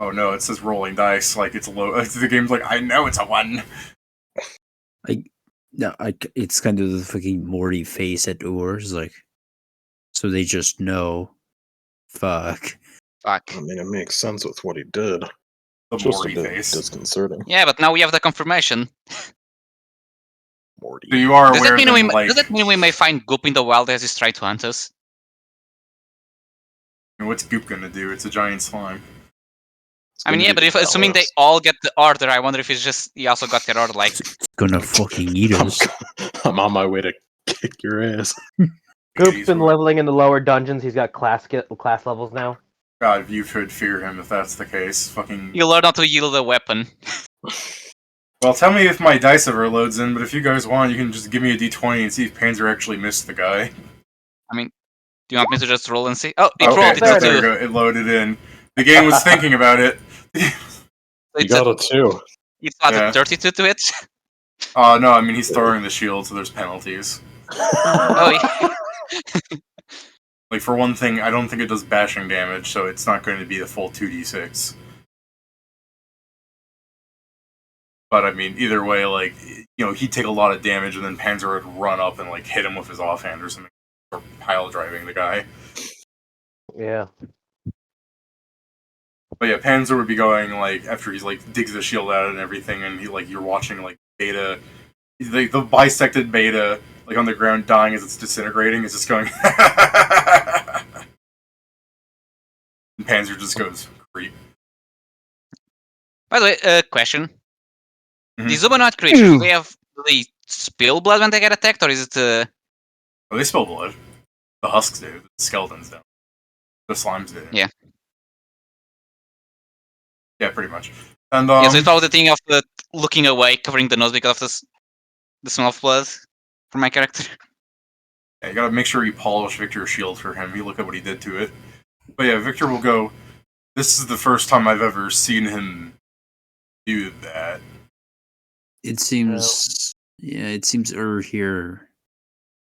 Oh no, it says rolling dice, like it's low. The game's like, I know it's a 1. No, it's kind of the fucking Morty face at Oars, like, so they just know. Fuck. Fuck. I mean, it makes sense with what he did. The Just Morty a bit face. disconcerting. Yeah, but now we have the confirmation. Morty. So you are Does aware that, mean that, like, does that mean we may find Goop in the wild as he's trying to hunt us? what's Goop gonna do? It's a giant slime. It's I mean, gonna yeah, be but if the assuming they Dallas. all get the order, I wonder if he also got the order. Like, Gonna fucking eat us. I'm on my way to kick your ass. Goop's been leveling in the lower dungeons. He's got class levels now. God, you could fear him if that's the case. Fucking. you learn not to yield a weapon. Well, tell me if my dice ever loads in, but if you guys want, you can just give me a d20 and see if Panzer actually missed the guy. Do you want me to just roll and see? Oh, it Okay, rolled. there It's there we a 2. go. It loaded in. The game was thinking about it. You It's got a, it too. it's not Yeah. a 32 to it. No, I mean, he's throwing the shield, so there's penalties. Oh, yeah. Like, for one thing, I don't think it does bashing damage, so it's not going to be the full 2d6. But, I mean, either way, like, you know, he'd take a lot of damage, and then Panzer would run up and, like, hit him with his offhand or something, or pile driving the guy. Yeah. But yeah, Panzer would be going, like, after he's, like, digs the shield out and everything, and he, like, you're watching, like, Beta, the bisected Beta, like, on the ground dying as it's disintegrating, is just going, and Panzer just goes, creep. By the way, question. Mhm. These humanoid creatures, do they spill blood when they get attacked, or is it... Oh, they spill blood. The husks do, the skeletons don't. The slimes do. Yeah. Yeah, pretty much. And, yeah, so it's all the thing of the looking away, covering the nose because of the smell of blood for my character. Yeah, you gotta make sure you polish Victor's shield for him. You look at what he did to it. But yeah, Victor will go, this is the first time I've ever seen him do that. It seems, it seems here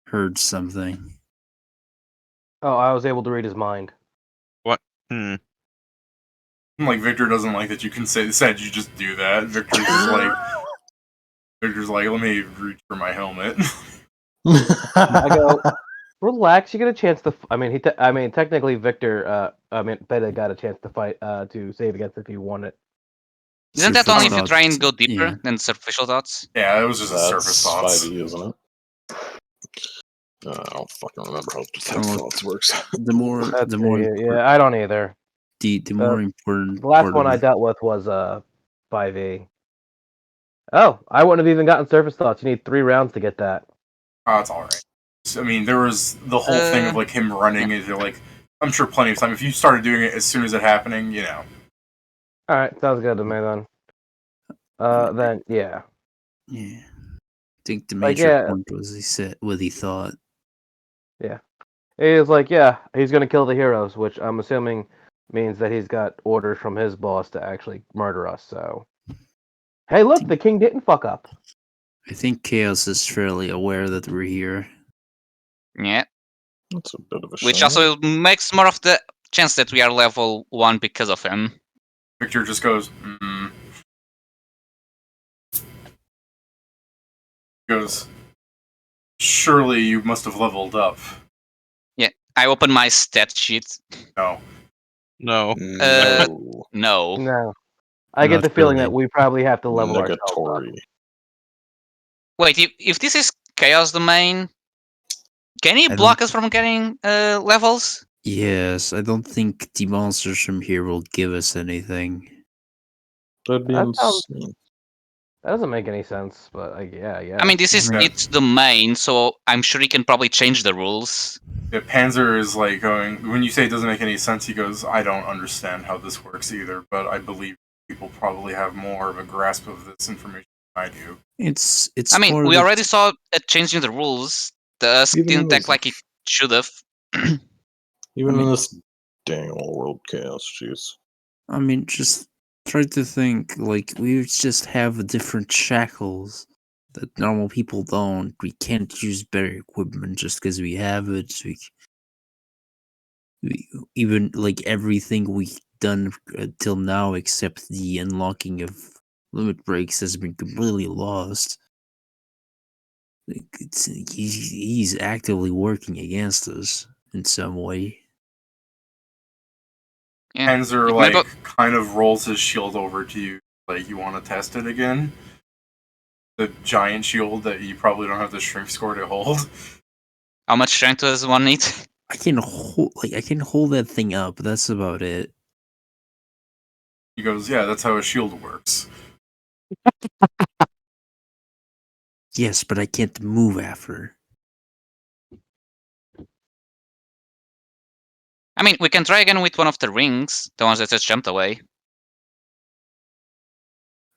heard something. Oh, I was able to read his mind. Hmm. Like, Victor doesn't like that you can said you just do that. Victor's like, let me reach for my helmet. I go, relax. You get a chance to. I mean, technically, Victor. Beta got a chance to fight to save against if he won it. Isn't that only if you Surface try and go thoughts, deeper yeah. than superficial thoughts? Yeah, it was just a surface That's thoughts. 5e, isn't it? I don't fucking remember how detect Oh, thoughts works. The more, That's the more, yeah. I don't either. the more important. The last part one of I dealt with was 5e. Oh, I wouldn't have even gotten surface thoughts. You need 3 rounds to get that. Oh, it's alright. I mean, there was the whole thing of, like, him running into, like, I'm sure plenty of time. If you started doing it as soon as it happening, you know. All right, sounds good to me then. Then yeah. Yeah, I think the Like, major yeah. point was he said what he thought. He was like, yeah, he's gonna kill the heroes, which I'm assuming means that he's got orders from his boss to actually murder us. So, hey, look, the king didn't fuck up. I think Chaos is fairly aware that we're here. Yeah. That's a bit of a shame. Which also makes more of the chance that we are level 1 because of him. Victor just goes, Goes, surely you must have leveled up. I open my stat sheet. No. No. No. No. No, I get Not the feeling really. that we probably have to level ourselves up. Negatory. Wait, if this is Chaos Domain, can he I block us from getting levels? Yes, I don't think the monsters from here will give us anything. That'd be That sounds- insane. That doesn't make any sense, but yeah. I mean, this is Yeah. its domain, so I'm sure he can probably change the rules. Yeah, Panzer is like going, when you say it doesn't make any sense, he goes, I don't understand how this works either, but I believe people probably have more of a grasp of this information than I do. It's. I mean, more we that- already saw it changing the rules. The Husk Even didn't in act this- like it should have. Even I mean- in this dang old world chaos, jeez. I mean, just try to think. Like we just have different shackles that normal people don't. We can't use better equipment just because we have it. We even like everything we've done till now, except the unlocking of limit breaks, has been completely lost. Like, he's actively working against us in some way. Yeah. Panzer, It like, never- kind of rolls his shield over to you, like, you want to test it again? The giant shield that you probably don't have the strength score to hold. How much strength does one need? I can hold that thing up. That's about it. He goes, yeah, that's how a shield works. Yes, but I can't move after. I mean, we can try again with one of the rings, the ones that just jumped away.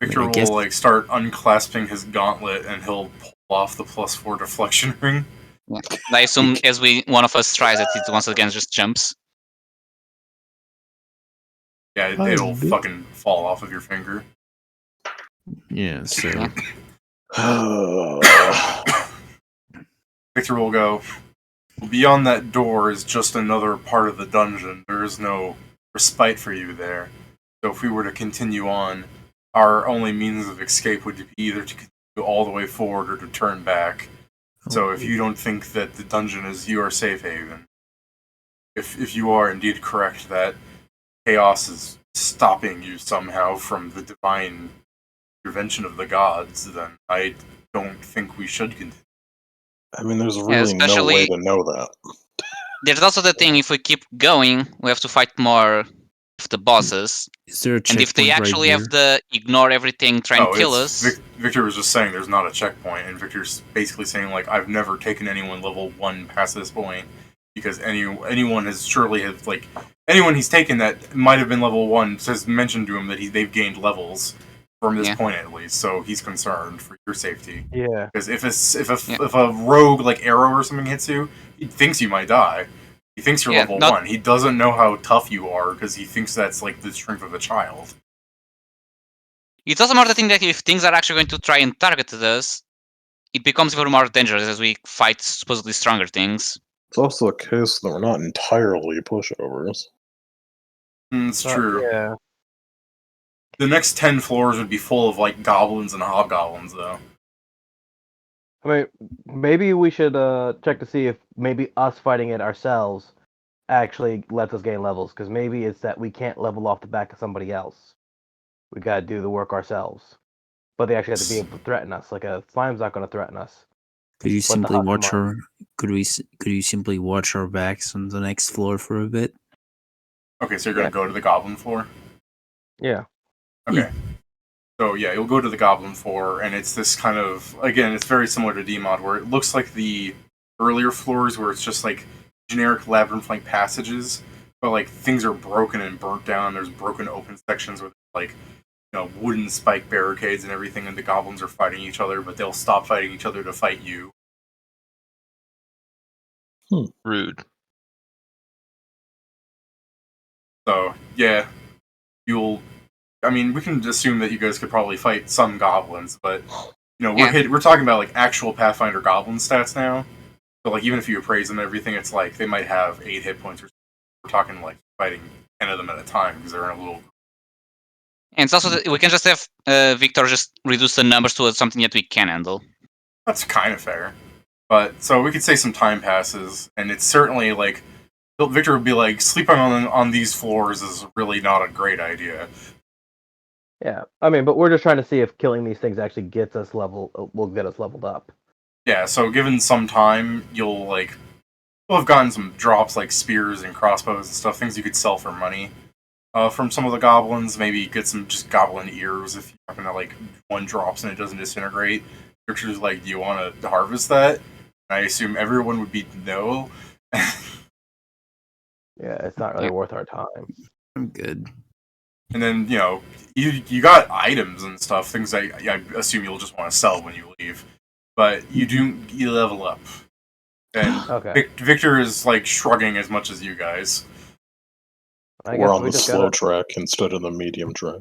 Victor I guess- will, like, start unclasping his gauntlet, and he'll pull off the +4 deflection ring. I assume as one of us tries it, it once again just jumps. Yeah, it'll fucking fall off of your finger. Yeah, so Yeah. Victor will go, Beyond that door is just another part of the dungeon. There is no respite for you there. So if we were to continue on, our only means of escape would be either to continue all the way forward or to turn back. So if you don't think that the dungeon is your safe haven, if you are indeed correct that chaos is stopping you somehow from the divine intervention of the gods, then I don't think we should continue. I mean, there's really no way especially- to know that. There's also the thing: if we keep going, we have to fight more of the bosses, Is there a and if they checkpoint actually right have the ignore everything, try and kill it's- us. Victor was just saying there's not a checkpoint, and Victor's basically saying like I've never taken anyone level 1 past this point because anyone has surely have like anyone he's taken that might have been level 1 has mentioned to him that they've gained levels from this Yeah. point at least, so he's concerned for your safety. Yeah. Because if a rogue like arrow or something hits you, he thinks you might die. He thinks you're Yeah, level not- 1. He doesn't know how tough you are because he thinks that's like the strength of a child. It's also more the thing that if things are actually going to try and target us, it becomes even more dangerous as we fight supposedly stronger things. It's also a case that we're not entirely pushovers. It's true. Yeah. The next 10 floors would be full of like goblins and hobgoblins, though. I mean, maybe we should check to see if maybe us fighting it ourselves actually lets us gain levels, because maybe it's that we can't level off the back of somebody else. We gotta do the work ourselves. But they actually have to be able to threaten us. Like a slime's not gonna threaten us. Could you What the simply heck, watch Mark? our? Could you simply watch our backs on the next floor for a bit? Okay, so you're gonna go to the goblin floor? Yeah. Okay. So yeah, you'll go to the goblin floor, and it's this kind of again, it's very similar to DMod, where it looks like the earlier floors where it's just like generic labyrinth-like passages, but like things are broken and burnt down. There's broken open sections with like wooden spike barricades and everything, and the goblins are fighting each other, but they'll stop fighting each other to fight you. Rude. So yeah, I mean, we can assume that you guys could probably fight some goblins, but we're talking about like actual Pathfinder goblin stats now. So like even if you appraise them and everything, it's like they might have 8 hit points or something. We're talking like fighting 10 of them at a time because they're in a little. And it's also that we can just have Victor just reduce the numbers to something that we can handle. That's kind of fair. But so we could say some time passes, and it's certainly like Victor would be like sleeping on these floors is really not a great idea. Yeah. I mean, but we're just trying to see if killing these things actually will get us leveled up. Yeah, so given some time, you'll have gotten some drops like spears and crossbows and stuff, things you could sell for money from some of the goblins. Maybe get some just goblin ears if you happen to like one drops and it doesn't disintegrate. Victor's like, do you want to harvest that? And I assume everyone would be no. Yeah, it's not really worth our time. I'm good. And then you got items and stuff, things I assume you'll just want to sell when you leave. But you level up, and Okay. Victor is like shrugging as much as you guys. I We're guess on we the just slow gotta, track instead of the medium track.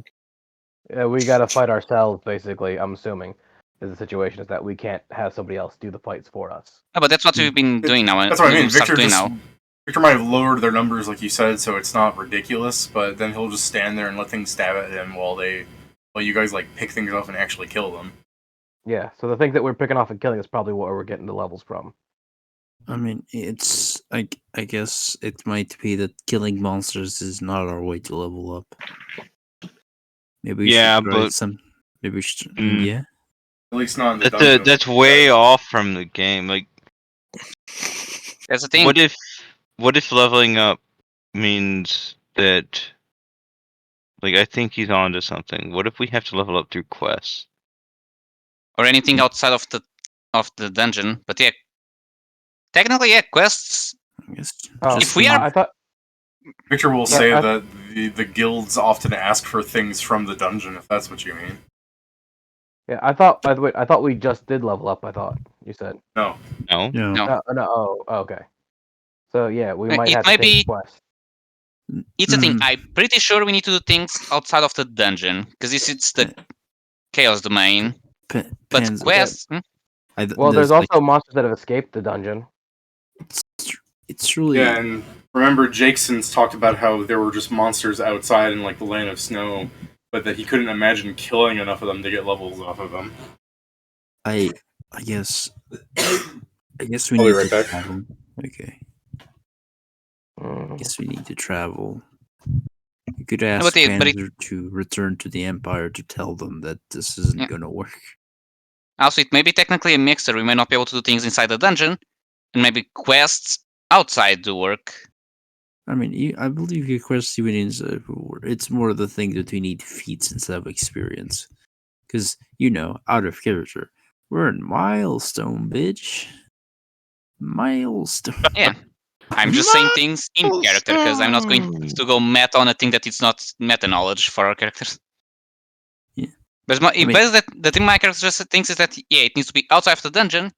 we gotta fight ourselves, basically. I'm assuming is the situation is that we can't have somebody else do the fights for us. No, but that's what we've been doing now. That's what I mean. we'll start Victor doing Victor might have lowered their numbers, like you said, so it's not ridiculous. But then he'll just stand there and let things stab at him while you guys like pick things off and actually kill them. Yeah, so the things that we're picking off and killing is probably where we're getting the levels from. I mean, it's I guess it might be that killing monsters is not our way to level up. Maybe we Yeah, should try but- some. Maybe we should. Mm. Yeah. At least not in the dungeon. That's way off from the game. Like, That's the thing. what if leveling up means that? Like, I think he's onto something. What if we have to level up through quests? Or anything outside of the dungeon. But yeah, technically, yeah, quests. I guess. Oh, If we are- I thought Victor will Yeah, say I- that the guilds often ask for things from the dungeon, if that's what you mean. Yeah, I thought. By the way, I thought we just did level up. I thought you said. No. No. No. No. No. Oh, okay. So yeah, we It might have might to take be- quest. It's the thing. Mm. I'm pretty sure we need to do things outside of the dungeon because it's the chaos domain. But But quests. Well, there's also monsters that have escaped the dungeon. It's really Yeah, and remember, Jakeson's talked about how there were just monsters outside in like the Land of Snow, but that he couldn't imagine killing enough of them to get levels off of them. I guess we I'll be need right to back. travel. Okay. Mm. Guess we need to travel. You could ask but Panzer to return to the Empire to tell them that this isn't Yeah. gonna work. Also, it may be technically a mixer. We may not be able to do things inside the dungeon, and maybe quests outside do work. I mean, I believe your quest even inside. It's more the thing that we need feats instead of experience. Because, out of character, we're in Milestone, bitch. Milestone. Yeah. I'm just saying things in character because I'm not going to go meta on a thing that it's not meta knowledge for our characters. Yeah. But mean- the thing my character just thinks is that it needs to be outside of the dungeon,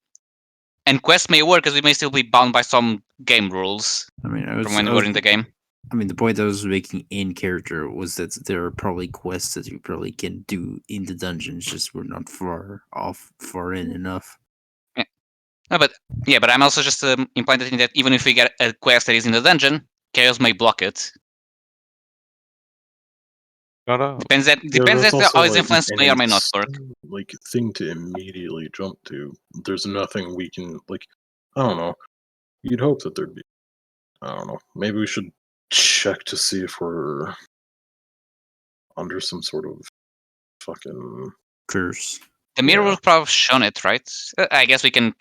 and quests may work because we may still be bound by some game rules I mean, from when we were in the game. I mean, the point I was making in character was that there are probably quests that you probably can do in the dungeons, just we're not far in enough. No, but I'm also just implying that even if we get a quest that is in the dungeon, Chaos may block it. Shut up. Depends that's that also, how his like, influence an may or may not work. Like thing to immediately jump to. There's nothing we can I don't know. You'd hope that there'd be. I don't know. Maybe we should check to see if we're under some sort of fucking Curse. The mirror Yeah. will probably have shown it, right? I guess we can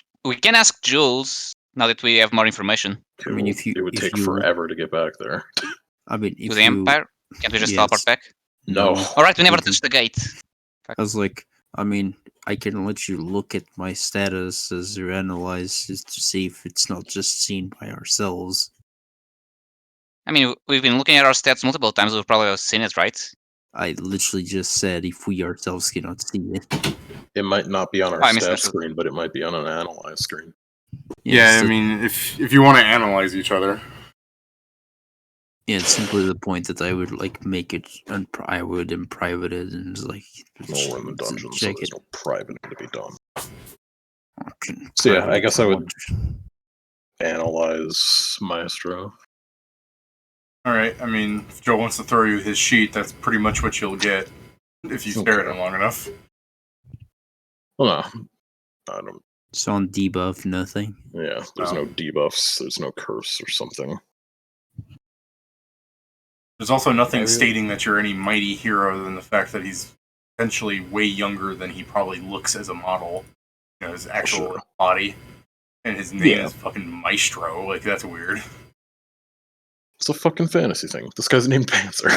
ask Jules now that we have more information. I mean, it would if take you- forever to get back there. I mean, To if the Empire? Can't we just teleport Yes. back? No. Alright, we never You can- touched the gate. I was like, I mean, I can let you look at my status as you analyze just to see if it's not just seen by ourselves. I mean, we've been looking at our stats multiple times. We've probably have seen it, right? I literally just said if we ourselves cannot see it. It might not be on our I stats misunderstood. screen, but it might be on an analyze screen. Yeah, so- I mean, if you want to analyze each other, yeah, it's simply the point that I would make it, I would in private it and just, No, we're in the dungeon, so check there's it. no private to be done. Okay, So, yeah, I private guess I would- watch. Analyze Maestro. all right. I mean, if Joe wants to throw you his sheet, that's pretty much what you'll get if you stare at him long enough. Well, no. I don't. It's on debuff, nothing. Yeah, there's Oh. no debuffs. There's no curse or something. There's also nothing Maybe- stating that you're any mighty hero other than the fact that he's potentially way younger than he probably looks as a model. His actual Sure. body. And his name Yeah. is fucking Maestro. Like, that's weird. It's a fucking fantasy thing. This guy's named Panzer.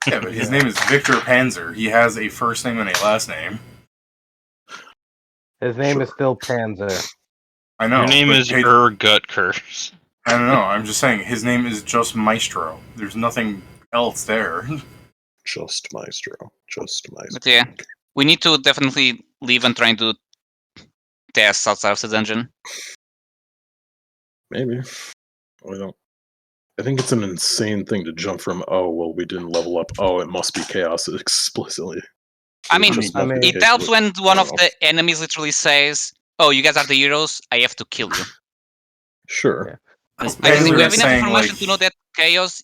Yeah, but his name is Victor Panzer. He has a first name and a last name. His name is Sure. still Panzer. I know. Your name but is hey, Gut Curse. I don't know. I'm just saying his name is just Maestro. There's nothing else there. Just Maestro. Just Maestro. But yeah, we need to definitely leave and try and do tests outside of the dungeon. Maybe. I don't. I think it's an insane thing to jump from, oh, well, we didn't level up. Oh, it must be chaos explicitly. I mean, Just I mean- multiplicate It helps with- when one I of don't know. the enemies literally says, "Oh, you guys are the heroes. I have to kill you." Sure. Yeah. I I Panzer think we have is enough saying, information like- to know that Chaos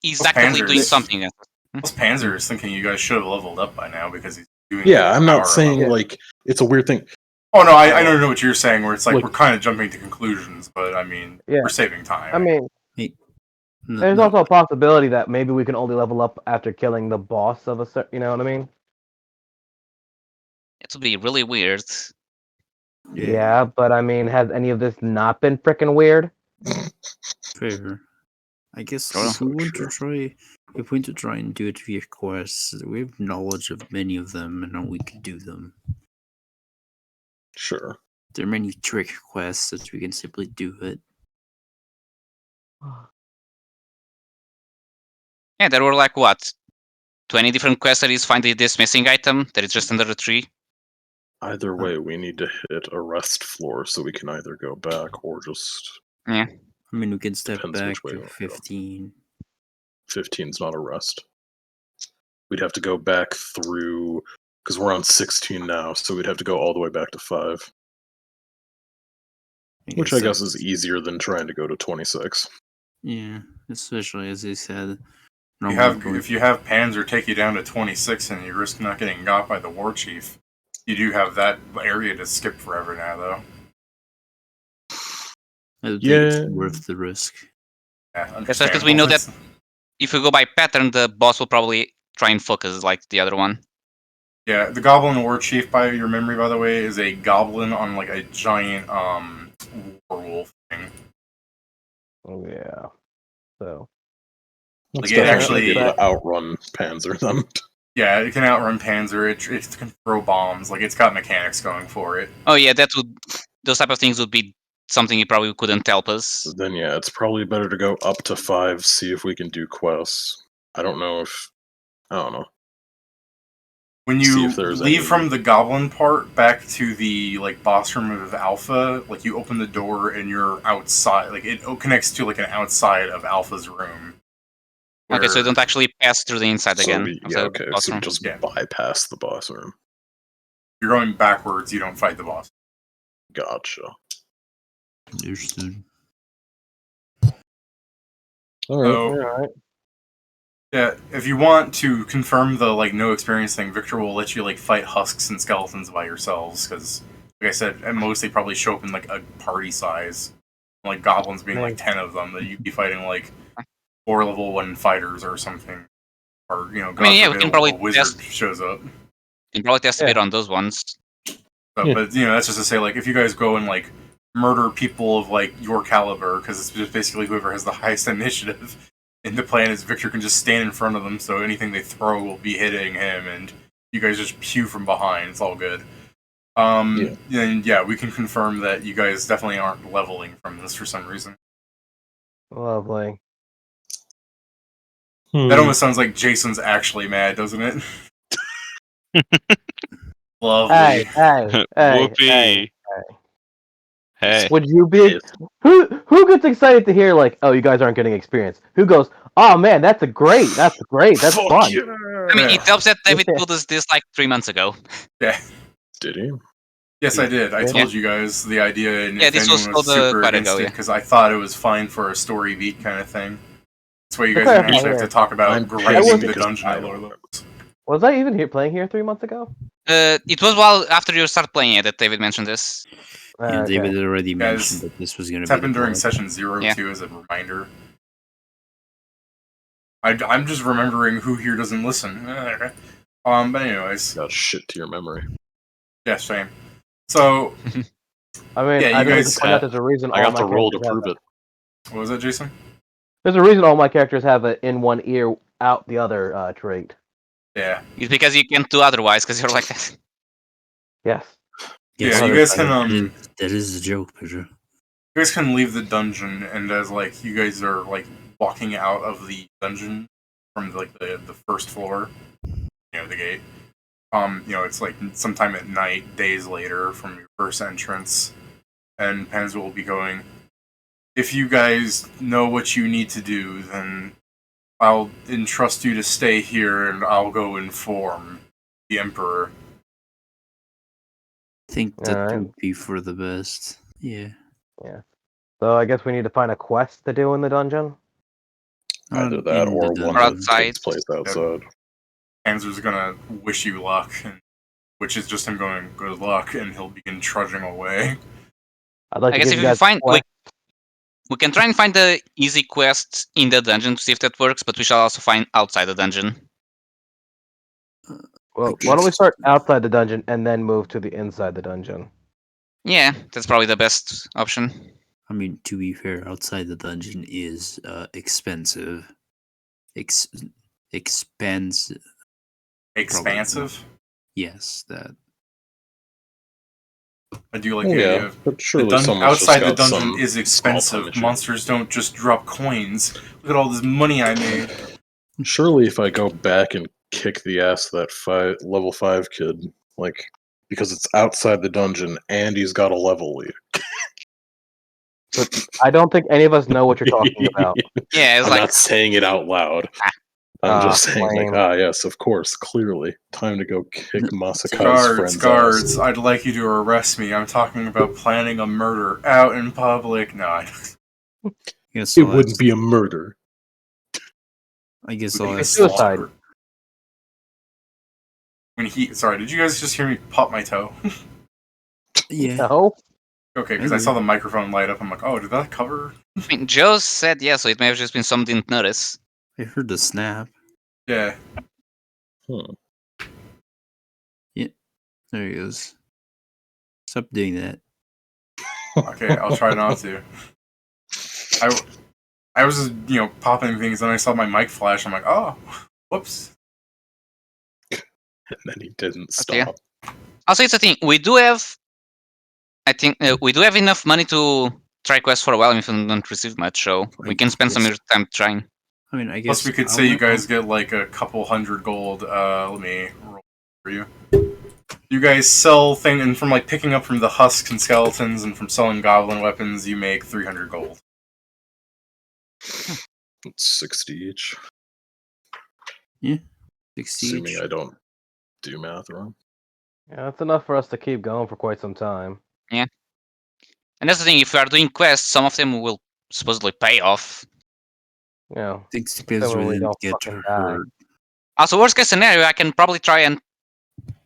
is Well, actively Panzer doing is- something. Plus, Panzer is thinking you guys should have leveled up by now because he's doing. Yeah, I'm power not saying, level. like, it's a weird thing. Oh no, I don't know what you're saying. Where it's like Like- we're kind of jumping to conclusions, but I mean, Yeah. we're saving time. I mean, no, there's no, also a possibility that maybe we can only level up after killing the boss of a certain. You know what I mean? It would be really weird. Yeah, but I mean, has any of this not been freaking weird? fair. I guess Sure. if we want Sure. to try, if we want to try and do it via quests, we have knowledge of many of them and how we could do them. Sure. There are many trick quests that we can simply do it. Yeah, there were like what, 20 different quests that is finding this missing item that is just under the tree. Either way, we need to hit a rest floor so we can either go back or just. I mean, we can step Depends back which way to we wanna go. 15. 15's not a rest. We'd have to go back through. Because we're on 16 now, so we'd have to go all the way back to 5. Which I guess that's- is easier than trying to go to 26. Yeah, especially as they said. If you have Panzer take you down to 26 and you risk not getting got by the war chief, you do have that area to skip forever now, though. I don't think Yeah. it's worth the risk. Yeah, Especially because we know that understandable. if we go by pattern, the boss will probably try and focus like the other one. Yeah, the Goblin War Chief, by your memory, by the way, is a goblin on like a giant werewolf thing. Oh yeah. So It's it definitely actually- able to outrun Panzer then. Yeah, it can outrun Panzer. It can throw bombs. Like it's got mechanics going for it. Oh yeah, those type of things would be something you probably couldn't help us. Then yeah, it's probably better to go up to 5, see if we can do quests. I don't know. When See you if there's leave any- from the Goblin part back to the like boss room of Alpha, like you open the door and you're outside. Like it connects to like an outside of Alpha's room. Okay, so you where- don't actually pass through the inside So again. we, of yeah, the okay, boss so we room. just Yeah. bypass the boss room. you're going backwards. You don't fight the boss. Gotcha. Understood. Alright. So alright. yeah, if you want to confirm the like no experience thing, Victor will let you like fight husks and skeletons by yourselves because, like I said, at most they probably show up in like a party size, like goblins being like 10 of them. That you'd be fighting like 4 level 1 fighters or something, or you know, God yeah, we forbid can a probably wizard shows up. You can probably test a Yeah. bit on those ones. So, Yeah. But you know, that's just to say, like, if you guys go and like murder people of like your caliber, because it's just basically whoever has the highest initiative. And the plan is Victor can just stand in front of them, so anything they throw will be hitting him, and you guys just pew from behind. It's all good. And yeah, we can confirm that you guys definitely aren't leveling from this for some reason. Lovely. That almost sounds like Jason's actually mad, doesn't it? Lovely. Hey. Whoopee. Hey. Would you be? Who gets excited to hear like, oh, you guys aren't getting experience? Who goes, oh man, that's great, that's Fuck fun. yeah! I mean, Yeah. it helps that David Yeah. told us this like 3 months ago. Yeah. Did he? Yes, I did. I Yeah. told you guys the idea, and Yeah, if this was anyone was told, super quite against ago, it, yeah. because I thought it was fine for a story beat kind of thing. That's why you guys Okay, didn't actually have yeah. to talk about I'm grinding pissed the because dungeon I at don't lower remember. levels. Was I even playing here 3 months ago? It was while after you start playing it that David mentioned this. Yeah, Okay. David already Guys, mentioned that this was going to It's be happened the during plot. session 0 Yeah. too, as a reminder. I'm just remembering who here doesn't listen. But anyways, Got shit to your memory. yeah, same. So, I mean, Yeah, you I think guys- to point out there's a reason. I all got my the roll to characters have prove it. what was that, Jason? There's a reason all my characters have an in one ear, out the other trait. Yeah. It's because you can't do otherwise because you're like that. Yes. Yes, Yeah, you guys can that is a joke, Pedro. you guys can leave the dungeon, and as like you guys are like walking out of the dungeon from like the first floor, you know, the gate. You know, it's like sometime at night, days later from your first entrance, and Panzer will be going, if you guys know what you need to do, then I'll entrust you to stay here, and I'll go inform the Emperor. I think that Alright. would be for the best. Yeah. So I guess we need to find a quest to do in the dungeon. Either Not that in or the one dungeon. that takes place outside. Panzer's gonna wish you luck, which is just him going, good luck, and he'll begin trudging away. I'd like I to guess give if you you guys find a quest. we can try and find the easy quest in the dungeon to see if that works, but we shall also find outside the dungeon. Well, why don't we start outside the dungeon and then move to the inside the dungeon? Yeah, that's probably the best option. I mean, to be fair, outside the dungeon is expensive. Expensive. Expansive? Yes, that. I do like Oh, the idea yeah, of but the surely dungeon someone's just outside the got dungeon some is small expensive. punishment. Monsters don't just drop coins. Look at all this money I made. Surely, if I go back and kick the ass of that level 5 kid, like, because it's outside the dungeon and he's got a level lead. I don't think any of us know what you're talking about. Yeah, it's I'm like not saying it out loud. I'm just saying, lame. yes, of course, clearly. Time to go kick Masakai's Guards, friend's guards, ass. I'd like you to arrest me. I'm talking about planning a murder out in public. No, Guess It I'll wouldn't ask- be a murder. I guess would I'll be a ask. suicide. slaughter. Sorry, did you guys just hear me pop my toe? Yeah. No. Okay, because I saw the microphone light up. I'm like, oh, did that cover? I mean, Joe said yes, so it may have just been someone didn't notice. I heard the snap. Yeah. There he goes. Stop doing that. Okay, I'll try not to. I was just, popping things, and I saw my mic flash. I'm like, oh, whoops. And then he didn't Okay. stop. Also, it's a thing. We do have, I think, we do have enough money to try quests for a while if we don't receive much, so we can spend some time trying. I mean, I guess. Plus, we could say you guys get like a couple hundred gold. Let me roll for you. You guys sell things, and from like picking up from the husks and skeletons, and from selling goblin weapons, you make 300 gold. It's 60 each. 60 Assuming each. I don't do math wrong. Yeah, that's enough for us to keep going for quite some time. And that's the thing, if we are doing quests, some of them will supposedly pay off. You know, It depends Then where we they don't get fucking die. hurt. Also, worst case scenario, I can probably try and...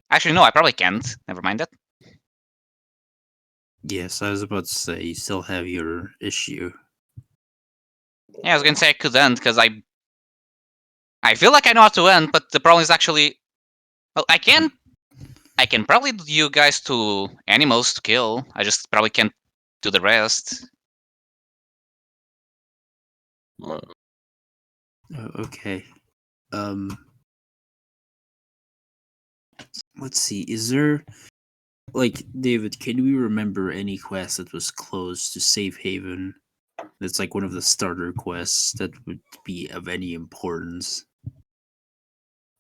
Actually, no, I probably can't. Never mind that. Yes, I was about to say you still have your issue. Yeah, I was gonna say I could end, because I feel like I know how to end, but the problem is actually... Well, I can probably do you guys to animals to kill. I just probably can't do the rest. Well, Oh, okay. Let's see. Is there, like, David? Can we remember any quest that was close to Safe Haven? That's like one of the starter quests that would be of any importance.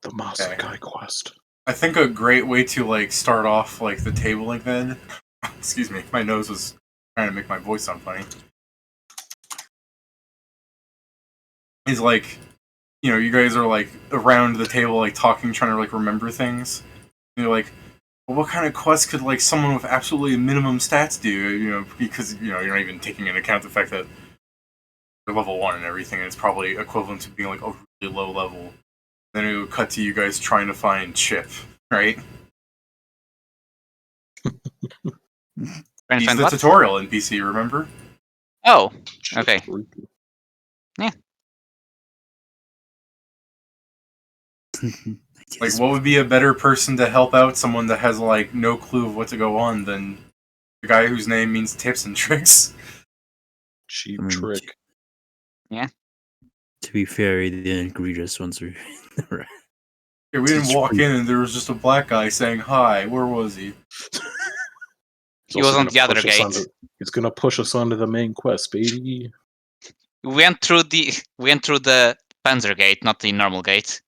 the Masakai quest. I think a great way to like start off like the tabling then. Excuse me, my nose was trying to make my voice sound funny. Is like, you guys are like around the table like talking, trying to like remember things. And you're like, well, what kind of quest could like someone with absolutely minimum stats do? Because you're not even taking into account the fact that they're level 1 and everything, and it's probably equivalent to being like a really low level. Then it would cut to you guys trying to find Chip, right? Trying to He's find the what? tutorial NPC, remember? Oh, okay. Like, what would be a better person to help out someone that has like no clue of what to go on than the guy whose name means tips and tricks? Cheap I mean, trick. To be fair, he didn't greet us once we. Right. Yeah, we didn't It's walk true. in and there was just a black guy saying hi. Where was he? He was on the other gate. He's gonna push us onto the main quest, baby. We went through the Panzer gate, not the normal gate.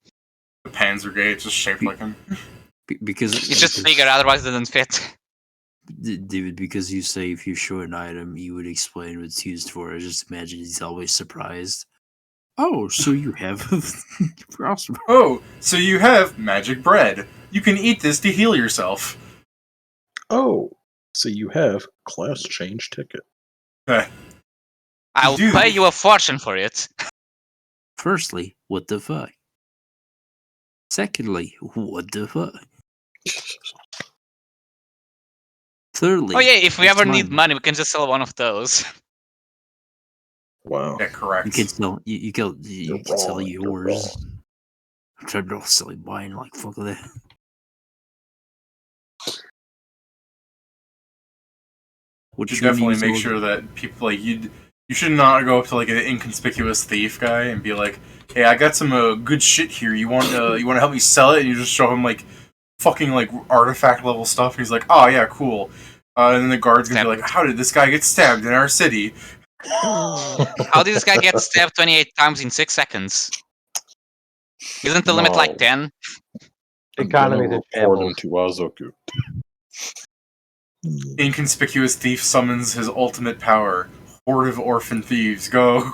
The Panzer Gate, just shaped like him. Because It's just bigger, otherwise it doesn't fit. David, because you say if you show an item, you would explain what it's used for. I just imagine he's always surprised. Oh, so you have crossbow. Oh, so you have magic bread. You can eat this to heal yourself. Oh, so you have class change ticket. I'll do pay that. you a fortune for it. Firstly, what the fuck? Secondly, what the fuck? Thirdly, Oh yeah, if we it's ever need mine. money, we can just sell one of those. Wow. Yeah, correct. You can sell. You You're can sell wrong, you're yours. I'm trying to sell mine. Like fuck that. What You should you definitely use make all- sure that people like you should not go up to like an inconspicuous thief guy and be like, "Hey, I got some good shit here. You want to help me sell it?" And you just show him like fucking like artifact level stuff. He's like, "Oh yeah, cool." And then the guard's gonna be like, "How did this guy get stabbed in our city?" How did this guy get stabbed 28 times in 6 seconds? Isn't the limit like No. 10? Economy I'm gonna is report him shambles. to Azoku. Inconspicuous thief summons his ultimate power. Horde of orphan thieves, go!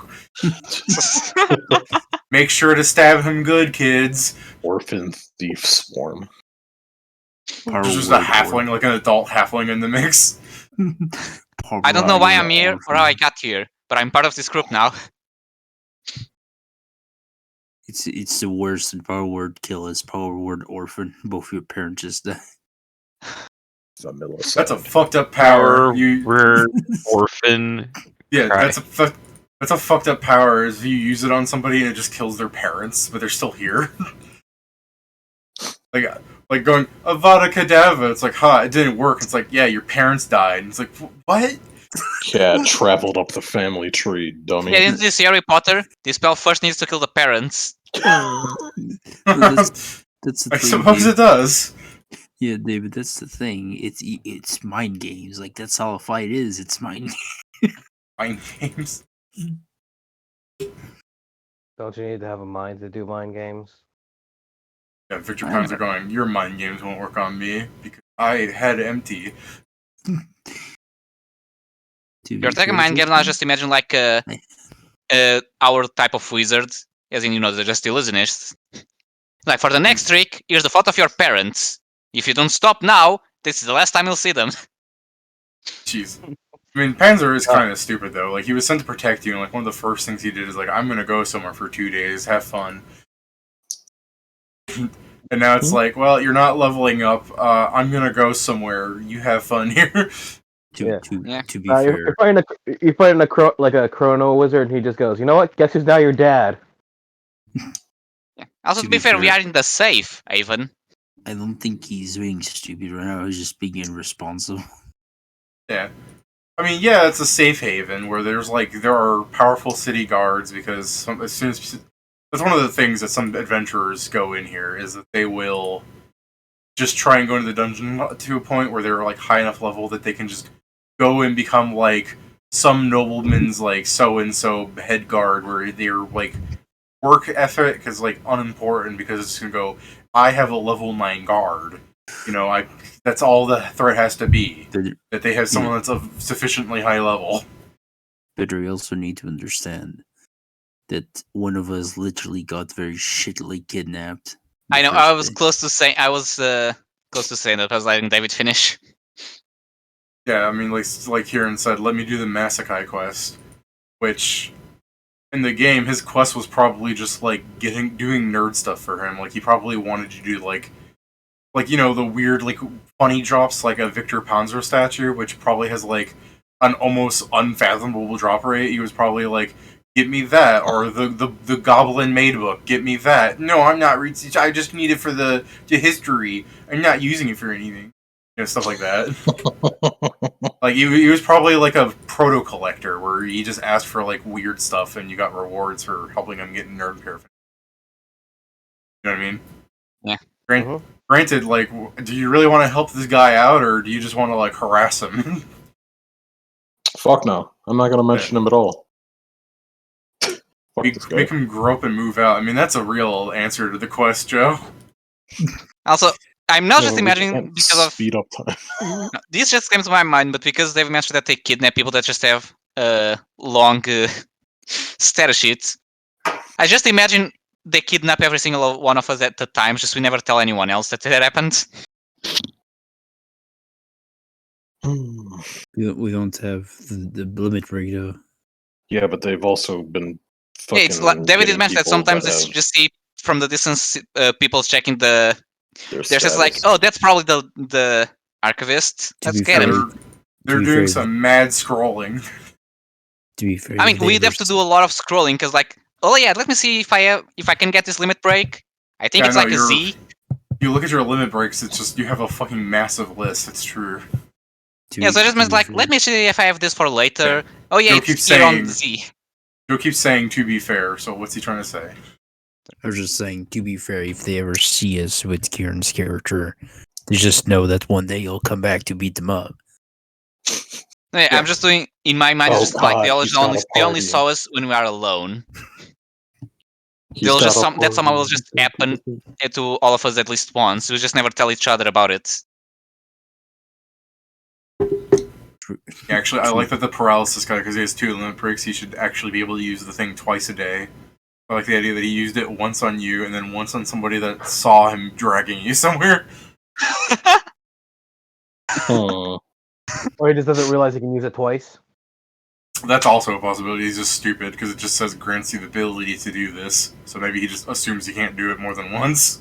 Make sure to stab him good, kids. Orphan thief swarm. Power There's just a word halfling, like an adult halfling in the mix. Power I don't know why word I'm here or how I got here, but I'm part of this group now. It's the worst in power word kill is power word orphan. Both your parents just died. Vanilla That's a side. fucked up power. We're orphan. Yeah, Cry. that's a fucked up power. Is if you use it on somebody and it just kills their parents, but they're still here. like going Avada Kedavra. It's like, it didn't work. It's like, yeah, your parents died. And it's like, what? Cat traveled up the family tree, dummy. Yeah, in this Harry Potter, the spell first needs to kill the parents. That's the I thing. suppose Dave. it does. Yeah, David, that's the thing. It's mind games. Like that's all a fight is. It's mind. Mind games. Don't you need to have a mind to do mind games? Yeah, Victor Pounds are going, your mind games won't work on me because I had empty. You're taking mind game now. Just imagine like our type of wizard, as in they're just illusionists. Like for the next trick, here's the photo of your parents. If you don't stop now, this is the last time you'll see them. Jeez. I mean, Panzer is kind of stupid though. Like he was sent to protect you, and like one of the first things he did is like, I'm gonna go somewhere for 2 days, have fun. And now it's like, well, you're not leveling up. I'm gonna go somewhere. You have fun here. Yeah. To be fair, You're fighting a chrono wizard, and he just goes, you know what? Guess who's now your dad? Also, to be fair, we are in the safe, Avon. I don't think he's being stupid right now. He's just being irresponsible. Yeah. I mean, yeah, it's a safe haven where there are powerful city guards because as soon as that's one of the things that some adventurers go in here is that they will just try and go into the dungeon to a point where they're like high enough level that they can just go and become like some nobleman's like so and so head guard where they're like work ethic is like unimportant because it's gonna go. I have a level 9 guard. That's all the threat has to be. That they have someone that's of sufficiently high level. But we also need to understand that one of us literally got very shittily kidnapped. I know. I was close to saying. Close to saying that. I was letting David finish. Yeah, I mean, like Kieran said, let me do the Masakai quest, which in the game his quest was probably just like doing nerd stuff for him. Like he probably wanted to do like the weird like funny drops like a Victor Panzer statue, which probably has like an almost unfathomable drop rate. He was probably like, get me that, or the Goblin Maid book, get me that. No, I'm not reading. I just need it for the history. I'm not using it for anything. Stuff like that. Like he was probably like a proto collector where he just asked for like weird stuff and you got rewards for helping him get nerd paraphernalia. You know what I mean? Yeah. Granted, like, do you really want to help this guy out, or do you just want to like harass him? Fuck no. I'm not gonna mention him at all. Fuck this guy. Make him grow up and move out. I mean, that's a real answer to the quest, Joe. Also, I'm not just we imagining can't because of speed up time. this just came to my mind, but because they've mentioned that they kidnap people that just have long status sheets, I just imagine they kidnap every single one of us at the time. Just we never tell anyone else that happened. We don't have the limit break though. Yeah, but they've also been. Yeah, it's like David did getting mention that people sometimes that you have just see from the distance people checking the. their They're just like, status. oh, that's probably the archivist. To Let's be get fair, him. They're be doing fair, some mad scrolling. To be fair, I mean, we'd have to do a lot of scrolling because, like, oh yeah, let me see if I can get this limit break. I think Yeah, it's no, like a Z. You look at your limit breaks, it's just you have a fucking massive list. It's true. Yeah, so I just meant like, let me see if I have this for later. Yeah. Oh yeah, Joe it's keeps here on saying- Z. Joe keeps saying to be fair, so what's he trying to say? I was just saying, to be fair, if they ever see us with Kieran's character, they just know that one day you'll come back to beat them up. Yeah, I'm just doing in my mind. Oh, It's just like they God, he's got only a they only party. saw us when we are alone. He's They'll got just a that somehow will party. just happen to all of us at least once. We just never tell each other about it. Actually, I like that the paralysis guy, because he has 2 limit breaks, he should actually be able to use the thing twice a day. I like the idea that he used it once on you and then once on somebody that saw him dragging you somewhere. Hmm. Or he just doesn't realize he can use it twice. That's also a possibility. He's just stupid because it just says grants you the ability to do this. So maybe he just assumes he can't do it more than once.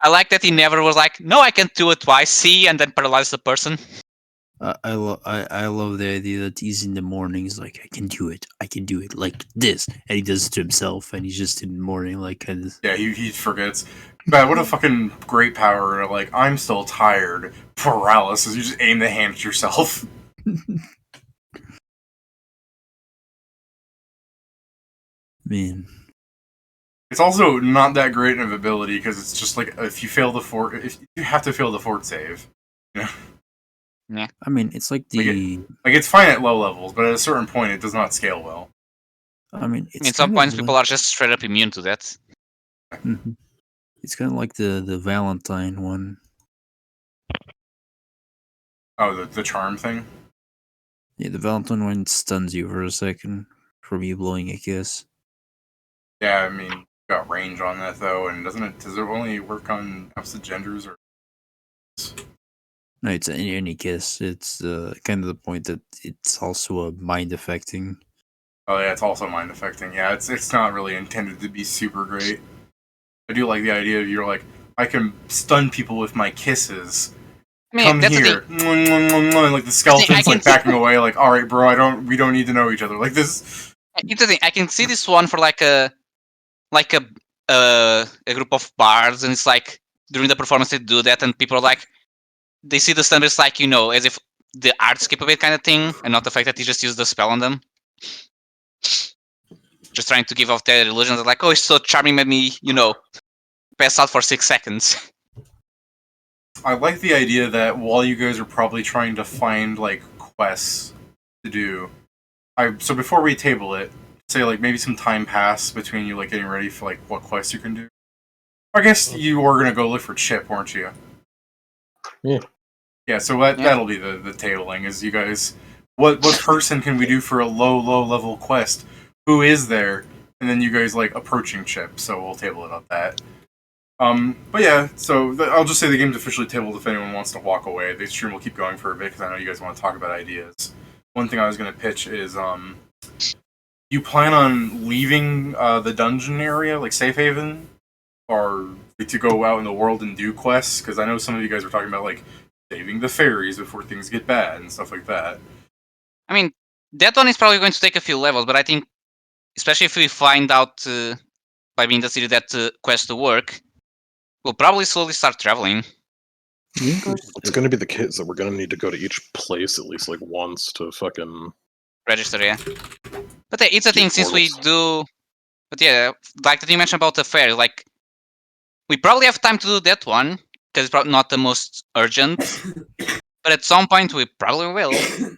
I like that he never was like, no, I can do it twice, see, and then paralyze the person. I love the idea that he's in the mornings like I can do it like this, and he does it to himself, and he's just in the morning like kind of. Yeah, he forgets. But what a fucking great power! Like, I'm still tired. Paralysis. You just aim the hand at yourself. Man, It's also not that great of ability because it's just like if you fail the fort, if you have to fail the fort save. I mean it's like the. Like it's fine at low levels, but at a certain point, it does not scale well. I mean, I mean, at some points, people are just straight up immune to that. Mhm. It's kind of like the Valentine one. Oh, the charm thing. Yeah, the Valentine one stuns you for a second from you blowing a kiss. Yeah, I mean, got range on that though, and doesn't it? Does it only work on opposite genders or? No, it's any kiss. It's kind of the point that it's also a mind affecting. Oh yeah, it's also mind affecting. Yeah, it's not really intended to be super great. I do like the idea of you're like, I can stun people with my kisses. I mean, Come that's the here, thing. and like the skeleton's can like backing away. Like, all right, bro, we don't need to know each other. Like this. It's the thing. I can see this one for like a group of bards, and it's like during the performance they do that, and people are like, they see the standards like as if the art skip a bit kind of thing, and not the fact that he just used the spell on them. Just trying to give off that illusion that like, oh, it's so charming, made me pass out for 6 seconds. I like the idea that while you guys are probably trying to find like quests to do, so before we table it, say like maybe some time pass between you like getting ready for like what quests you can do. I guess you were gonna go look for Chip, weren't you? Yeah. Yeah, so that'll be the tabling is you guys what person can we do for a low level quest? Who is there? And then you guys like approaching Chip, so we'll table it up that. But yeah, so I'll just say the game's officially tabled if anyone wants to walk away. The stream will keep going for a bit because I know you guys want to talk about ideas. One thing I was going to pitch is, you plan on leaving the dungeon area, like Safe Haven, or to go out in the world and do quests? Because I know some of you guys are talking about like saving the fairies before things get bad and stuff like that. I mean, that one is probably going to take a few levels, but I think, especially if we find out by being the city that quest to work, we'll probably slowly start traveling. It's going to be the kids that we're going to need to go to each place at least like once to fucking register, yeah. But it's a thing since we do. But yeah, like that you mentioned about the fair, like we probably have time to do that one because it's probably not the most urgent. But at some point we probably will,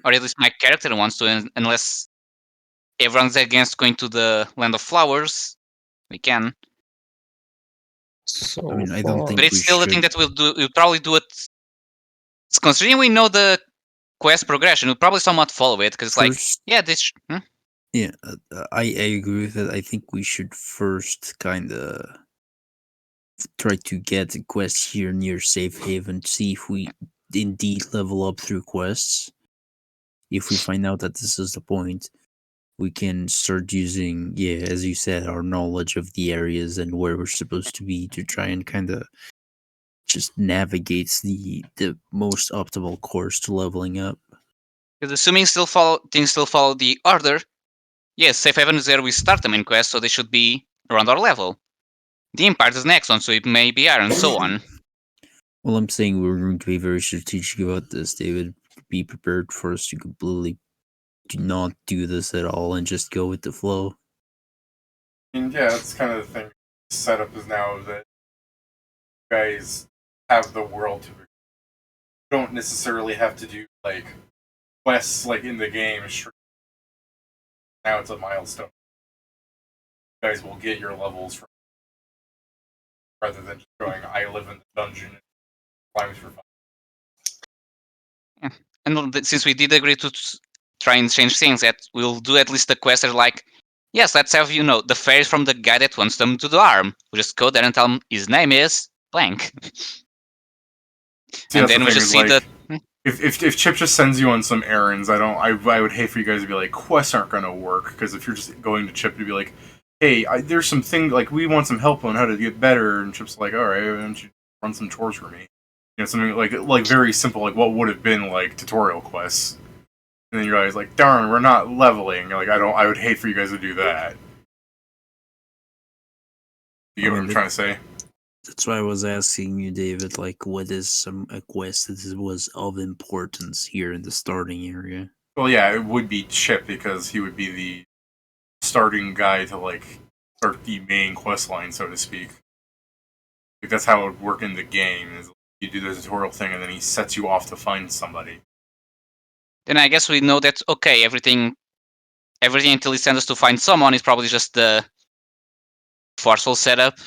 or at least my character wants to, unless everyone's against going to the Land of Flowers, we can. So I mean, I don't think. But it's we still the thing that we'll probably do it. It's considering we know the quest progression, we'll probably somewhat follow it because it's like, yeah, this. Yeah, I agree with that. I think we should first kind of try to get a quest here near Safe Haven, see if we indeed level up through quests. If we find out that this is the point, we can start using, as you said, our knowledge of the areas and where we're supposed to be to try and kind of just navigate the most optimal course to leveling up. Because assuming things still follow the order, yes, Safe Haven is where we start the main quest, so they should be around our level. The Empire is the next one, so it may be higher, and so on. Well, I'm saying we're going to be very strategic about this, David. Be prepared for us to completely do not do this at all and just go with the flow. And yeah, that's kind of the thing. The setup is now that you guys have the world to. You don't necessarily have to do like quests like in the game. Now it's a milestone. You guys will get your levels from rather than just going, I live in the dungeon and climb for fun. Yeah. And since we did agree to try and change things, that we'll do at least the quests that are like, Yes, let's have the fairies from the guy that wants them to the arm. We just go there and tell him his name is blank, See, and that's then the we thing just is, see like, the. if Chip just sends you on some errands, I would hate for you guys to be like, quests aren't gonna work, because if you're just going to Chip to be like, hey, there's some thing, like, we want some help on how to get better, and Chip's like, alright, why don't you run some chores for me? Something like very simple, like what would have been like tutorial quests. And then you realize, like, darn, we're not leveling. Like, I would hate for you guys to do that. You get what I'm trying to say? That's why I was asking you, David, like, what is a quest that was of importance here in the starting area? Well, yeah, it would be Chip, because he would be the starting guy to, like, start the main quest line, so to speak. Like, that's how it would work in the game, is you do the tutorial thing, and then he sets you off to find somebody. Then I guess we know that okay, everything until he sends us to find someone is probably just the forceful setup.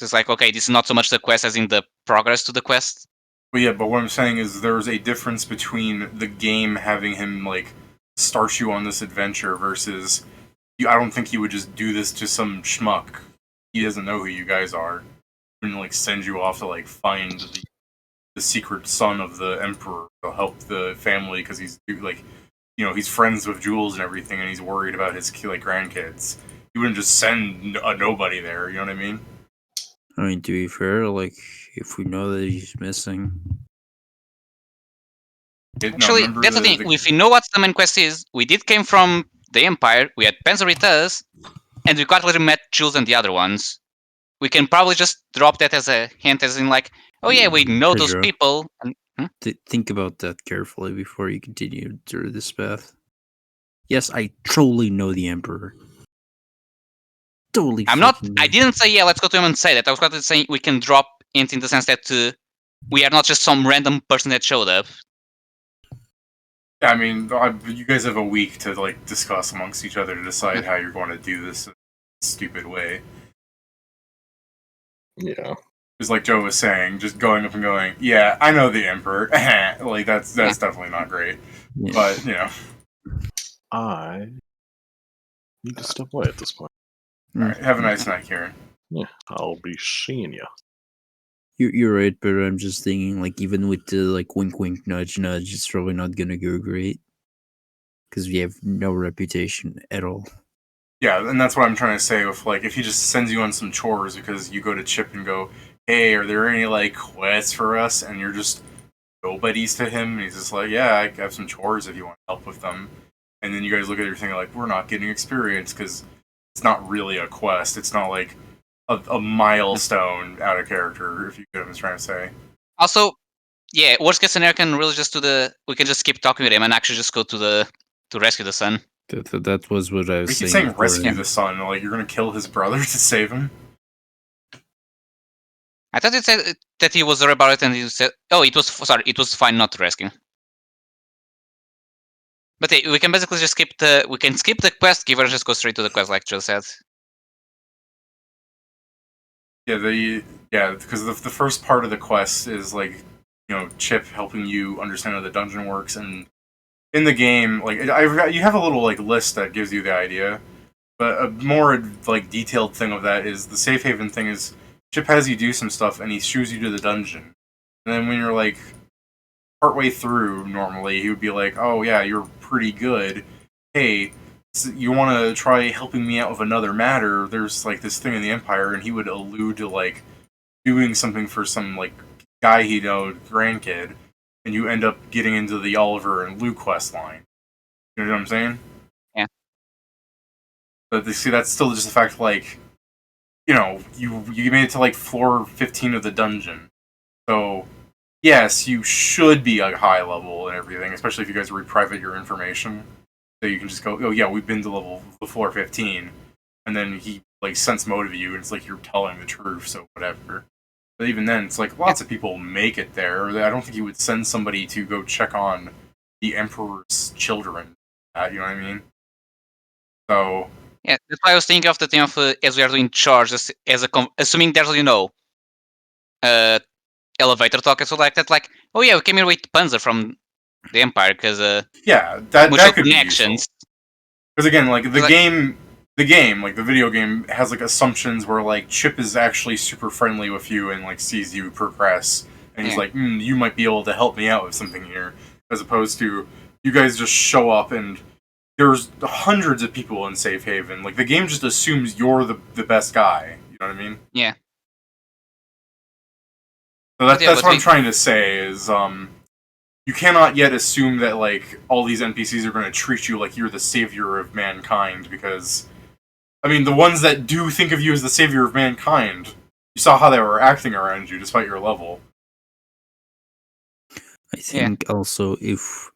It's like, okay, this is not so much the quest as in the progress to the quest. But yeah, but what I'm saying is there's a difference between the game having him, like, start you on this adventure versus I don't think he would just do this to some schmuck. He doesn't know who you guys are. And, like, send you off to, like, find the secret son of the emperor to help the family because he's, like, he's friends with Jules and everything, and he's worried about his, like, grandkids. He wouldn't just send a nobody there, you know what I mean? I mean, to be fair, like, if we know that he's missing. Actually, that's the thing. If we know what the main quest is, we did came from the Empire, we had Panzer with us, and we got met Jules and the other ones. We can probably just drop that as a hint, as in like, oh yeah, we know those Pedro, people. And, think about that carefully before you continue through this path. Yes, I truly know the Emperor. Totally. I'm not. fucking I know. didn't say yeah. Let's go to him and say that. I was going to say we can drop hint in the sense that we are not just some random person that showed up. Yeah, I mean, you guys have a week to, like, discuss amongst each other to decide how you're going to do this in a stupid way. Yeah. Because, like Joe was saying, just going up and going, yeah, I know the Emperor. Like, that's definitely not great. Yeah. But, I need to step away at this point. Alright, have a nice night, Kieran. Yeah, I'll be seeing you. You're right, but I'm just thinking, like, even with the, like, wink wink nudge nudge, it's probably not gonna go great. Because we have no reputation at all. Yeah, and that's what I'm trying to say with, like, if he just sends you on some chores because you go to Chip and go, hey, are there any, like, quests for us? And you're just nobodies to him, and he's just like, yeah, I have some chores if you want help with them. And then you guys look at everything like, we're not getting experience because it's not really a quest. It's not like a milestone out of character, if you get what I'm trying to say. Also, yeah, worst case scenario can really just we can just keep talking with him and actually just go to rescue the son. That was what I was We keep saying. saying rescue the son, like you're gonna kill his brother to save him. I thought it said that he was worried about it, and he said, "Oh, it was fine not to rescue." But hey, we can basically just skip the quest giver and just go straight to the quest, like Jill said. Yeah, because the first part of the quest is like, Chip helping you understand how the dungeon works, and in the game, like you have a little like list that gives you the idea, but a more like detailed thing of that is the safe haven thing is Chip has you do some stuff and he shoos you to the dungeon, and then when you're like partway through, normally he would be like, "Oh yeah, you're pretty good. Hey, so you want to try helping me out with another matter? There's like this thing in the Empire," and he would allude to like doing something for some like guy he knows, grandkid, and you end up getting into the Oliver and Lou quest line. You know what I'm saying? Yeah. But see, that's still just the fact, like, you made it to like floor 15 of the dungeon, so yes, you should be a high level and everything, especially if you guys reprivate your information. So you can just go, oh yeah, we've been to floor 15, and then he like sense motive you, and it's like you're telling the truth, so whatever. But even then, it's like lots of people make it there. I don't think he would send somebody to go check on the Emperor's children. You know what I mean? So yeah, that's why I was thinking of the thing of as we are doing chores, assuming there's elevator talk and so like that, like, oh yeah, we came here with Panzer from the Empire because yeah, that mutual could connections. Because again, like the game the game, like the video game, has like assumptions where like Chip is actually super friendly with you and like sees you progress, and he's Yeah. like, you might be able to help me out with something here, as opposed to you guys just show up and there's hundreds of people in Safe Haven. Like the game just assumes you're the best guy. You know what I mean? Yeah. So that's, Yeah, that's but what I'm trying to say is you cannot yet assume that like all these NPCs are going to treat you like you're the savior of mankind, because I mean the ones that do think of you as the savior of mankind, you saw how they were acting around you despite your level. I think also if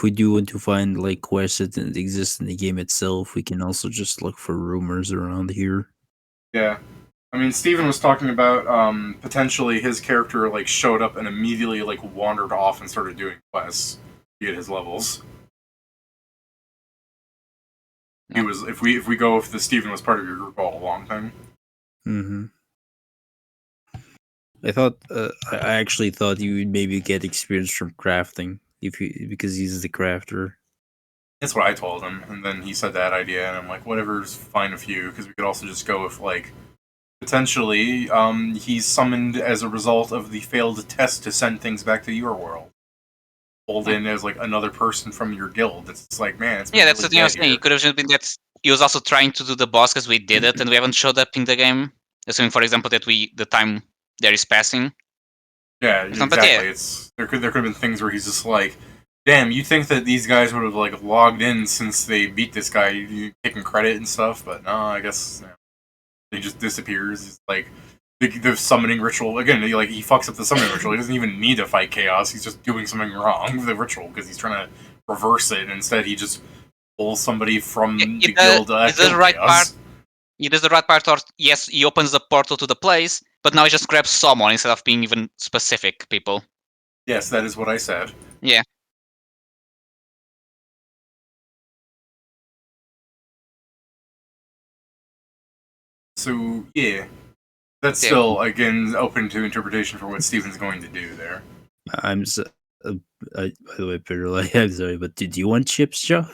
we do want to find like quests that didn't exist in the game itself, we can also just look for rumors around here. Yeah. I mean, Steven was talking about potentially his character like showed up and immediately like wandered off and started doing quests to get his levels. He was if we go if the Steven was part of your group all along then. Mm-hmm. I actually thought you would maybe get experience from crafting because he's the crafter. That's what I told him, and then he said that idea, and I'm like, whatever's fine with you, because we could also just go with like potentially he's summoned as a result of the failed test to send things back to your world. Pulled in as like another person from your guild. It's like, man, it's Yeah, that's really the thing I was dead saying. here. It could have just been that he was also trying to do the boss because we did it and we haven't showed up in the game. Assuming, for example, that the time there is passing. Yeah, But exactly. yeah. It's there could have been things where he's just like, damn, you think that these guys would have like logged in since they beat this guy, you taking credit and stuff, but no, I guess he just disappears. It's like the summoning ritual again. He fucks up the summoning ritual. He doesn't even need to fight chaos. He's just doing something wrong with the ritual because he's trying to reverse it. And instead, he just pulls somebody from the guild. Is the right part? It is the right part, or yes, he opens the portal to the place, but now he just grabs someone instead of being even specific people. Yes, that is what I said. Yeah. So yeah, that's still again open to interpretation for what Steven's going to do there. I'm so, by the way, Pedro, I'm sorry, but did you want Chip's job?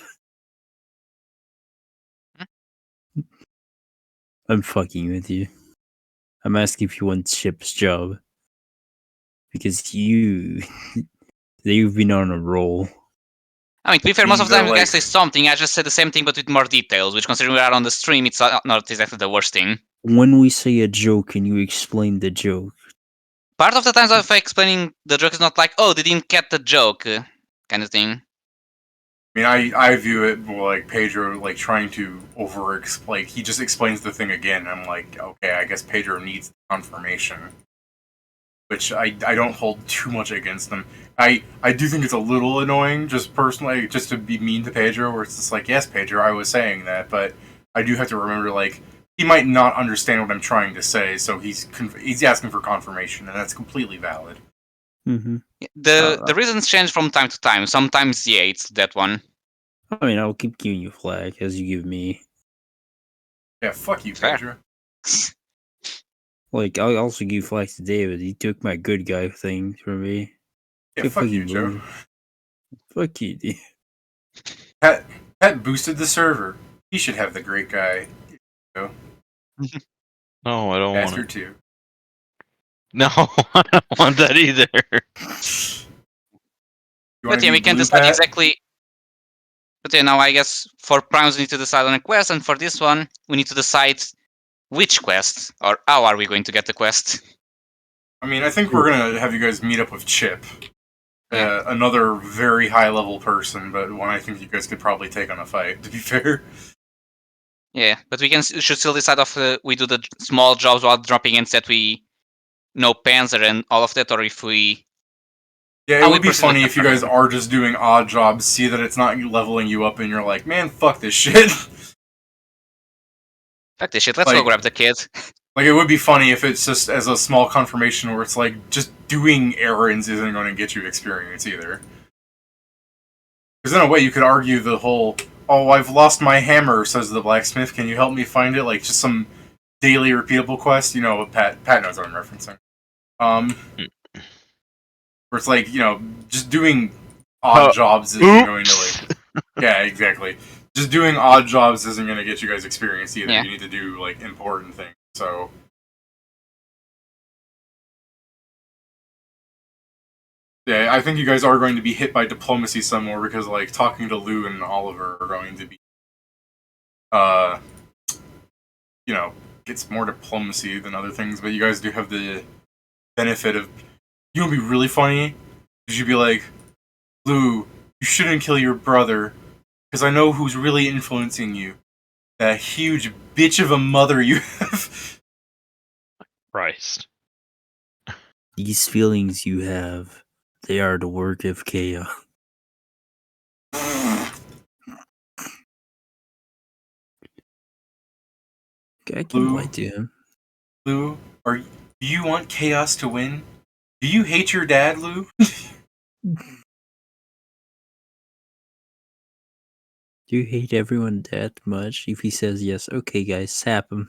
I'm fucking with you. I'm asking if you want Chip's job because you've been on a roll. I mean, to be fair, most of the time you like- guys say something. I just said the same thing, but with more details. Which, considering we are on the stream, it's not exactly the worst thing. When we say a joke, can you explain the joke? Part of the times if I'm explaining the joke is not like, oh, they didn't get the joke, kind of thing. I mean, I view it more like Pedro like trying to like he just explains the thing again. I'm like, okay, I guess Pedro needs confirmation, which I don't hold too much against him. I do think it's a little annoying, just personally, just to be mean to Pedro, where it's just like, yes, Pedro, I was saying that, but I do have to remember like he might not understand what I'm trying to say, so he's asking for confirmation, and that's completely valid. Mm-hmm. The reasons change from time to time. Sometimes, yeah, it's that one. I mean, I'll keep giving you flag as you give me. Yeah, fuck you, Fair. Pedro. Like, I'll also give flag to David. He took my good guy thing from me. Yeah, Good fuck you, fucking Joe. move. Fuck you, dude. Pat boosted the server. He should have the great guy. No, I don't want Bastard it. too. No, I don't want that either. But yeah, we can decide exactly. But yeah, now I guess for primes we need to decide on a quest, and for this one we need to decide which quest or how are we going to get the quest. I mean, I think we're gonna have you guys meet up with Chip, Yeah. another very high level person, but one I think you guys could probably take on a fight. To be fair, Yeah, but we should still decide if we do the small jobs while dropping in that we know Panzer and all of that, or if we. yeah, How it we would be proceed funny with if you guys are just doing odd jobs, see that it's not leveling you up, and you're like, man, fuck this shit. Fuck this shit, let's go Like- grab the kid. Like, it would be funny if it's just as a small confirmation where it's like, just doing errands isn't going to get you experience either. Because in a way, you could argue the whole, oh, I've lost my hammer, says the blacksmith, can you help me find it? Like, just some daily repeatable quest. You know, Pat knows what I'm referencing. Where it's like, you know, just doing odd jobs isn't going to, like... Yeah, exactly. just doing odd jobs isn't going to get you guys experience either. Yeah. You need to do like important things. So yeah, I think you guys are going to be hit by diplomacy some more because like talking to Lou and Oliver are going to be, you know, gets more diplomacy than other things. But you guys do have the benefit of, you know, it'd be really funny. Because you'd be like, Lou, you shouldn't kill your brother because I know who's really influencing you. That huge bitch of a mother you have. Christ. These feelings you have, they are the work of chaos. I can Lou? lie to him. Lou, do you want chaos to win? Do you hate your dad, Lou? Do you hate everyone that much? If he says yes, okay, guys, sap him.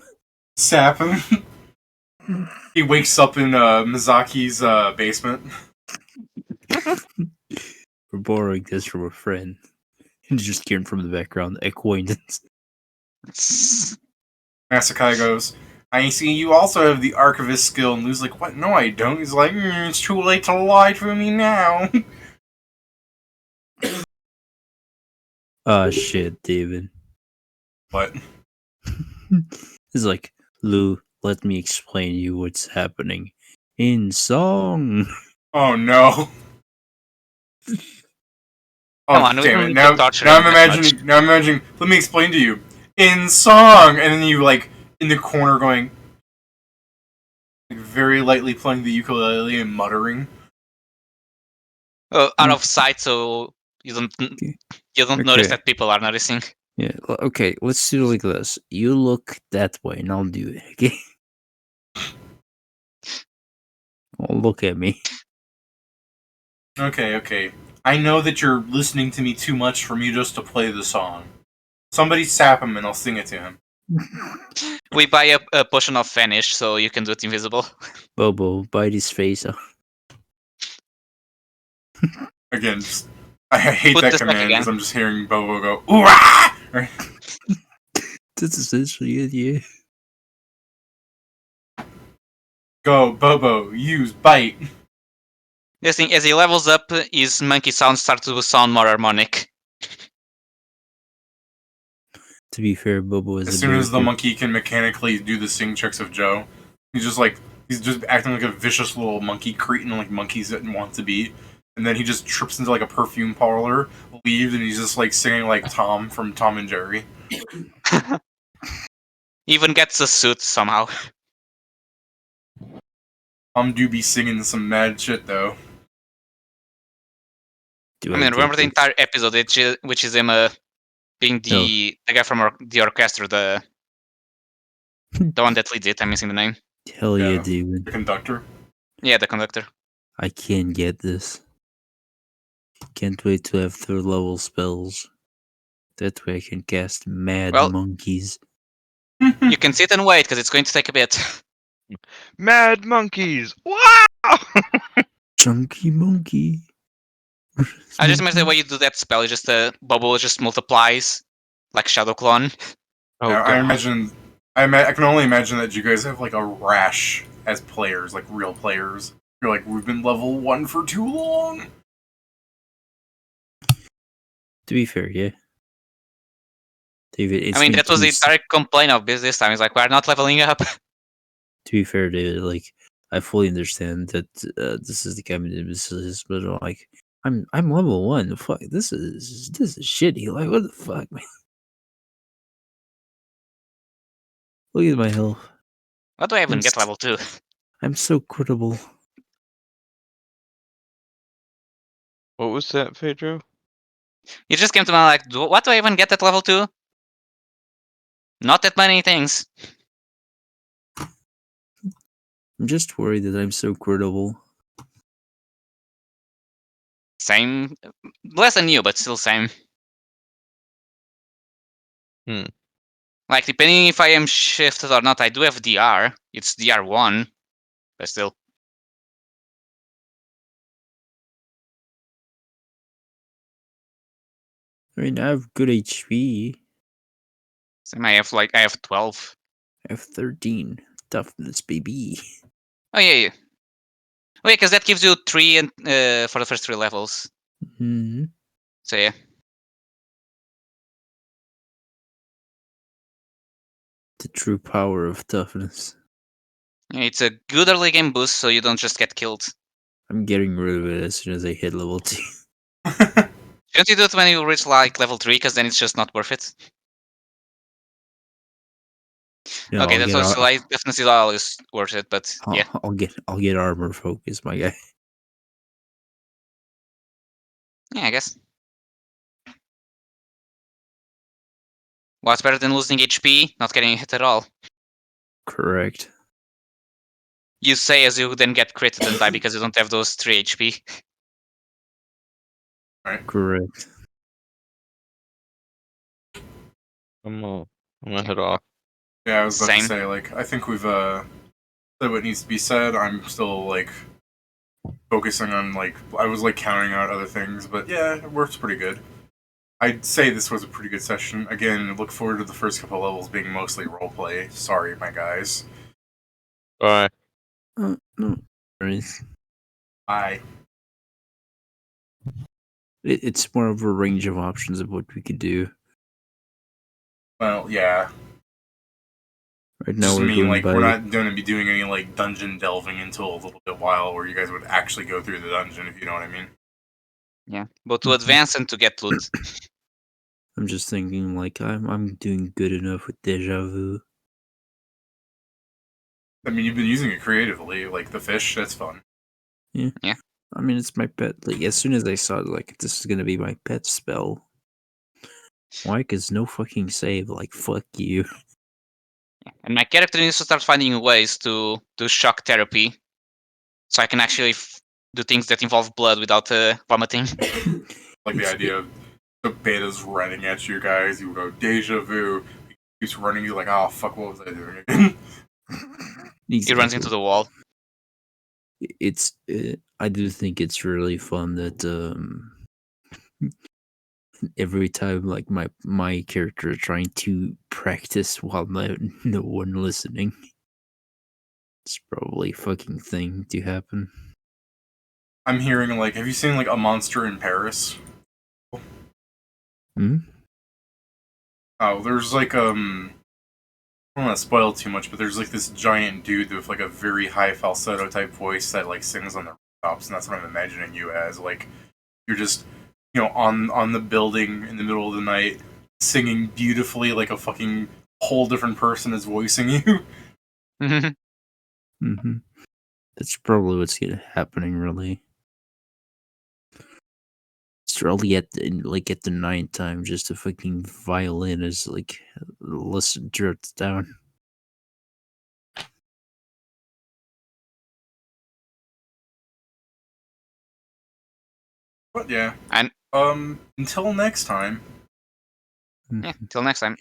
Sap him. He wakes up in Mizaki's basement. We're borrowing this from a friend. And just hearing from the background, acquaintance. Masakai goes, I see you also have the archivist skill. And Lou's like, what? No, I don't. He's like, it's too late to lie to me now. Ah, shit, David. What? It's like, Lou, let me explain to you what's happening. In song. Oh no. Oh, Come on, we damn don't it. need Now, to torture now him I'm that imagining, now I'm imagining, let me explain to you. In song! And then you, like, in the corner going, like, very lightly playing the ukulele and muttering. Out of sight, so you don't notice Okay. that people are noticing. Yeah, okay, let's do it like this. You look that way and I'll do it, okay? Oh, look at me. Okay. I know that you're listening to me too much for me just to play the song. Somebody sap him and I'll sing it to him. We buy a potion of vanish, so you can do it invisible. Bobo, bite his face off. Again, just, I hate Put that this back command again. because I'm just hearing Bobo go, ooh ah! That's essentially it, yeah. Go, Bobo, use bite. This thing, as he levels up, his monkey sounds start to sound more harmonic. To be fair, Bobo is As a soon as the character. monkey can mechanically do the sing checks of Joe, he's just acting like a vicious little monkey cretin like monkeys didn't want to be. And then he just trips into like a perfume parlor, leaves, and he's just like singing like Tom from Tom and Jerry. Even gets a suit somehow. Tom do be singing some mad shit though. Do I mean, remember the get entire episode, which is him being the guy from the orchestra, the one that leads it. I'm missing the name. this? Hell yeah, Yeah. David. The conductor. Yeah, the conductor. I can't get this. Can't wait to have third level spells. That way I can cast Mad Well- Monkeys. You can sit and wait because it's going to take a bit. Mad monkeys! Wow! Chunky Monkey. I just imagine the way you do that spell. Is just bubble just multiplies like Shadow Clone. Oh, Yeah, I God. imagine. I can only imagine that you guys have like a rash as players, like real players. You're like, we've been level 1 for too long. To be fair, yeah. David, it's I mean, been that was the two entire complaint of this time. It's like, we're not leveling up. To be fair, David, like I fully understand that this is the kind of business, but like I'm level 1. Fuck, this is shitty. Like what the fuck, man? Look at my health. What do I even get Yes. level 2? I'm so crittable. What was that, Pedro? You just came to me like, what do I even get at level 2? Not that many things. I'm just worried that I'm so crittable. Same. Less than you, but still same. Like, depending if I am shifted or not, I do have DR. It's DR1. But still. I mean, I have good HP. Same, I have 12. I have 13 toughness, baby. Oh yeah. Oh yeah, because that gives you 3 and for the first 3 levels. Hmm. So yeah. The true power of toughness. It's a good early game boost, so you don't just get killed. I'm getting rid of it as soon as I hit level 2. Shouldn't you do it when you reach like level 3, because then it's just not worth it? No, Okay, I'll that's get also ar- like definitely not always worth it, but yeah. I'll get armor focus, my guy. Yeah, I guess. What's better than losing HP, not getting hit at all? Correct. You say as you then get critted and die because you don't have those 3 HP. Correct. I'm gonna head off. Yeah, I was about Same. to say, like, I think we've said what needs to be said. I'm still like focusing on like I was like counting out other things, but yeah, it works pretty good. I'd say this was a pretty good session. Again, look forward to the first couple levels being mostly roleplay. Sorry, my guys. Bye. No worries. Bye. It's more of a range of options of what we could do. Well, yeah. Right now Just we're mean going like by. we're not going to be doing any like dungeon delving until a little bit while where you guys would actually go through the dungeon, if you know what I mean. Yeah, but to advance and to get loot. I'm just thinking like I'm doing good enough with deja vu. I mean, you've been using it creatively, like the fish. That's fun. I mean, it's my pet. Like as soon as I saw like this is gonna be my pet spell. Why? Cause no fucking save. Like fuck you. And my character needs to start finding ways to do shock therapy, so I can actually do things that involve blood without vomiting. Like the idea of the beta's running at you guys. You go deja vu. He keeps running. You're like, oh fuck, what was I doing again? He runs into the wall. It's. I do think it's really fun that every time like my character is trying to practice while no one listening. It's probably a fucking thing to happen. I'm hearing like, have you seen like A Monster in Paris? Hmm? Oh, there's like I don't want to spoil too much, but there's like this giant dude with like a very high falsetto type voice that like sings on the rooftops, and that's what I'm imagining you as. Like you're just on the building in the middle of the night, singing beautifully like a fucking whole different person is voicing you. Mm-hmm. That's probably what's happening. Really, it's really at the night time, just a fucking violin is like listen drifts down. But yeah, And until next time. yeah, till next time.